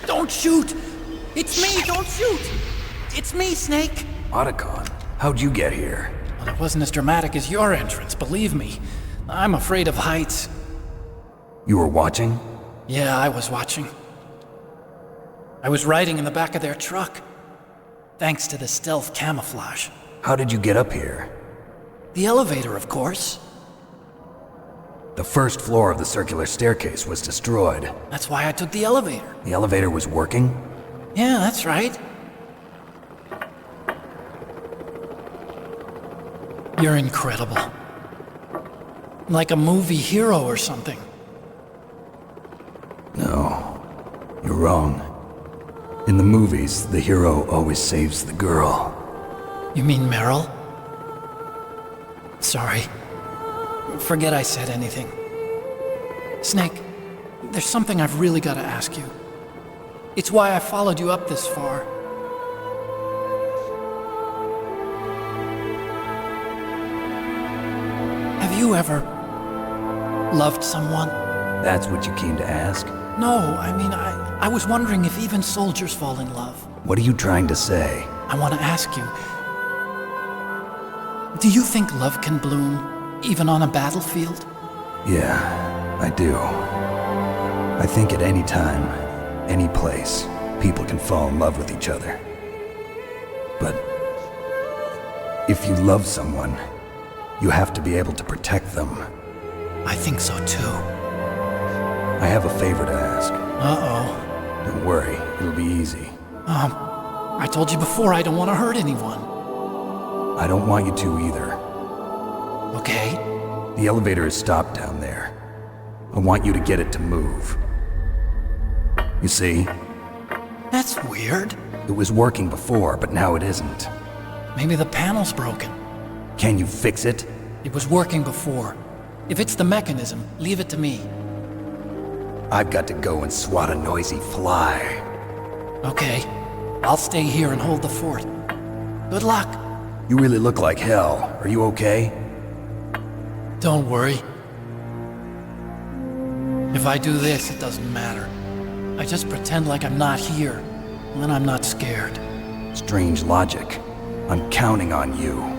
S17: Don't shoot! It's me, don't shoot! It's me, Snake!
S2: Otacon, how'd you get here?
S17: Well, it wasn't as dramatic as your entrance, believe me. I'm afraid of heights.
S2: You were watching?
S17: Yeah, I was watching. I was riding in the back of their truck. Thanks to the stealth camouflage.
S2: How did you get up here?
S17: The elevator, of course.
S2: The first floor of the circular staircase was destroyed.
S17: That's why I took the elevator.
S2: The elevator was working?
S17: Yeah, that's right. You're incredible. Like a movie hero or something.
S2: No, you're wrong. In the movies, the hero always saves the girl.
S17: You mean Meryl? Sorry. Forget I said anything. Snake, there's something I've really got to ask you. It's why I followed you up this far. Have you ever loved someone?
S2: That's what you came to ask?
S17: No, I mean, I was wondering if even soldiers fall in love.
S2: What are you trying to say?
S17: I want to ask you, do you think love can bloom, even on a battlefield?
S2: Yeah, I do. I think at any time, any place, people can fall in love with each other. But if you love someone, you have to be able to protect them.
S17: I think so too.
S2: I have a favor to ask.
S17: Uh-oh.
S2: Don't worry, it'll be easy.
S17: I told you before I don't want to hurt anyone.
S2: I don't want you to either.
S17: Okay.
S2: The elevator is stopped down there. I want you to get it to move. You see?
S17: That's weird.
S2: It was working before, but now it isn't.
S17: Maybe the panel's broken.
S2: Can you fix it?
S17: It was working before. If it's the mechanism, leave it to me.
S2: I've got to go and swat a noisy fly.
S17: Okay. I'll stay here and hold the fort.
S19: Good luck.
S2: You really look like hell. Are you okay?
S19: Don't worry. If I do this, it doesn't matter. I just pretend like I'm not here, and then I'm not scared.
S2: Strange logic. I'm counting on you.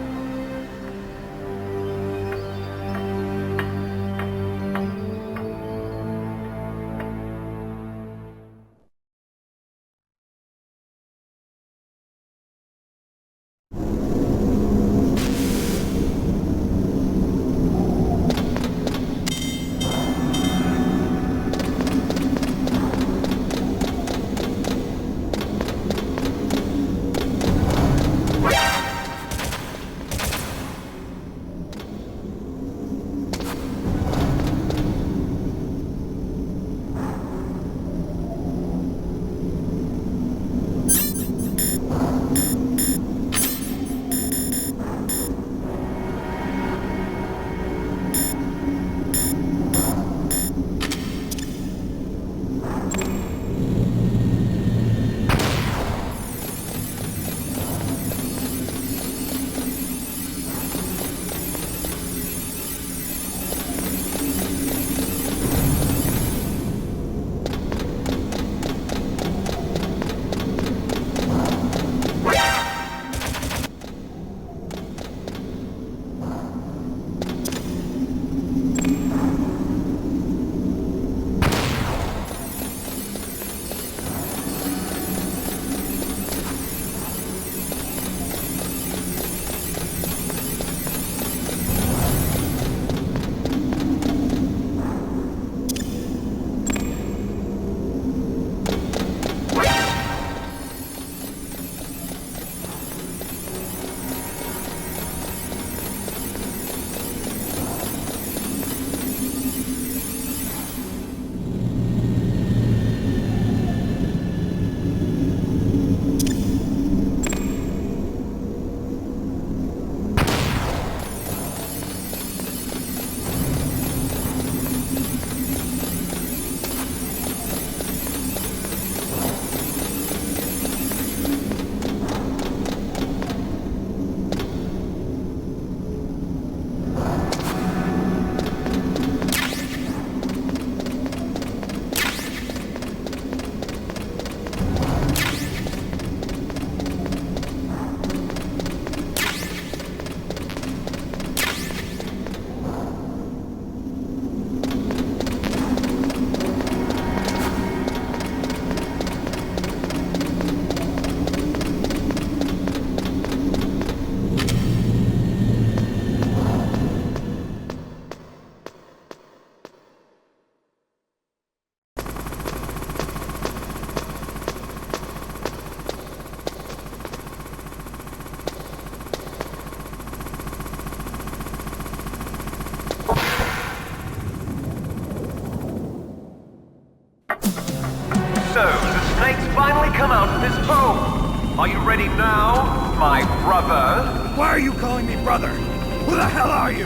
S4: So, the snakes finally come out of this hole. Are you ready now, my brother?
S13: Why are you calling me brother? Who the hell are you?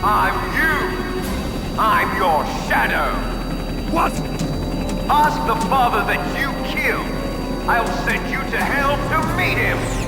S4: I'm you. I'm your shadow.
S13: What?
S4: Ask the father that you killed. I'll send you to hell to meet him.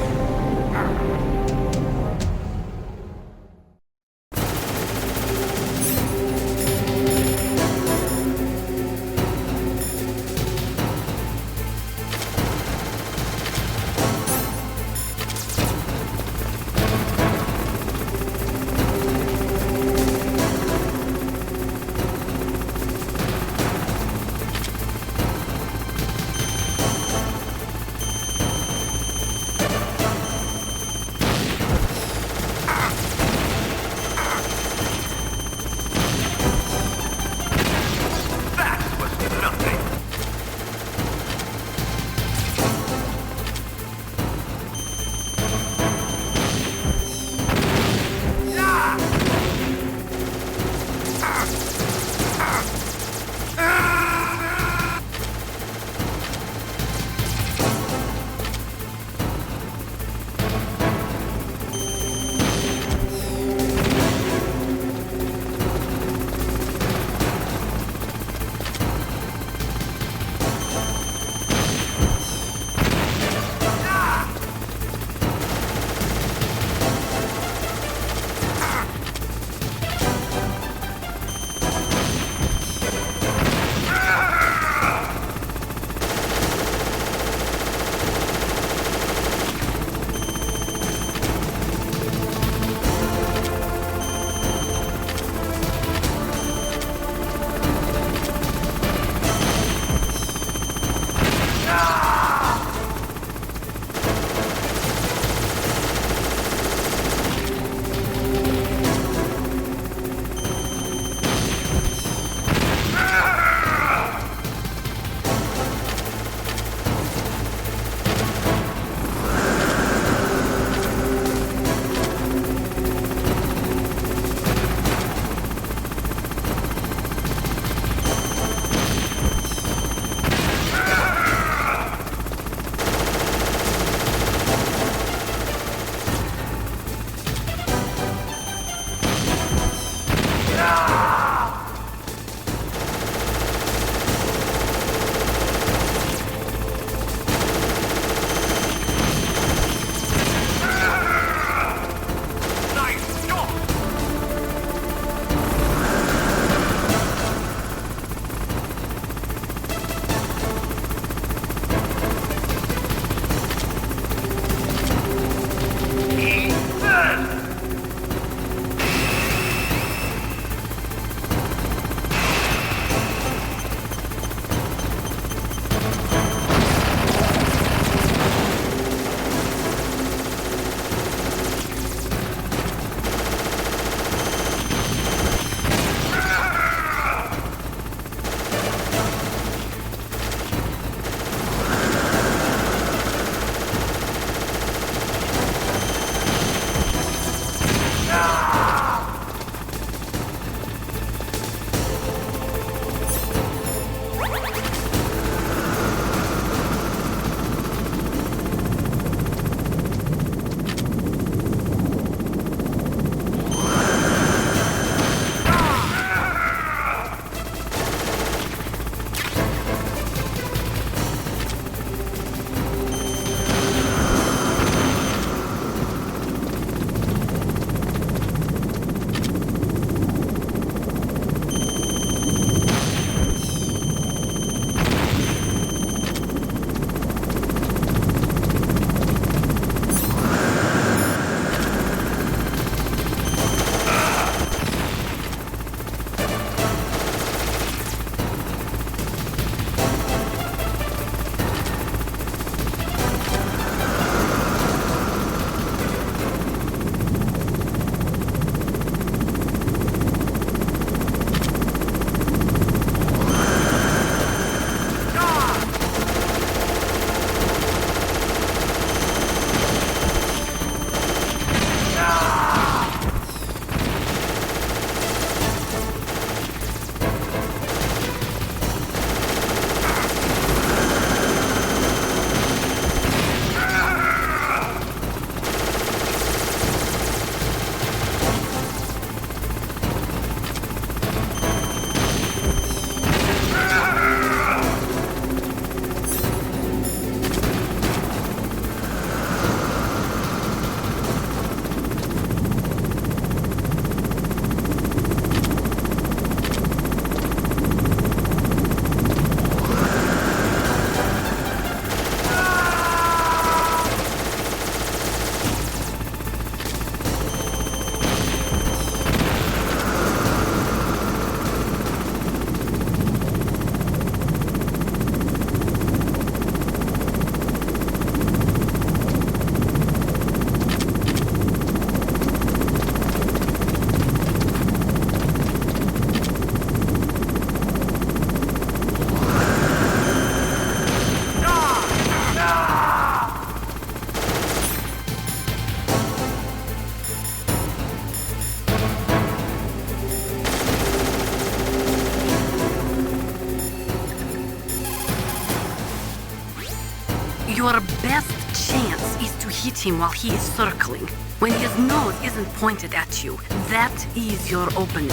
S14: Your best chance is to hit him while he is circling. When his nose isn't pointed at you, that is your opening.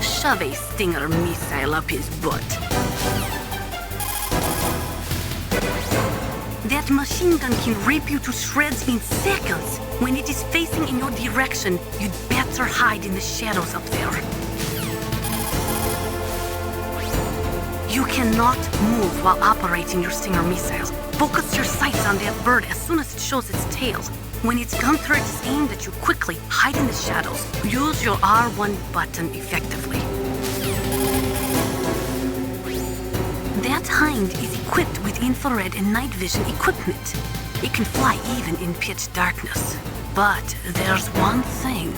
S14: Shove a Stinger missile up his butt. That machine gun can rip you to shreds in seconds. When it is facing in your direction, you'd better hide in the shadows up there. You cannot move while operating your Stinger missile. Focus your sights on that bird as soon as it shows its tail. When its gun turret is aimed at you, quickly hide in the shadows. Use your R1 button effectively. That hind is equipped with infrared and night vision equipment. It can fly even in pitch darkness. But there's one thing.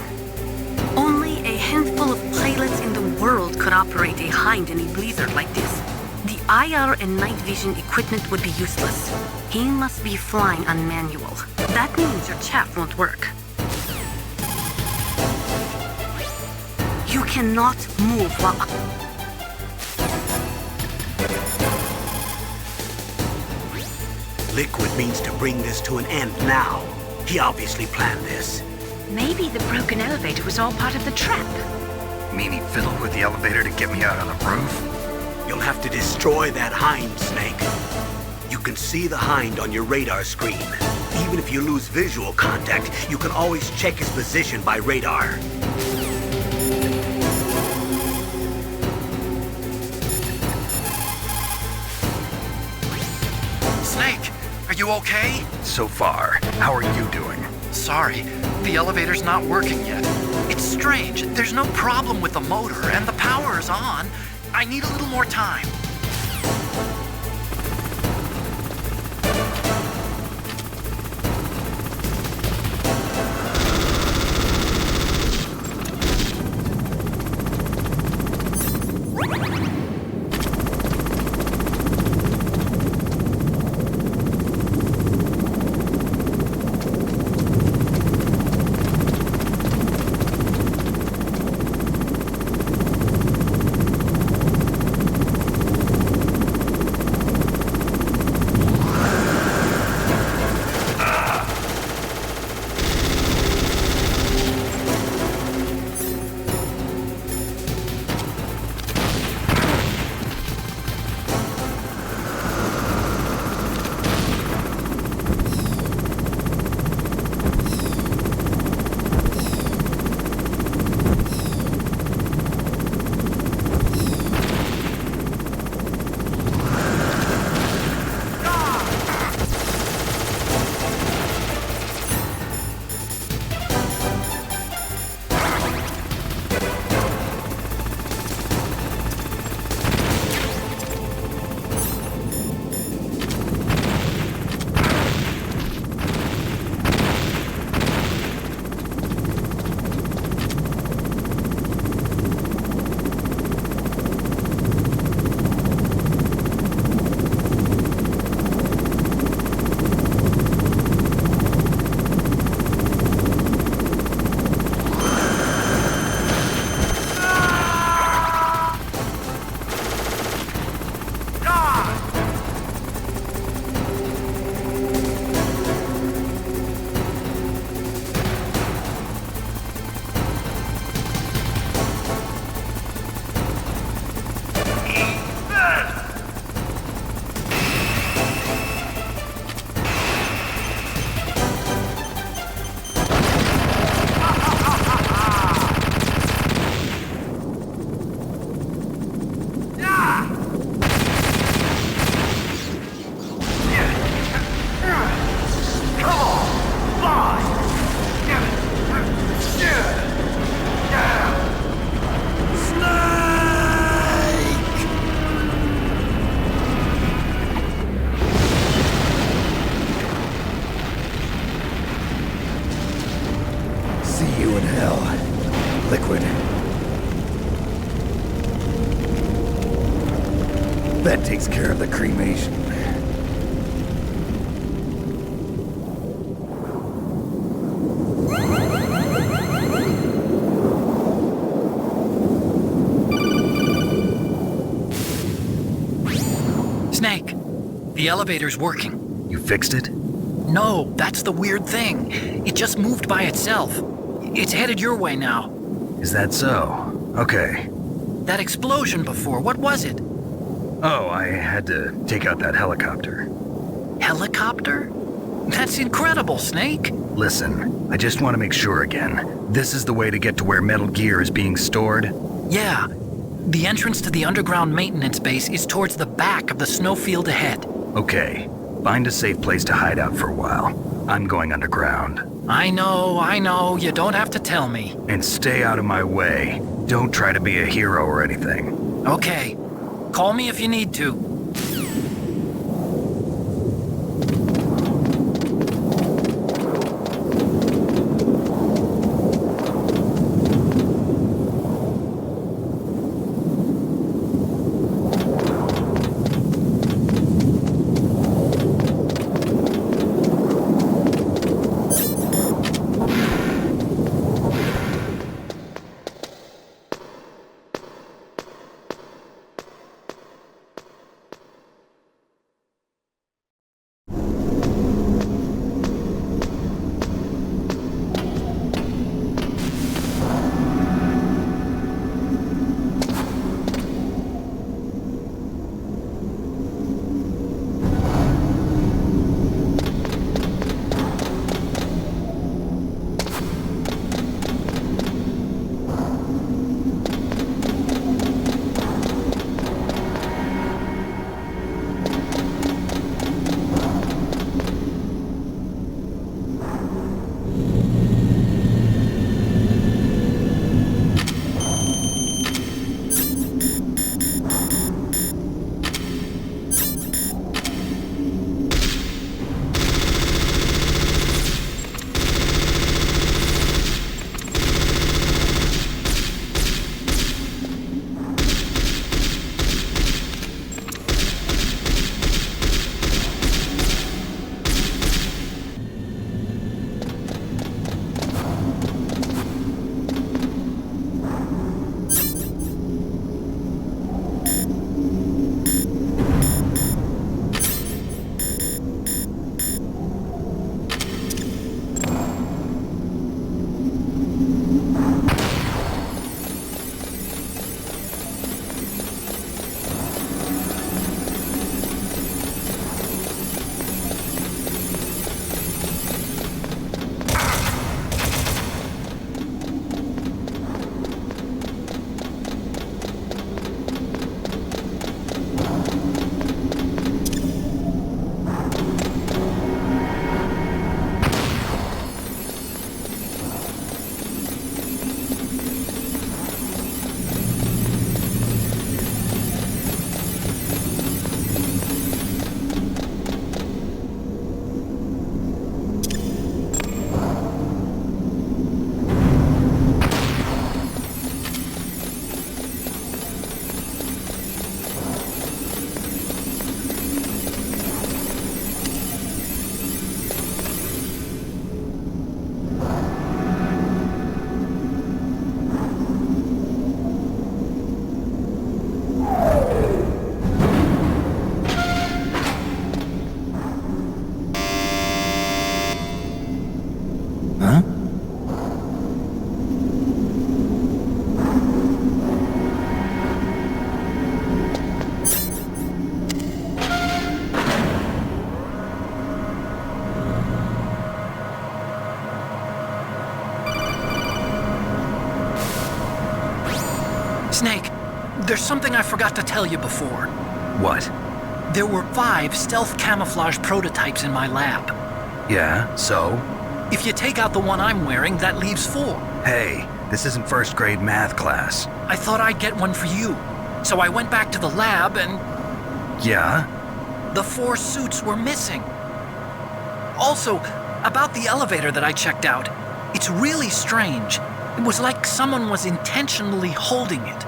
S14: Only a handful of pilots in the world could operate a hind in a blizzard like this. The IR and night vision equipment would be useless. He must be flying on manual. That means your chaff won't work. You cannot move while...
S1: Liquid means to bring this to an end now. He obviously planned this.
S15: Maybe the broken elevator was all part of the trap.
S12: You mean he fiddled with the elevator to get me out on the roof?
S1: You'll have to destroy that hind, Snake. You can see the hind on your radar screen. Even if you lose visual contact, you can always check his position by radar.
S19: Snake, are you okay?
S12: So far. How are you doing?
S19: Sorry, the elevator's not working yet. It's strange. There's no problem with the motor, and the power is on. I need a little more time.
S2: Liquid. That takes care of the cremation.
S19: Snake, the elevator's working.
S12: You fixed it?
S19: No, that's the weird thing. It just moved by itself. It's headed your way now.
S12: Is that so? Okay.
S19: That explosion before, what was it?
S12: Oh, I had to take out that helicopter.
S19: Helicopter? That's incredible, Snake.
S12: Listen, I just want to make sure again. This is the way to get to where Metal Gear is being stored?
S19: Yeah. The entrance to the underground maintenance base is towards the back of the snowfield ahead.
S12: Okay. Find a safe place to hide out for a while. I'm going underground.
S19: I know. You don't have to tell me.
S12: And stay out of my way. Don't try to be a hero or anything.
S19: Okay. Call me if you need to. Snake, there's something I forgot to tell you before.
S12: What?
S19: There were 5 stealth camouflage prototypes in my lab.
S12: Yeah, so?
S19: If you take out the one I'm wearing, that leaves 4.
S12: Hey, this isn't first grade math class.
S19: I thought I'd get one for you. So I went back to the lab and...
S12: Yeah?
S19: The 4 suits were missing. Also, about the elevator that I checked out, it's really strange. It was like someone was intentionally holding it.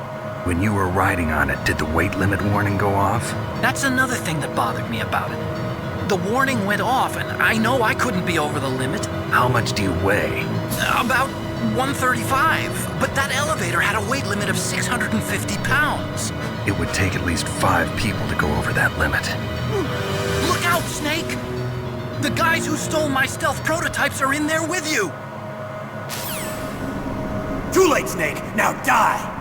S12: When you were riding on it, did the weight limit warning go off?
S19: That's another thing that bothered me about it. The warning went off, and I know I couldn't be over the limit.
S12: How much do you weigh?
S19: About 135, but that elevator had a weight limit of 650 pounds.
S12: It would take at least 5 people to go over that limit.
S19: Look out, Snake! The guys who stole my stealth prototypes are in there with you!
S1: Too late, Snake! Now die!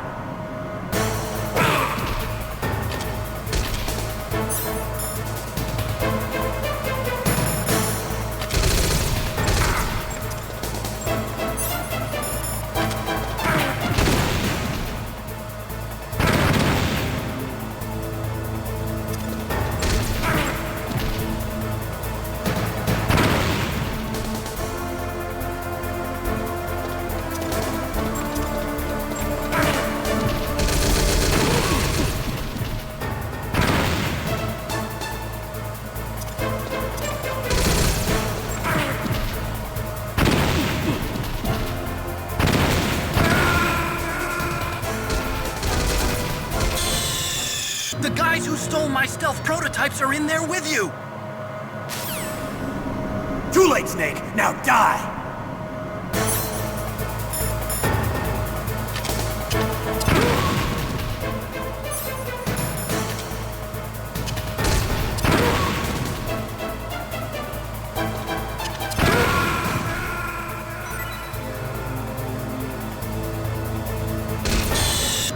S19: The guys who stole my stealth prototypes are in there with you!
S1: Too late, Snake! Now die!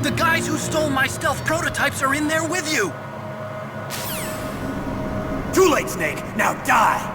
S19: The guys who stole my stealth prototypes are in there with you!
S1: Too late, Snake! Now die!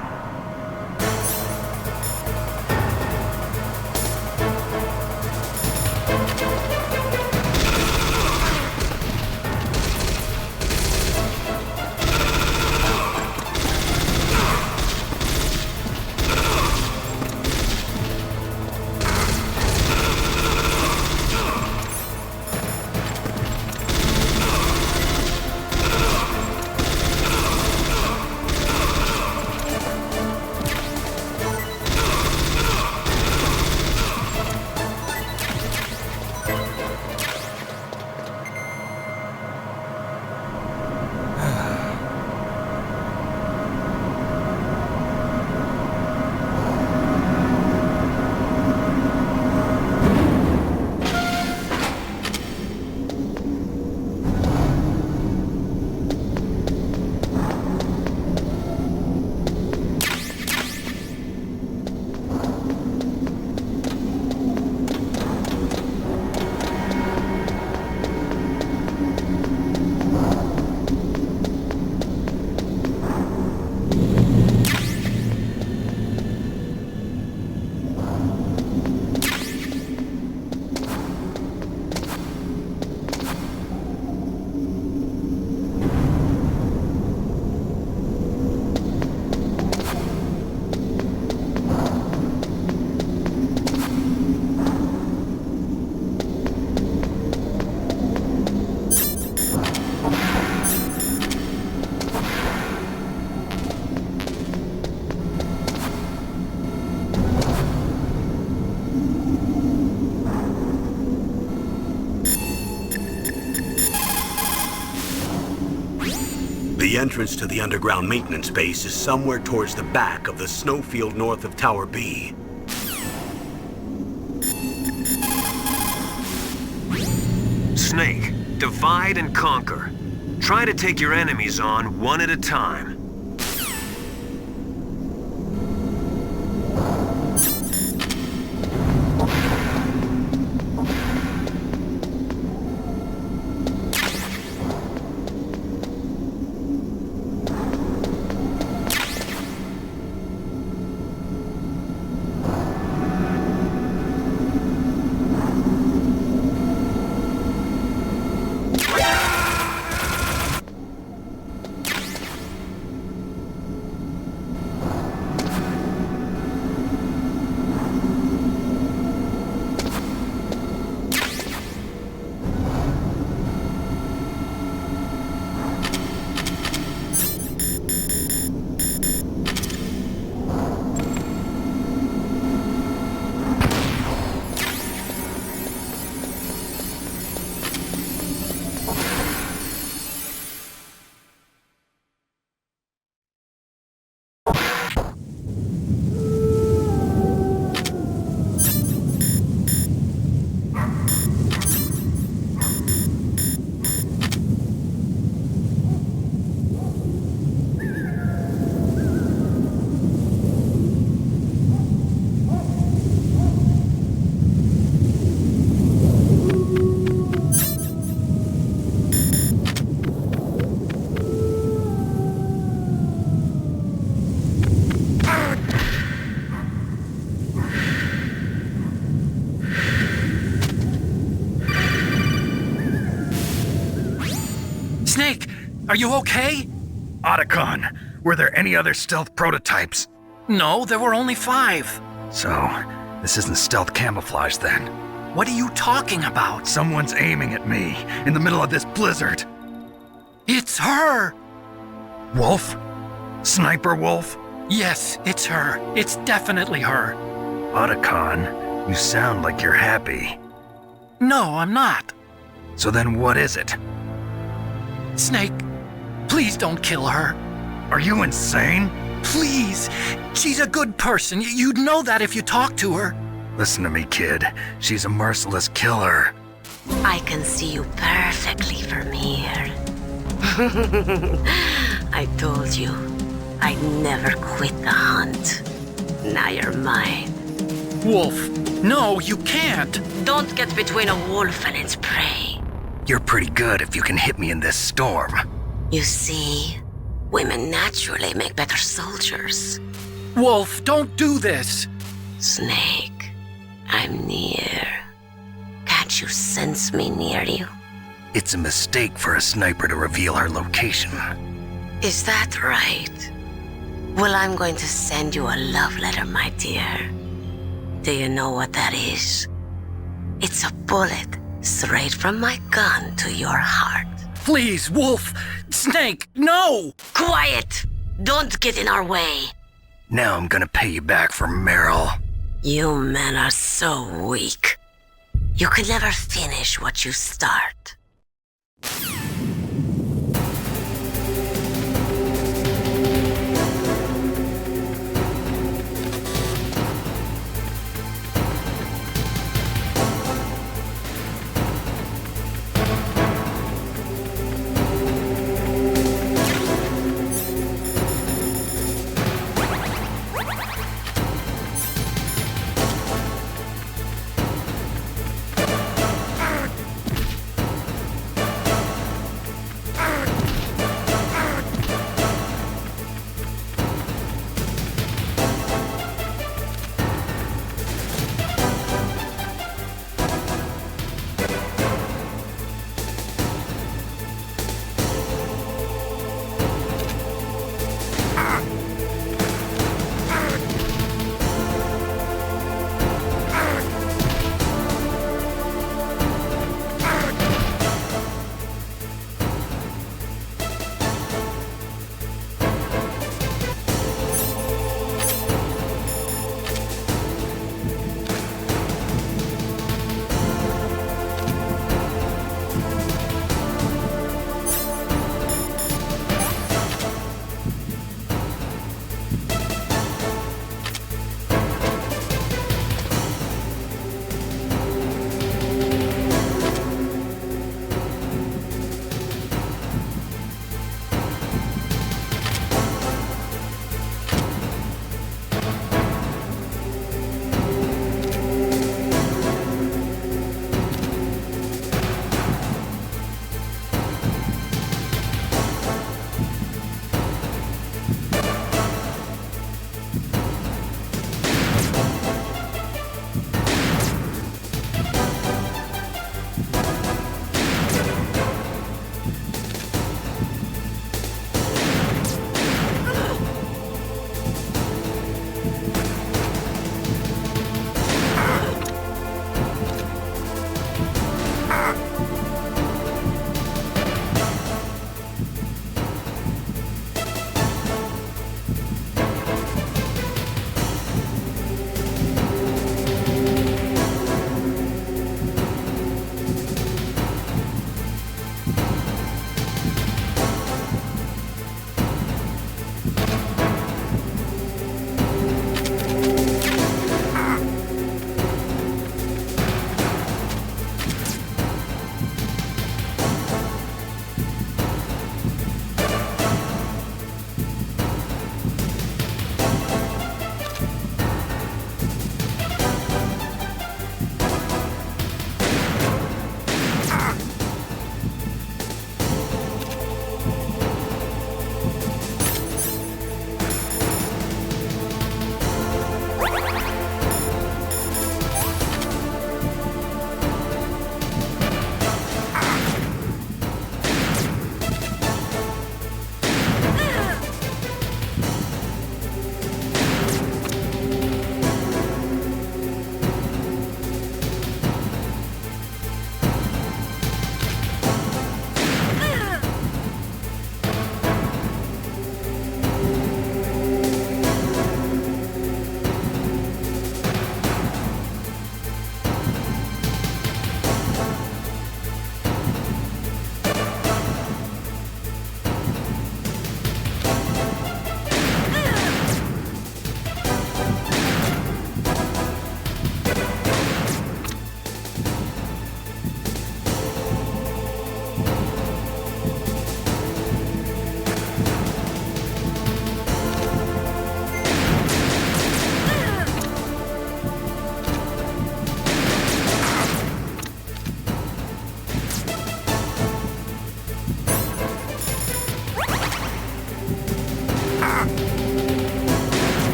S1: The entrance to the underground maintenance base is somewhere towards the back of the snowfield north of Tower B.
S7: Snake, divide and conquer. Try to take your enemies on one at a time.
S19: Are you okay?
S12: Otacon, were there any other stealth prototypes?
S19: No, there were only 5.
S12: So, this isn't stealth camouflage then?
S19: What are you talking about?
S12: Someone's aiming at me, in the middle of this blizzard.
S19: It's her!
S12: Wolf? Sniper Wolf?
S19: Yes, it's her. It's definitely her.
S12: Otacon, you sound like you're happy.
S19: No, I'm not.
S12: So then what is it?
S19: Snake, please don't kill her.
S12: Are you insane?
S19: Please! She's a good person. You'd know that if you talked to her.
S12: Listen to me, kid. She's a merciless killer.
S9: I can see you perfectly from here. I told you, I'd never quit the hunt. Now you're mine.
S19: Wolf, no, you can't.
S9: Don't get between a wolf and its prey.
S12: You're pretty good if you can hit me in this storm.
S9: You see, women naturally make better soldiers.
S19: Wolf, don't do this.
S9: Snake, I'm near. Can't you sense me near you?
S12: It's a mistake for a sniper to reveal her location.
S9: Is that right? Well, I'm going to send you a love letter, my dear. Do you know what that is? It's a bullet straight from my gun to your heart.
S19: Please, Wolf! Snake, no!
S9: Quiet! Don't get in our way.
S12: Now I'm gonna pay you back for Meryl.
S9: You men are so weak. You can never finish what you start.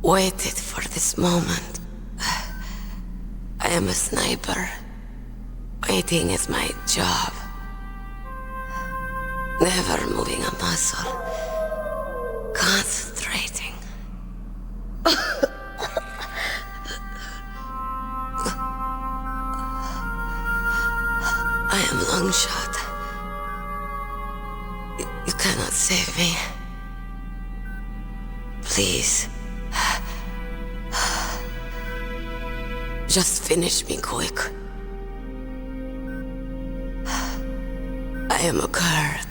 S9: waited for this moment. I am a sniper. Waiting is my job. Never moving a muscle. Concentrating. I am Longshot. You cannot save me. Please. Just finish me quick. I am a Kurd.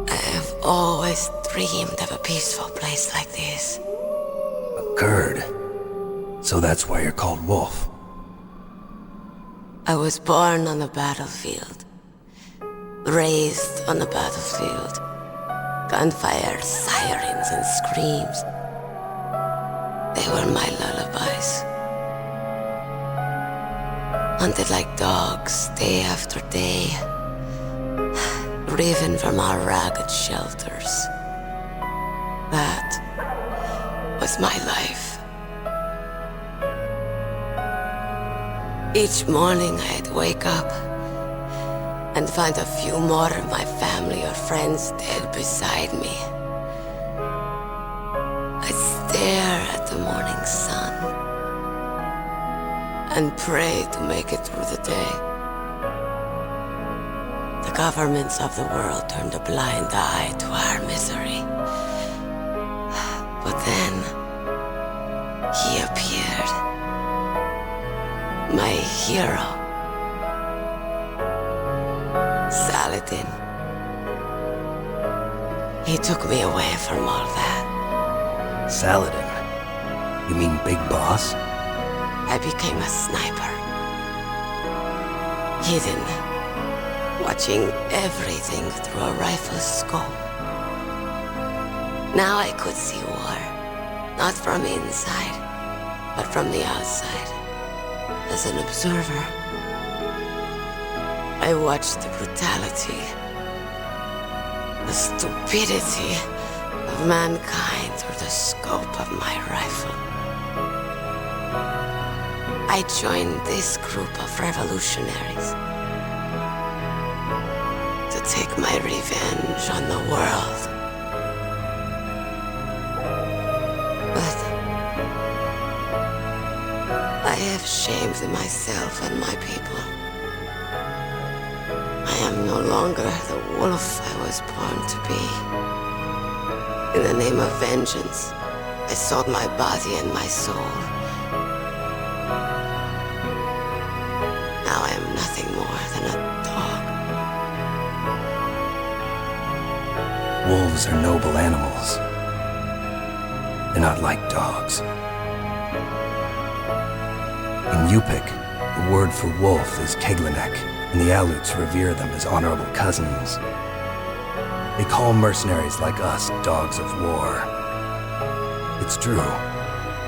S9: I have always dreamed of a peaceful place like this.
S2: A Kurd? So that's why you're called Wolf.
S9: I was born on the battlefield. Raised on the battlefield. Gunfire, sirens, and screams. They were my lullabies. Hunted like dogs, day after day. Driven from our ragged shelters. That was my life. Each morning I'd wake up and find a few more of my family or friends dead beside me. I'd stare at the morning sun and pray to make it through the day. The governments of the world turned a blind eye to our misery. But then, he appeared. My hero. Saladin. He took me away from all that.
S2: Saladin? You mean Big Boss?
S9: I became a sniper. Hidden. Watching everything through a rifle's scope. Now I could see war. Not from inside, but from the outside. As an observer. I watched the brutality, the stupidity of mankind through the scope of my rifle. I joined this group of revolutionaries to take my revenge on the world. But I have shamed myself and my people. I am no longer the wolf I was born to be. In the name of vengeance, I sold my body and my soul. Now I am nothing more than a dog.
S2: Wolves are noble animals. They're not like dogs. In Yupik, the word for wolf is Keglenek, and the Aleuts revere them as honorable cousins. They call mercenaries like us dogs of war. It's true,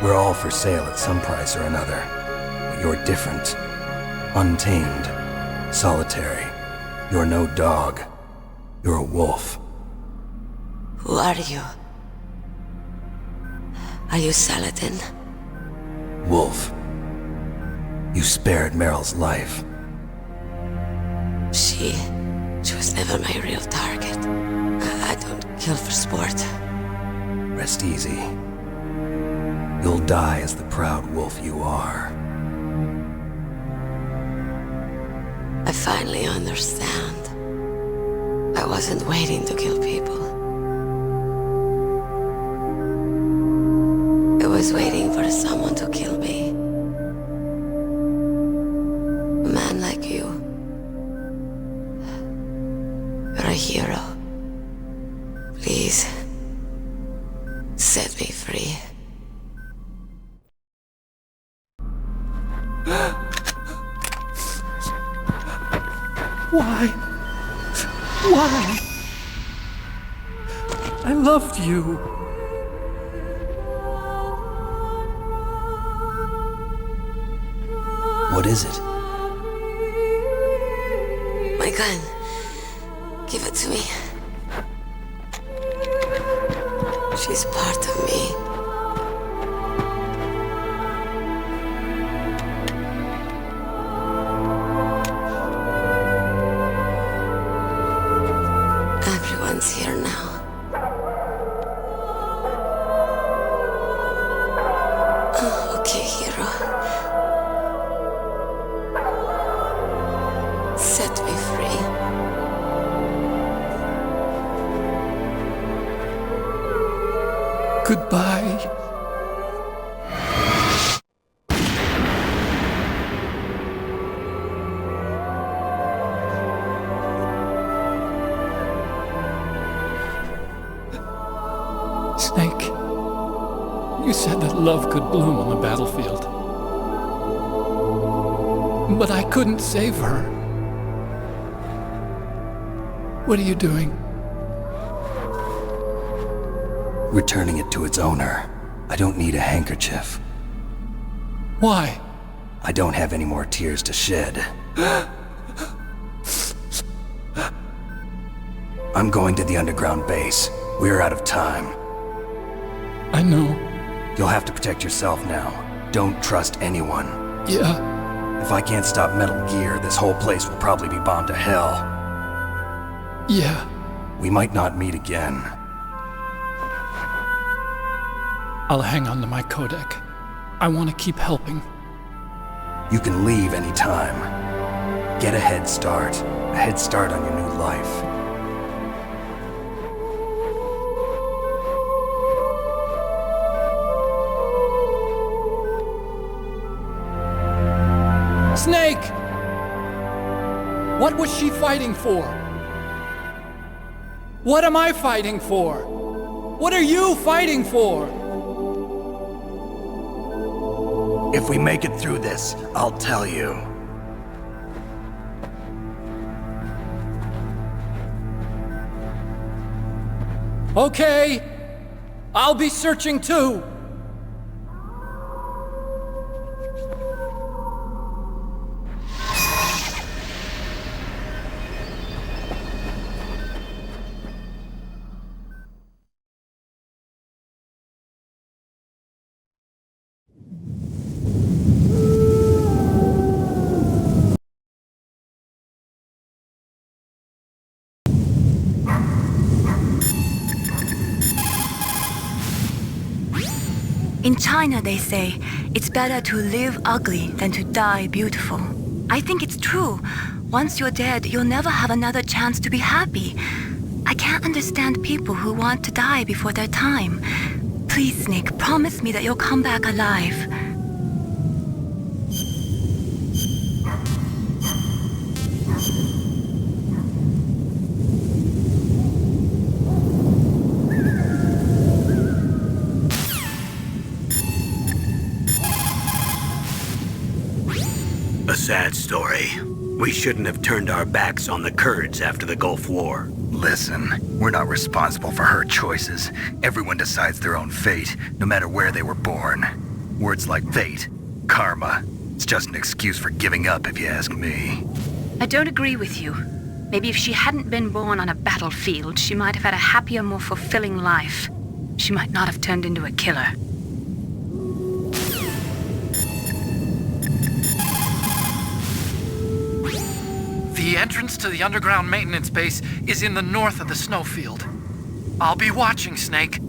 S2: we're all for sale at some price or another, but you're different. Untamed, solitary. You're no dog. You're a wolf.
S9: Who are you? Are you Saladin?
S2: Wolf. You spared Meryl's life.
S9: She was never my real target. I don't kill for sport.
S2: Rest easy. You'll die as the proud wolf you are.
S9: I finally understand. I wasn't waiting to kill people. I was waiting for someone to kill me. A man like you. You're a hero. Please, set me free.
S16: Why? Why? I loved you.
S2: What is it?
S9: My gun. Give it to me. She's part of me. Everyone's here now. Okay, hero. Set me free.
S21: Goodbye. Snake, you said that love could bloom on the battlefield. But I couldn't save her. What are you doing?
S2: Returning it to its owner. I don't need a handkerchief.
S21: Why?
S2: I don't have any more tears to shed. I'm going to the underground base. We're out of time.
S21: I know.
S2: You'll have to protect yourself now. Don't trust anyone.
S21: Yeah.
S2: If I can't stop Metal Gear, this whole place will probably be bombed to hell.
S21: Yeah.
S2: We might not meet again.
S21: I'll hang on to my codec. I want to keep helping.
S2: You can leave anytime. Get a head start. A head start on your new life.
S21: Snake! What was she fighting for? What am I fighting for? What are you fighting for?
S2: If we make it through this, I'll tell you.
S21: Okay. I'll be searching too.
S5: In China, they say, it's better to live ugly than to die beautiful. I think it's true. Once you're dead, you'll never have another chance to be happy. I can't understand people who want to die before their time. Please, Snake, promise me that you'll come back alive.
S1: A sad story. We shouldn't have turned our backs on the Kurds after the Gulf War.
S12: Listen, we're not responsible for her choices. Everyone decides their own fate, no matter where they were born. Words like fate, karma, it's just an excuse for giving up, if you ask me.
S3: I don't agree with you. Maybe if she hadn't been born on a battlefield, she might have had a happier, more fulfilling life. She might not have turned into a killer.
S19: The entrance to the underground maintenance base is in the north of the snowfield. I'll be watching, Snake.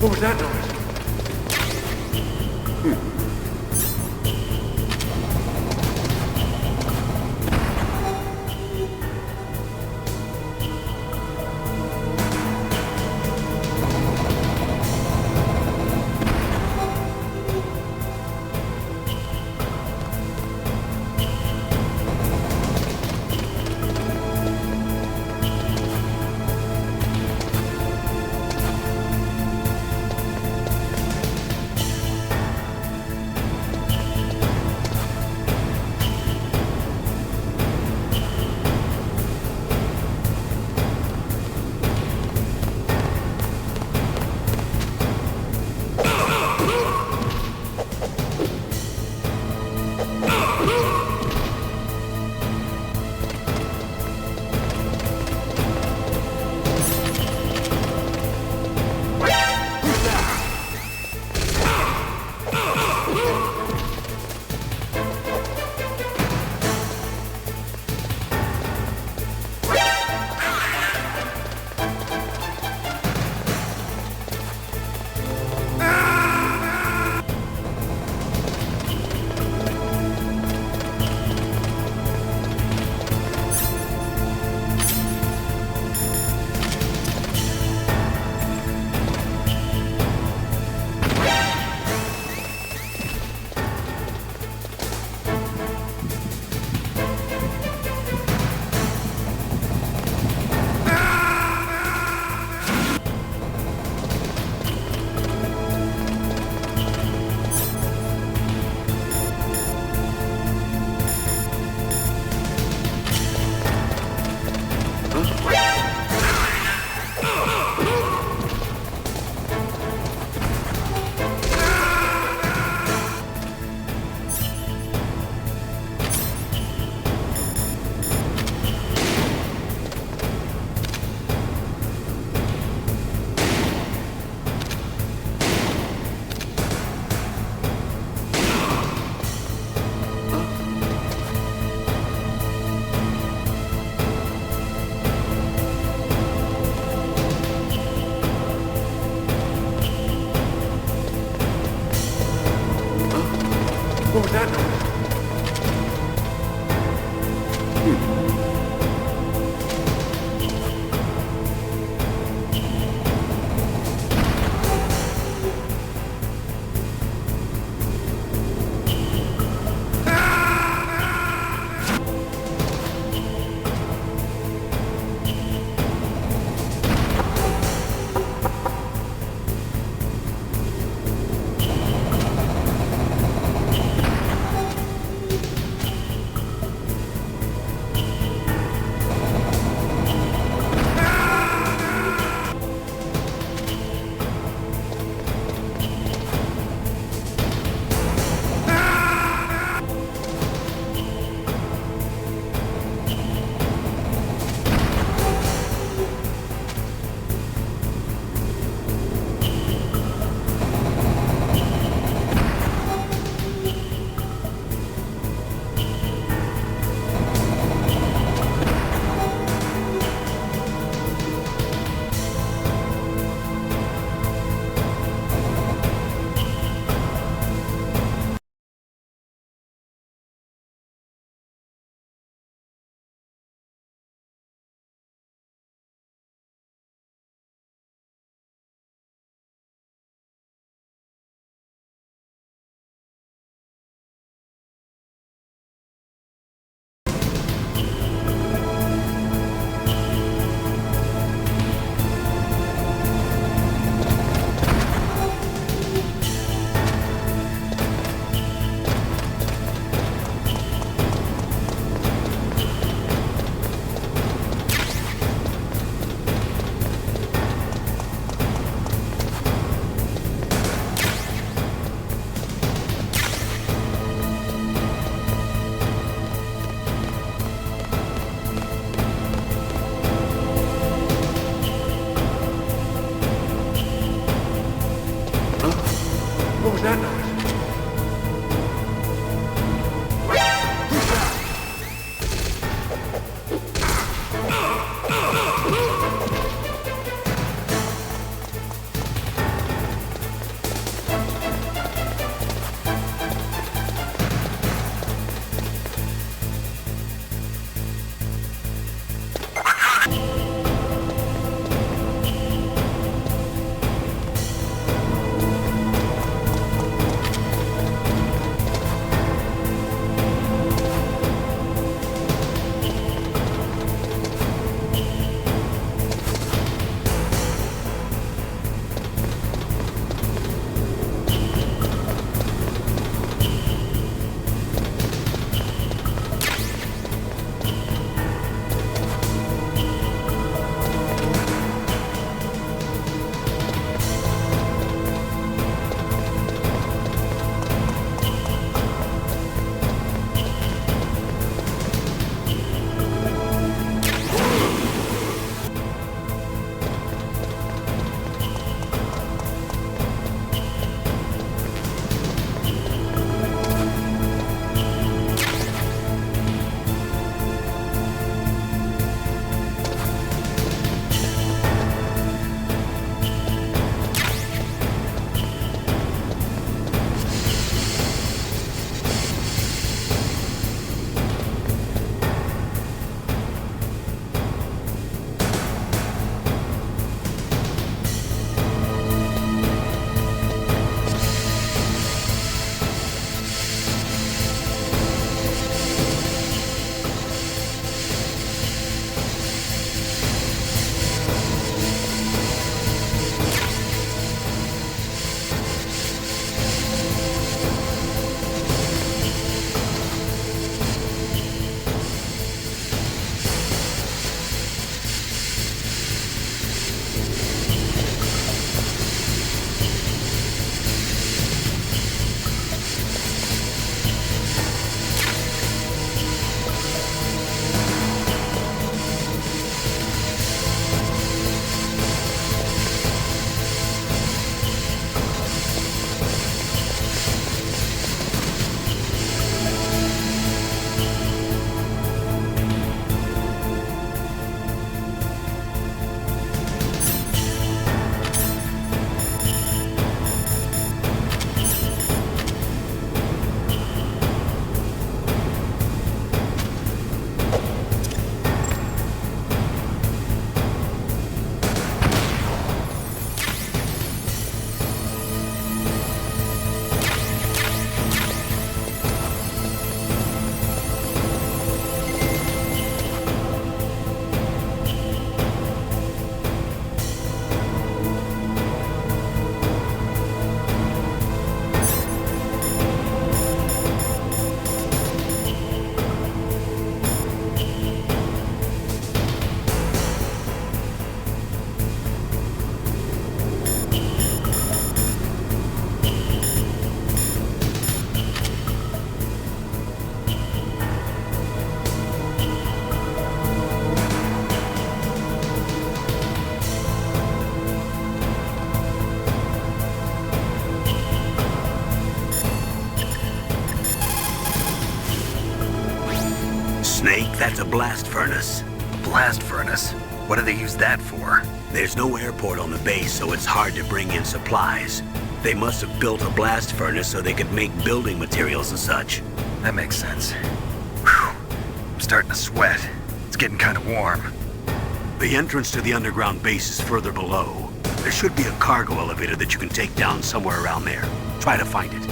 S6: What was that noise? What was that noise? What was that noise?
S1: That's a blast furnace.
S12: Blast furnace? What do they use that for?
S1: There's no airport on the base, so it's hard to bring in supplies. They must have built a blast furnace so they could make building materials and such.
S12: That makes sense. Whew. I'm starting to sweat. It's getting kind of warm.
S1: The entrance to the underground base is further below. There should be a cargo elevator that you can take down somewhere around there. Try to find it.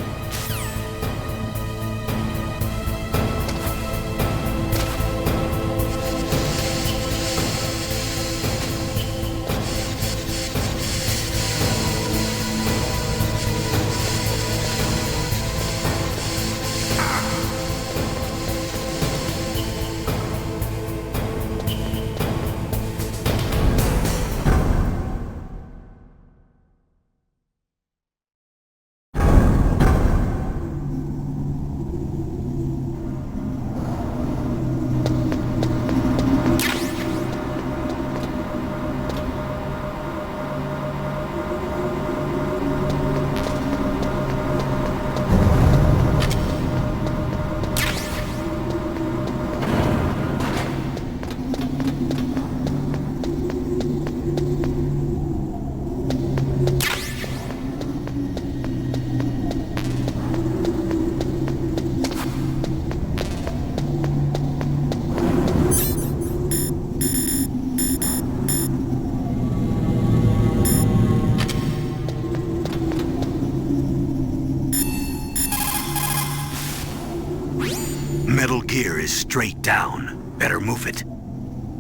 S1: Metal gear is straight down. Better move it.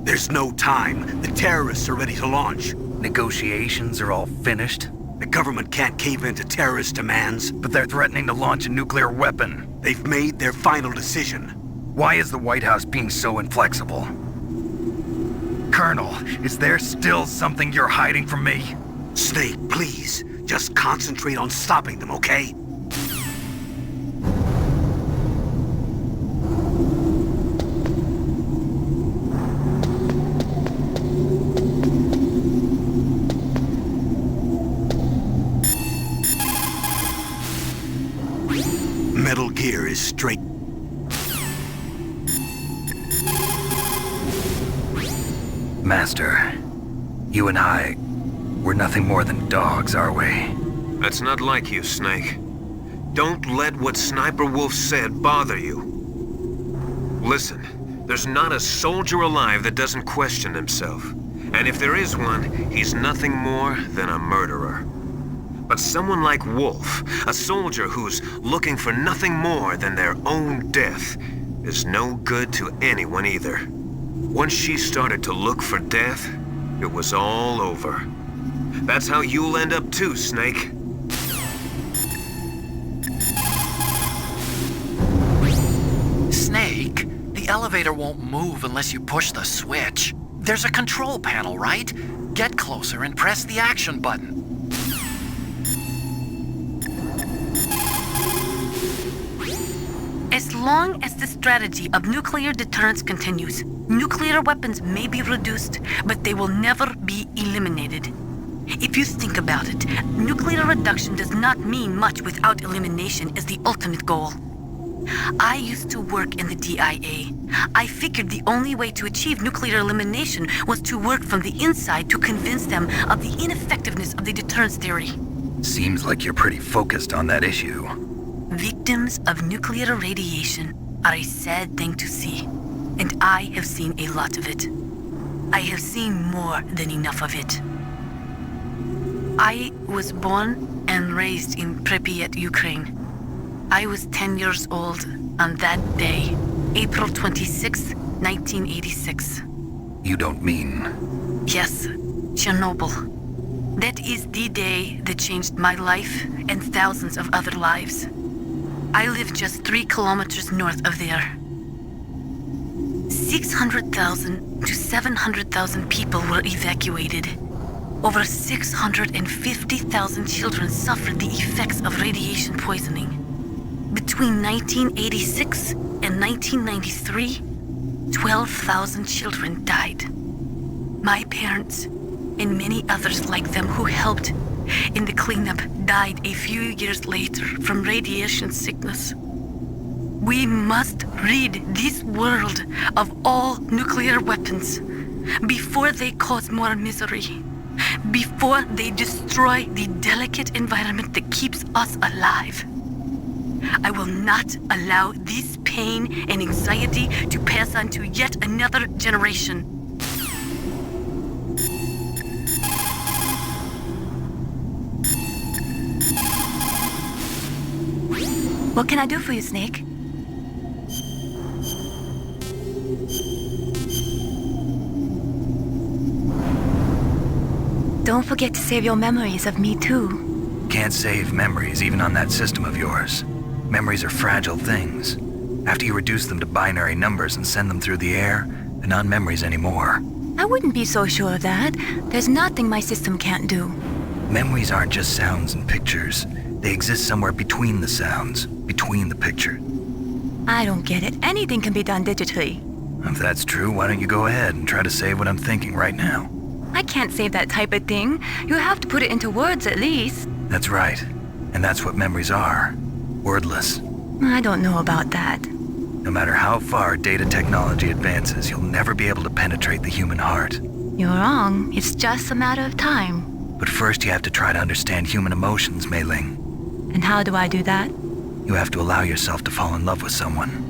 S1: There's no time. The terrorists are ready to launch.
S12: Negotiations are all finished?
S1: The government can't cave into terrorist demands.
S12: But they're threatening to launch a nuclear weapon.
S1: They've made their final decision.
S12: Why is the White House being so inflexible? Colonel, is there still something you're hiding from me?
S1: Snake, please. Just concentrate on stopping them, okay? Metal gear is straight.
S12: Master, you and I, we're nothing more than dogs, are we?
S7: That's not like you, Snake. Don't let what Sniper Wolf said bother you. Listen, there's not a soldier alive that doesn't question himself. And if there is one, he's nothing more than a murderer. But someone like Wolf, a soldier who's looking for nothing more than their own death, is no good to anyone either. Once she started to look for death, it was all over. That's how you'll end up too, Snake.
S19: Snake, the elevator won't move unless you push the switch. There's a control panel, right? Get closer and press the action button.
S14: As long as the strategy of nuclear deterrence continues, nuclear weapons may be reduced, but they will never be eliminated. If you think about it, nuclear reduction does not mean much without elimination as the ultimate goal. I used to work in the DIA. I figured the only way to achieve nuclear elimination was to work from the inside to convince them of the ineffectiveness of the deterrence theory.
S12: Seems like you're pretty focused on that issue.
S14: Victims of nuclear radiation are a sad thing to see, and I have seen a lot of it. I have seen more than enough of it. I was born and raised in Pripyat, Ukraine. I was 10 years old on that day, April 26, 1986.
S12: You don't mean...
S14: Yes, Chernobyl. That is the day that changed my life and thousands of other lives. I live just 3 kilometers north of there. 600,000 to 700,000 people were evacuated. Over 650,000 children suffered the effects of radiation poisoning. Between 1986 and 1993, 12,000 children died. My parents, and many others like them who helped in the cleanup, died a few years later from radiation sickness. We must rid this world of all nuclear weapons before they cause more misery, before they destroy the delicate environment that keeps us alive. I will not allow this pain and anxiety to pass on to yet another generation.
S5: What can I do for you, Snake? Don't forget to save your memories of me, too.
S12: Can't save memories even on that system of yours. Memories are fragile things. After you reduce them to binary numbers and send them through the air, they're not memories anymore.
S5: I wouldn't be so sure of that. There's nothing my system can't do.
S12: Memories aren't just sounds and pictures. They exist somewhere between the sounds, between the pictures.
S5: I don't get it. Anything can be done digitally.
S12: If that's true, why don't you go ahead and try to save what I'm thinking right now?
S5: I can't save that type of thing. You have to put it into words at least.
S12: That's right. And that's what memories are. Wordless.
S5: I don't know about that.
S12: No matter how far data technology advances, you'll never be able to penetrate the human heart.
S5: You're wrong. It's just a matter of time.
S12: But first you have to try to understand human emotions, Mei Ling.
S5: And how do I do that?
S12: You have to allow yourself to fall in love with someone.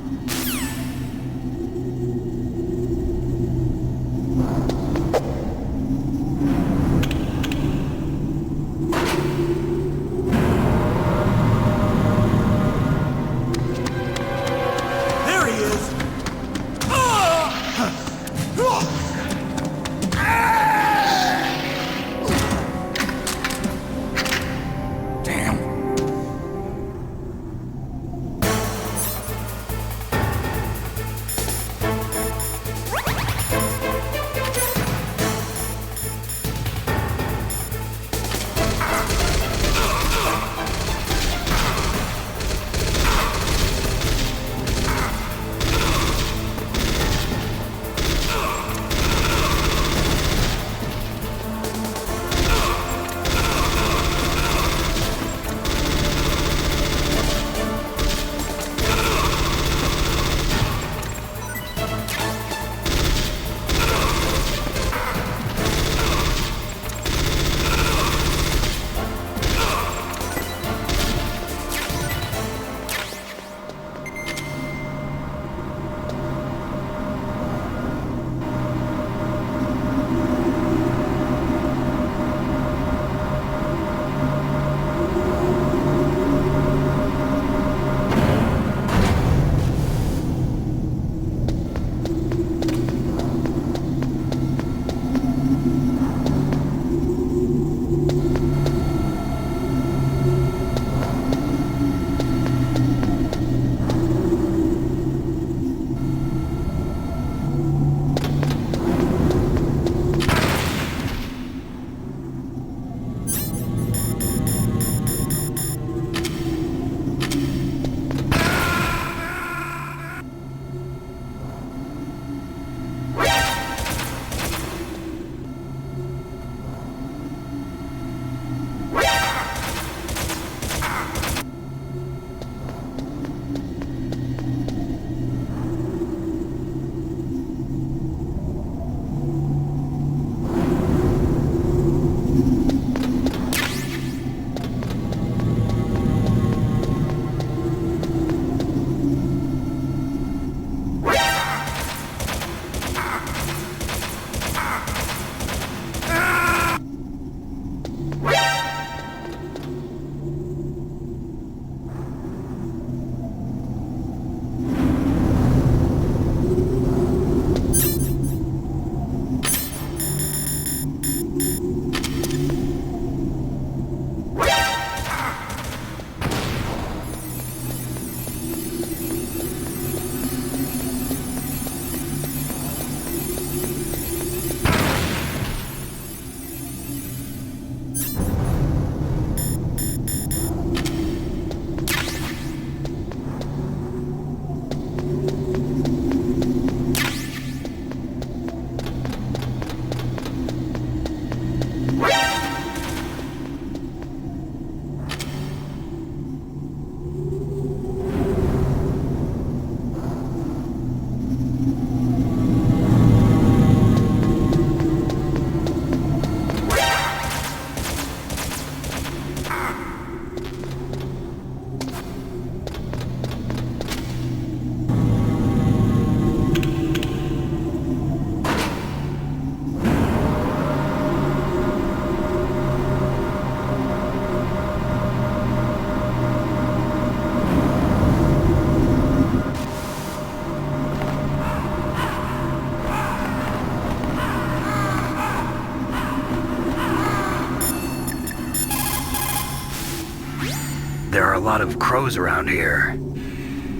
S12: there are a lot of crows around here.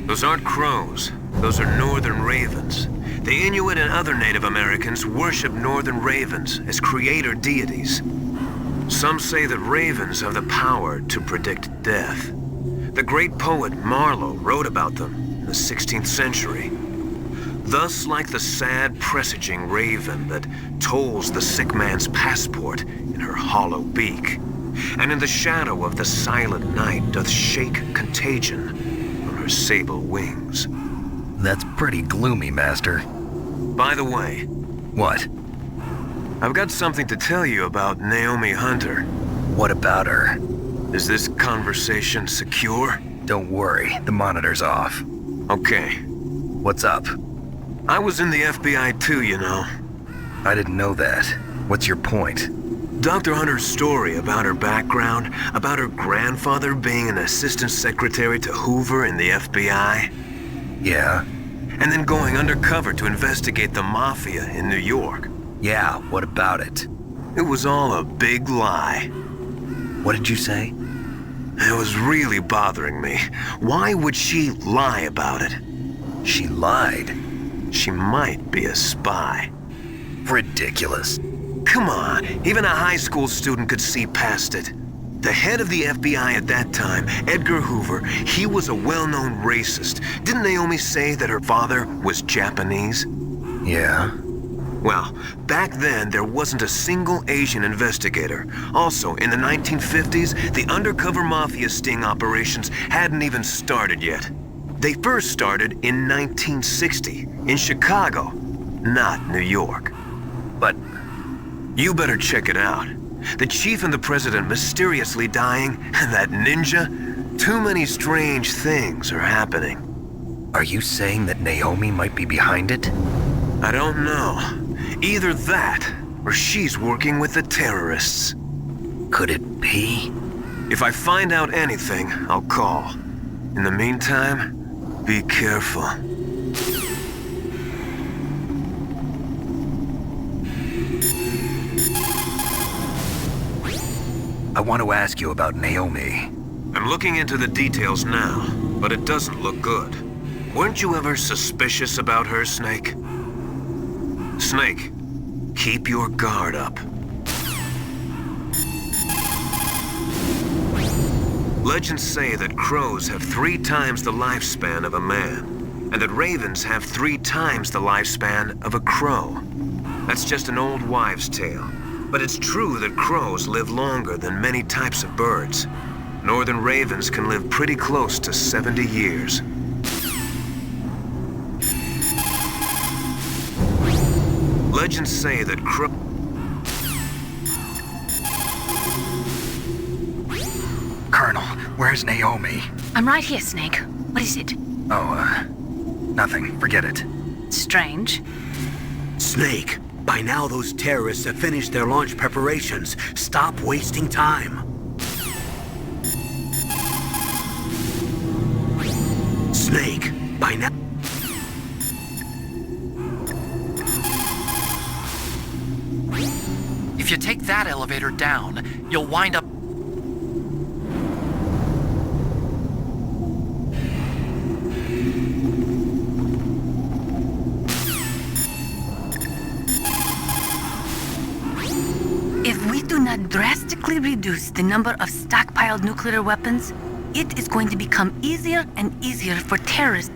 S7: Those aren't crows. Those are northern ravens. The Inuit and other Native Americans worship northern ravens as creator deities. Some say that ravens have the power to predict death. The great poet Marlowe wrote about them in the 16th century. Thus, like the sad presaging raven that tolls the sick man's passport in her hollow beak, and in the shadow of the silent night doth shake contagion from her sable wings.
S12: That's pretty gloomy, Master.
S7: By the way...
S12: What?
S7: I've got something to tell you about Naomi Hunter.
S12: What about her?
S7: Is this conversation secure?
S12: Don't worry, the monitor's off.
S7: Okay.
S12: What's up?
S7: I was in the FBI too, you know.
S12: I didn't know that. What's your point?
S7: Dr. Hunter's story about her background, about her grandfather being an assistant secretary to Hoover in the FBI.
S12: Yeah?
S7: And then going undercover to investigate the Mafia in New York.
S12: Yeah, what about it?
S7: It was all a big lie.
S12: What did you say?
S7: It was really bothering me. Why would she lie about it?
S12: She lied?
S7: She might be a spy.
S12: Ridiculous.
S7: Come on, even a high school student could see past it. The head of the FBI at that time, Edgar Hoover, he was a well-known racist. Didn't Naomi say that her father was Japanese?
S12: Yeah.
S7: Well, back then, there wasn't a single Asian investigator. Also, in the 1950s, the undercover mafia sting operations hadn't even started yet. They first started in 1960, in Chicago, not New York.
S12: But
S7: you better check it out. The chief and the president mysteriously dying, and that ninja? Too many strange things are happening.
S12: Are you saying that Naomi might be behind it?
S7: I don't know. Either that, or she's working with the terrorists.
S12: Could it be?
S7: If I find out anything, I'll call. In the meantime, be careful.
S12: I want to ask you about Naomi.
S7: I'm looking into the details now, but it doesn't look good. Weren't you ever suspicious about her, Snake? Snake, keep your guard up. Legends say that crows have 3 times the lifespan of a man, and that ravens have 3 times the lifespan of a crow. That's just an old wives' tale. But it's true that crows live longer than many types of birds. Northern ravens can live pretty close to 70 years. Legends say that
S12: Colonel, where's Naomi?
S14: I'm right here, Snake. What is it?
S12: Oh, nothing. Forget it.
S14: Strange.
S1: Snake, by now those terrorists have finished their launch preparations. Stop wasting time. Snake, by now...
S19: If you take that elevator down, you'll wind up...
S14: If we do not drastically reduce the number of stockpiled nuclear weapons, it is going to become easier and easier for terrorists.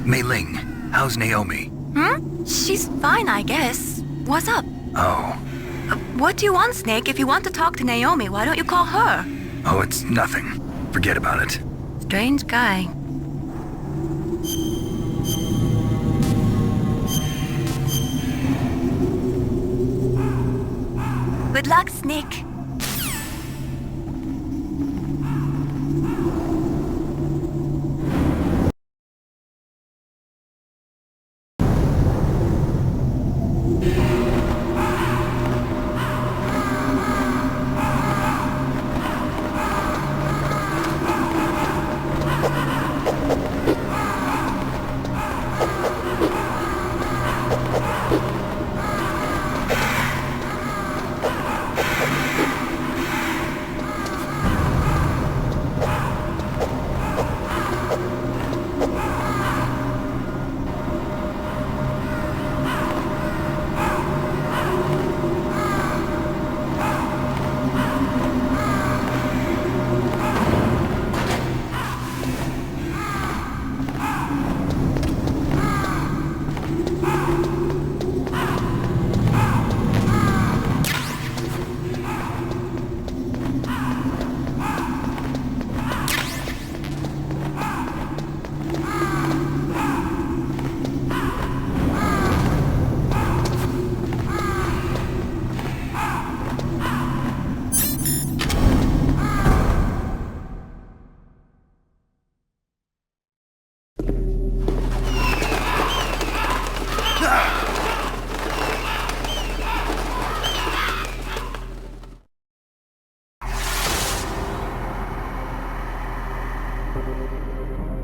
S12: Mei Ling, how's Naomi?
S5: She's fine, I guess. What's up?
S12: Oh.
S5: What do you want, Snake? If you want to talk to Naomi, why don't you call her?
S12: Oh, it's nothing. Forget about it.
S5: Strange guy. Good luck, Snake.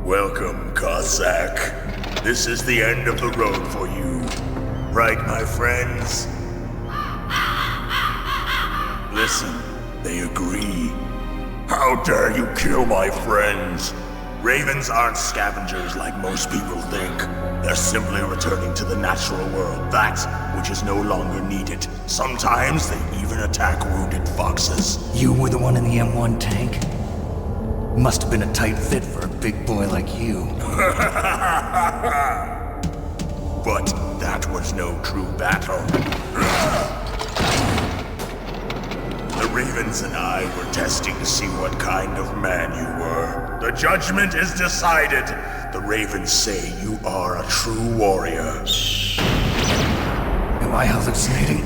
S18: Welcome, Cossack. This is the end of the road for you. Right, my friends? Listen, they agree. How dare you kill my friends? Ravens aren't scavengers like most people think. They're simply returning to the natural world, that which is no longer needed. Sometimes they even attack wounded foxes.
S2: You were the one in the M1 tank? Must have been a tight fit for a big boy like you.
S18: But that was no true battle. The Ravens and I were testing to see what kind of man you were. The judgment is decided. The Ravens say you are a true warrior.
S2: Am I hallucinating?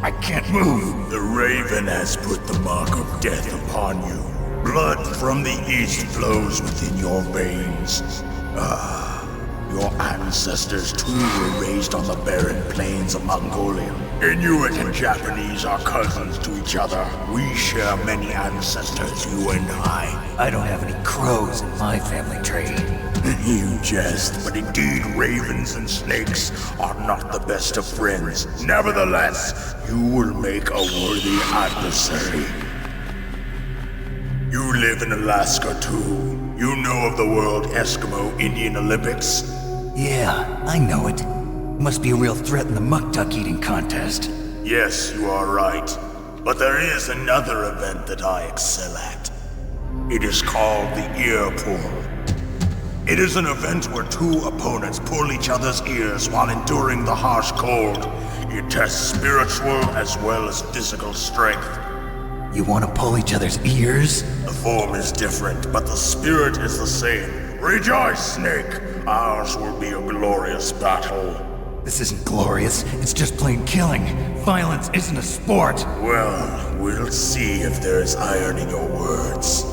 S2: I can't move.
S18: The Raven has put the mark of death upon you. Blood from the east flows within your veins. Your ancestors too were raised on the barren plains of Mongolia. Inuit and Japanese are cousins to each other. We share many ancestors, you and I.
S2: I don't have any crows in my family tree.
S18: You jest, but indeed ravens and snakes are not the best of friends. Nevertheless, you will make a worthy adversary. You live in Alaska too. You know of the World Eskimo Indian Olympics?
S2: Yeah, I know it. Must be a real threat in the muck duck eating contest.
S18: Yes, you are right. But there is another event that I excel at. It is called the ear pull. It is an event where two opponents pull each other's ears while enduring the harsh cold. It tests spiritual as well as physical strength.
S2: You want to pull each other's ears?
S18: The form is different, but the spirit is the same. Rejoice, Snake! Ours will be a glorious battle.
S2: This isn't glorious, it's just plain killing. Violence isn't a sport.
S18: Well, we'll see if there's iron in your words.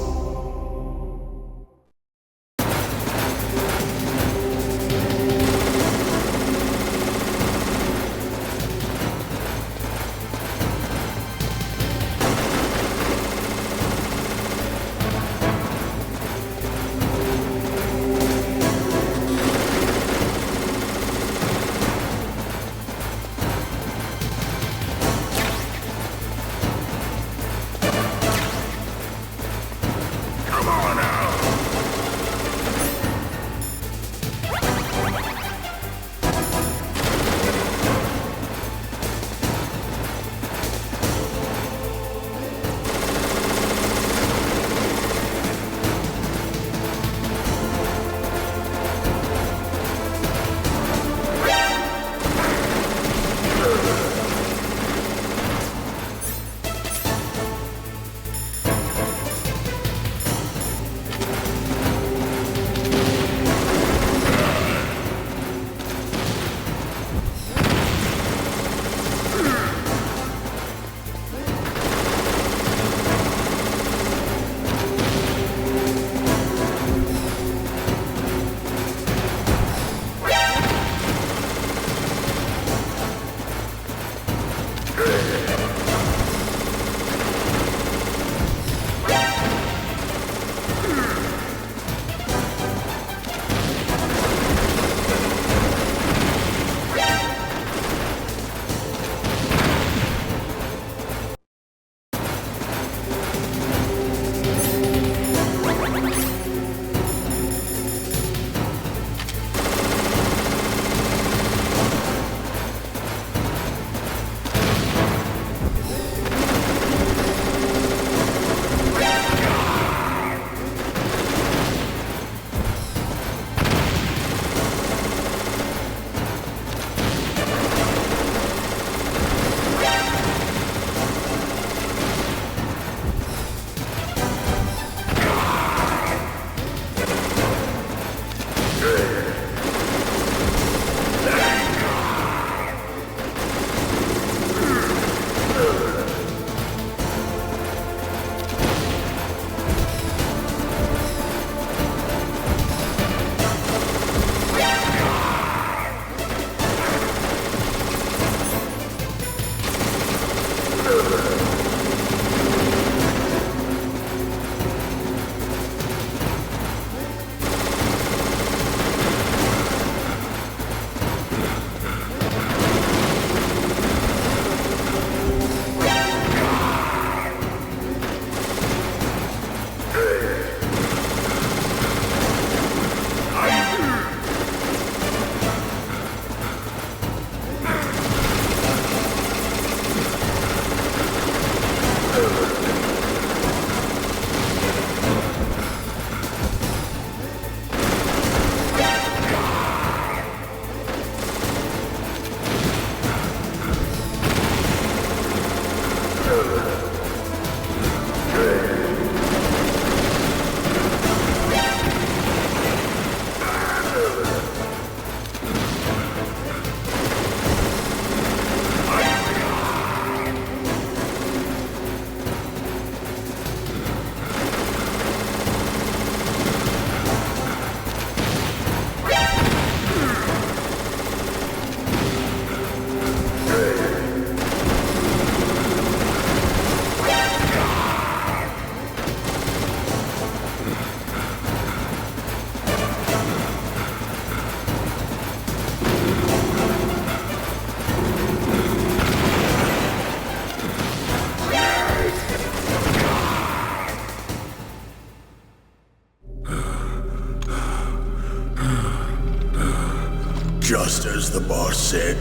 S18: the boss said,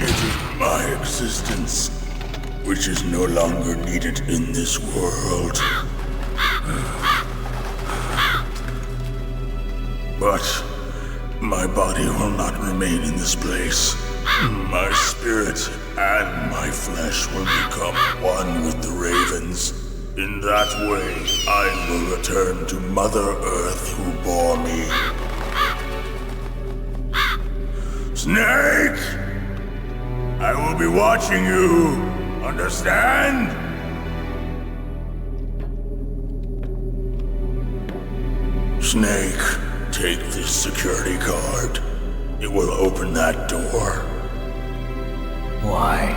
S18: it is my existence which is no longer needed in this world. But my body will not remain in this place. My spirit and my flesh will become one with the ravens. In that way, I will return to Mother Earth who bore me. Snake! I will be watching you. Understand? Snake, take this security card. It will open that door.
S2: Why?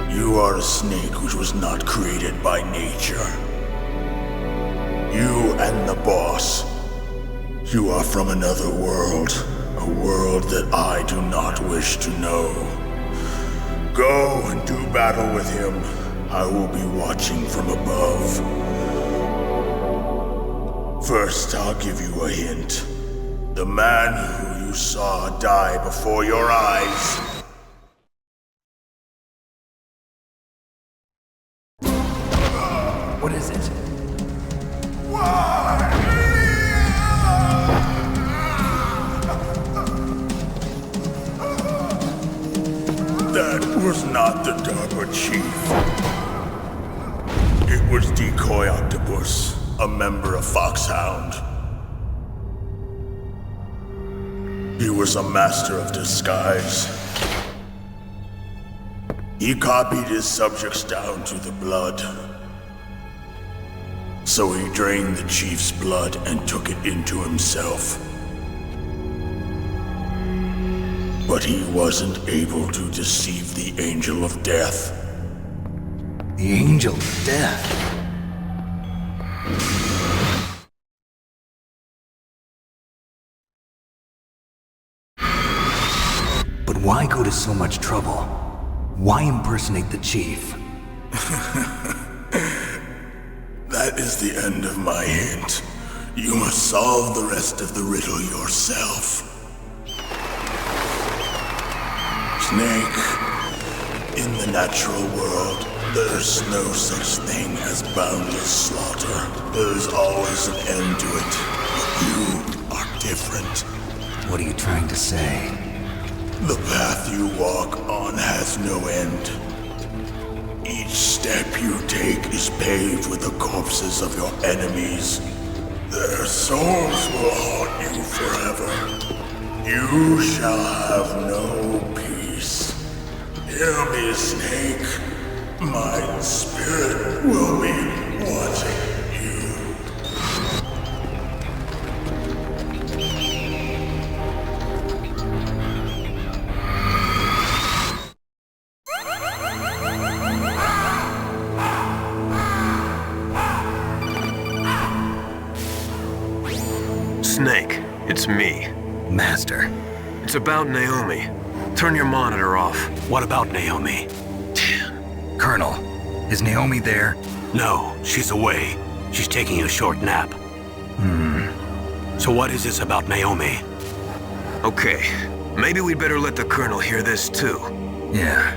S18: You are a snake which was not created by nature. You and the boss. You are from another world. A world that I do not wish to know. Go and do battle with him. I will be watching from above. First, I'll give you a hint. The man who you saw die before your eyes.
S2: What is it?
S18: That was not the DARPA chief. It was Decoy Octopus, a member of Foxhound. He was a master of disguise. He copied his subjects down to the blood. So he drained the chief's blood and took it into himself. But he wasn't able to deceive the Angel of Death.
S2: The Angel of Death? But why go to so much trouble? Why impersonate the chief?
S18: That is the end of my hint. You must solve the rest of the riddle yourself. Snake, in the natural world, there's no such thing as boundless slaughter. There's always an end to it. But you are different.
S2: What are you trying to say?
S18: The path you walk on has no end. Each step you take is paved with the corpses of your enemies. Their souls will haunt you forever. You shall have no peace. Hear me, Snake. My spirit will be watching you.
S7: Snake, it's me.
S2: Master.
S7: It's about Naomi. Turn your monitor off.
S1: What about Naomi?
S2: Colonel, is Naomi there?
S1: No, she's away. She's taking a short nap. So what is this about Naomi?
S7: Okay, maybe we'd better let the Colonel hear this too.
S2: Yeah,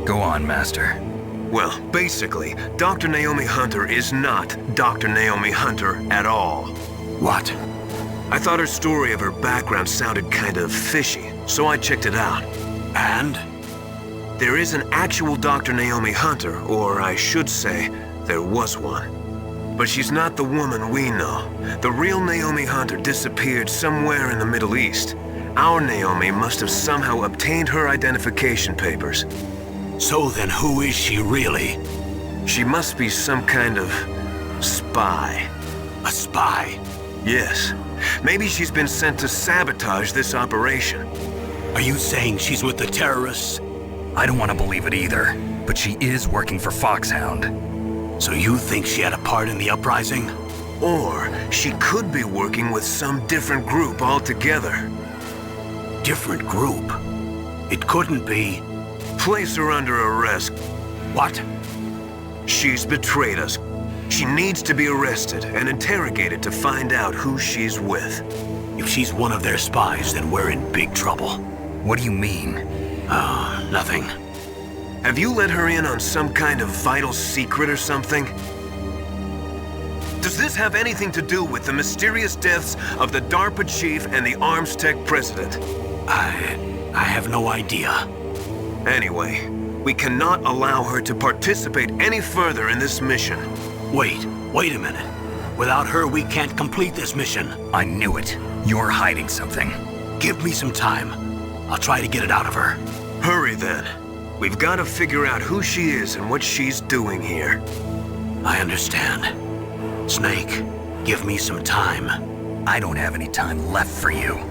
S2: go on, Master.
S7: Well, basically, Dr. Naomi Hunter is not Dr. Naomi Hunter at all.
S1: What?
S7: I thought her story of her background sounded kind of fishy, so I checked it out.
S1: And?
S7: There is an actual Dr. Naomi Hunter, or I should say, there was one. But she's not the woman we know. The real Naomi Hunter disappeared somewhere in the Middle East. Our Naomi must have somehow obtained her identification papers.
S1: So then who is she really?
S7: She must be some kind of spy.
S1: A spy?
S7: Yes. Maybe she's been sent to sabotage this operation.
S1: Are you saying she's with the terrorists?
S2: I don't want to believe it either, but she is working for Foxhound.
S1: So you think she had a part in the uprising?
S7: Or she could be working with some different group altogether.
S1: Different group? It couldn't be...
S7: Place her under arrest.
S1: What?
S7: She's betrayed us. She needs to be arrested and interrogated to find out who she's with.
S1: If she's one of their spies, then we're in big trouble.
S12: What do you mean?
S1: Nothing.
S7: Have you let her in on some kind of vital secret or something? Does this have anything to do with the mysterious deaths of the DARPA chief and the Arms Tech president?
S1: I have no idea.
S7: Anyway, we cannot allow her to participate any further in this mission.
S1: Wait a minute. Without her, we can't complete this mission.
S12: I knew it. You're hiding something.
S1: Give me some time. I'll try to get it out of her.
S7: Hurry then. We've got to figure out who she is and what she's doing here.
S1: I understand. Snake, give me some time.
S12: I don't have any time left for you.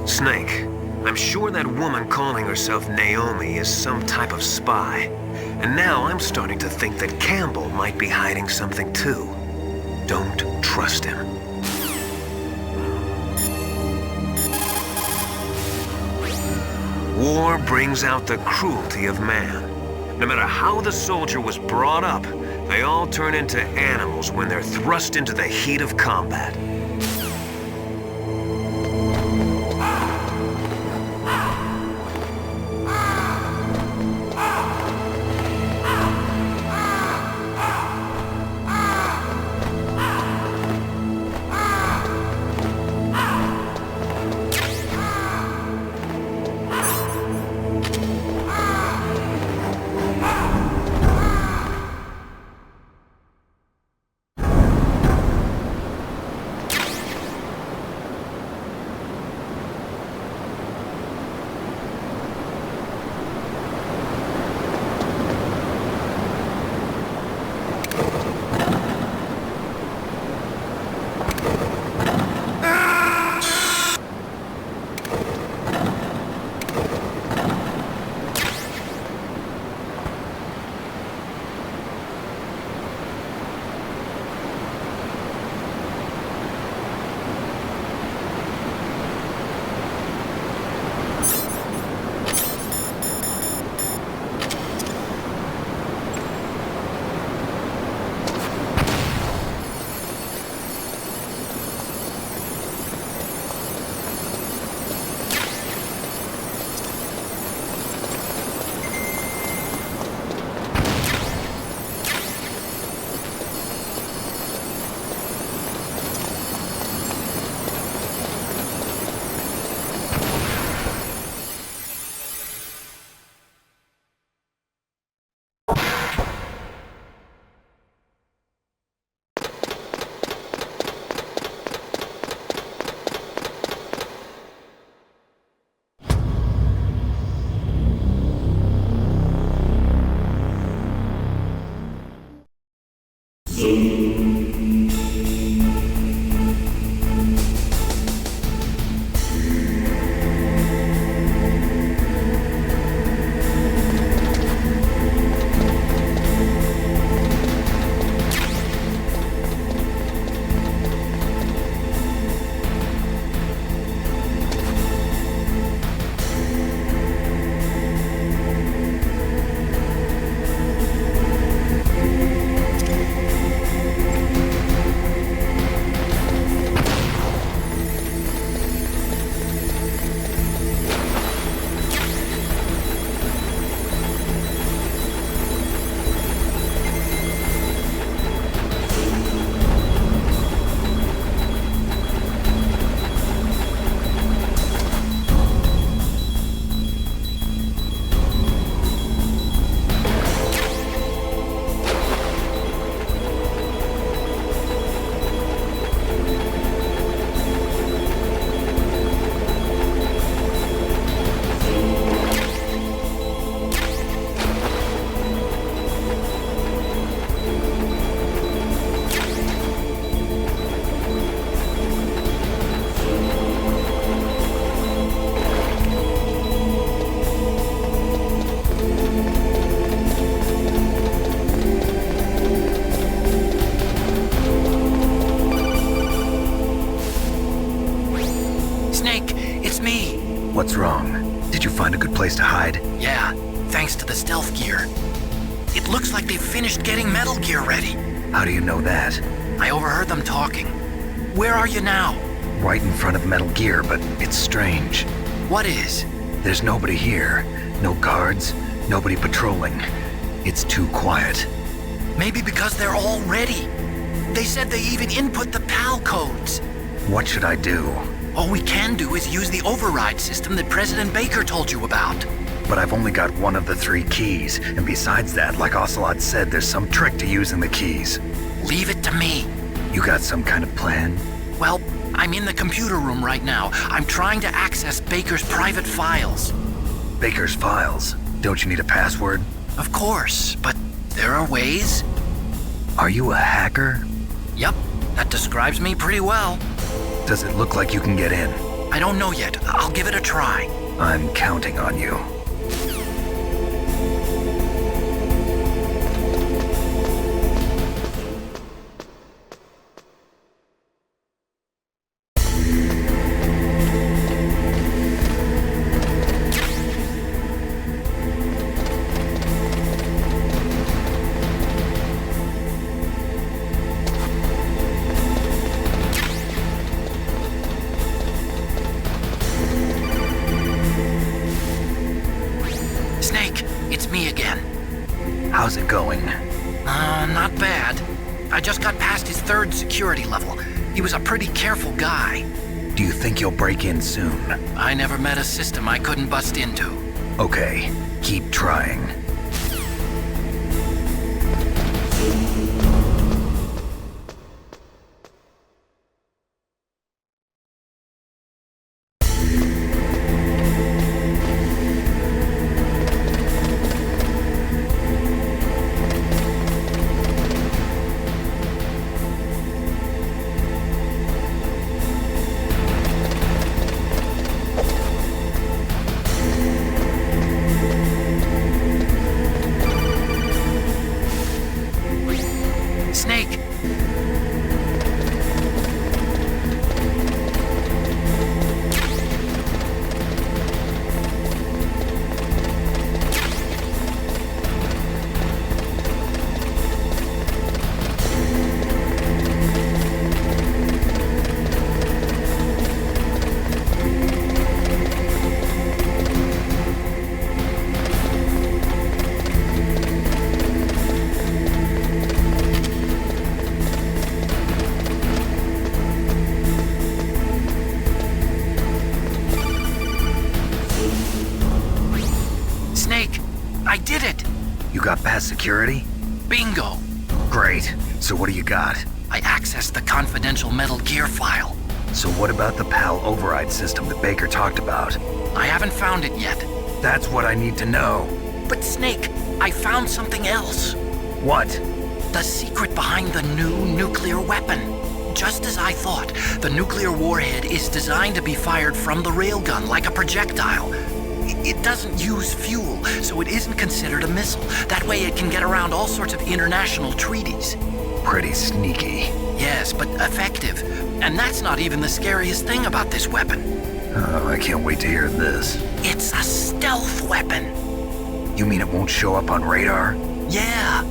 S7: Snake, I'm sure that woman calling herself Naomi is some type of spy. And now I'm starting to think that Campbell might be hiding something too. Don't trust him. War brings out the cruelty of man. No matter how the soldier was brought up, they all turn into animals when they're thrust into the heat of combat.
S12: What's wrong? Did you find a good place to hide?
S19: Yeah, thanks to the stealth gear. It looks like they've finished getting Metal Gear ready.
S12: How do you know that?
S19: I overheard them talking. Where are you now?
S12: Right in front of Metal Gear, but it's strange.
S19: What is?
S12: There's nobody here. No guards, nobody patrolling. It's too quiet.
S19: Maybe because they're all ready. They said they even input the PAL codes.
S12: What should I do?
S19: All we can do is use the override system that President Baker told you about.
S12: But I've only got one of the 3 keys, and besides that, like Ocelot said, there's some trick to using the keys.
S19: Leave it to me.
S12: You got some kind of plan?
S19: Well, I'm in the computer room right now. I'm trying to access Baker's private files.
S12: Baker's files? Don't you need a password?
S19: Of course, but there are ways.
S12: Are you a hacker?
S19: Yep, that describes me pretty well.
S12: Does it look like you can get in?
S19: I don't know yet. I'll give it a try.
S12: I'm counting on you. How's it going?
S19: Not bad. I just got past his 3rd security level. He was a pretty careful guy.
S12: Do you think you'll break in soon?
S19: I never met a system I couldn't bust into.
S12: Okay, keep trying.
S19: I did it!
S12: You got past security?
S19: Bingo!
S12: Great. So what do you got?
S19: I accessed the confidential Metal Gear file.
S12: So what about the PAL override system that Baker talked about?
S19: I haven't found it yet.
S12: That's what I need to know.
S19: But Snake, I found something else.
S12: What?
S19: The secret behind the new nuclear weapon. Just as I thought, the nuclear warhead is designed to be fired from the railgun like a projectile. It doesn't use fuel, so it isn't considered a missile. That way it can get around all sorts of international treaties.
S12: Pretty sneaky.
S19: Yes, but effective. And that's not even the scariest thing about this weapon.
S12: Oh, I can't wait to hear this.
S19: It's a stealth weapon.
S12: You mean it won't show up on radar?
S19: Yeah.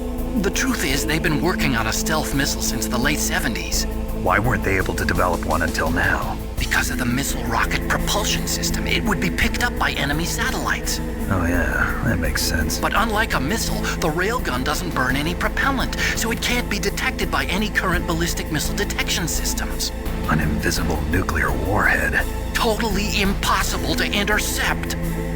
S19: The truth is, they've been working on a stealth missile since the late 70s.
S12: Why weren't they able to develop one until now?
S19: Because of the missile rocket propulsion system. It would be picked up by enemy satellites.
S12: Oh yeah, that makes sense.
S19: But unlike a missile, the railgun doesn't burn any propellant, so it can't be detected by any current ballistic missile detection systems.
S12: An invisible nuclear warhead.
S19: Totally impossible to intercept.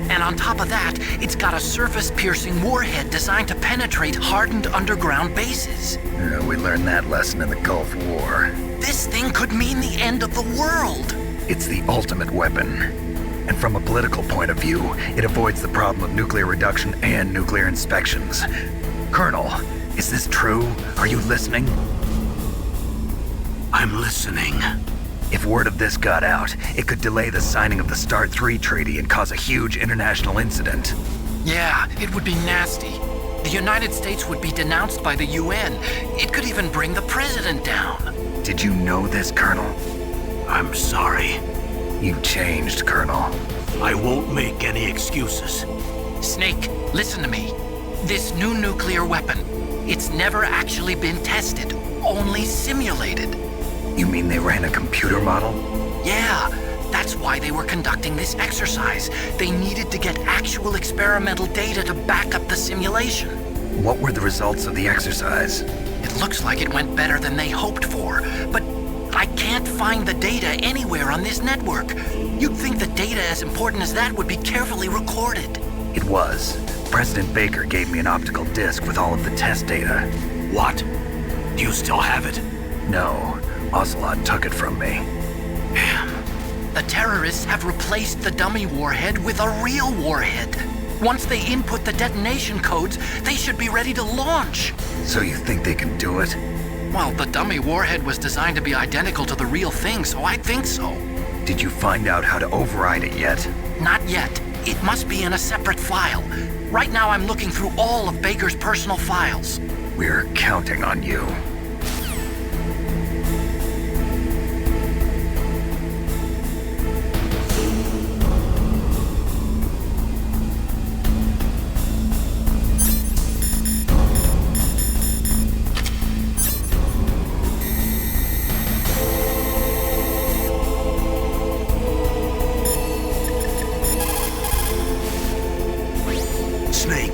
S19: And on top of that, it's got a surface-piercing warhead designed to penetrate hardened underground bases.
S12: Yeah, we learned that lesson in the Gulf War.
S19: This thing could mean the end of the world.
S12: It's the ultimate weapon. And from a political point of view, it avoids the problem of nuclear reduction and nuclear inspections. Colonel, is this true? Are you listening?
S21: I'm listening.
S12: If word of this got out, it could delay the signing of the START 3 treaty and cause a huge international incident.
S19: Yeah, it would be nasty. The United States would be denounced by the UN. It could even bring the president down.
S12: Did you know this, Colonel?
S21: I'm sorry.
S12: You changed, Colonel.
S1: I won't make any excuses.
S19: Snake, listen to me. This new nuclear weapon, it's never actually been tested, only simulated.
S12: You mean they ran a computer model?
S19: Yeah, that's why they were conducting this exercise. They needed to get actual experimental data to back up the simulation.
S12: What were the results of the exercise?
S19: It looks like it went better than they hoped for, but I can't find the data anywhere on this network. You'd think the data as important as that would be carefully recorded.
S12: It was. President Baker gave me an optical disc with all of the test data.
S1: What? Do you still have it?
S12: No. Ocelot took it from me.
S19: Damn. The terrorists have replaced the dummy warhead with a real warhead. Once they input the detonation codes, they should be ready to launch.
S12: So you think they can do it?
S19: Well, the dummy warhead was designed to be identical to the real thing, so I think so.
S12: Did you find out how to override it yet?
S19: Not yet. It must be in a separate file. Right now I'm looking through all of Baker's personal files.
S12: We're counting on you.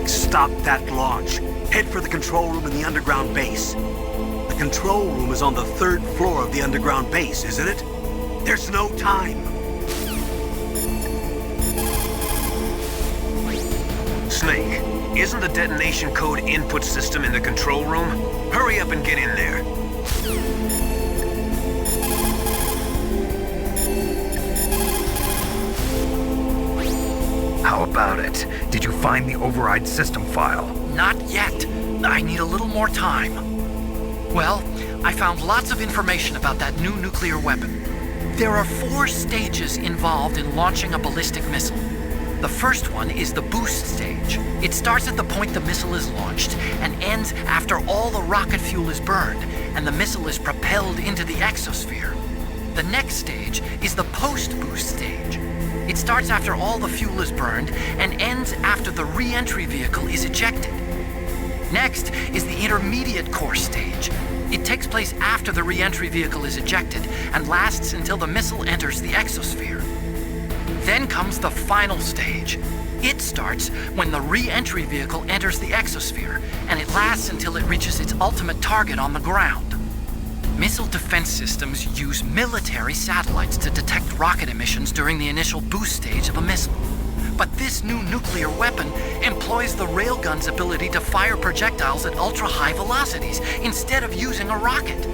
S1: Stop that launch. Head for the control room in the underground base. The control room is on the 3rd floor of the underground base, isn't it? There's no time.
S7: Snake, isn't the detonation code input system in the control room? Hurry up and get in there.
S12: How about it? Did you find the override system file?
S19: Not yet. I need a little more time. Well, I found lots of information about that new nuclear weapon. There are 4 stages involved in launching a ballistic missile. The first one is the boost stage. It starts at the point the missile is launched and ends after all the rocket fuel is burned and the missile is propelled into the exosphere. The next stage is the post-boost stage. It starts after all the fuel is burned and ends after the re-entry vehicle is ejected. Next is the intermediate course stage. It takes place after the re-entry vehicle is ejected and lasts until the missile enters the exosphere. Then comes the final stage. It starts when the re-entry vehicle enters the exosphere, and it lasts until it reaches its ultimate target on the ground. Missile defense systems use military satellites to detect rocket emissions during the initial boost stage of a missile. But this new nuclear weapon employs the railgun's ability to fire projectiles at ultra-high velocities instead of using a rocket.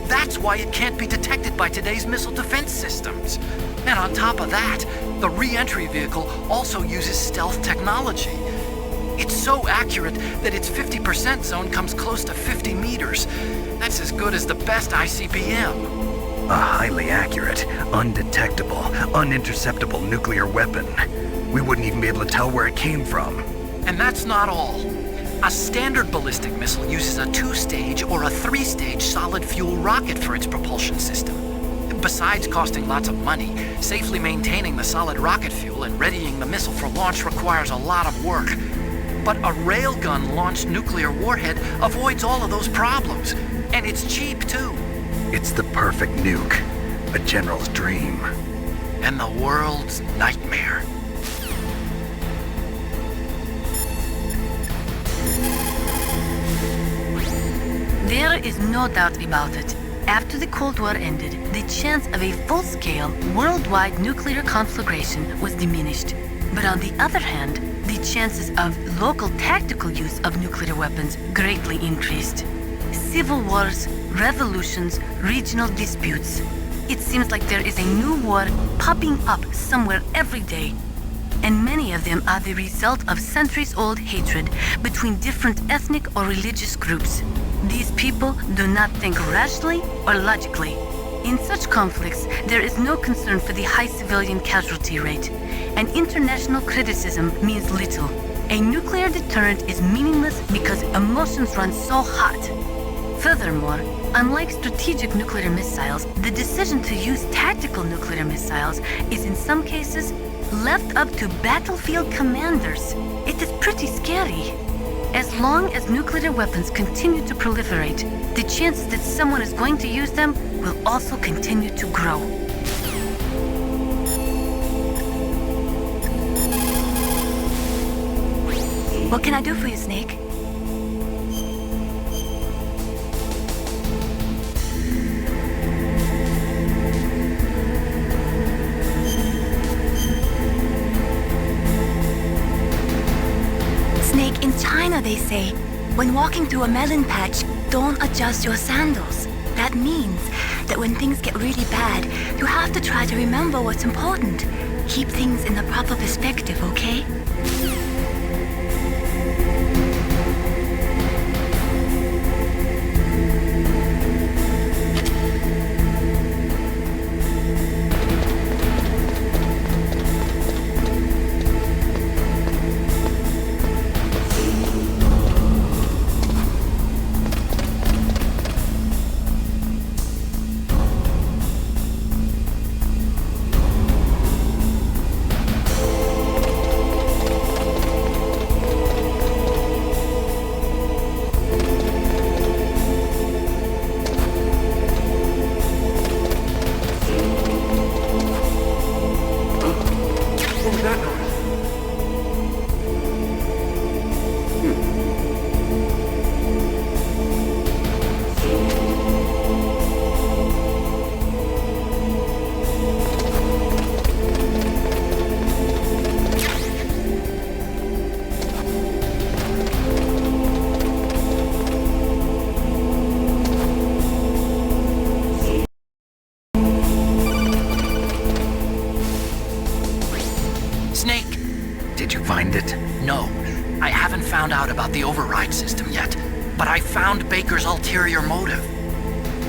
S19: That's why it can't be detected by today's missile defense systems. And on top of that, the re-entry vehicle also uses stealth technology. It's so accurate that its 50% zone comes close to 50 meters. That's as good as the best ICBM.
S12: A highly accurate, undetectable, uninterceptable nuclear weapon. We wouldn't even be able to tell where it came from.
S19: And that's not all. A standard ballistic missile uses a 2-stage or a 3-stage solid fuel rocket for its propulsion system. Besides costing lots of money, safely maintaining the solid rocket fuel and readying the missile for launch requires a lot of work. But a railgun-launched nuclear warhead avoids all of those problems. And it's cheap, too.
S12: It's the perfect nuke. A general's dream.
S19: And the world's nightmare.
S14: There is no doubt about it. After the Cold War ended, the chance of a full-scale, worldwide nuclear conflagration was diminished. But on the other hand, the chances of local tactical use of nuclear weapons greatly increased. Civil wars, revolutions, regional disputes. It seems like there is a new war popping up somewhere every day. And many of them are the result of centuries-old hatred between different ethnic or religious groups. These people do not think rationally or logically. In such conflicts, there is no concern for the high civilian casualty rate, and international criticism means little. A nuclear deterrent is meaningless because emotions run so hot. Furthermore, Unlike strategic nuclear missiles, the decision to use tactical nuclear missiles is in some cases left up to battlefield commanders. It is pretty scary. As long as nuclear weapons continue to proliferate, the chances that someone is going to use them will also continue to grow.
S5: What can I do for you, Snake? Snake, in China they say, when walking through a melon patch, don't adjust your sandals. That means that when things get really bad, you have to try to remember what's important. Keep things in the proper perspective, okay?
S19: The override system yet, but I found Baker's ulterior motive.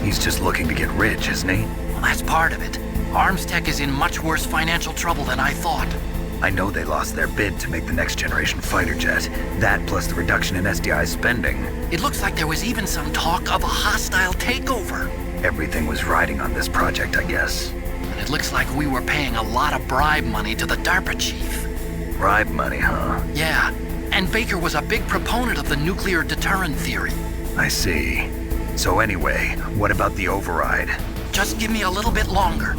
S12: He's just looking to get rich, isn't he?
S19: Well, that's part of it. Armstech is in much worse financial trouble than I thought.
S12: I know they lost their bid to make the next generation fighter jet. That plus the reduction in SDI spending.
S19: It looks like there was even some talk of a hostile takeover.
S12: Everything was riding on this project, I guess.
S19: And it looks like we were paying a lot of bribe money to the DARPA chief.
S12: Bribe money, huh?
S19: Yeah. And Baker was a big proponent of the nuclear deterrent theory.
S12: I see. So anyway, what about the override?
S19: Just give me a little bit longer.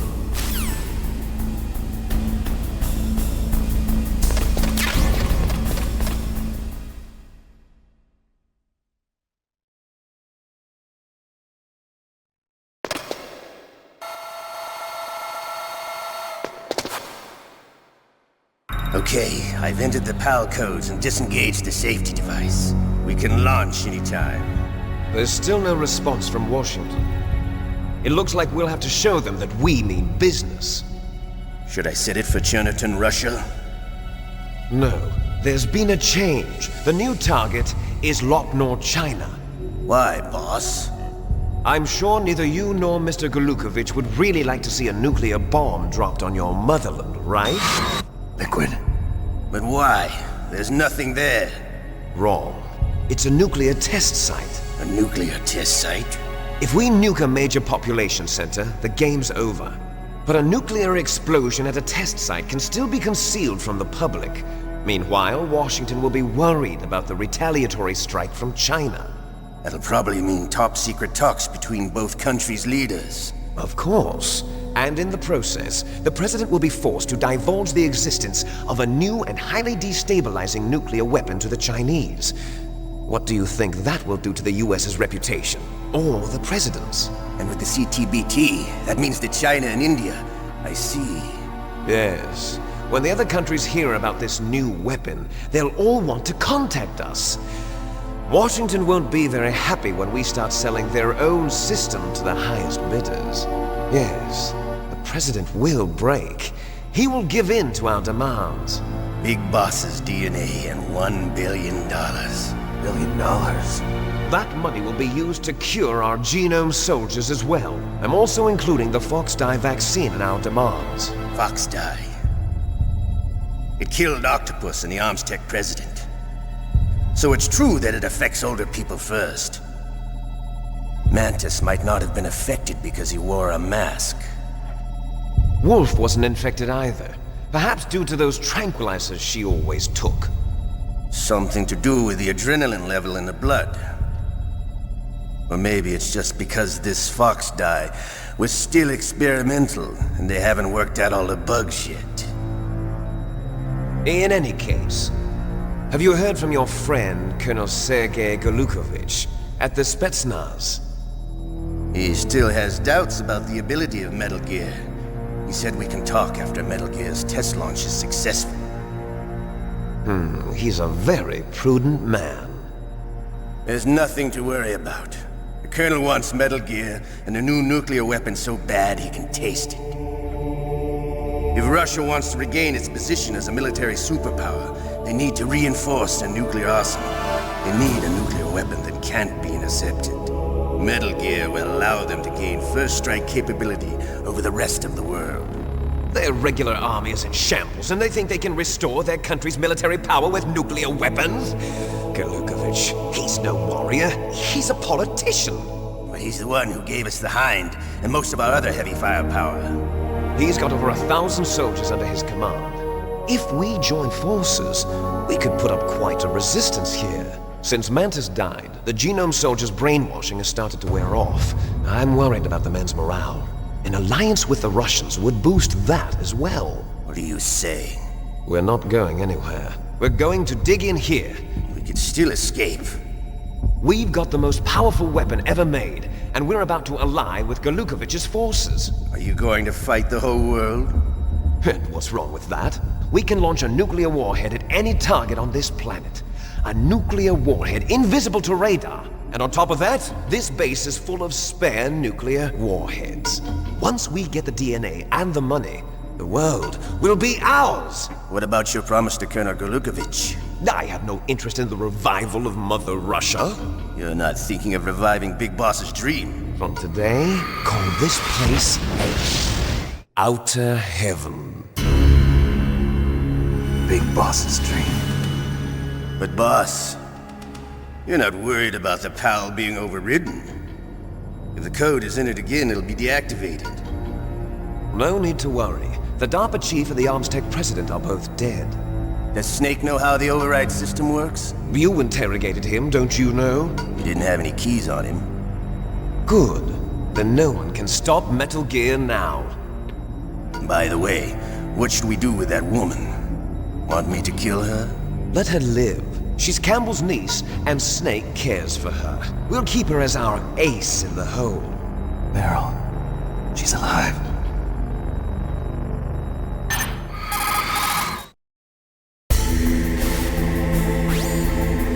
S11: Okay, I've entered the PAL codes and disengaged the safety device. We can launch anytime.
S4: There's still no response from Washington. It looks like we'll have to show them that we mean business.
S11: Should I set it for Cherniton, Russia?
S4: No. There's been a change. The new target is Lopnor, China.
S11: Why, boss?
S4: I'm sure neither you nor Mr. Golukovich would really like to see a nuclear bomb dropped on your motherland, right?
S11: Liquid. But why? There's nothing there.
S4: Wrong. It's a nuclear test site.
S11: A nuclear test site?
S4: If we nuke a major population center, the game's over. But a nuclear explosion at a test site can still be concealed from the public. Meanwhile, Washington will be worried about the retaliatory strike from China.
S11: That'll probably mean top-secret talks between both countries' leaders.
S4: Of course. And in the process, the President will be forced to divulge the existence of a new and highly destabilizing nuclear weapon to the Chinese. What do you think that will do to the US's reputation? Or the President's?
S11: And with the CTBT, that means that China and India. I see.
S4: Yes. When the other countries hear about this new weapon, they'll all want to contact us. Washington won't be very happy when we start selling their own system to the highest bidders. Yes, the President will break. He will give in to our demands.
S11: Big Boss's DNA and $1 billion. $1 billion?
S4: That money will be used to cure our genome soldiers as well. I'm also including the Fox-Die vaccine in our demands.
S11: Fox-Die? It killed Octopus and the Armstech president. So it's true that it affects older people first. Mantis might not have been affected because he wore a mask.
S4: Wolf wasn't infected either. Perhaps due to those tranquilizers she always took.
S11: Something to do with the adrenaline level in the blood. Or maybe it's just because this fox dye was still experimental and they haven't worked out all the bugs yet.
S4: In any case, have you heard from your friend, Colonel Sergei Golukovich, at the Spetsnaz?
S11: He still has doubts about the ability of Metal Gear. He said we can talk after Metal Gear's test launch is successful.
S4: He's a very prudent man.
S11: There's nothing to worry about. The Colonel wants Metal Gear and a new nuclear weapon so bad he can taste it. If Russia wants to regain its position as a military superpower, they need to reinforce their nuclear arsenal. They need a nuclear weapon that can't be intercepted. Metal Gear will allow them to gain first strike capability over the rest of the world.
S4: Their regular army is in shambles, and they think they can restore their country's military power with nuclear weapons? Golukovich, he's no warrior. He's a politician.
S11: But he's the one who gave us the Hind and most of our other heavy firepower.
S4: He's got over 1,000 soldiers under his command. If we join forces, we could put up quite a resistance here. Since Mantis died, the Genome Soldiers' brainwashing has started to wear off. I'm worried about the men's morale. An alliance with the Russians would boost that as well.
S11: What are you saying?
S4: We're not going anywhere. We're going to dig in here.
S11: We could still escape.
S4: We've got the most powerful weapon ever made, and we're about to ally with Golukovich's forces.
S11: Are you going to fight the whole world?
S4: And what's wrong with that? We can launch a nuclear warhead at any target on this planet. A nuclear warhead invisible to radar. And on top of that, this base is full of spare nuclear warheads. Once we get the DNA and the money, the world will be ours!
S11: What about your promise to Colonel Golukovich?
S4: I have no interest in the revival of Mother Russia.
S11: You're not thinking of reviving Big Boss's dream.
S4: From today, call this place Outer Heaven.
S11: Big Boss's dream. But boss, you're not worried about the PAL being overridden. If the code is entered again, it'll be deactivated.
S4: No need to worry. The DARPA chief and the Arms Tech president are both dead.
S11: Does Snake know how the override system works?
S4: You interrogated him, don't you know?
S11: He didn't have any keys on him.
S4: Good. Then no one can stop Metal Gear now.
S11: By the way, what should we do with that woman? Want me to kill her?
S4: Let her live. She's Campbell's niece, and Snake cares for her. We'll keep her as our ace in the hole.
S2: Beryl, she's alive.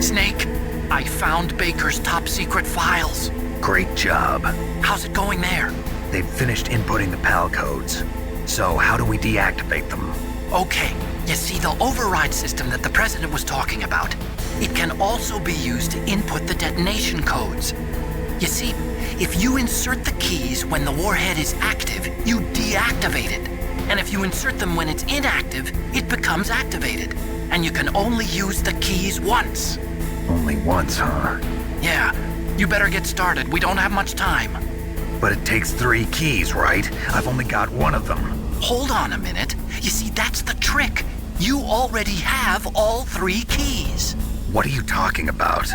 S19: Snake, I found Baker's top secret files.
S12: Great job.
S19: How's it going there?
S12: They've finished inputting the PAL codes. So how do we deactivate them?
S19: Okay, you see the override system that the President was talking about? It can also be used to input the detonation codes. You see, if you insert the keys when the warhead is active, you deactivate it. And if you insert them when it's inactive, it becomes activated. And you can only use the keys once.
S12: Only once, huh?
S19: Yeah, you better get started. We don't have much time.
S12: But it takes 3 keys, right? I've only got 1 of them.
S19: Hold on a minute. You see, that's the trick. You already have all 3 keys.
S12: What are you talking about?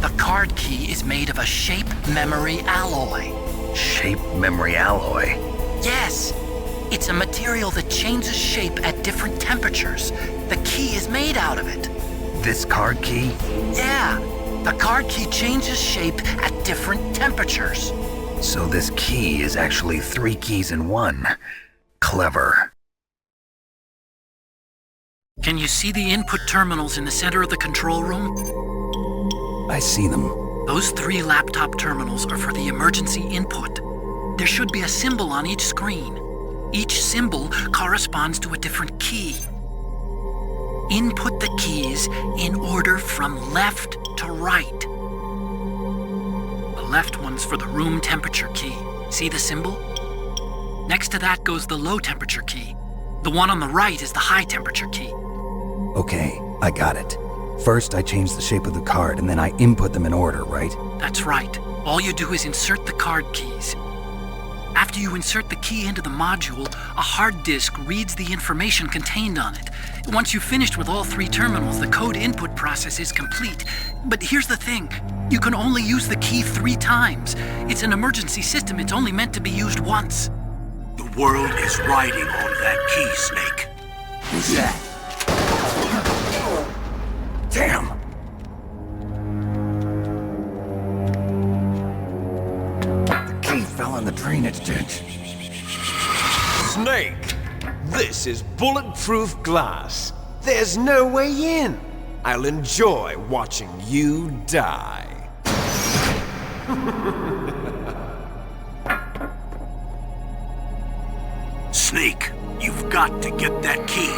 S19: The card key is made of a shape memory alloy.
S12: Shape memory alloy?
S19: Yes. It's a material that changes shape at different temperatures. The key is made out of it.
S12: This card key?
S19: Yeah. The card key changes shape at different temperatures.
S12: So this key is actually 3 keys in 1. Clever.
S19: Can you see the input terminals in the center of the control room?
S2: I see them.
S19: Those 3 laptop terminals are for the emergency input. There should be a symbol on each screen. Each symbol corresponds to a different key. Input the keys in order from left to right. The left one's for the room temperature key. See the symbol? Next to that goes the low temperature key. The one on the right is the high temperature key.
S2: Okay, I got it. First, I change the shape of the card, and then I input them in order, right?
S19: That's right. All you do is insert the card keys. After you insert the key into the module, a hard disk reads the information contained on it. Once you've finished with all 3 terminals, the code input process is complete. But here's the thing. You can only use the key 3 times. It's an emergency system. It's only meant to be used once.
S1: The world is riding on that key, Snake.
S21: Who's that? Damn! The key fell in the drainage ditch.
S4: Snake! This is bulletproof glass. There's no way in. I'll enjoy watching you die.
S1: Snake, you've got to get that key.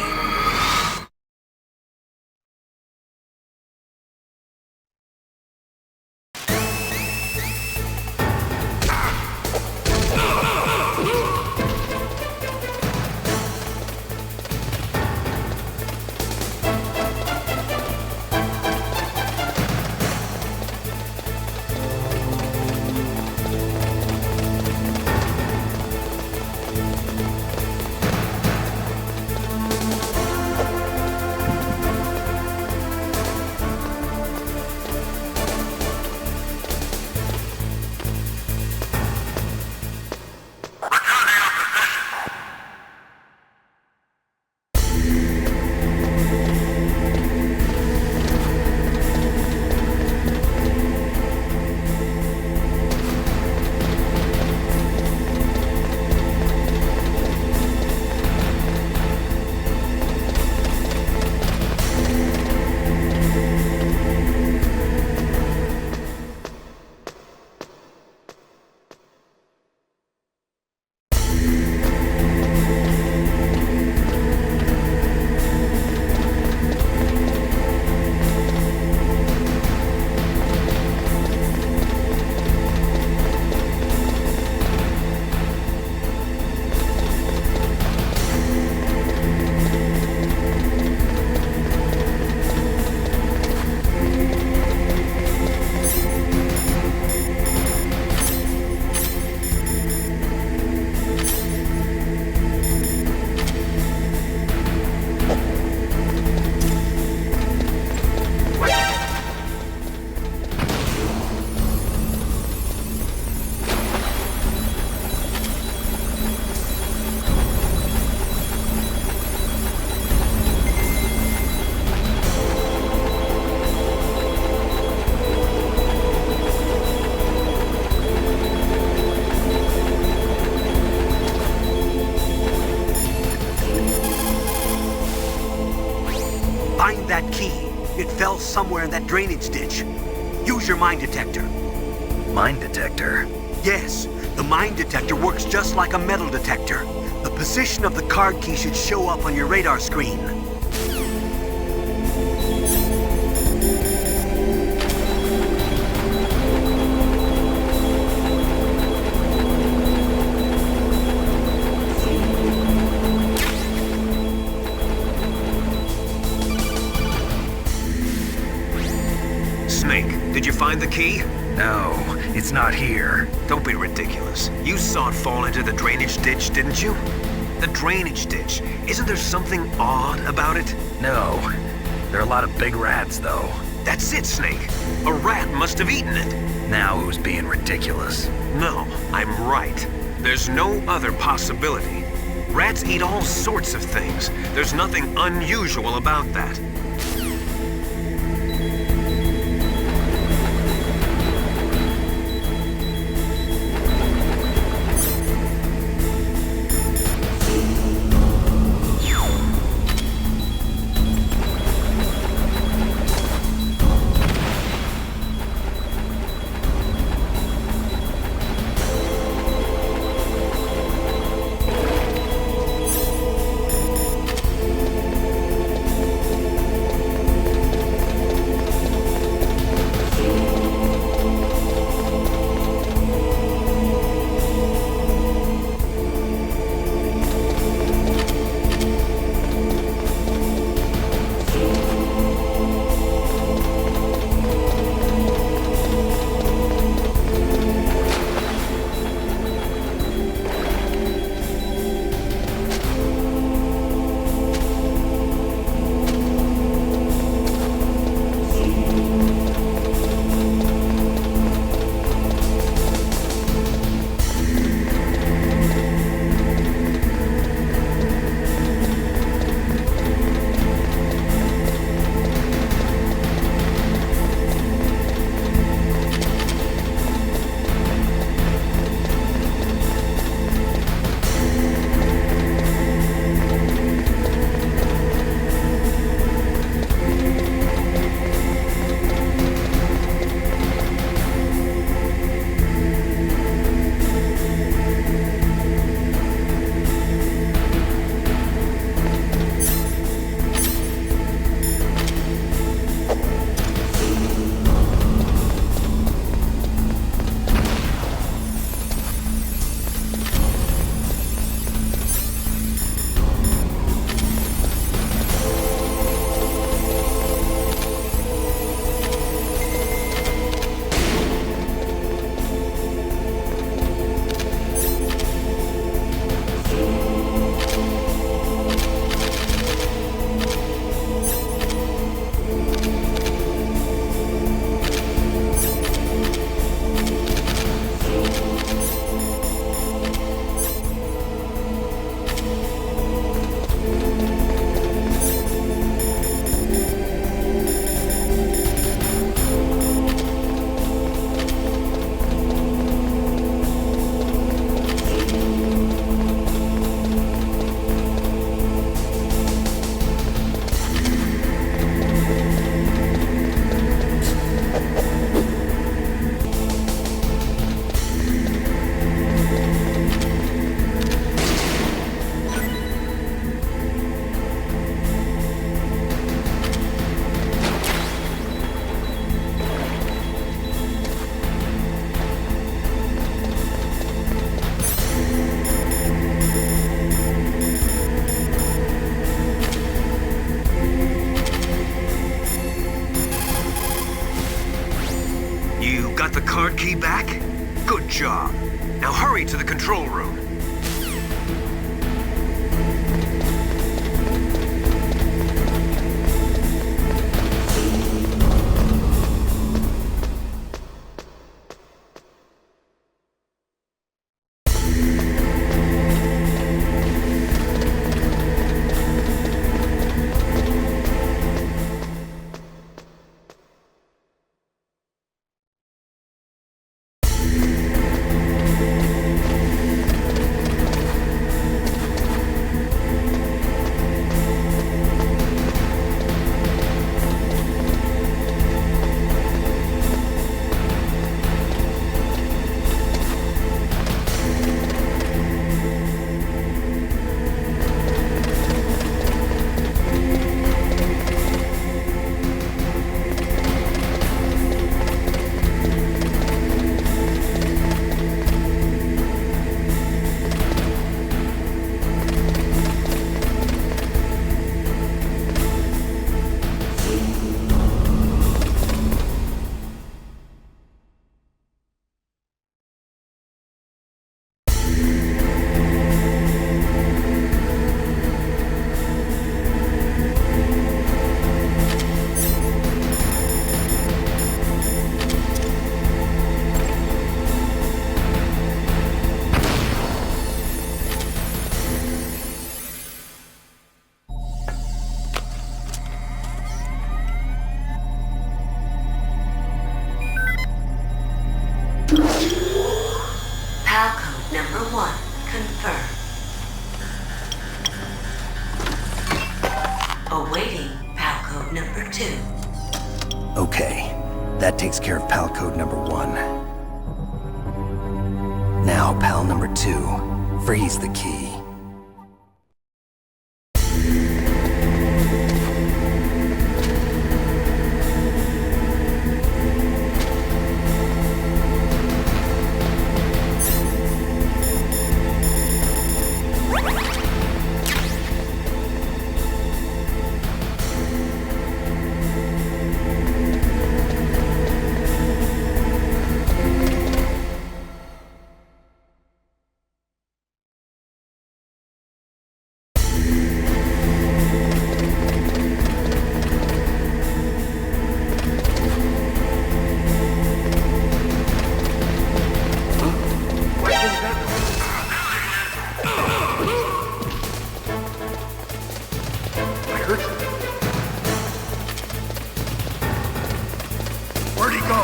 S20: Find that key. It fell somewhere in that drainage ditch. Use your mine detector.
S12: Mine detector?
S20: Yes, the mine detector works just like a metal detector. The position of the card key should show up on your radar screen.
S4: Snake, did you find the key?
S12: No, it's not here.
S4: Don't be ridiculous. You saw it fall into the drainage ditch, didn't you? The drainage ditch. Isn't there something odd about it?
S12: No. There are a lot of big rats, though.
S4: That's it, Snake. A rat must have eaten it.
S12: Now who's being ridiculous?
S4: No, I'm right. There's no other possibility. Rats eat all sorts of things. There's nothing unusual about that.
S7: card key back? Good job. Now hurry to the control room.
S9: PAL code number 1 confirmed. Awaiting PAL code number 2.
S2: Okay, that takes care of PAL code number 1. Now, PAL number 2, freeze the key.
S10: Where'd he go?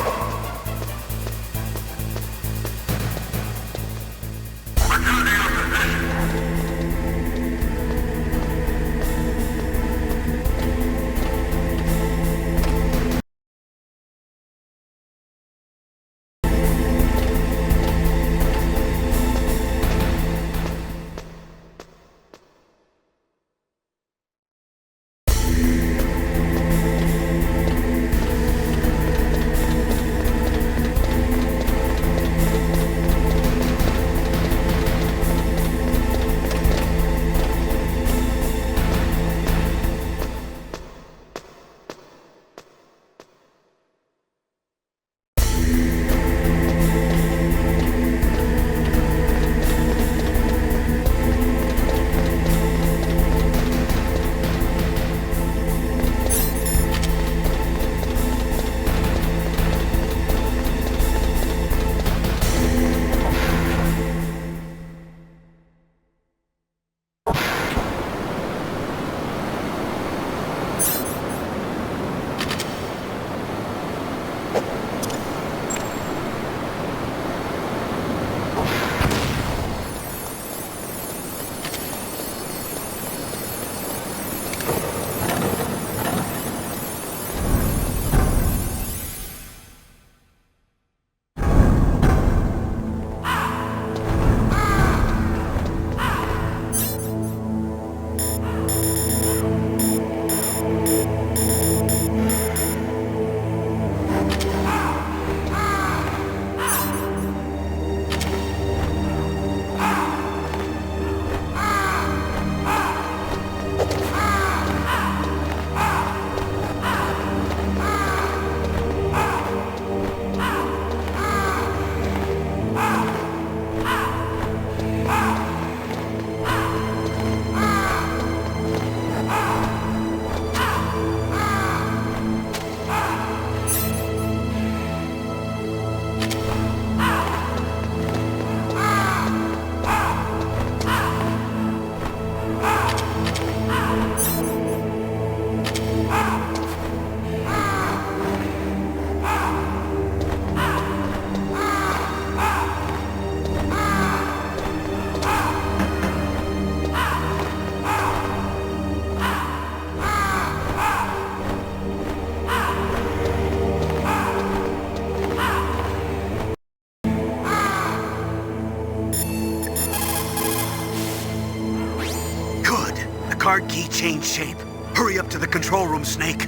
S20: card key changed shape. Hurry up to the control room, Snake.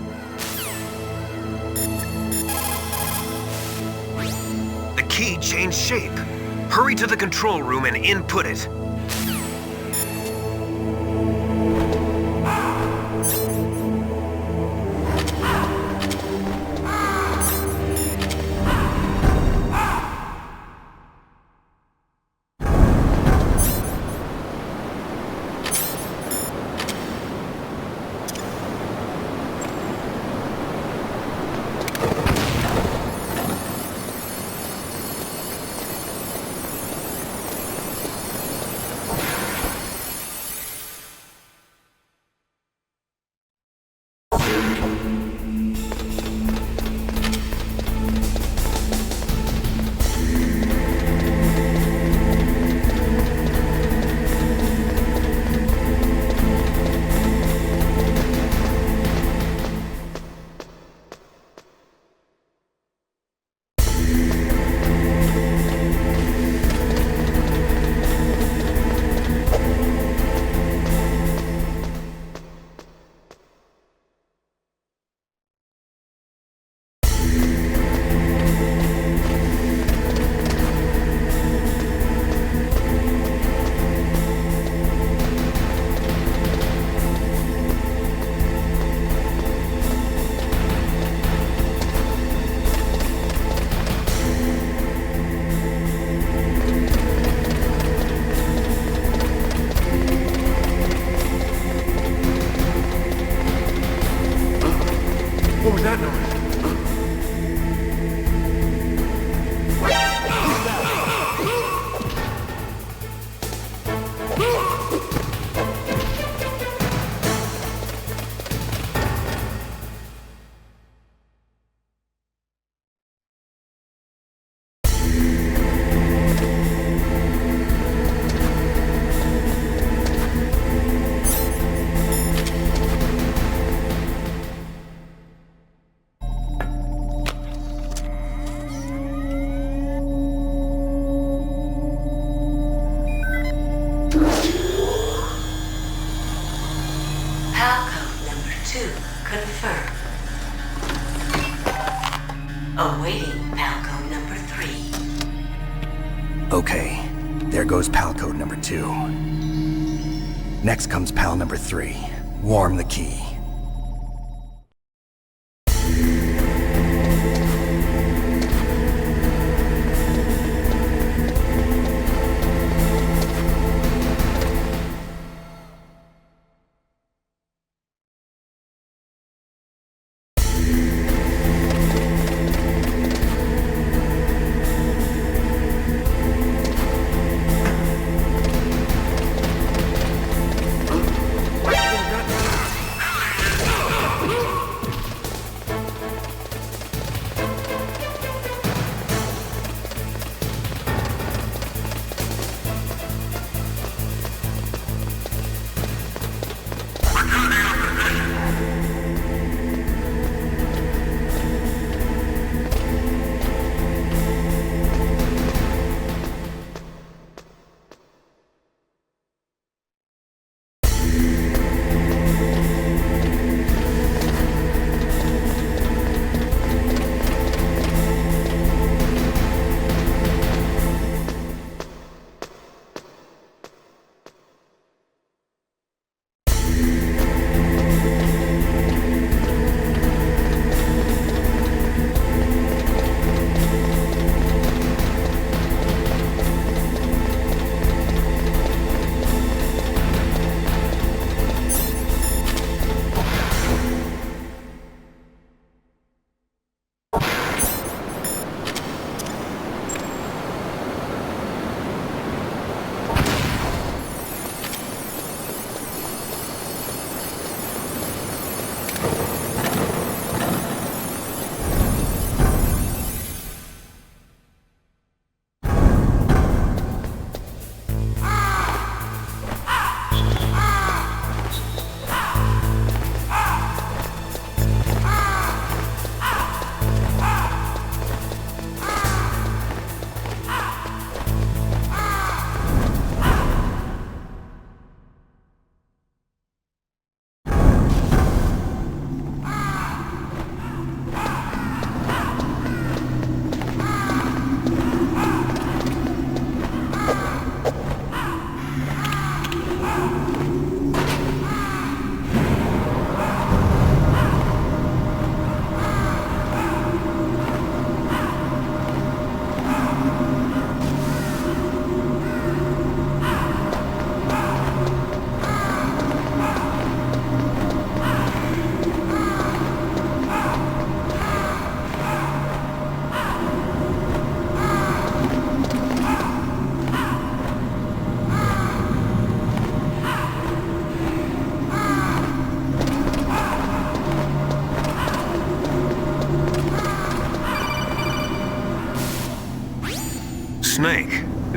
S7: The key changed shape. Hurry to the control room and input it.
S6: What was that noise?
S9: Confirmed. Awaiting Palco number 3.
S2: Okay, there goes PAL code number 2. Next comes PAL number 3. Warm the key.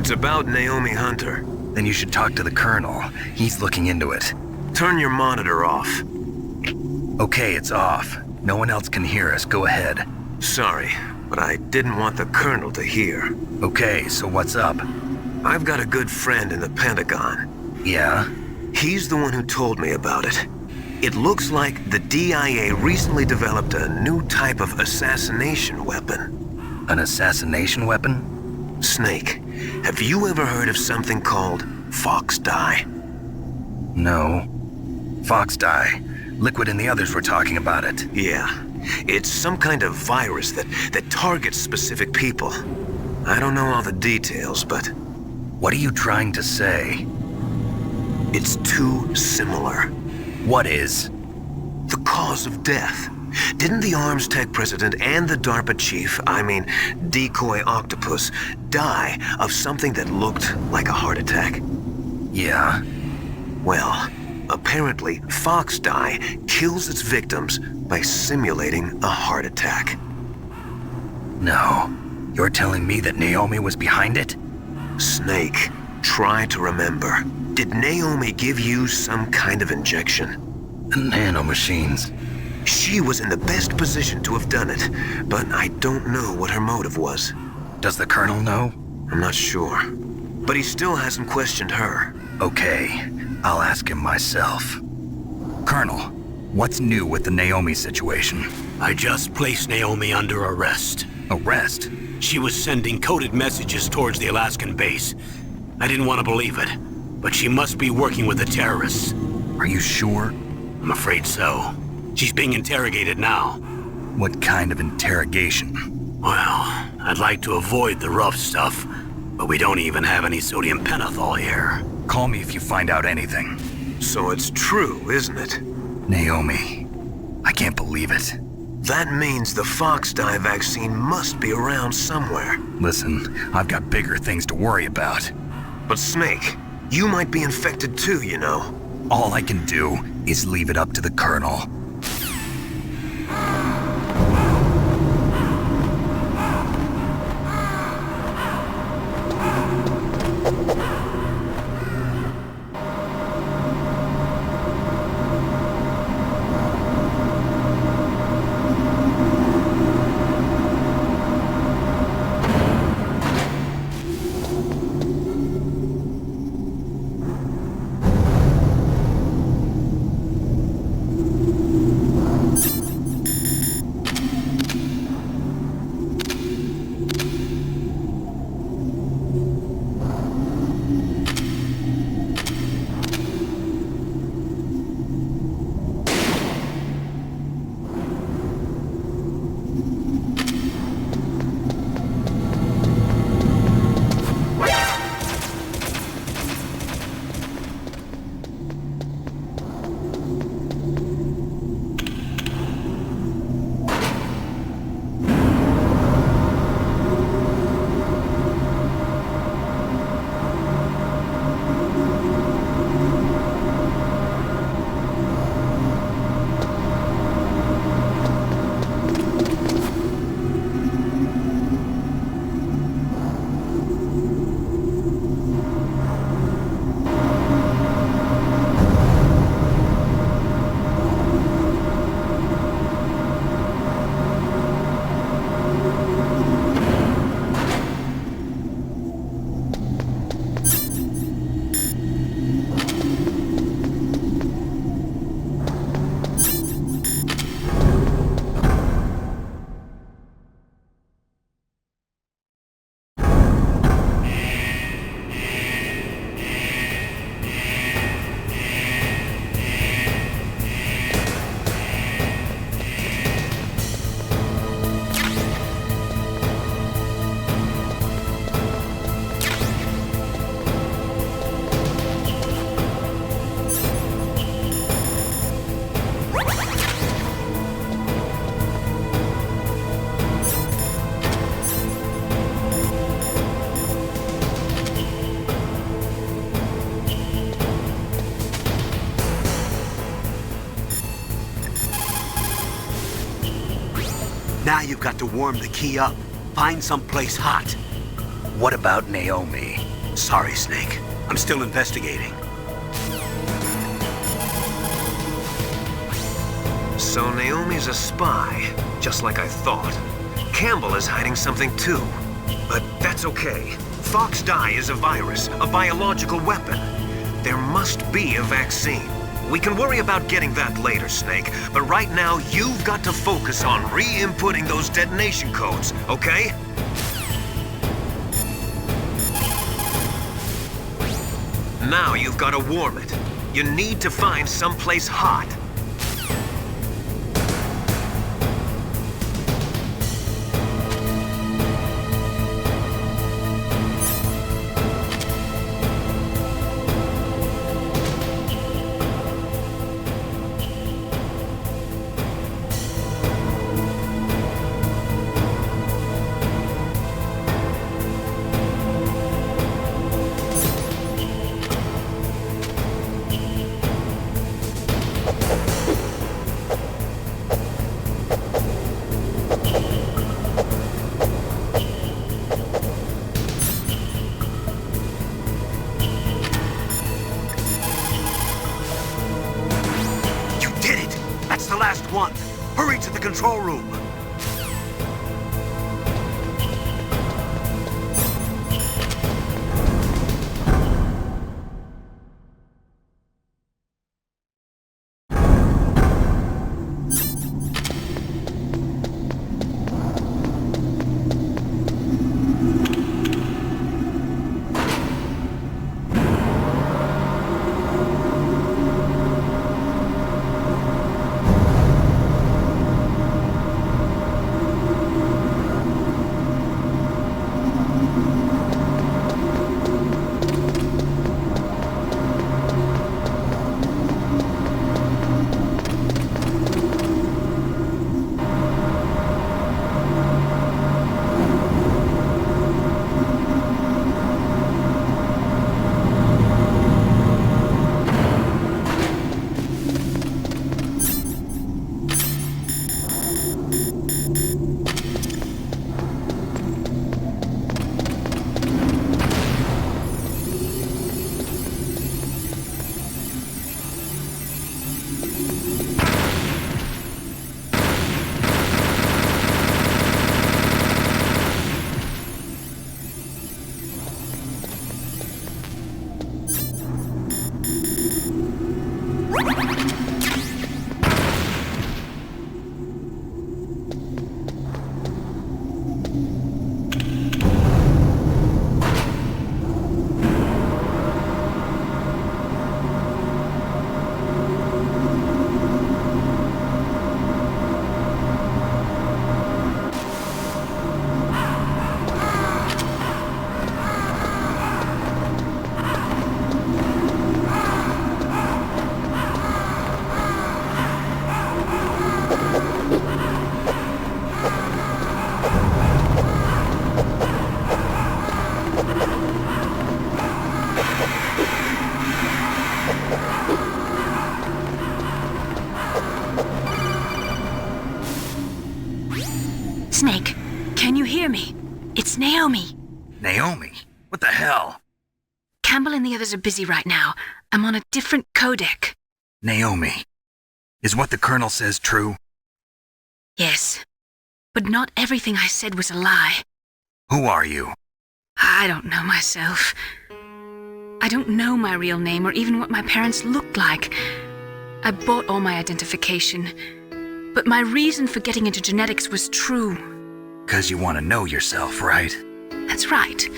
S7: It's about Naomi Hunter.
S12: Then you should talk to the Colonel. He's looking into it.
S7: Turn your monitor off.
S12: Okay, it's off. No one else can hear us. Go ahead.
S7: Sorry, but I didn't want the Colonel to hear.
S12: Okay, so what's up?
S7: I've got a good friend in the Pentagon.
S12: Yeah?
S7: He's the one who told me about it. It looks like the DIA recently developed a new type of assassination weapon.
S12: An assassination weapon?
S7: Snake, have you ever heard of something called Fox Dye?
S12: No. Fox Dye. Liquid and the others were talking about it.
S7: Yeah. It's some kind of virus that targets specific people. I don't know all the details, but...
S12: What are you trying to say?
S7: It's too similar.
S12: What is?
S7: The cause of death. Didn't the Arms Tech president and the DARPA chief, Decoy Octopus, die of something that looked like a heart attack?
S12: Yeah.
S7: Well, apparently Fox Dye kills its victims by simulating a heart attack.
S12: No. You're telling me that Naomi was behind it?
S7: Snake, try to remember. Did Naomi give you some kind of injection?
S12: Nanomachines.
S7: She was in the best position to have done it, but I don't know what her motive was.
S12: Does the Colonel know?
S7: I'm not sure. But he still hasn't questioned her.
S12: Okay, I'll ask him myself. Colonel, what's new with the Naomi situation?
S1: I just placed Naomi under arrest.
S12: Arrest?
S1: She was sending coded messages towards the Alaskan base. I didn't want to believe it, but she must be working with the terrorists.
S12: Are you sure?
S1: I'm afraid so. She's being interrogated now.
S12: What kind of interrogation?
S1: Well, I'd like to avoid the rough stuff, but we don't even have any sodium pentothal here.
S12: Call me if you find out anything.
S7: So it's true, isn't it?
S12: Naomi, I can't believe it.
S7: That means the Fox Dye vaccine must be around somewhere.
S12: Listen, I've got bigger things to worry about.
S7: But Snake, you might be infected too, you know.
S12: All I can do is leave it up to the Colonel.
S20: Now you've got to warm the key up. Find someplace hot.
S12: What about Naomi?
S18: Sorry, Snake. I'm still investigating.
S7: So Naomi's a spy, just like I thought. Campbell is hiding something too. But that's okay. Fox dye is a virus, a biological weapon. There must be a vaccine. We can worry about getting that later, Snake, but right now you've got to focus on re-inputting those detonation codes, okay? Now you've got to warm it. You need to find someplace hot.
S20: That's the last one. Hurry to the control room.
S5: Snake, can you hear me? It's Naomi.
S12: Naomi? What the hell?
S5: Campbell and the others are busy right now. I'm on a different codec.
S12: Naomi, is what the Colonel says true?
S5: Yes, but not everything I said was a lie.
S12: Who are you?
S5: I don't know myself. I don't know my real name or even what my parents looked like. I bought all my identification. But my reason for getting into genetics was true.
S12: 'Cause you want to know yourself, right?
S5: That's right.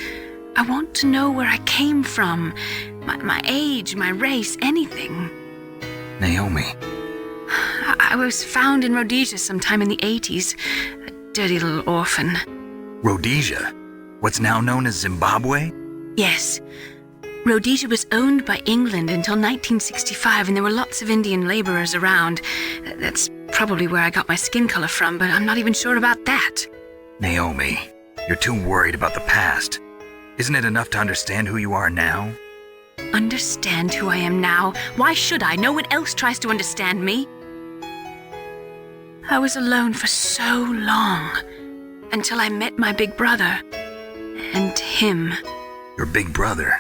S5: I want to know where I came from. My age, my race, anything.
S12: Naomi.
S5: I was found in Rhodesia sometime in the 80s. A dirty little orphan.
S12: Rhodesia? What's now known as Zimbabwe?
S5: Yes. Rhodesia was owned by England until 1965, and there were lots of Indian laborers around. That's probably where I got my skin color from, but I'm not even sure about that.
S12: Naomi, you're too worried about the past. Isn't it enough to understand who you are now?
S5: Understand who I am now? Why should I? No one else tries to understand me. I was alone for so long, until I met my big brother. And him.
S12: Your big brother.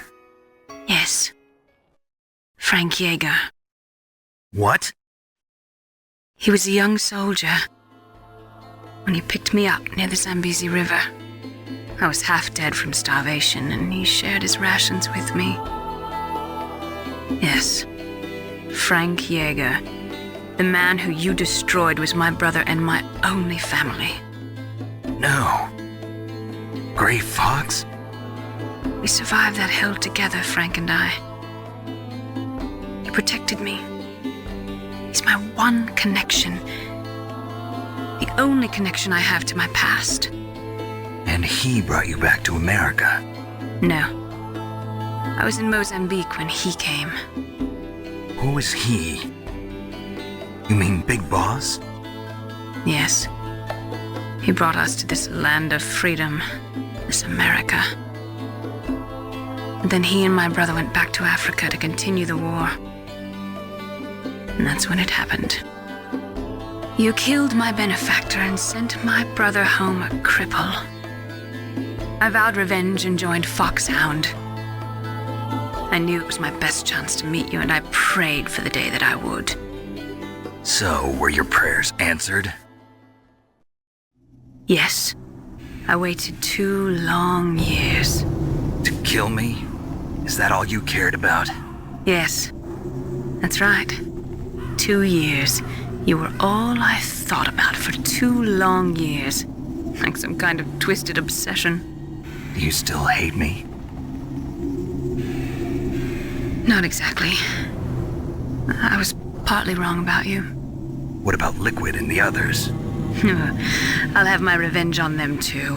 S14: Yes. Frank Jaeger.
S12: What?
S14: He was a young soldier when he picked me up near the Zambezi River. I was half dead from starvation, and he shared his rations with me. Yes, Frank Jaeger. The man who you destroyed was my brother and my only family.
S12: No. Gray Fox?
S14: We survived that hell together, Frank and I. He protected me. He's my one connection. The only connection I have to my past.
S12: And he brought you back to America?
S14: No. I was in Mozambique when he came.
S12: Who was he? You mean Big Boss?
S14: Yes. He brought us to this land of freedom, this America. And then he and my brother went back to Africa to continue the war. And that's when it happened. You killed my benefactor and sent my brother home a cripple. I vowed revenge and joined Foxhound. I knew it was my best chance to meet you, and I prayed for the day that I would.
S12: So, were your prayers answered?
S14: Yes. I waited 2 long years.
S12: To kill me? Is that all you cared about?
S14: Yes. That's right. 2 years. You were all I thought about for 2 long years. Like some kind of twisted obsession.
S12: Do you still hate me?
S14: Not exactly. I was partly wrong about you.
S12: What about Liquid and the others?
S14: I'll have my revenge on them too.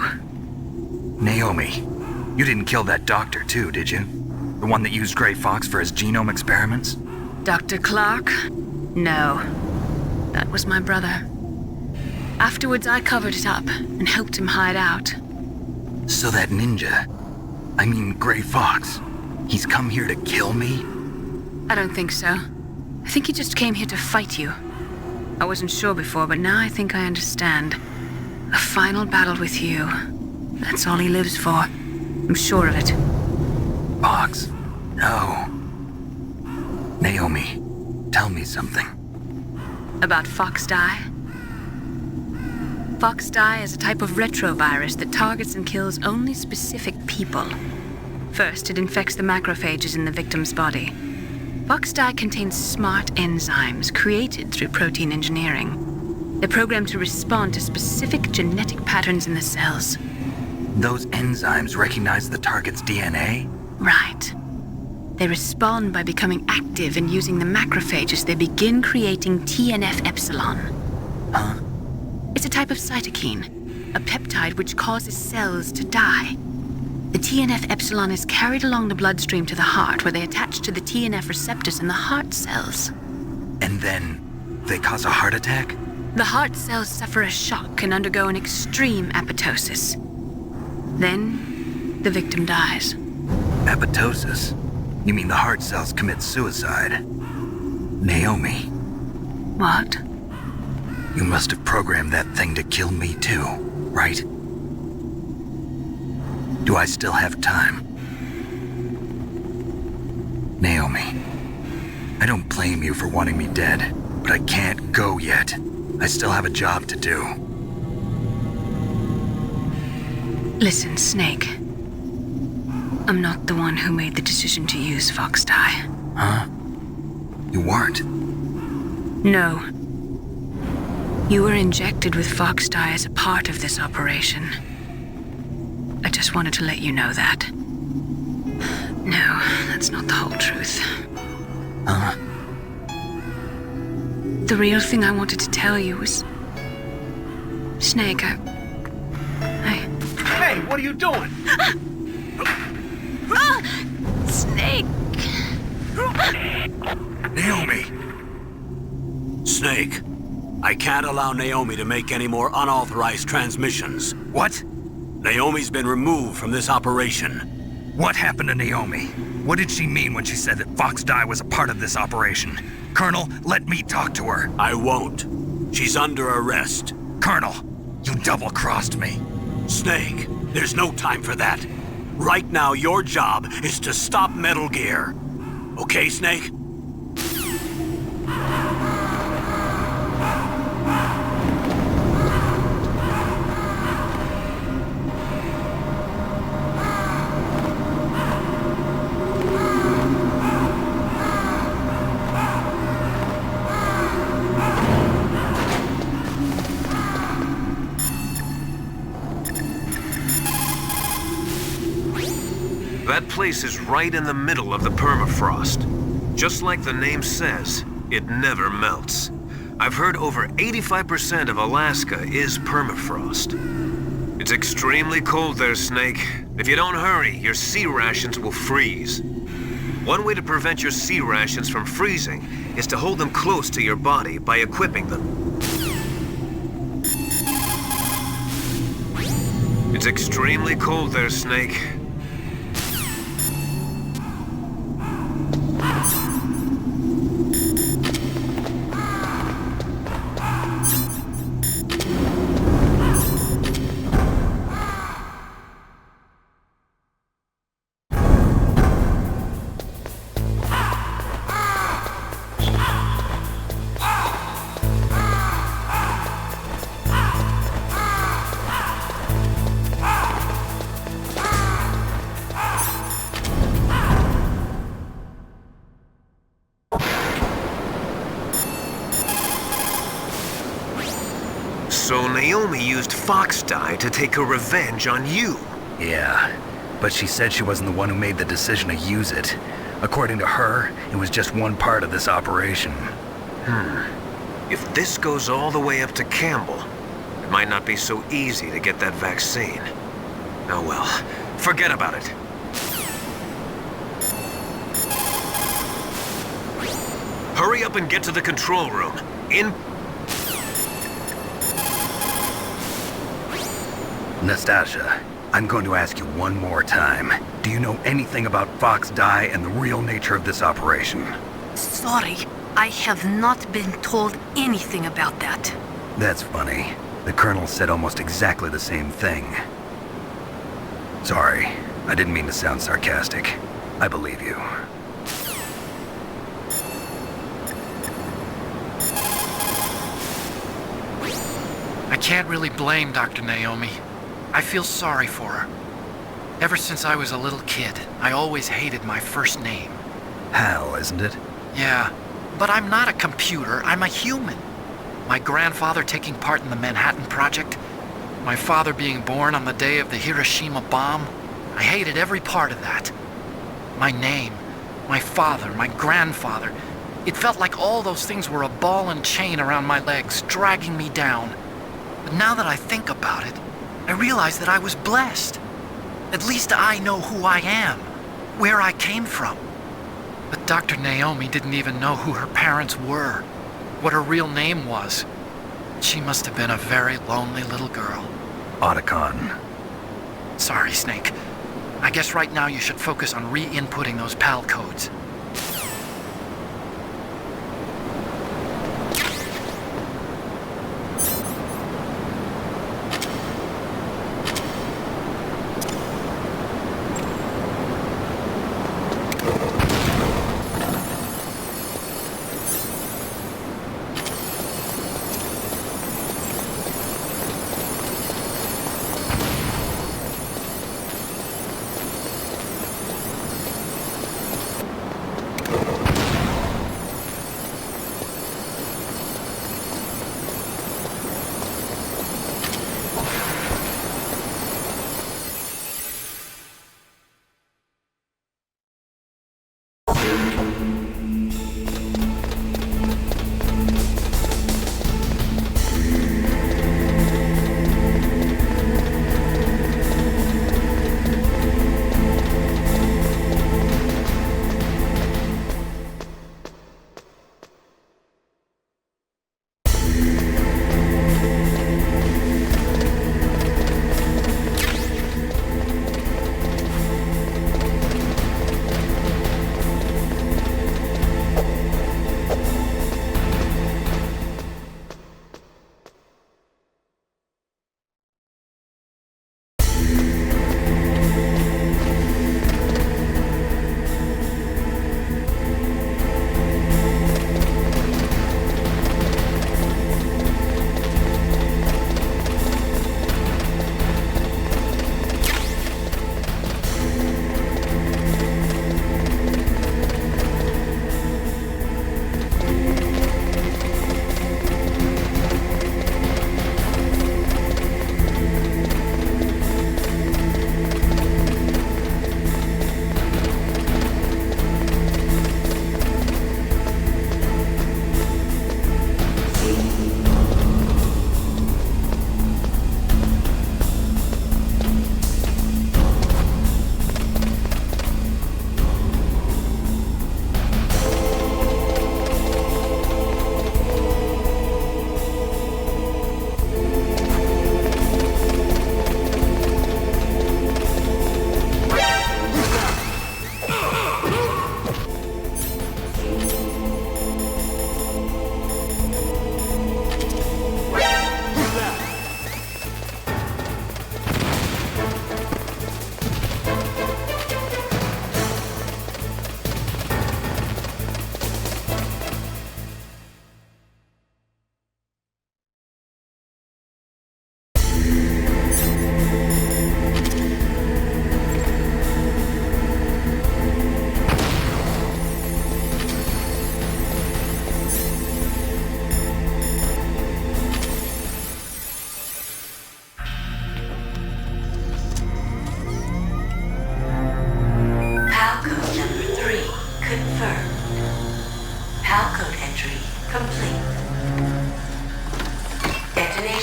S12: Naomi, you didn't kill that doctor too, did you? The one that used Gray Fox for his genome experiments?
S14: Dr. Clark? No. That was my brother. Afterwards, I covered it up and helped him hide out.
S12: So that ninja, I mean Gray Fox, he's come here to kill me?
S14: I don't think so. I think he just came here to fight you. I wasn't sure before, but now I think I understand. A final battle with you. That's all he lives for. I'm sure of it.
S12: Fox, no. Naomi, tell me something.
S14: About Fox Die? Fox Die is a type of retrovirus that targets and kills only specific people. First, it infects the macrophages in the victim's body. Fox Die contains smart enzymes created through protein engineering. They're programmed to respond to specific genetic patterns in the cells.
S12: Those enzymes recognize the target's DNA?
S14: Right. They respond by becoming active and using the macrophages. They begin creating TNF-epsilon.
S12: Huh?
S14: It's a type of cytokine, a peptide which causes cells to die. The TNF-epsilon is carried along the bloodstream to the heart, where they attach to the TNF receptors in the heart cells.
S12: And then they cause a heart attack?
S14: The heart cells suffer a shock and undergo an extreme apoptosis. Then, the victim dies.
S12: Apoptosis? You mean the heart cells commit suicide? Naomi.
S14: What?
S12: You must have programmed that thing to kill me too, right? Do I still have time? Naomi, I don't blame you for wanting me dead, but I can't go yet. I still have a job to do.
S14: Listen, Snake. I'm not the one who made the decision to use Fox Die.
S12: Huh? You weren't?
S14: No. You were injected with Fox Die as a part of this operation. I just wanted to let you know that. No, that's not the whole truth.
S12: Huh?
S14: The real thing I wanted to tell you was... Snake,
S20: Hey, what are you doing?
S14: Snake!
S12: Naomi!
S1: Snake, I can't allow Naomi to make any more unauthorized transmissions.
S12: What?
S1: Naomi's been removed from this operation.
S12: What happened to Naomi? What did she mean when she said that Fox Die was a part of this operation? Colonel, let me talk to her.
S1: I won't. She's under arrest.
S12: Colonel, you double-crossed me.
S1: Snake, there's no time for that. Right now, your job is to stop Metal Gear. Okay, Snake?
S7: That place is right in the middle of the permafrost. Just like the name says, it never melts. I've heard over 85% of Alaska is permafrost. It's extremely cold there, Snake. If you don't hurry, your sea rations will freeze. One way to prevent your sea rations from freezing is to hold them close to your body by equipping them. It's extremely cold there, Snake. So Naomi used Fox dye to take her revenge on you.
S12: Yeah, but she said she wasn't the one who made the decision to use it. According to her, it was just one part of this operation.
S7: If this goes all the way up to Campbell, it might not be so easy to get that vaccine. Oh well, forget about it. Hurry up and get to the control room.
S12: Nastasia, I'm going to ask you one more time. Do you know anything about Fox dye and the real nature of this operation?
S14: Sorry, I have not been told anything about that.
S12: That's funny. The Colonel said almost exactly the same thing. Sorry, I didn't mean to sound sarcastic. I believe you.
S19: I can't really blame Dr. Naomi. I feel sorry for her. Ever since I was a little kid, I always hated my first name.
S12: Hal, isn't it?
S19: Yeah, but I'm not a computer, I'm a human. My grandfather taking part in the Manhattan Project, my father being born on the day of the Hiroshima bomb. I hated every part of that. My name, my father, my grandfather. It felt like all those things were a ball and chain around my legs, dragging me down. But now that I think about it, I realize that I was blessed. At least I know who I am, where I came from. But Dr. Naomi didn't even know who her parents were, what her real name was. She must have been a very lonely little girl.
S12: Otacon.
S19: Sorry, Snake. I guess right now you should focus on re-inputting those PAL codes.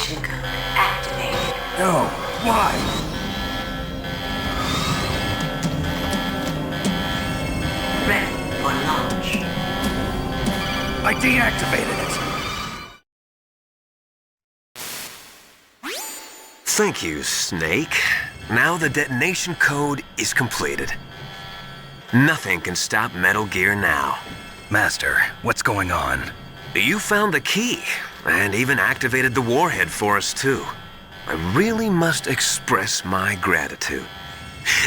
S9: detonation code activated.
S21: No, why?
S9: Ready for launch.
S12: I deactivated it.
S7: Thank you, Snake. Now the detonation code is completed. Nothing can stop Metal Gear now.
S12: Master, what's going on?
S7: You found the key, and even activated the warhead for us, too. I really must express my gratitude.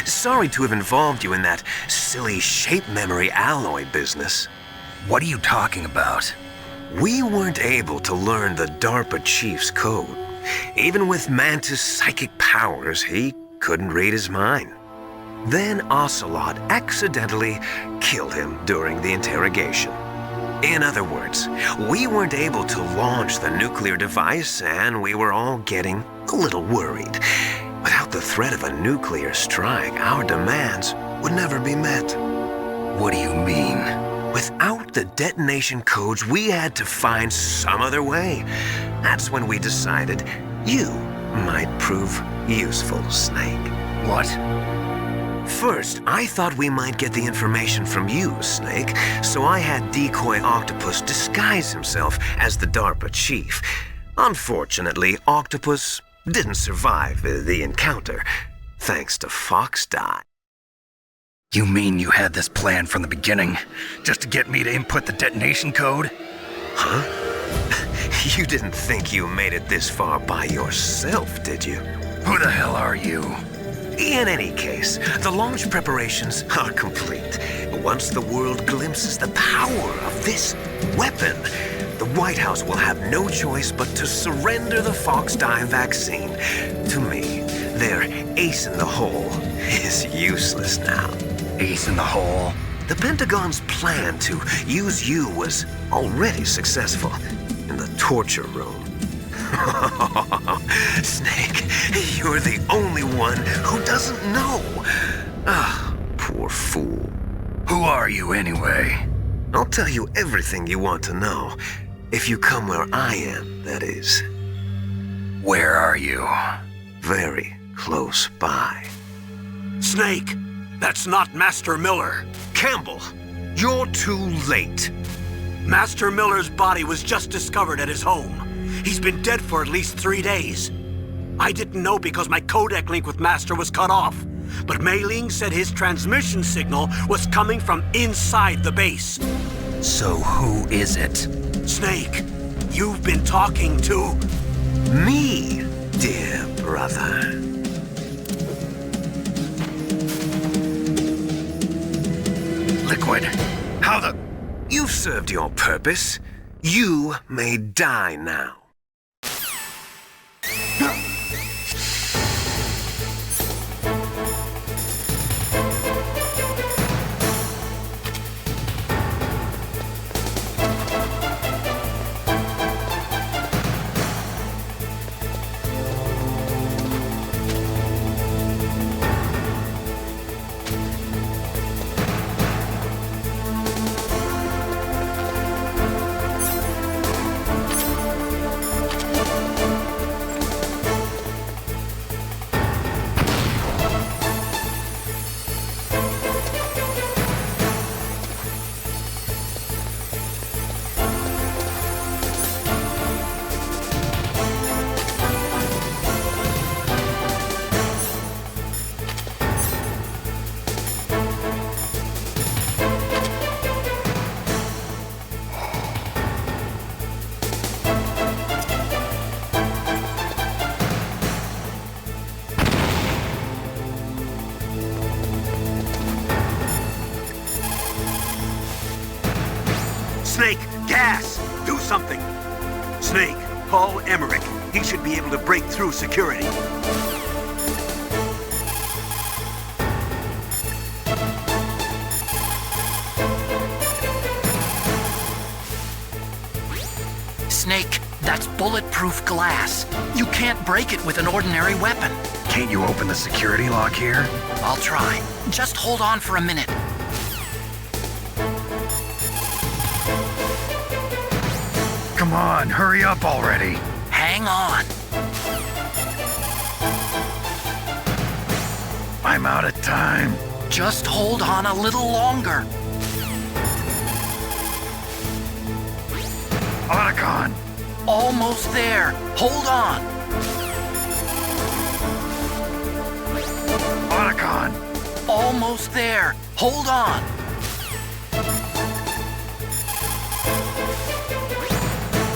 S7: Sorry to have involved you in that silly shape memory alloy business.
S12: What are you talking about?
S7: We weren't able to learn the DARPA chief's code. Even with Mantis' psychic powers, he couldn't read his mind. Then Ocelot accidentally killed him during the interrogation. In other words, we weren't able to launch the nuclear device, and we were all getting a little worried. Without the threat of a nuclear strike, our demands would never be met.
S12: What do you mean?
S7: Without the detonation codes, we had to find some other way. That's when we decided you might prove useful, Snake.
S12: What?
S7: First, I thought we might get the information from you, Snake, so I had Decoy Octopus disguise himself as the DARPA chief. Unfortunately, Octopus didn't survive the encounter, thanks to Fox Die.
S12: You mean you had this plan from the beginning, just to get me to input the detonation code?
S7: Huh? You didn't think you made it this far by yourself, did you?
S12: Who the hell are you?
S7: In any case, the launch preparations are complete. Once the world glimpses the power of this weapon, the White House will have no choice but to surrender the Fox Die vaccine to me. Their ace in the hole is useless now.
S12: Ace in the hole?
S7: The Pentagon's plan to use you was already successful in the torture room. Snake, you're the only one who doesn't know. Ah, poor fool.
S12: Who are you anyway?
S7: I'll tell you everything you want to know. If you come where I am, that is.
S12: Where are you?
S7: Very close by.
S21: Snake, that's not Master Miller.
S7: Campbell, you're too late.
S21: Master Miller's body was just discovered at his home. He's been dead for at least 3 days. I didn't know because my codec link with Master was cut off. But Mei Ling said his transmission signal was coming from inside the base.
S12: So who is it?
S21: Snake, you've been talking to...
S7: me, dear brother.
S12: Liquid, how the...
S7: You've served your purpose. You may die now.
S21: Snake, gas! Do something! Snake, call Emmerich. He should be able to break through security.
S19: Snake, that's bulletproof glass. You can't break it with an ordinary weapon.
S12: Can't you open the security lock here?
S19: I'll try. Just hold on for a minute.
S12: Come on, hurry up already.
S19: Hang on.
S12: I'm out of time.
S19: Just hold on a little longer.
S12: Otacon!
S19: Almost there. Hold on.
S12: Otacon!
S19: Almost there. Hold on.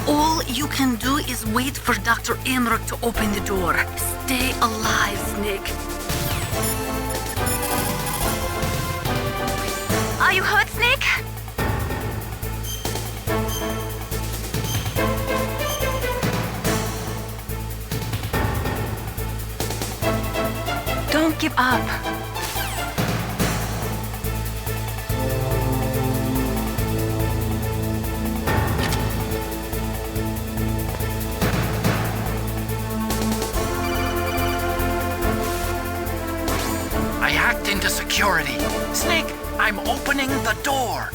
S14: All you can do is wait for Dr. Emmerich to open the door. Stay alive, Snake.
S5: Are you hurt, Snake? Don't give up.
S19: I hacked into security. Snake, I'm opening the door.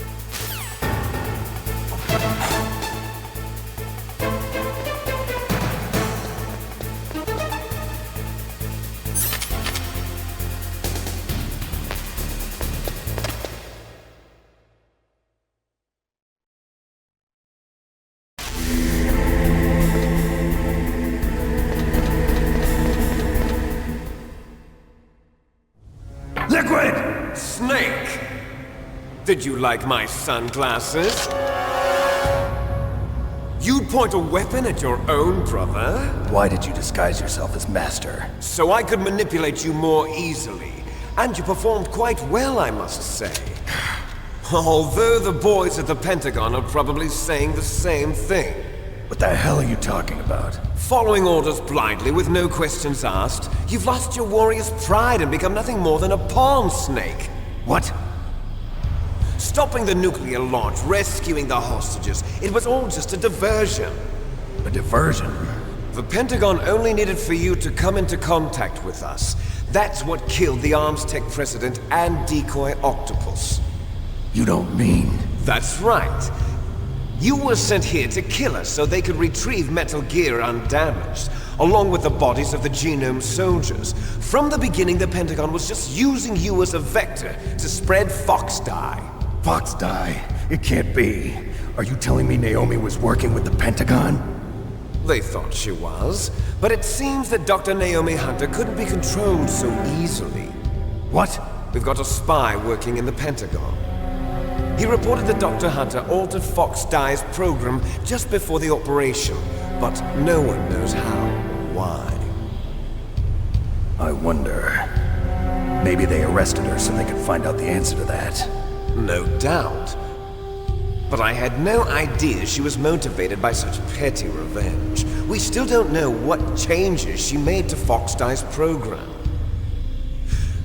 S4: Liquid! Snake! Did you like my sunglasses? You'd point a weapon at your own brother?
S2: Why did you disguise yourself as Master?
S4: So I could manipulate you more easily. And you performed quite well, I must say. Although the boys at the Pentagon are probably saying the same thing.
S2: What the hell are you talking about?
S4: Following orders blindly with no questions asked, you've lost your warrior's pride and become nothing more than a pawn, Snake.
S2: What?
S4: Stopping the nuclear launch, rescuing the hostages, it was all just a diversion.
S2: A diversion?
S4: The Pentagon only needed for you to come into contact with us. That's what killed the Arms Tech president and decoy octopus.
S2: You don't mean...
S4: That's right. You were sent here to kill us so they could retrieve Metal Gear undamaged, along with the bodies of the Genome soldiers. From the beginning, the Pentagon was just using you as a vector to spread Fox dye.
S2: Fox dye? It can't be. Are you telling me Naomi was working with the Pentagon?
S4: They thought she was, but it seems that Dr. Naomi Hunter couldn't be controlled so easily.
S2: What?
S4: We've got a spy working in the Pentagon. He reported that Dr. Hunter altered Fox Dye's program just before the operation, but no one knows how, why.
S2: I wonder... Maybe they arrested her so they could find out the answer to that.
S4: No doubt. But I had no idea she was motivated by such petty revenge. We still don't know what changes she made to Fox Dye's program.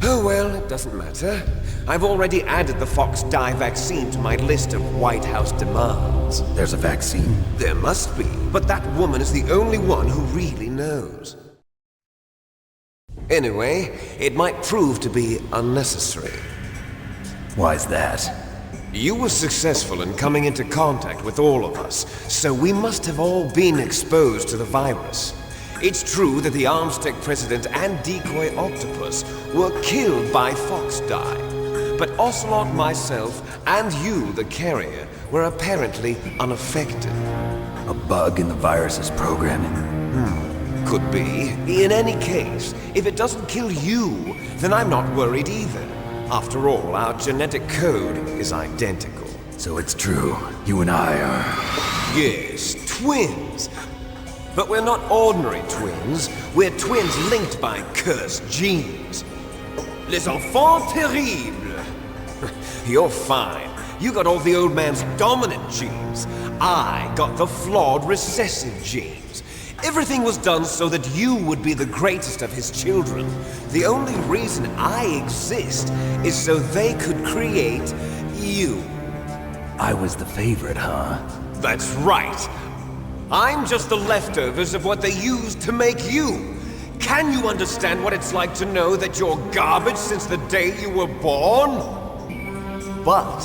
S4: Oh well, it doesn't matter. I've already added the Fox Dye vaccine to my list of White House demands.
S2: There's a vaccine?
S4: There must be, but that woman is the only one who really knows. Anyway, it might prove to be unnecessary.
S2: Why's that?
S4: You were successful in coming into contact with all of us, so we must have all been exposed to the virus. It's true that the Arms Tech president and decoy octopus were killed by Fox Dye. But Ocelot, myself, and you, the carrier, were apparently unaffected.
S2: A bug in the virus's programming?
S4: Could be. In any case, if it doesn't kill you, then I'm not worried either. After all, our genetic code is identical.
S2: So it's true. You and I are...
S4: Yes, twins. But we're not ordinary twins. We're twins linked by cursed genes. Les enfants terribles. You're fine. You got all the old man's dominant genes. I got the flawed recessive genes. Everything was done so that you would be the greatest of his children. The only reason I exist is so they could create you.
S2: I was the favorite, huh?
S4: That's right. I'm just the leftovers of what they used to make you. Can you understand what it's like to know that you're garbage since the day you were born? But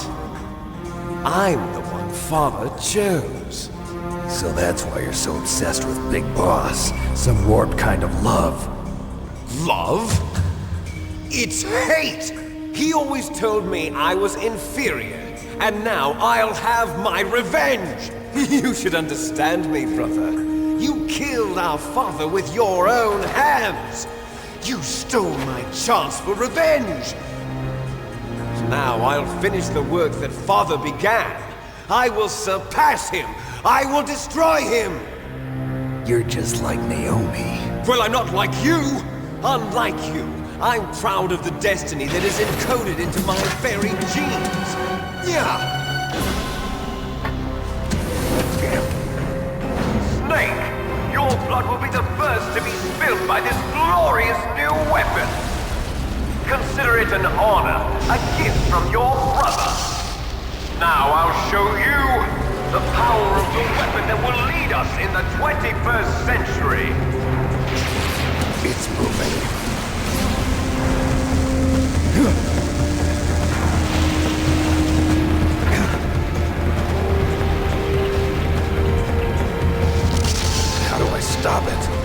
S4: I'm the one Father chose.
S2: So that's why you're so obsessed with Big Boss. Some warped kind of love.
S4: Love? It's hate! He always told me I was inferior, and now I'll have my revenge! You should understand me, brother. You killed our father with your own hands! You stole my chance for revenge! Now I'll finish the work that father began. I will surpass him! I will destroy him!
S2: You're just like Naomi.
S4: Well, I'm not like you! Unlike you, I'm proud of the destiny that is encoded into my very genes. Yeah!
S7: Snake, your blood will be the first to be spilled by this glorious new weapon. Consider it an honor, a gift from your brother. Now I'll show you the power of the weapon that will lead us in the 21st century.
S21: It's moving.
S2: How do I stop it?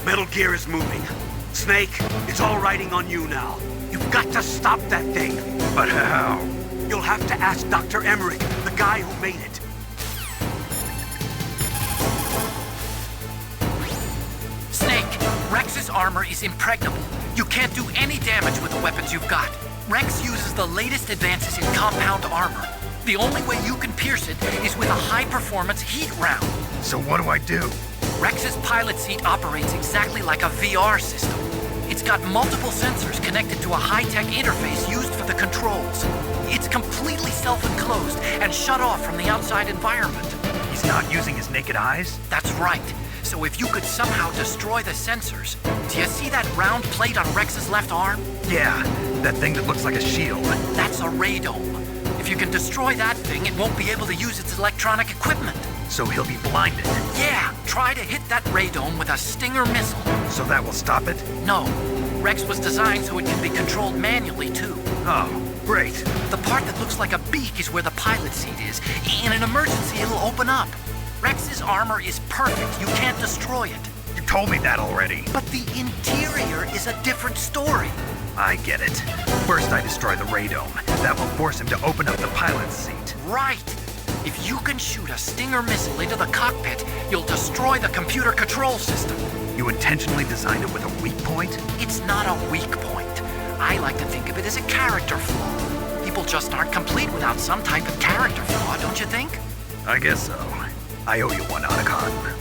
S20: Metal Gear is moving. Snake, it's all riding on you now. You've got to stop that thing.
S12: But how?
S20: You'll have to ask Dr. Emmerich, the guy who made it.
S19: Snake, Rex's armor is impregnable. You can't do any damage with the weapons you've got. Rex uses the latest advances in compound armor. The only way you can pierce it is with a high-performance heat round.
S12: So what do I do?
S19: Rex's pilot seat operates exactly like a VR system. It's got multiple sensors connected to a high-tech interface used for the controls. It's completely self-enclosed and shut off from the outside environment.
S12: He's not using his naked eyes?
S19: That's right. So if you could somehow destroy the sensors... Do you see that round plate on Rex's left arm?
S12: Yeah, that thing that looks like a shield.
S19: That's a radome. If you can destroy that thing, it won't be able to use its electronic equipment.
S12: So he'll be blinded?
S19: Yeah, try to hit that radome with a Stinger missile.
S12: So that will stop it?
S19: No. Rex was designed so it can be controlled manually, too.
S12: Oh, great.
S19: The part that looks like a beak is where the pilot seat is. In an emergency, it'll open up. Rex's armor is perfect. You can't destroy it.
S12: You told me that already.
S19: But the interior is a different story.
S12: I get it. First I destroy the radome. That will force him to open up the pilot's seat.
S19: Right. If you can shoot a Stinger missile into the cockpit, you'll destroy the computer control system.
S12: You intentionally designed it with a weak point?
S19: It's not a weak point. I like to think of it as a character flaw. People just aren't complete without some type of character flaw, don't you think?
S12: I guess so. I owe you one, Otacon.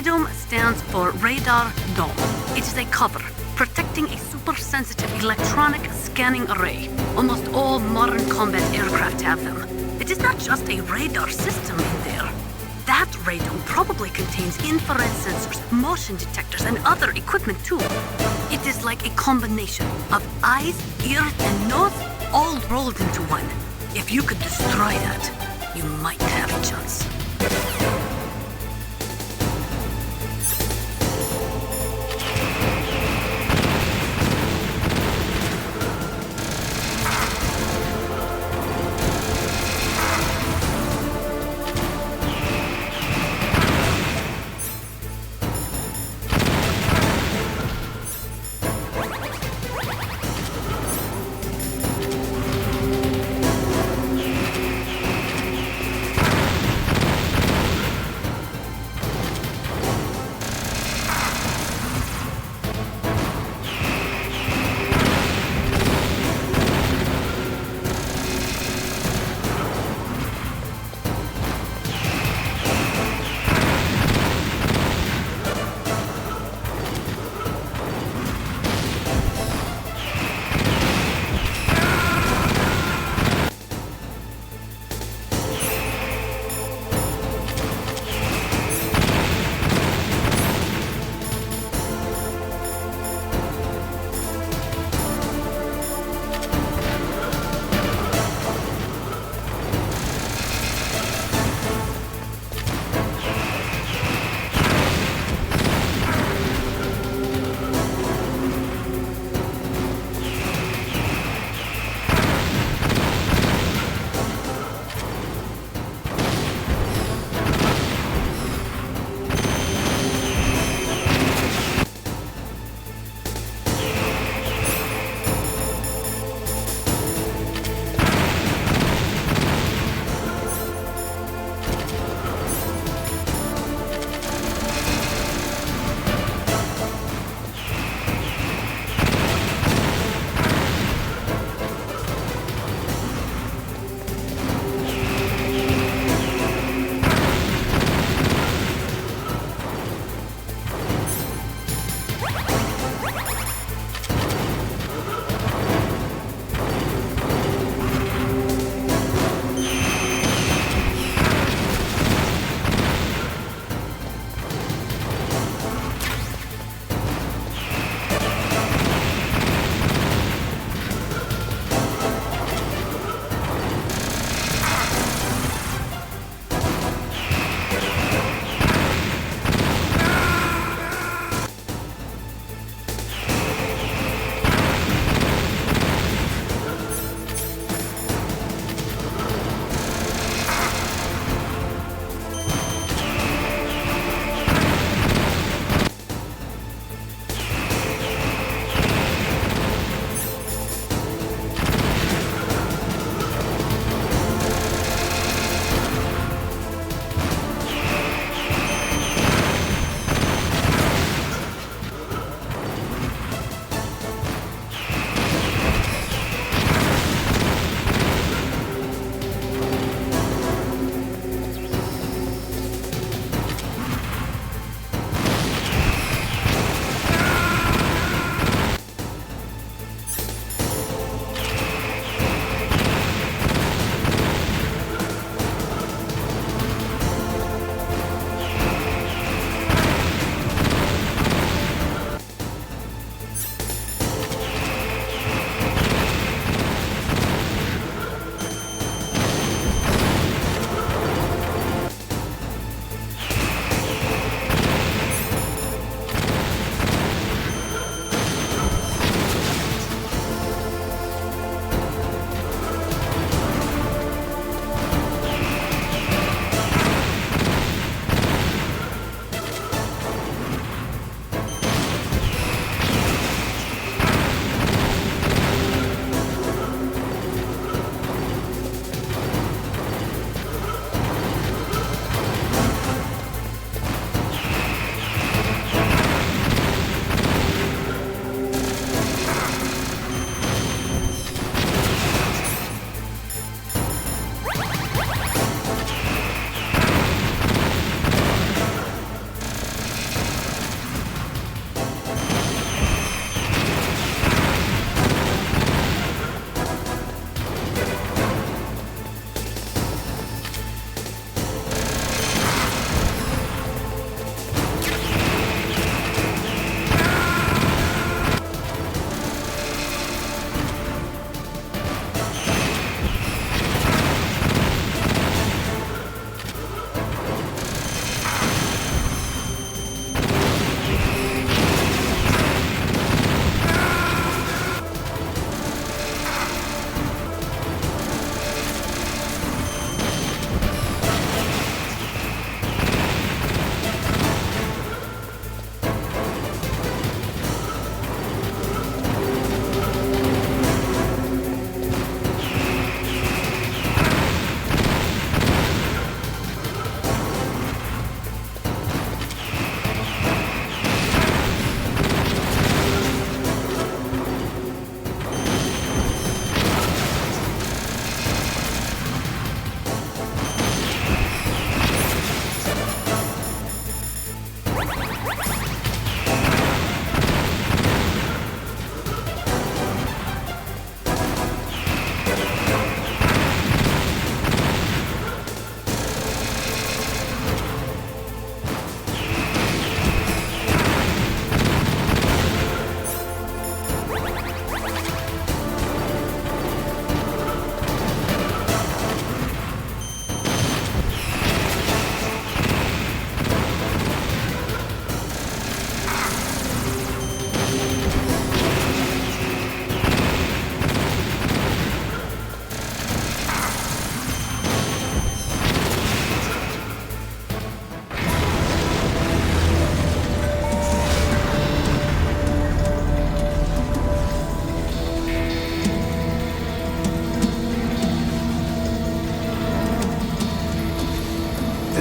S14: Radome stands for Radar Dome. It is a cover protecting a super-sensitive electronic scanning array. Almost all modern combat aircraft have them. It is not just a radar system in there. That radome probably contains infrared sensors, motion detectors, and other equipment too. It is like a combination of eyes, ears, and nose all rolled into one. If you could destroy that, you might have a chance.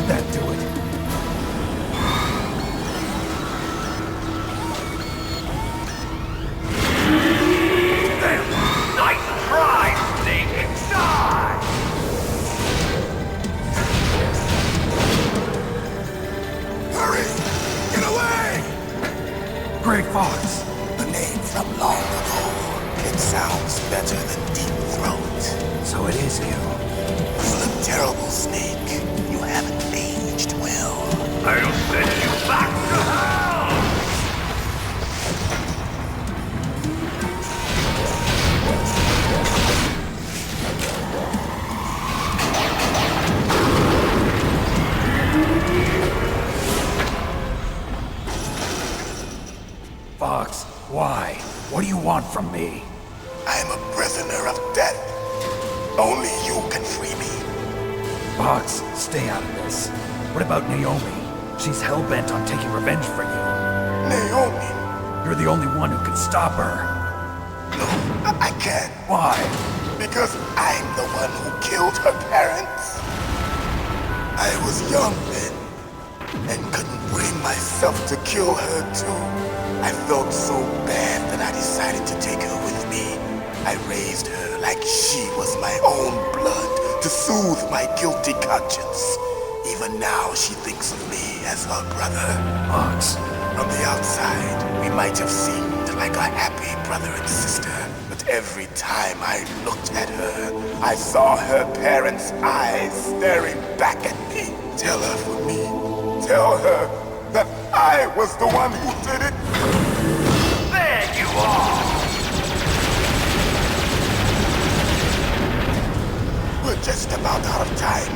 S13: did that to it?
S20: Damn! Nice try, Snake! Die!
S21: Hurry! Get away!
S13: Gray Fox!
S18: A name from long ago. It sounds better than Deep Throat.
S13: So it is you.
S18: You look terrible, Snake. You haven't aged well.
S20: I'll send you back to hell!
S13: Fox, why? What do you want from me?
S18: I am a prisoner of death. Only you can free me.
S13: Fox, stay out of this. What about Naomi? She's hell-bent on taking revenge for you.
S18: Naomi?
S13: You're the only one who can stop her.
S18: No, I can't.
S13: Why?
S18: Because I'm the one who killed her parents. I was young then, and couldn't bring myself to kill her too. I felt so bad that I decided to take her with me. I raised her like she was my own blood to soothe my guilty conscience. Even now she thinks of me as her brother.
S13: Fox.
S18: From the outside, we might have seemed like a happy brother and sister, but every time I looked at her, I saw her parents' eyes staring back at me. Tell her for me. Tell her that I was the one who did it.
S20: There you are!
S18: We're just about out of time.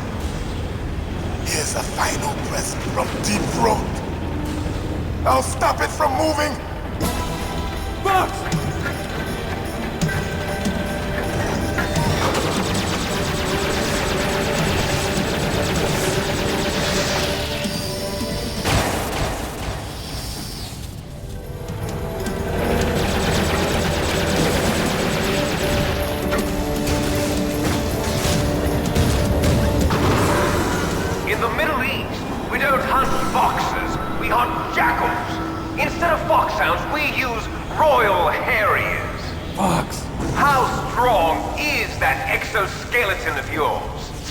S18: Here's a final present from Deep Throat. I'll stop it from moving.
S20: Fox! In the Middle East, we don't hunt foxes, we hunt jackals. Instead of foxhounds, we use Royal Harriers.
S13: Fox!
S20: How strong is that exoskeleton of yours?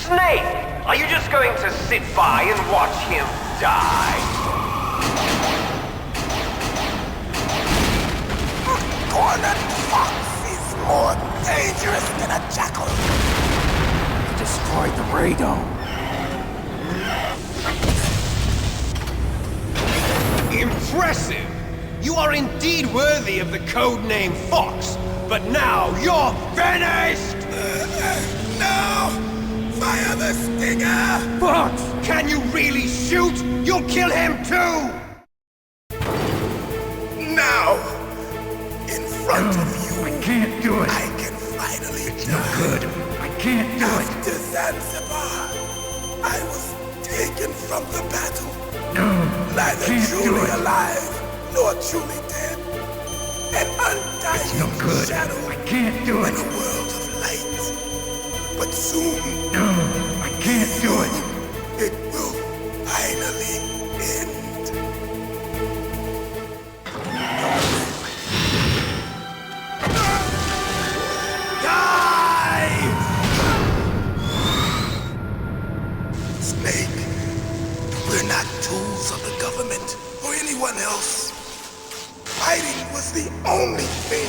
S20: Snake, are you just going to sit by and watch him die?
S18: Cornered fox is more dangerous than a jackal.
S13: He destroyed the radome.
S4: Impressive! You are indeed worthy of the codename Fox, but now you're finished!
S18: No! Fire the stinger!
S4: Fox! Can you really shoot? You'll kill him too!
S18: Now! In front of you,
S13: I can't do it.
S18: I can finally
S13: It's no good. I can't do it.
S18: After Zanzibar, I was taken from the battle.
S13: No,
S18: neither
S13: can't
S18: truly
S13: do it.
S18: alive nor truly dead. An undying
S13: It's no good.
S18: shadow
S13: I can't do it.
S18: in a world of light. But soon,
S13: No, I can't do it.
S18: it will finally end. Snake, we're not tools of the government or anyone else. Fighting was the only thing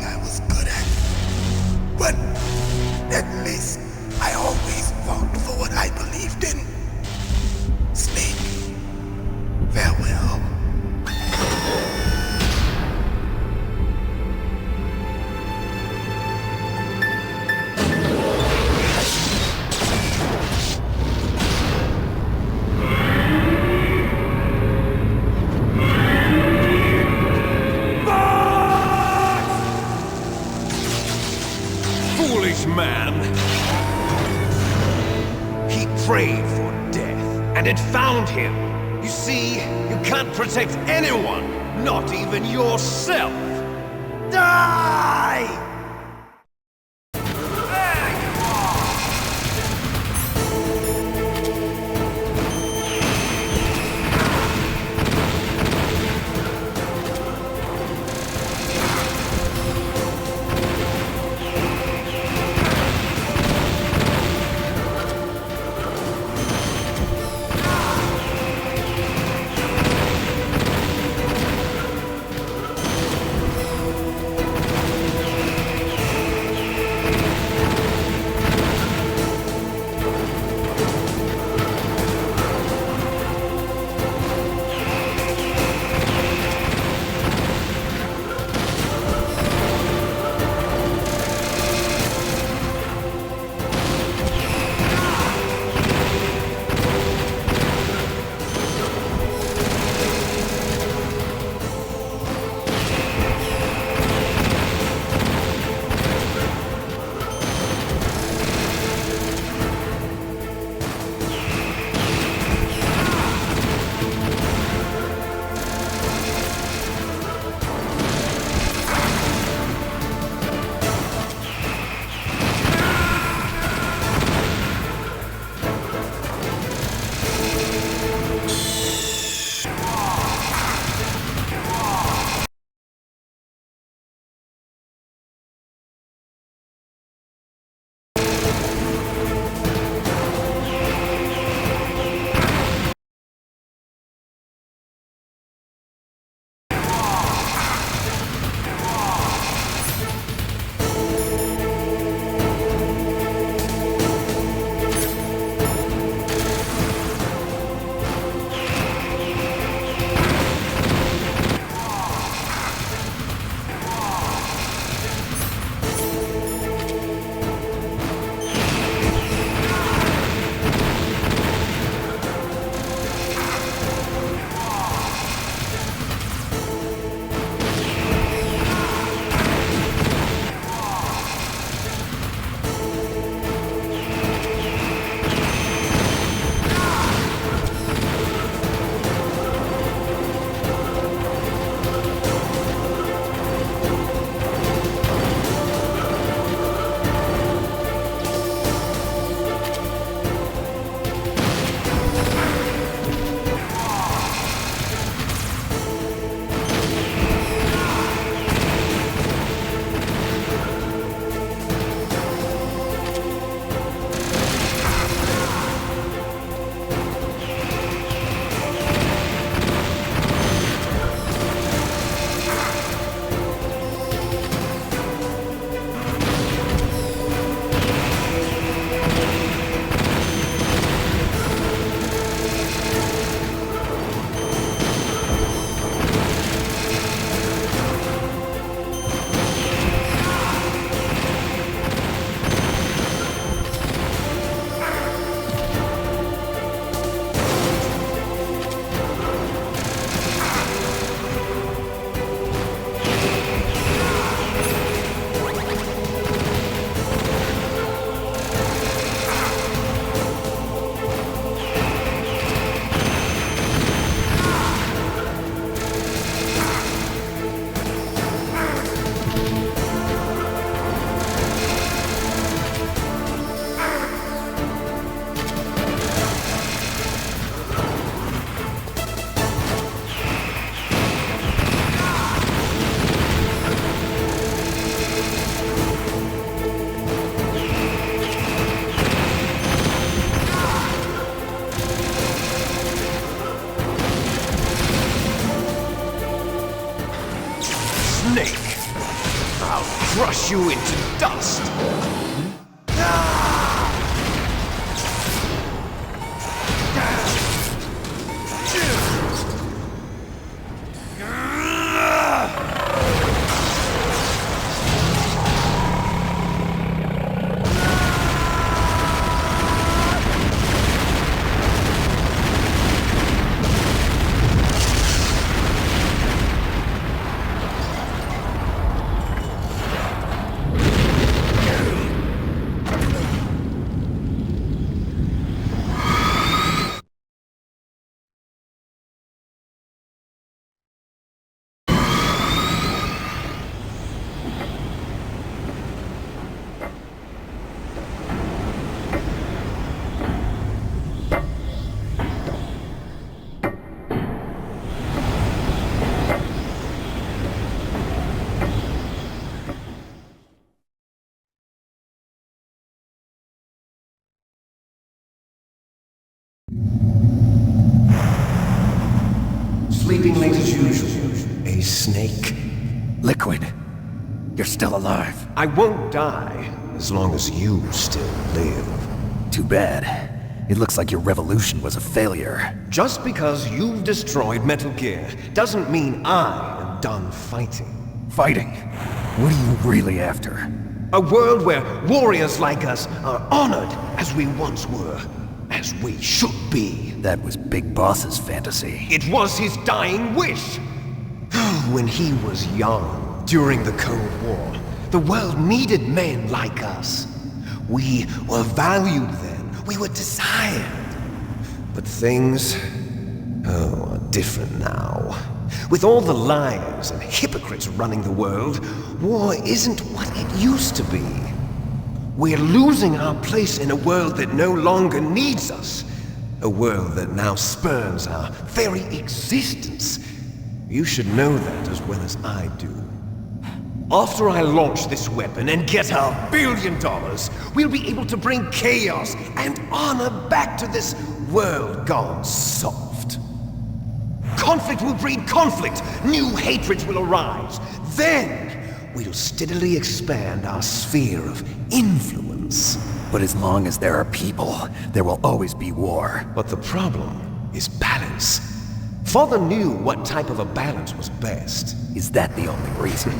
S18: I was good at. But at least I always fought for what I believed in. Snake, farewell.
S4: Foolish man! He prayed for death, and it found him. You see, you can't protect anyone, not even yourself. Die! There you are! crush you into dust. Sleeping late as usual. A snake.
S2: Liquid, you're still alive.
S4: I won't die as long as you still live.
S2: Too bad. It looks like your revolution was a failure.
S4: Just because you've destroyed Metal Gear doesn't mean I am done fighting.
S2: Fighting? What are you really after?
S4: A world where warriors like us are honored as we once were. As we should be.
S2: That was Big Boss's fantasy.
S4: It was his dying wish! When he was young, during the Cold War, the world needed men like us. We were valued then. We were desired. But things, are different now. With all the liars and hypocrites running the world, war isn't what it used to be. We're losing our place in a world that no longer needs us. A world that now spurns our very existence. You should know that as well as I do. After I launch this weapon and get our $1 billion, we'll be able to bring chaos and honor back to this world gone soft. Conflict will breed conflict. New hatreds will arise. Then we'll steadily expand our sphere of influence.
S2: But as long as there are people, there will always be war.
S4: But the problem is balance. Father knew what type of a balance was best.
S2: Is that the only reason?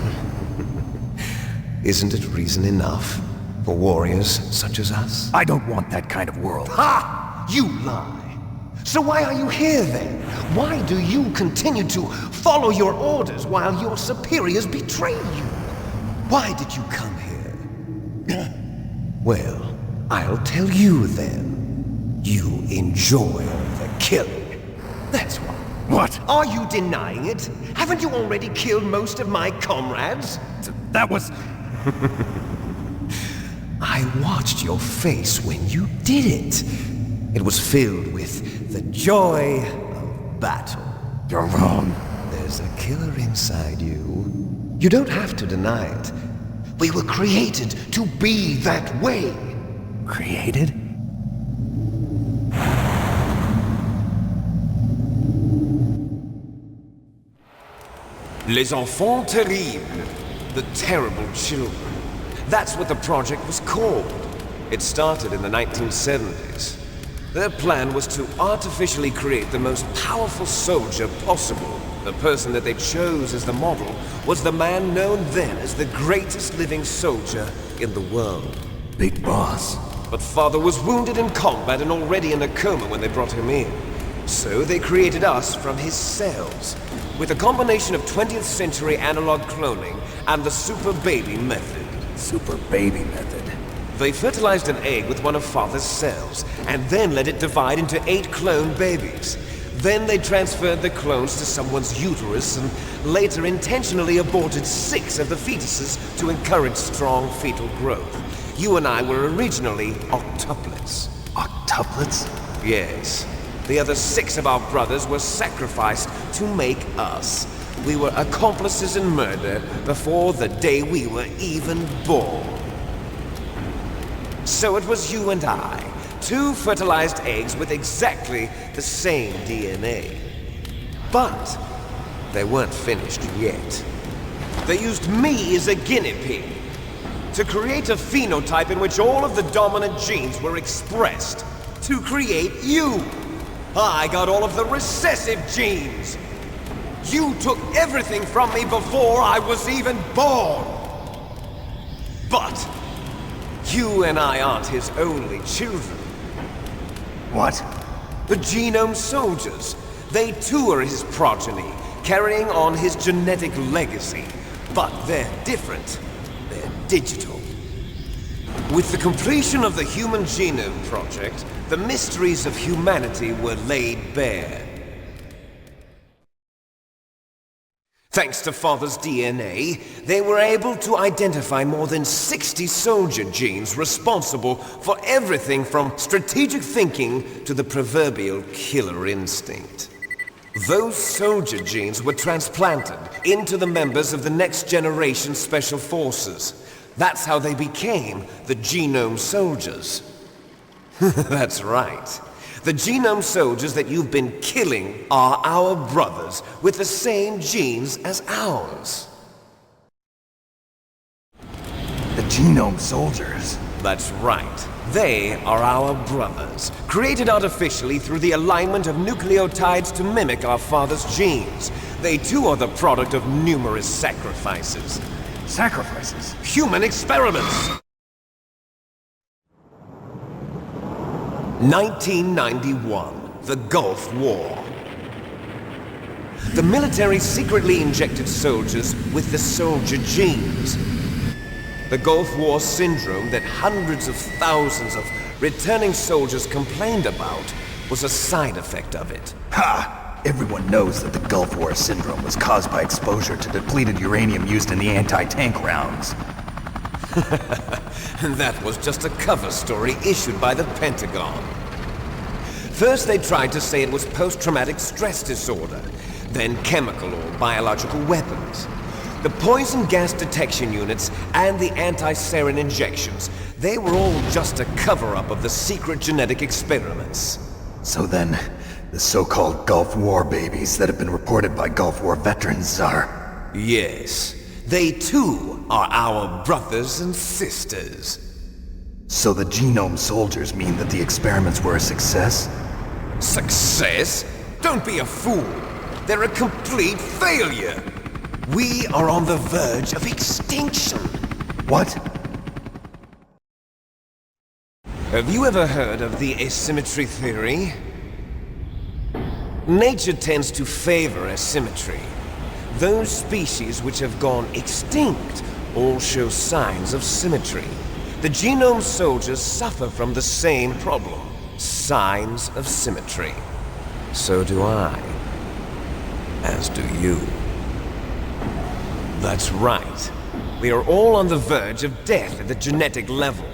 S4: Isn't it reason enough for warriors such as us?
S2: I don't want that kind of world.
S4: Ha! You lie. So why are you here then? Why do you continue to follow your orders while your superiors betray you? Why did you come here? Well, I'll tell you then. You enjoy the killing. That's why.
S2: What?
S4: Are you denying it? Haven't you already killed most of my comrades?
S2: That was...
S4: I watched your face when you did it. It was filled with the joy of battle.
S2: You're wrong.
S4: There's a killer inside you. You don't have to deny it. We were created to be that way.
S2: Created?
S4: Les enfants terribles. The terrible children. That's what the project was called. It started in the 1970s. Their plan was to artificially create the most powerful soldier possible. The person that they chose as the model was the man known then as the greatest living soldier in the world.
S2: Big Boss.
S4: But Father was wounded in combat and already in a coma when they brought him in. So they created us from his cells, with a combination of 20th century analog cloning and the super baby method.
S2: Super baby method.
S4: They fertilized an egg with one of Father's cells, and then let it divide into 8 clone babies. Then they transferred the clones to someone's uterus and later intentionally aborted 6 of the fetuses to encourage strong fetal growth. You and I were originally octuplets.
S2: Octuplets?
S4: Yes. The other 6 of our brothers were sacrificed to make us. We were accomplices in murder before the day we were even born. So it was you and I, 2 fertilized eggs with exactly the same DNA. But they weren't finished yet. They used me as a guinea pig, to create a phenotype in which all of the dominant genes were expressed. To create you. I got all of the recessive genes. You took everything from me before I was even born. But you and I aren't his only children.
S12: What?
S4: The Genome Soldiers. They too are his progeny, carrying on his genetic legacy. But they're different. They're digital. With the completion of the Human Genome Project, the mysteries of humanity were laid bare. Thanks to Father's DNA, they were able to identify more than 60 soldier genes responsible for everything from strategic thinking to the proverbial killer instinct. Those soldier genes were transplanted into the members of the next generation Special Forces. That's how they became the Genome Soldiers. That's right. The Genome Soldiers that you've been killing are our brothers with the same genes as ours.
S12: The Genome Soldiers?
S4: That's right. They are our brothers, created artificially through the alignment of nucleotides to mimic our father's genes. They too are the product of numerous sacrifices.
S12: Sacrifices?
S4: Human experiments! 1991, the Gulf War. The military secretly injected soldiers with the soldier genes. The Gulf War syndrome that hundreds of thousands of returning soldiers complained about was a side effect of it.
S2: Ha! Everyone knows that the Gulf War syndrome was caused by exposure to depleted uranium used in the anti-tank rounds.
S4: That was just a cover story issued by the Pentagon. First they tried to say it was post-traumatic stress disorder, then chemical or biological weapons. The poison gas detection units and the anti-sarin injections, they were all just a cover-up of the secret genetic experiments.
S2: So then, the so-called Gulf War babies that have been reported by Gulf War veterans are...
S4: Yes. They too are our brothers and sisters.
S2: So the Genome Soldiers mean that the experiments were a success?
S4: Success? Don't be a fool. They're a complete failure. We are on the verge of extinction.
S2: What?
S4: Have you ever heard of the asymmetry theory? Nature tends to favor asymmetry. Those species which have gone extinct all show signs of symmetry. The Genome Soldiers suffer from the same problem. Signs of symmetry. So do I. As do you. That's right. We are all on the verge of death at the genetic level.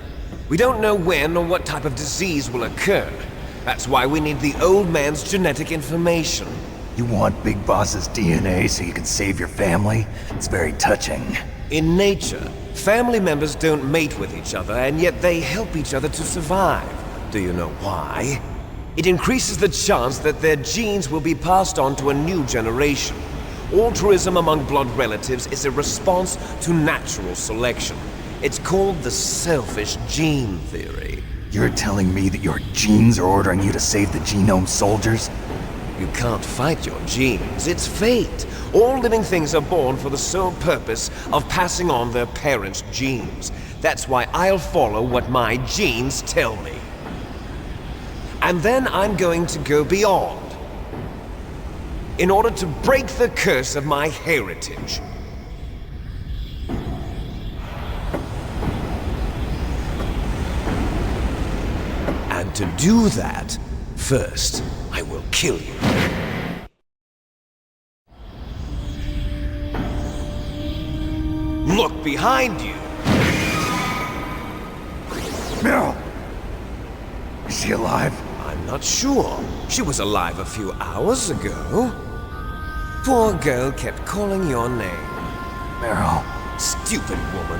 S4: We don't know when or what type of disease will occur. That's why we need the old man's genetic information.
S2: You want Big Boss's DNA so you can save your family? It's very touching.
S4: In nature, family members don't mate with each other, and yet they help each other to survive. Do you know why? It increases the chance that their genes will be passed on to a new generation. Altruism among blood relatives is a response to natural selection. It's called the selfish gene theory.
S2: You're telling me that your genes are ordering you to save the Genome Soldiers?
S4: You can't fight your genes. It's fate. All living things are born for the sole purpose of passing on their parents' genes. That's why I'll follow what my genes tell me. And then I'm going to go beyond. In order to break the curse of my heritage. And to do that, first, I will kill you. Look behind you!
S2: Meryl! Is she alive?
S4: I'm not sure. She was alive a few hours ago. Poor girl kept calling your name.
S2: Meryl.
S4: Stupid woman.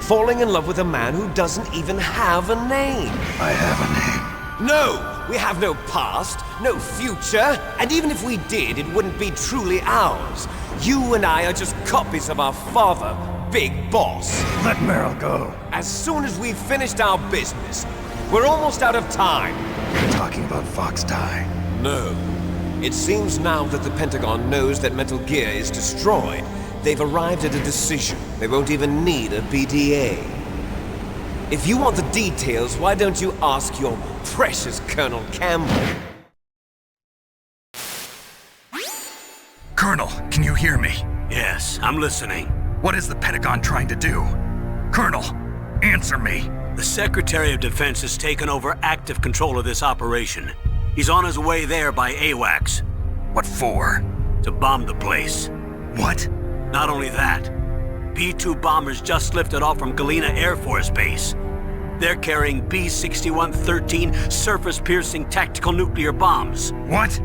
S4: Falling in love with a man who doesn't even have a name.
S2: I have a name.
S4: No! We have no past, no future, and even if we did, it wouldn't be truly ours. You and I are just copies of our father, big boss.
S12: Let Meryl go.
S4: As soon as we've finished our business, we're almost out of time.
S12: You're talking about Fox Die.
S4: No. It seems now that the Pentagon knows that Metal Gear is destroyed. They've arrived at a decision. They won't even need a PDA. If you want the details, why don't you ask your precious Colonel Campbell?
S12: Colonel, can you hear me?
S1: Yes, I'm listening.
S12: What is the Pentagon trying to do? Colonel, answer me.
S1: The Secretary of Defense has taken over active control of this operation. He's on his way there by AWACS.
S12: What for?
S1: To bomb the place.
S12: What?
S1: Not only that, B-2 bombers just lifted off from Galena Air Force Base. They're carrying B-6113 surface-piercing tactical nuclear bombs.
S12: What?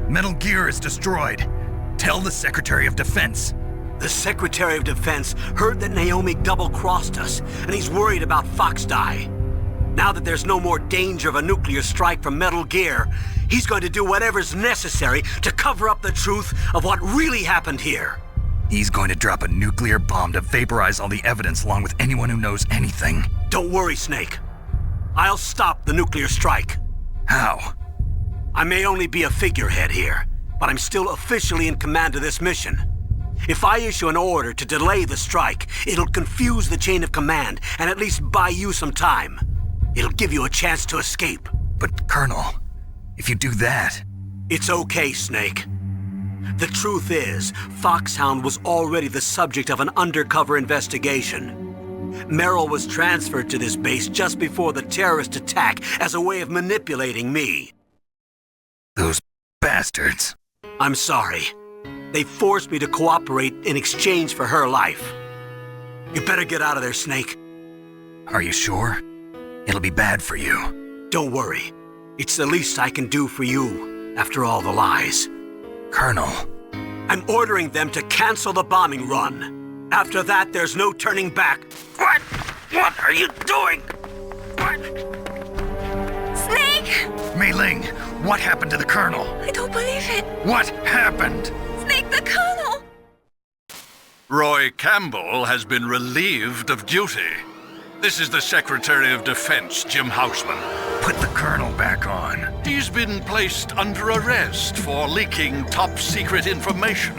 S12: Metal Gear is destroyed. Tell the Secretary of Defense.
S1: The Secretary of Defense heard that Naomi double-crossed us, and he's worried about Fox Die. Now that there's no more danger of a nuclear strike from Metal Gear, he's going to do whatever's necessary to cover up the truth of what really happened here.
S12: He's going to drop a nuclear bomb to vaporize all the evidence along with anyone who knows anything.
S1: Don't worry, Snake. I'll stop the nuclear strike.
S12: How?
S1: I may only be a figurehead here, but I'm still officially in command of this mission. If I issue an order to delay the strike, it'll confuse the chain of command and at least buy you some time. It'll give you a chance to escape.
S12: But, Colonel, if you do that...
S1: It's okay, Snake. The truth is, Foxhound was already the subject of an undercover investigation. Meryl was transferred to this base just before the terrorist attack as a way of manipulating me.
S12: Those bastards.
S1: I'm sorry. They forced me to cooperate in exchange for her life. You better get out of there, Snake.
S12: Are you sure? It'll be bad for you.
S1: Don't worry. It's the least I can do for you, after all the lies.
S12: Colonel.
S1: I'm ordering them to cancel the bombing run. After that, there's no turning back.
S12: What? What are you doing? What?
S5: Snake!
S12: Mei Ling, what happened to the Colonel?
S5: I don't believe it.
S12: What happened?
S5: Snake, the Colonel!
S8: Roy Campbell has been relieved of duty. This is the Secretary of Defense, Jim Houseman.
S12: Put the Colonel back on.
S8: He's been placed under arrest for leaking top-secret information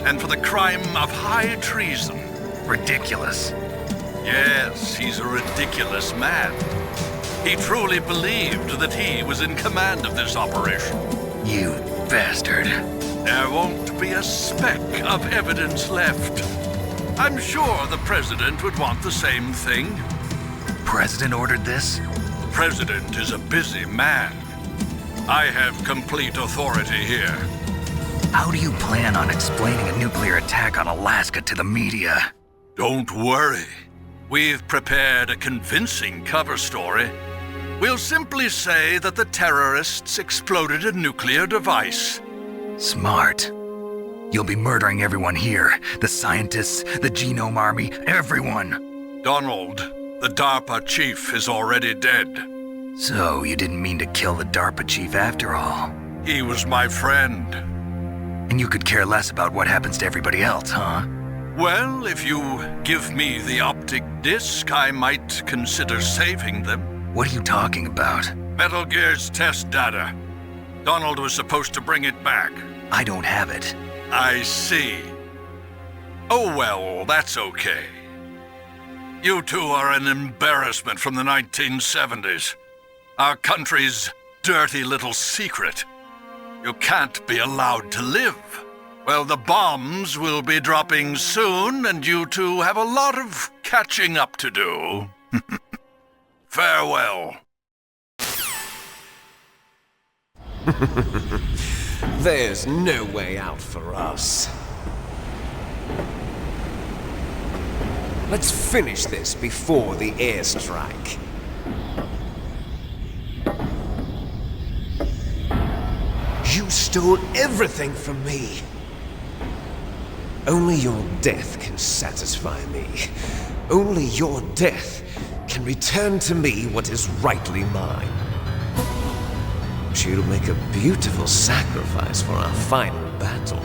S8: and for the crime of high treason.
S12: Ridiculous.
S8: Yes, he's a ridiculous man. He truly believed that he was in command of this operation.
S12: You bastard.
S8: There won't be a speck of evidence left. I'm sure the President would want the same thing.
S12: President ordered this?
S8: President is a busy man. I have complete authority here.
S12: How do you plan on explaining a nuclear attack on Alaska to the media?
S8: Don't worry. We've prepared a convincing cover story. We'll simply say that the terrorists exploded a nuclear device.
S12: Smart. You'll be murdering everyone here. The scientists, the Genome Army, everyone.
S8: Donald, the DARPA chief, is already dead.
S12: So you didn't mean to kill the DARPA chief after all?
S8: He was my friend.
S12: And you could care less about what happens to everybody else, huh?
S8: Well, if you give me the optic disc, I might consider saving them.
S12: What are you talking about?
S8: Metal Gear's test data. Donald was supposed to bring it back.
S12: I don't have it.
S8: I see. Oh well, that's okay. You two are an embarrassment from the 1970s. Our country's dirty little secret. You can't be allowed to live. Well, the bombs will be dropping soon, and you two have a lot of catching up to do. Farewell.
S4: There's no way out for us. Let's finish this before the airstrike. You stole everything from me. Only your death can satisfy me. Only your death can return to me what is rightly mine. She'll make a beautiful sacrifice for our final battle.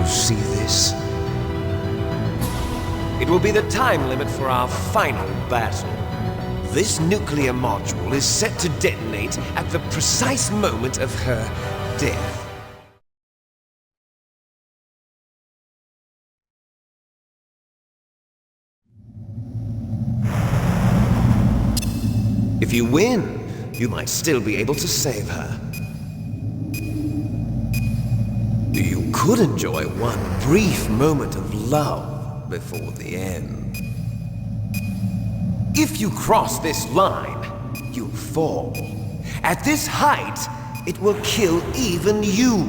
S4: you see this? It will be the time limit for our final battle. This nuclear module is set to detonate at the precise moment of her death. If you win, you might still be able to save her. You could enjoy one brief moment of love before the end. If you cross this line, you'll fall. At this height, it will kill even you.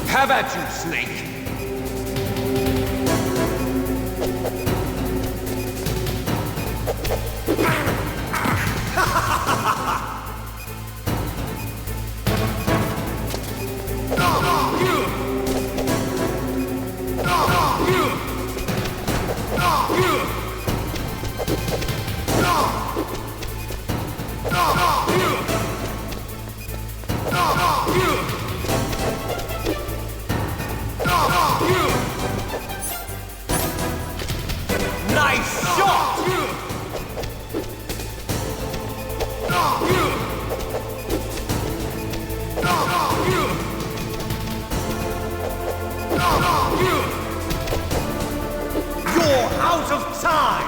S4: Have at you, Snake! Nice shot! You're out of time!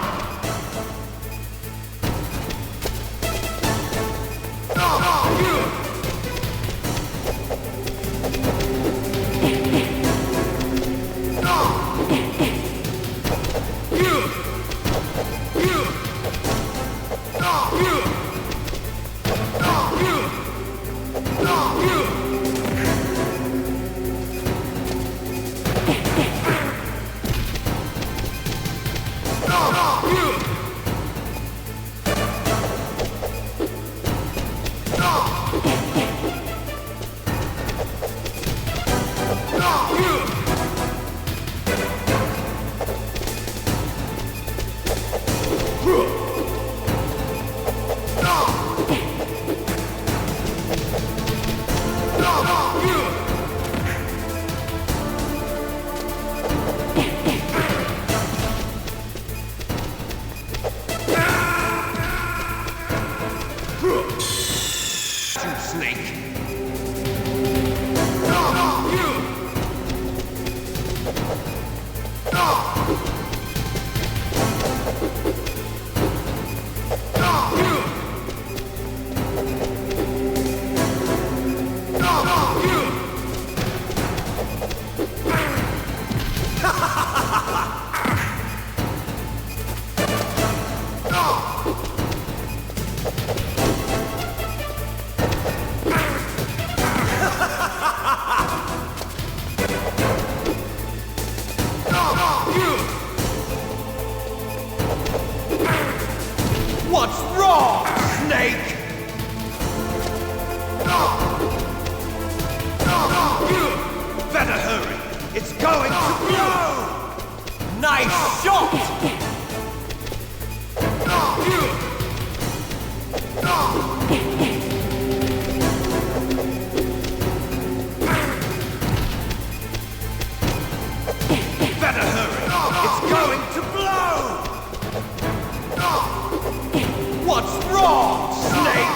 S4: Snake. What's wrong, Snake? Better hurry. It's going to blow! Nice shot! Better hurry. It's going to blow! What's wrong, Snake?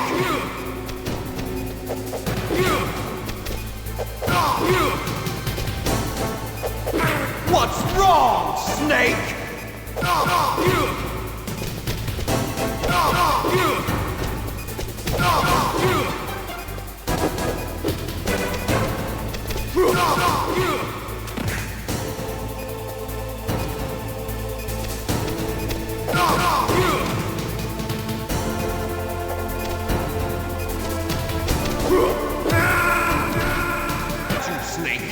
S4: What's wrong, Snake? Snake.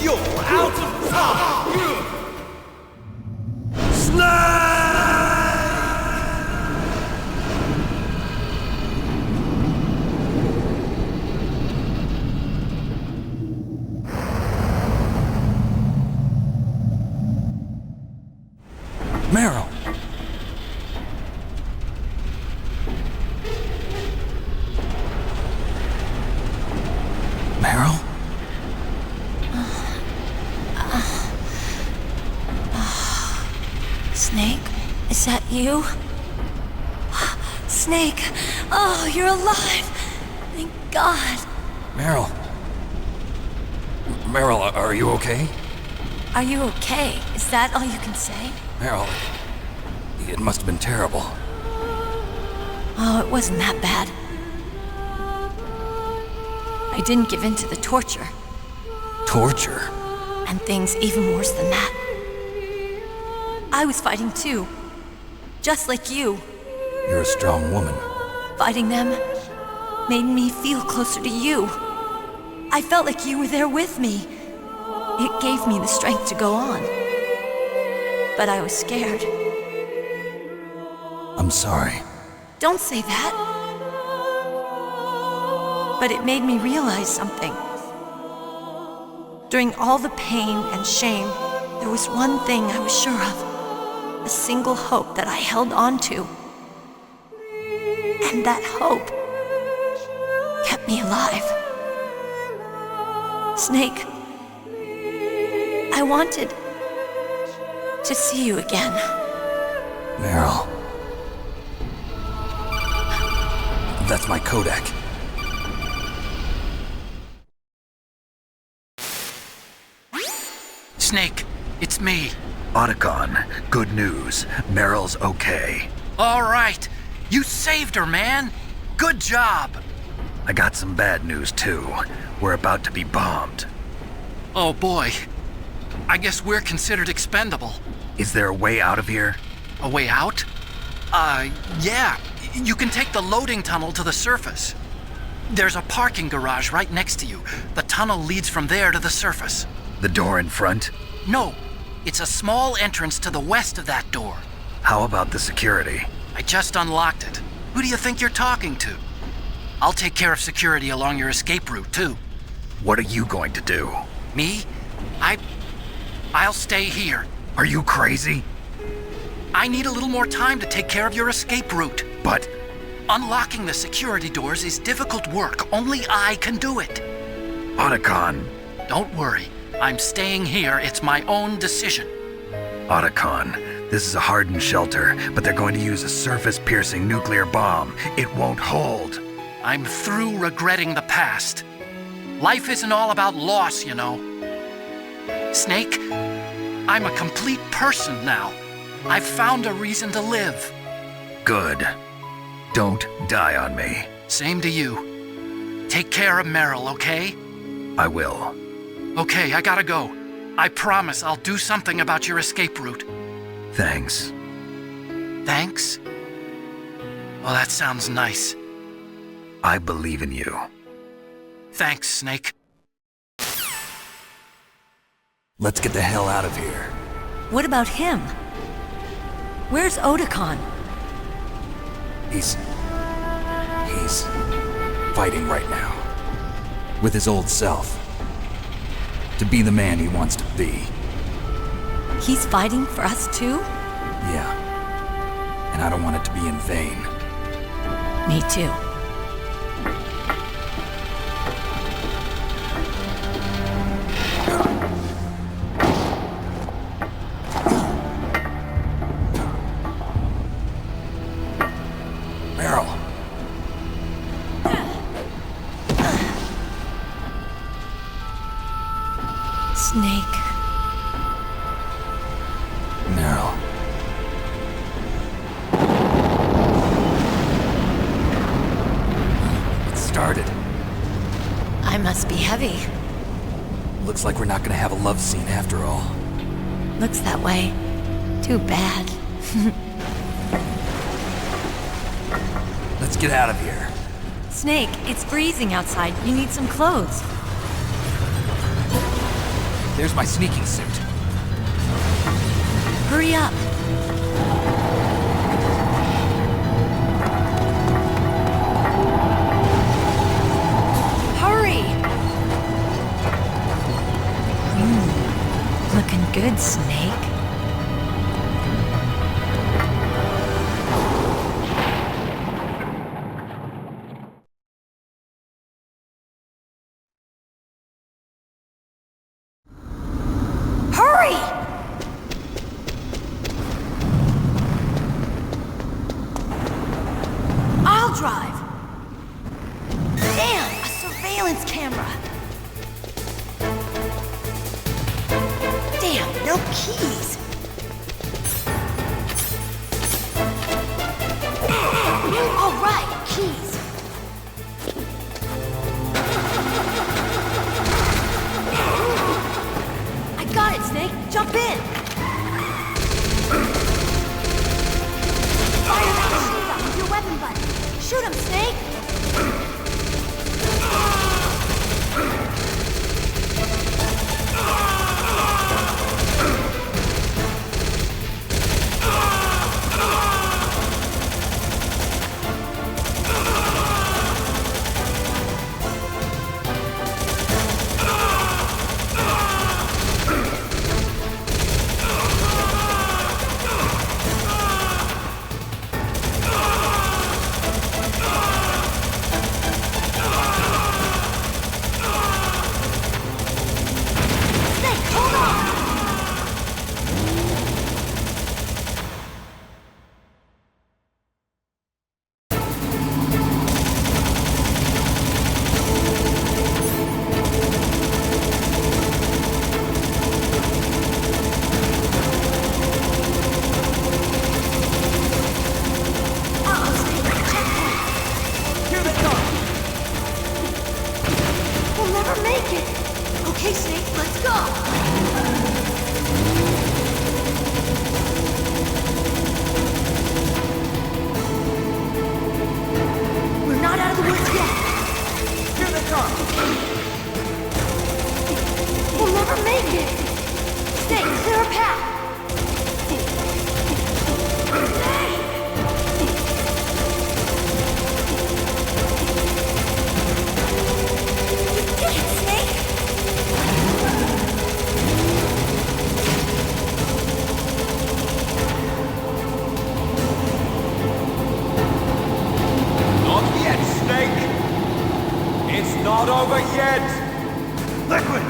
S16: You're out of time!
S2: Meryl! Meryl?
S15: Snake, is that you? Snake, oh, you're alive! Thank God.
S2: Meryl. Meryl, are you okay?
S15: Are you okay? Is that all you can say?
S2: Meryl, it must have been terrible.
S15: Oh, it wasn't that bad. I didn't give in to the torture.
S2: Torture?
S15: And things even worse than that. I was fighting too. Just like you.
S2: You're a strong woman.
S15: Fighting them made me feel closer to you. I felt like you were there with me. It gave me the strength to go on. But I was scared.
S2: I'm sorry.
S15: Don't say that. But it made me realize something. During all the pain and shame, there was one thing I was sure of. A single hope that I held on to. And that hope kept me alive. Snake, I wanted to see you again.
S2: Meryl. That's my Kodak.
S19: Snake, it's me.
S12: Otacon, good news. Meryl's okay.
S19: All right. You saved her, man. Good job.
S12: I got some bad news, too. We're about to be bombed.
S19: Oh, boy. I guess we're considered expendable.
S12: Is there a way out of here?
S19: A way out? Yeah. You can take the loading tunnel to the surface. There's a parking garage right next to you. The tunnel leads from there to the surface.
S12: The door in front?
S19: No. It's a small entrance to the west of that door.
S12: How about the security?
S19: I just unlocked it. Who do you think you're talking to? I'll take care of security along your escape route, too.
S12: What are you going to do?
S19: Me? I'll stay here.
S12: Are you crazy?
S19: I need a little more time to take care of your escape route.
S12: But...
S19: unlocking the security doors is difficult work. Only I can do it.
S12: Otacon.
S19: Don't worry. I'm staying here. It's my own decision.
S12: Otacon, this is a hardened shelter, but they're going to use a surface-piercing nuclear bomb. It won't hold.
S19: I'm through regretting the past. Life isn't all about loss, you know. Snake, I'm a complete person now. I've found a reason to live.
S12: Good. Don't die on me.
S19: Same to you. Take care of Meryl, okay?
S12: I will.
S19: Okay, I gotta go. I promise I'll do something about your escape route.
S12: Thanks.
S19: Thanks? Well, that sounds nice.
S12: I believe in you.
S19: Thanks, Snake.
S2: Let's get the hell out of here.
S15: What about him? Where's Otacon?
S2: He's fighting right now. With his old self. To be the man he wants to be.
S15: He's fighting for us too?
S2: Yeah. And I don't want it to be in vain.
S15: Me too.
S2: Meryl.
S15: Snake. heavy.
S2: Looks like we're not gonna have a love scene after all.
S15: Looks that way. Too bad.
S2: Let's get out of here.
S15: Snake, it's freezing outside. You need some clothes.
S2: There's my sneaking suit.
S15: Hurry up. Hurry! Looking good, Snake. Hurry! I'll drive. Damn, a surveillance camera. Damn, no keys. All right, keys. I got it, Snake. Jump in. Fire that machine gun with your weapon button. Shoot him, Snake. Okay, Snake, let's go! We're not out of the woods yet! Here they come! We'll never make it! Snake, clear a path!
S20: Not over yet! Liquid!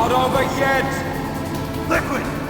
S20: Not over yet!
S11: Liquid!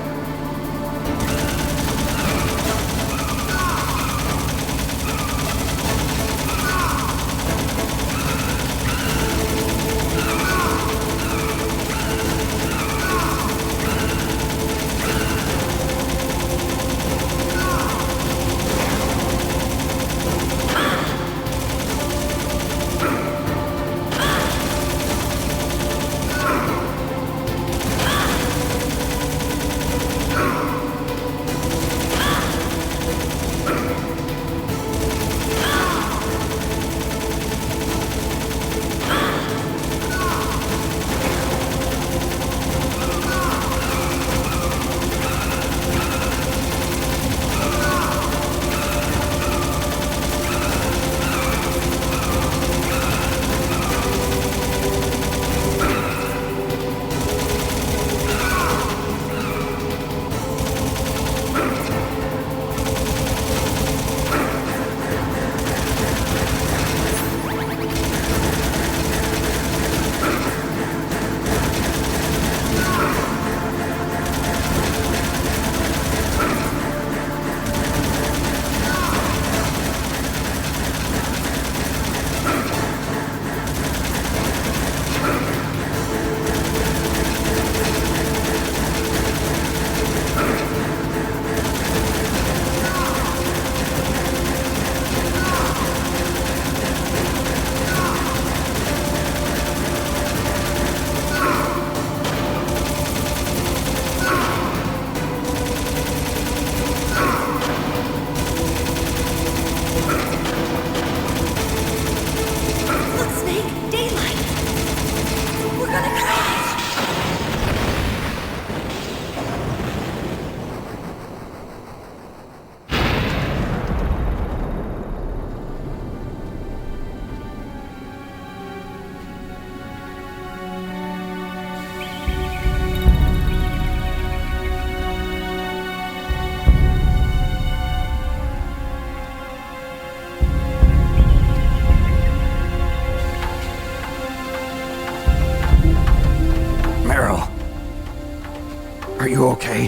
S2: Are you okay?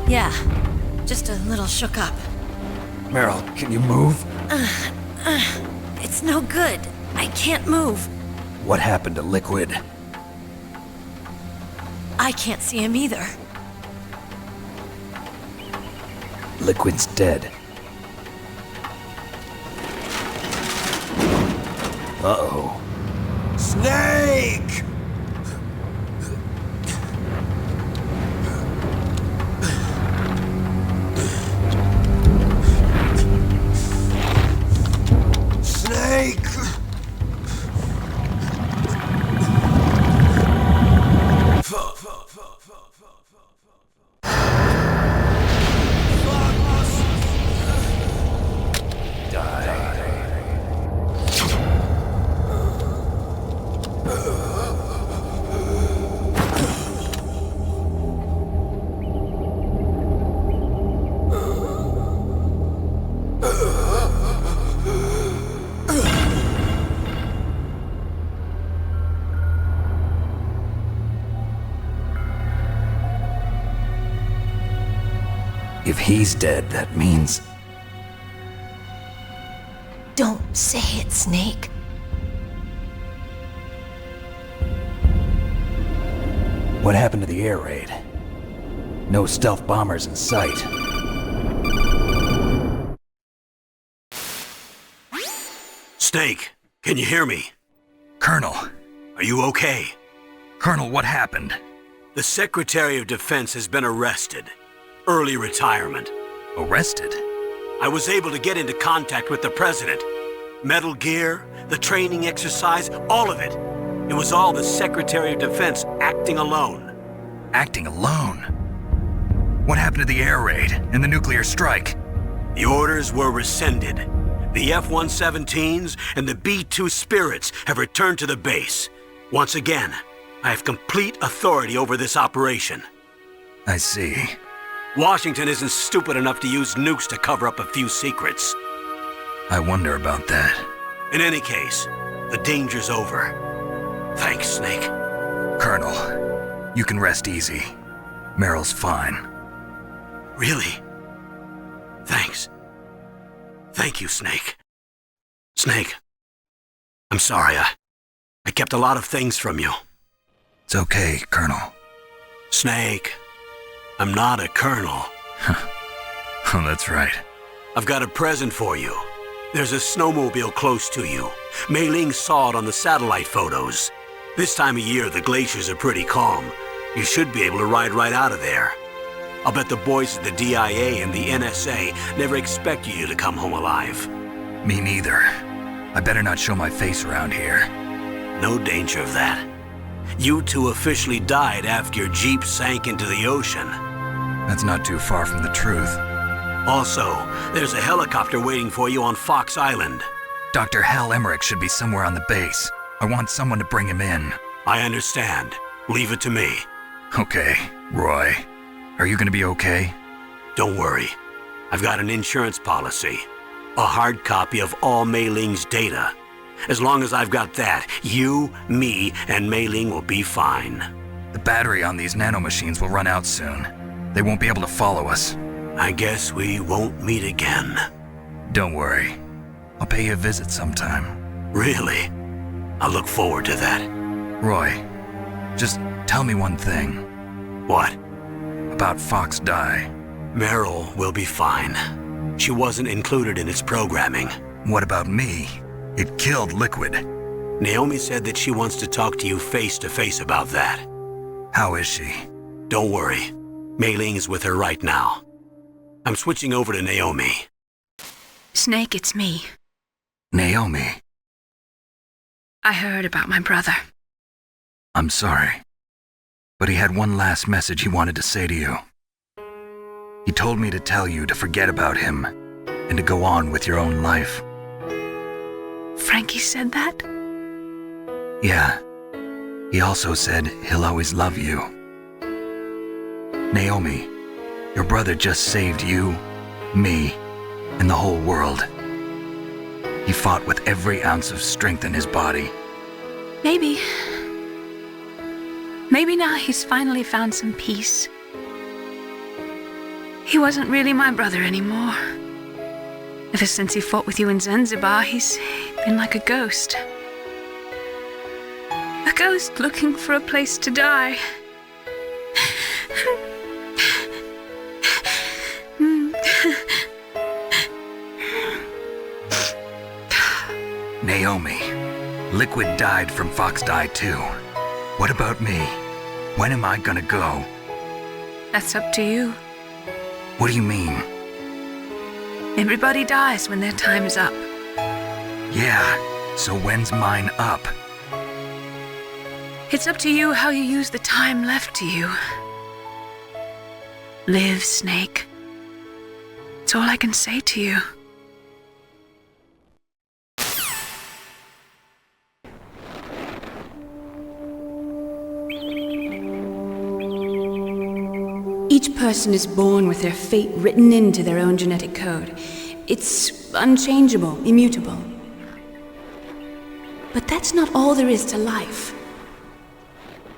S15: Yeah, just a little shook up.
S2: Meryl, can you move?
S15: It's no good. I can't move.
S2: What happened to Liquid?
S15: I can't see him either.
S2: Liquid's dead. Uh-oh.
S1: Snake! Snake!
S2: If he's dead, that means...
S15: Don't say it, Snake.
S2: What happened to the air raid? No stealth bombers in sight.
S1: Snake, can you hear me?
S12: Colonel.
S1: Are you okay?
S12: Colonel, what happened?
S1: The Secretary of Defense has been arrested. Early retirement.
S12: Arrested?
S1: I was able to get into contact with the President. Metal Gear, the training exercise, all of it. It was all the Secretary of Defense acting alone.
S12: Acting alone? What happened to the air raid and the nuclear strike?
S1: The orders were rescinded. The F-117s and the B-2 Spirits have returned to the base. Once again, I have complete authority over this operation.
S12: I see.
S1: Washington isn't stupid enough to use nukes to cover up a few secrets.
S12: I wonder about that.
S1: In any case, the danger's over. Thanks, Snake.
S12: Colonel, you can rest easy. Meryl's fine.
S1: Really? Thanks. Thank you, Snake. Snake, I'm sorry. I kept a lot of things from you.
S12: It's okay, Colonel.
S1: Snake, I'm not a colonel.
S12: Oh, that's right.
S1: I've got a present for you. There's a snowmobile close to you. Mei Ling saw it on the satellite photos. This time of year, the glaciers are pretty calm. You should be able to ride right out of there. I'll bet the boys at the DIA and the NSA never expected you to come home alive.
S12: Me neither. I better not show my face around here.
S1: No danger of that. You two officially died after your Jeep sank into the ocean.
S12: That's not too far from the truth.
S1: Also, there's a helicopter waiting for you on Fox Island.
S12: Dr. Hal Emmerich should be somewhere on the base. I want someone to bring him in.
S1: I understand. Leave it to me.
S12: Okay, Roy. Are you gonna be okay?
S1: Don't worry. I've got an insurance policy. A hard copy of all Mei Ling's data. As long as I've got that, you, me, and Mei Ling will be fine.
S12: The battery on these nanomachines will run out soon. They won't be able to follow us.
S1: I guess we won't meet again.
S12: Don't worry. I'll pay you a visit sometime.
S1: Really? I look forward to that.
S12: Roy, just tell me one thing.
S1: What?
S12: About Fox Die.
S1: Meryl will be fine. She wasn't included in its programming.
S12: What about me? It killed Liquid.
S1: Naomi said that she wants to talk to you face to face about that.
S12: How is she?
S1: Don't worry. Mei Ling is with her right now. I'm switching over to Naomi.
S5: Snake, it's me.
S12: Naomi.
S5: I heard about my brother.
S12: I'm sorry. But he had one last message he wanted to say to you. He told me to tell you to forget about him and to go on with your own life.
S5: Frankie said that?
S12: Yeah. He also said he'll always love you. Naomi, your brother just saved you, me, and the whole world. He fought with every ounce of strength in his body.
S5: Maybe now he's finally found some peace. He wasn't really my brother anymore. Ever since he fought with you in Zanzibar, he's been like a ghost. A ghost looking for a place to die.
S12: Naomi, Liquid died from Fox Die too. What about me? When am I gonna go?
S5: That's up to you.
S12: What do you mean?
S5: Everybody dies when their time is up.
S12: Yeah, so when's mine up?
S5: It's up to you how you use the time left to you. Live, Snake. That's all I can say to you.
S3: Each person is born with their fate written into their own genetic code. It's unchangeable, immutable. But that's not all there is to life.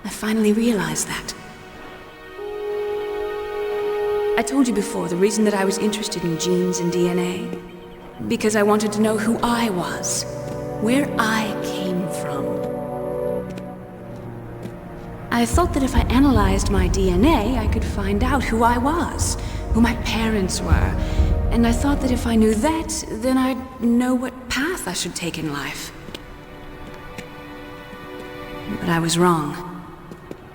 S3: I finally realized that. I told you before the reason that I was interested in genes and DNA. Because I wanted to know who I was, where I came from. I thought that if I analyzed my DNA, I could find out who I was, who my parents were, and I thought that if I knew that, then I'd know what path I should take in life. But I was wrong.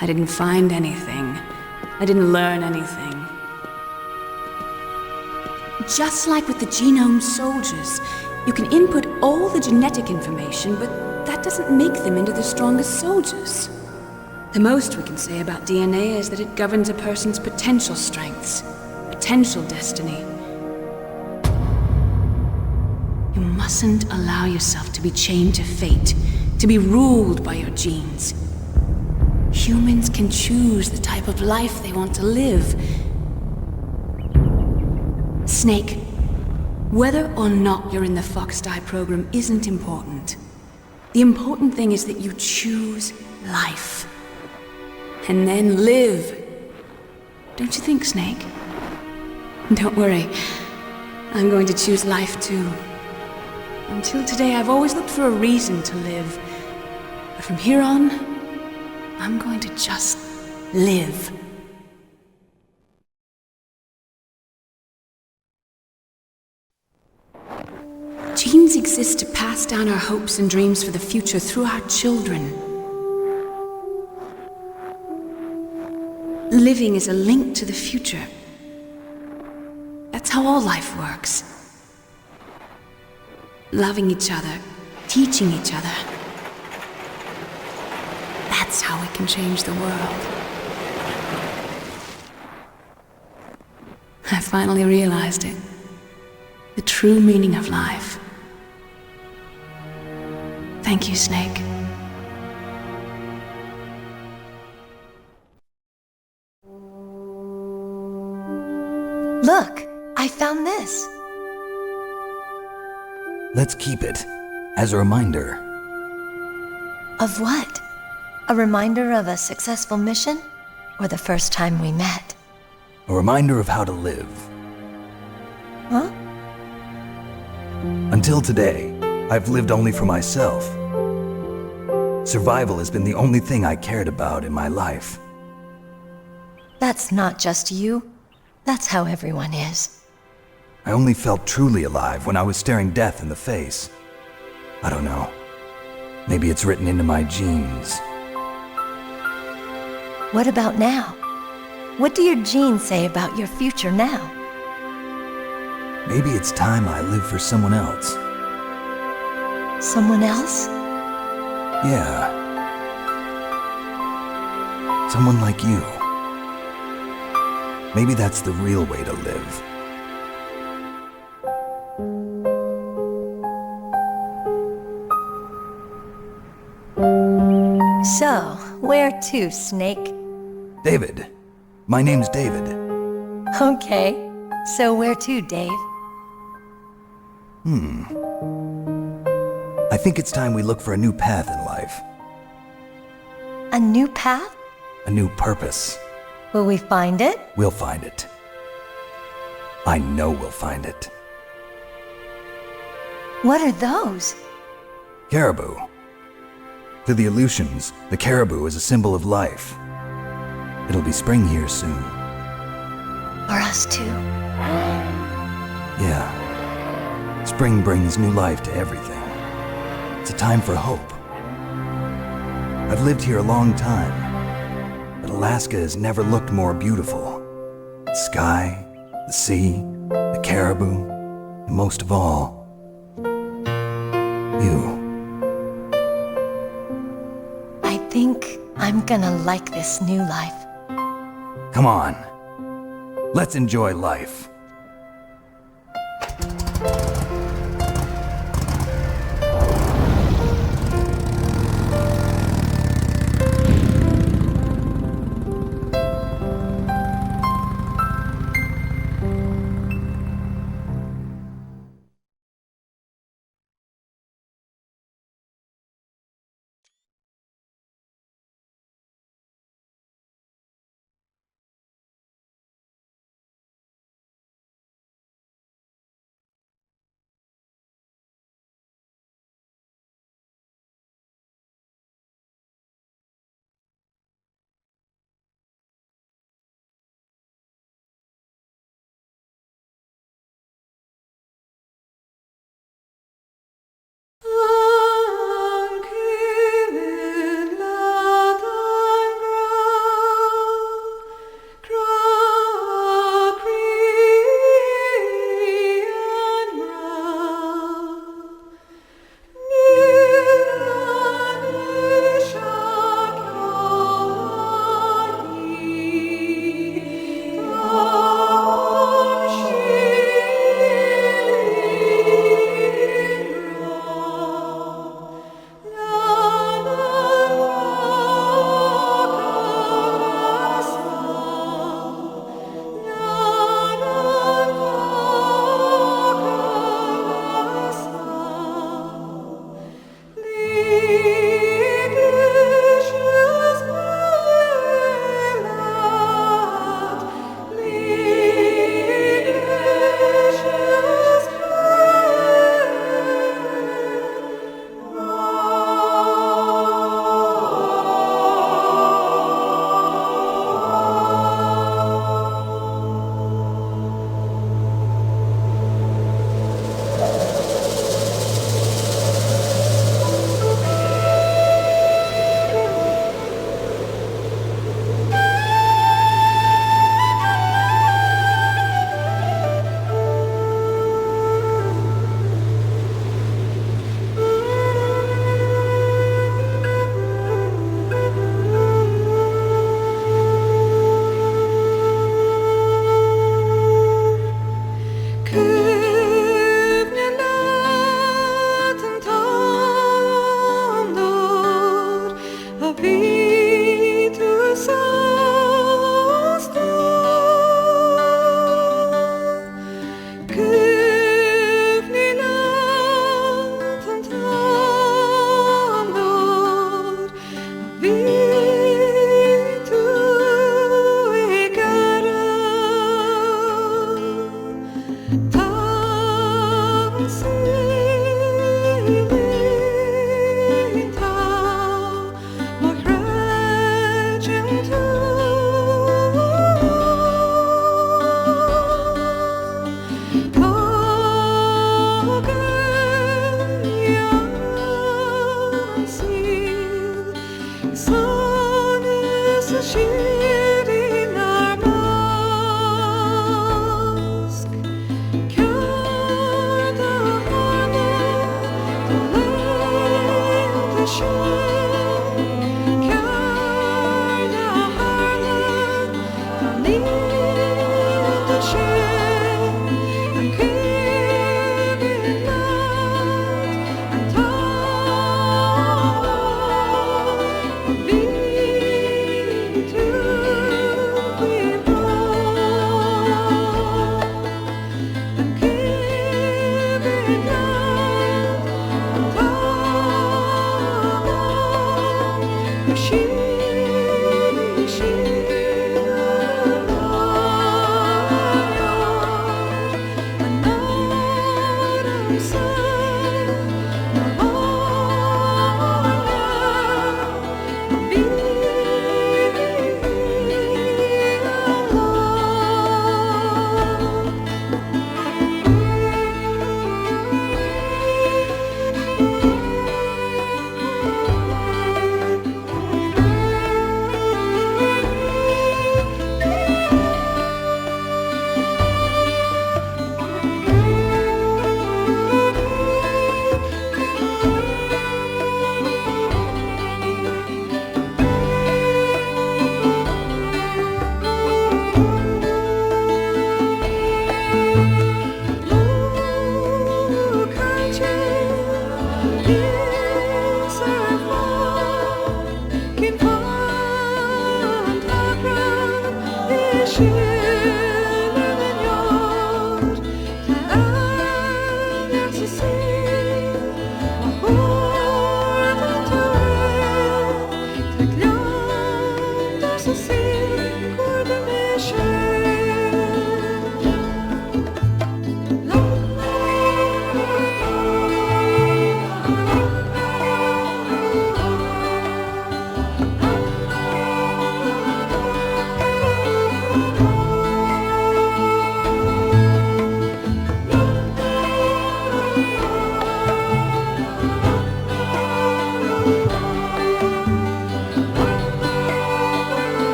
S3: I didn't find anything. I didn't learn anything. Just like with the genome soldiers, you can input all the genetic information, but that doesn't make them into the strongest soldiers. The most we can say about DNA is that it governs a person's potential strengths, potential destiny. You mustn't allow yourself to be chained to fate, to be ruled by your genes. Humans can choose the type of life they want to live. Snake, whether or not you're in the Fox Die program isn't important. The important thing is that you choose life. and then live. Don't you think, Snake? Don't worry. I'm going to choose life too. Until today, I've always looked for a reason to live. But from here on, I'm going to just live. Genes exist to pass down our hopes and dreams for the future through our children. Living is a link to the future. That's how all life works. Loving each other, teaching each other. That's how we can change the world. I finally realized it. The true meaning of life. Thank you, Snake.
S15: Look, I found this.
S2: Let's keep it as a reminder.
S15: Of what? A reminder of a successful mission? Or the first time we met?
S2: A reminder of how to live.
S15: Huh?
S2: Until today, I've lived only for myself. Survival has been the only thing I cared about in my life.
S15: That's not just you. That's how everyone is.
S2: I only felt truly alive when I was staring death in the face. I don't know. Maybe it's written into my genes.
S15: What about now? What do your genes say about your future now?
S2: Maybe it's time I live for someone else.
S15: Someone else?
S2: Yeah. Someone like you. Maybe that's the real way to live.
S15: So, where to, Snake?
S2: David. My name's David.
S15: Okay. So where to, Dave?
S2: I think it's time we look for a new path in life.
S15: A new path?
S2: A new purpose.
S15: Will we find it?
S2: We'll find it. I know we'll find it.
S15: What are those?
S2: Caribou. To the Aleutians, the caribou is a symbol of life. It'll be spring here soon.
S15: For us too?
S2: Yeah. Spring brings new life to everything. It's a time for hope. I've lived here a long time, but Alaska has never looked more beautiful. The sky, the sea, the caribou, and most of all, you.
S15: I think I'm gonna like this new life.
S2: Come on. Let's enjoy life.
S17: unseen. Sun is a shield in our mask. Care the harlot, the land, the shore. Care the harlot, the need, the share. And give it light and time. Be to be born. And give it light and time. She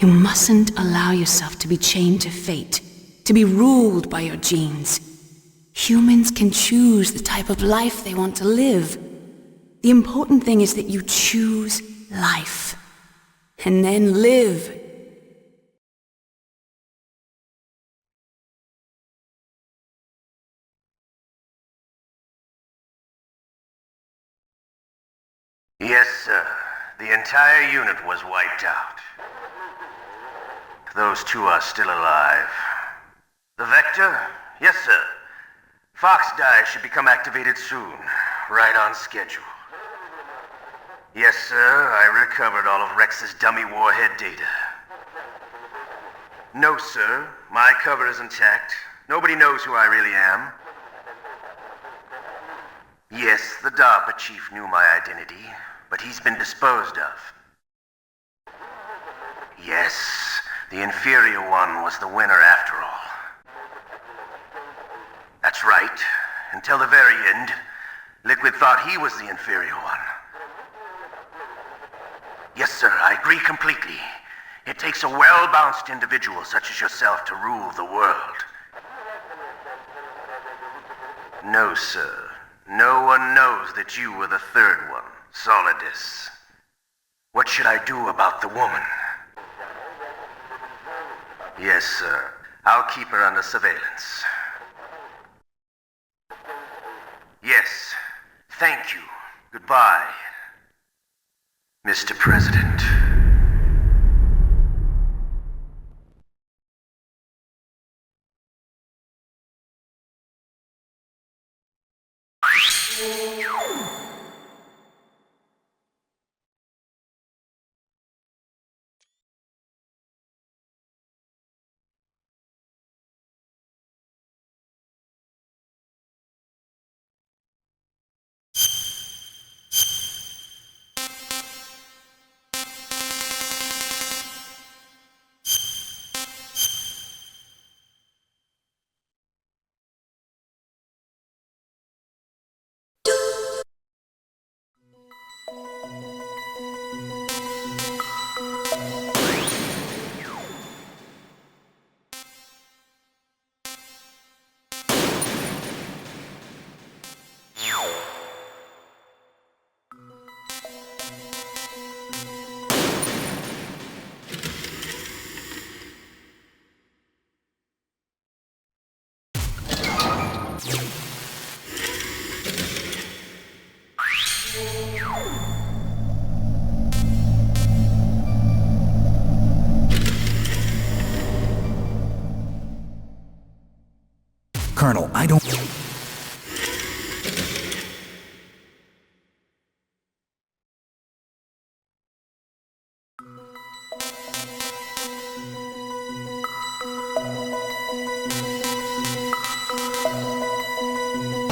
S3: You mustn't allow yourself to be chained to fate, to be ruled by your genes. Humans can choose the type of life they want to live. The important thing is that you choose life. And then live.
S11: Yes, sir. The entire unit was wiped out. Those two are still alive. The Vector? Yes, sir. Fox die should become activated soon. Right on schedule. Yes, sir. I recovered all of Rex's dummy warhead data. No, sir. My cover is intact. Nobody knows who I really am. Yes, the DARPA chief knew my identity, but he's been disposed of. Yes, the inferior one was the winner after all. That's right. Until the very end, Liquid thought he was the inferior one. Yes, sir, I agree completely. It takes a well-balanced individual such as yourself to rule the world. No, sir. No one knows that you were the third one, Solidus. What should I do about the woman? Yes, sir. I'll keep her under surveillance. Yes. Thank you. Goodbye, Mr. President.
S2: Colonel, I don't...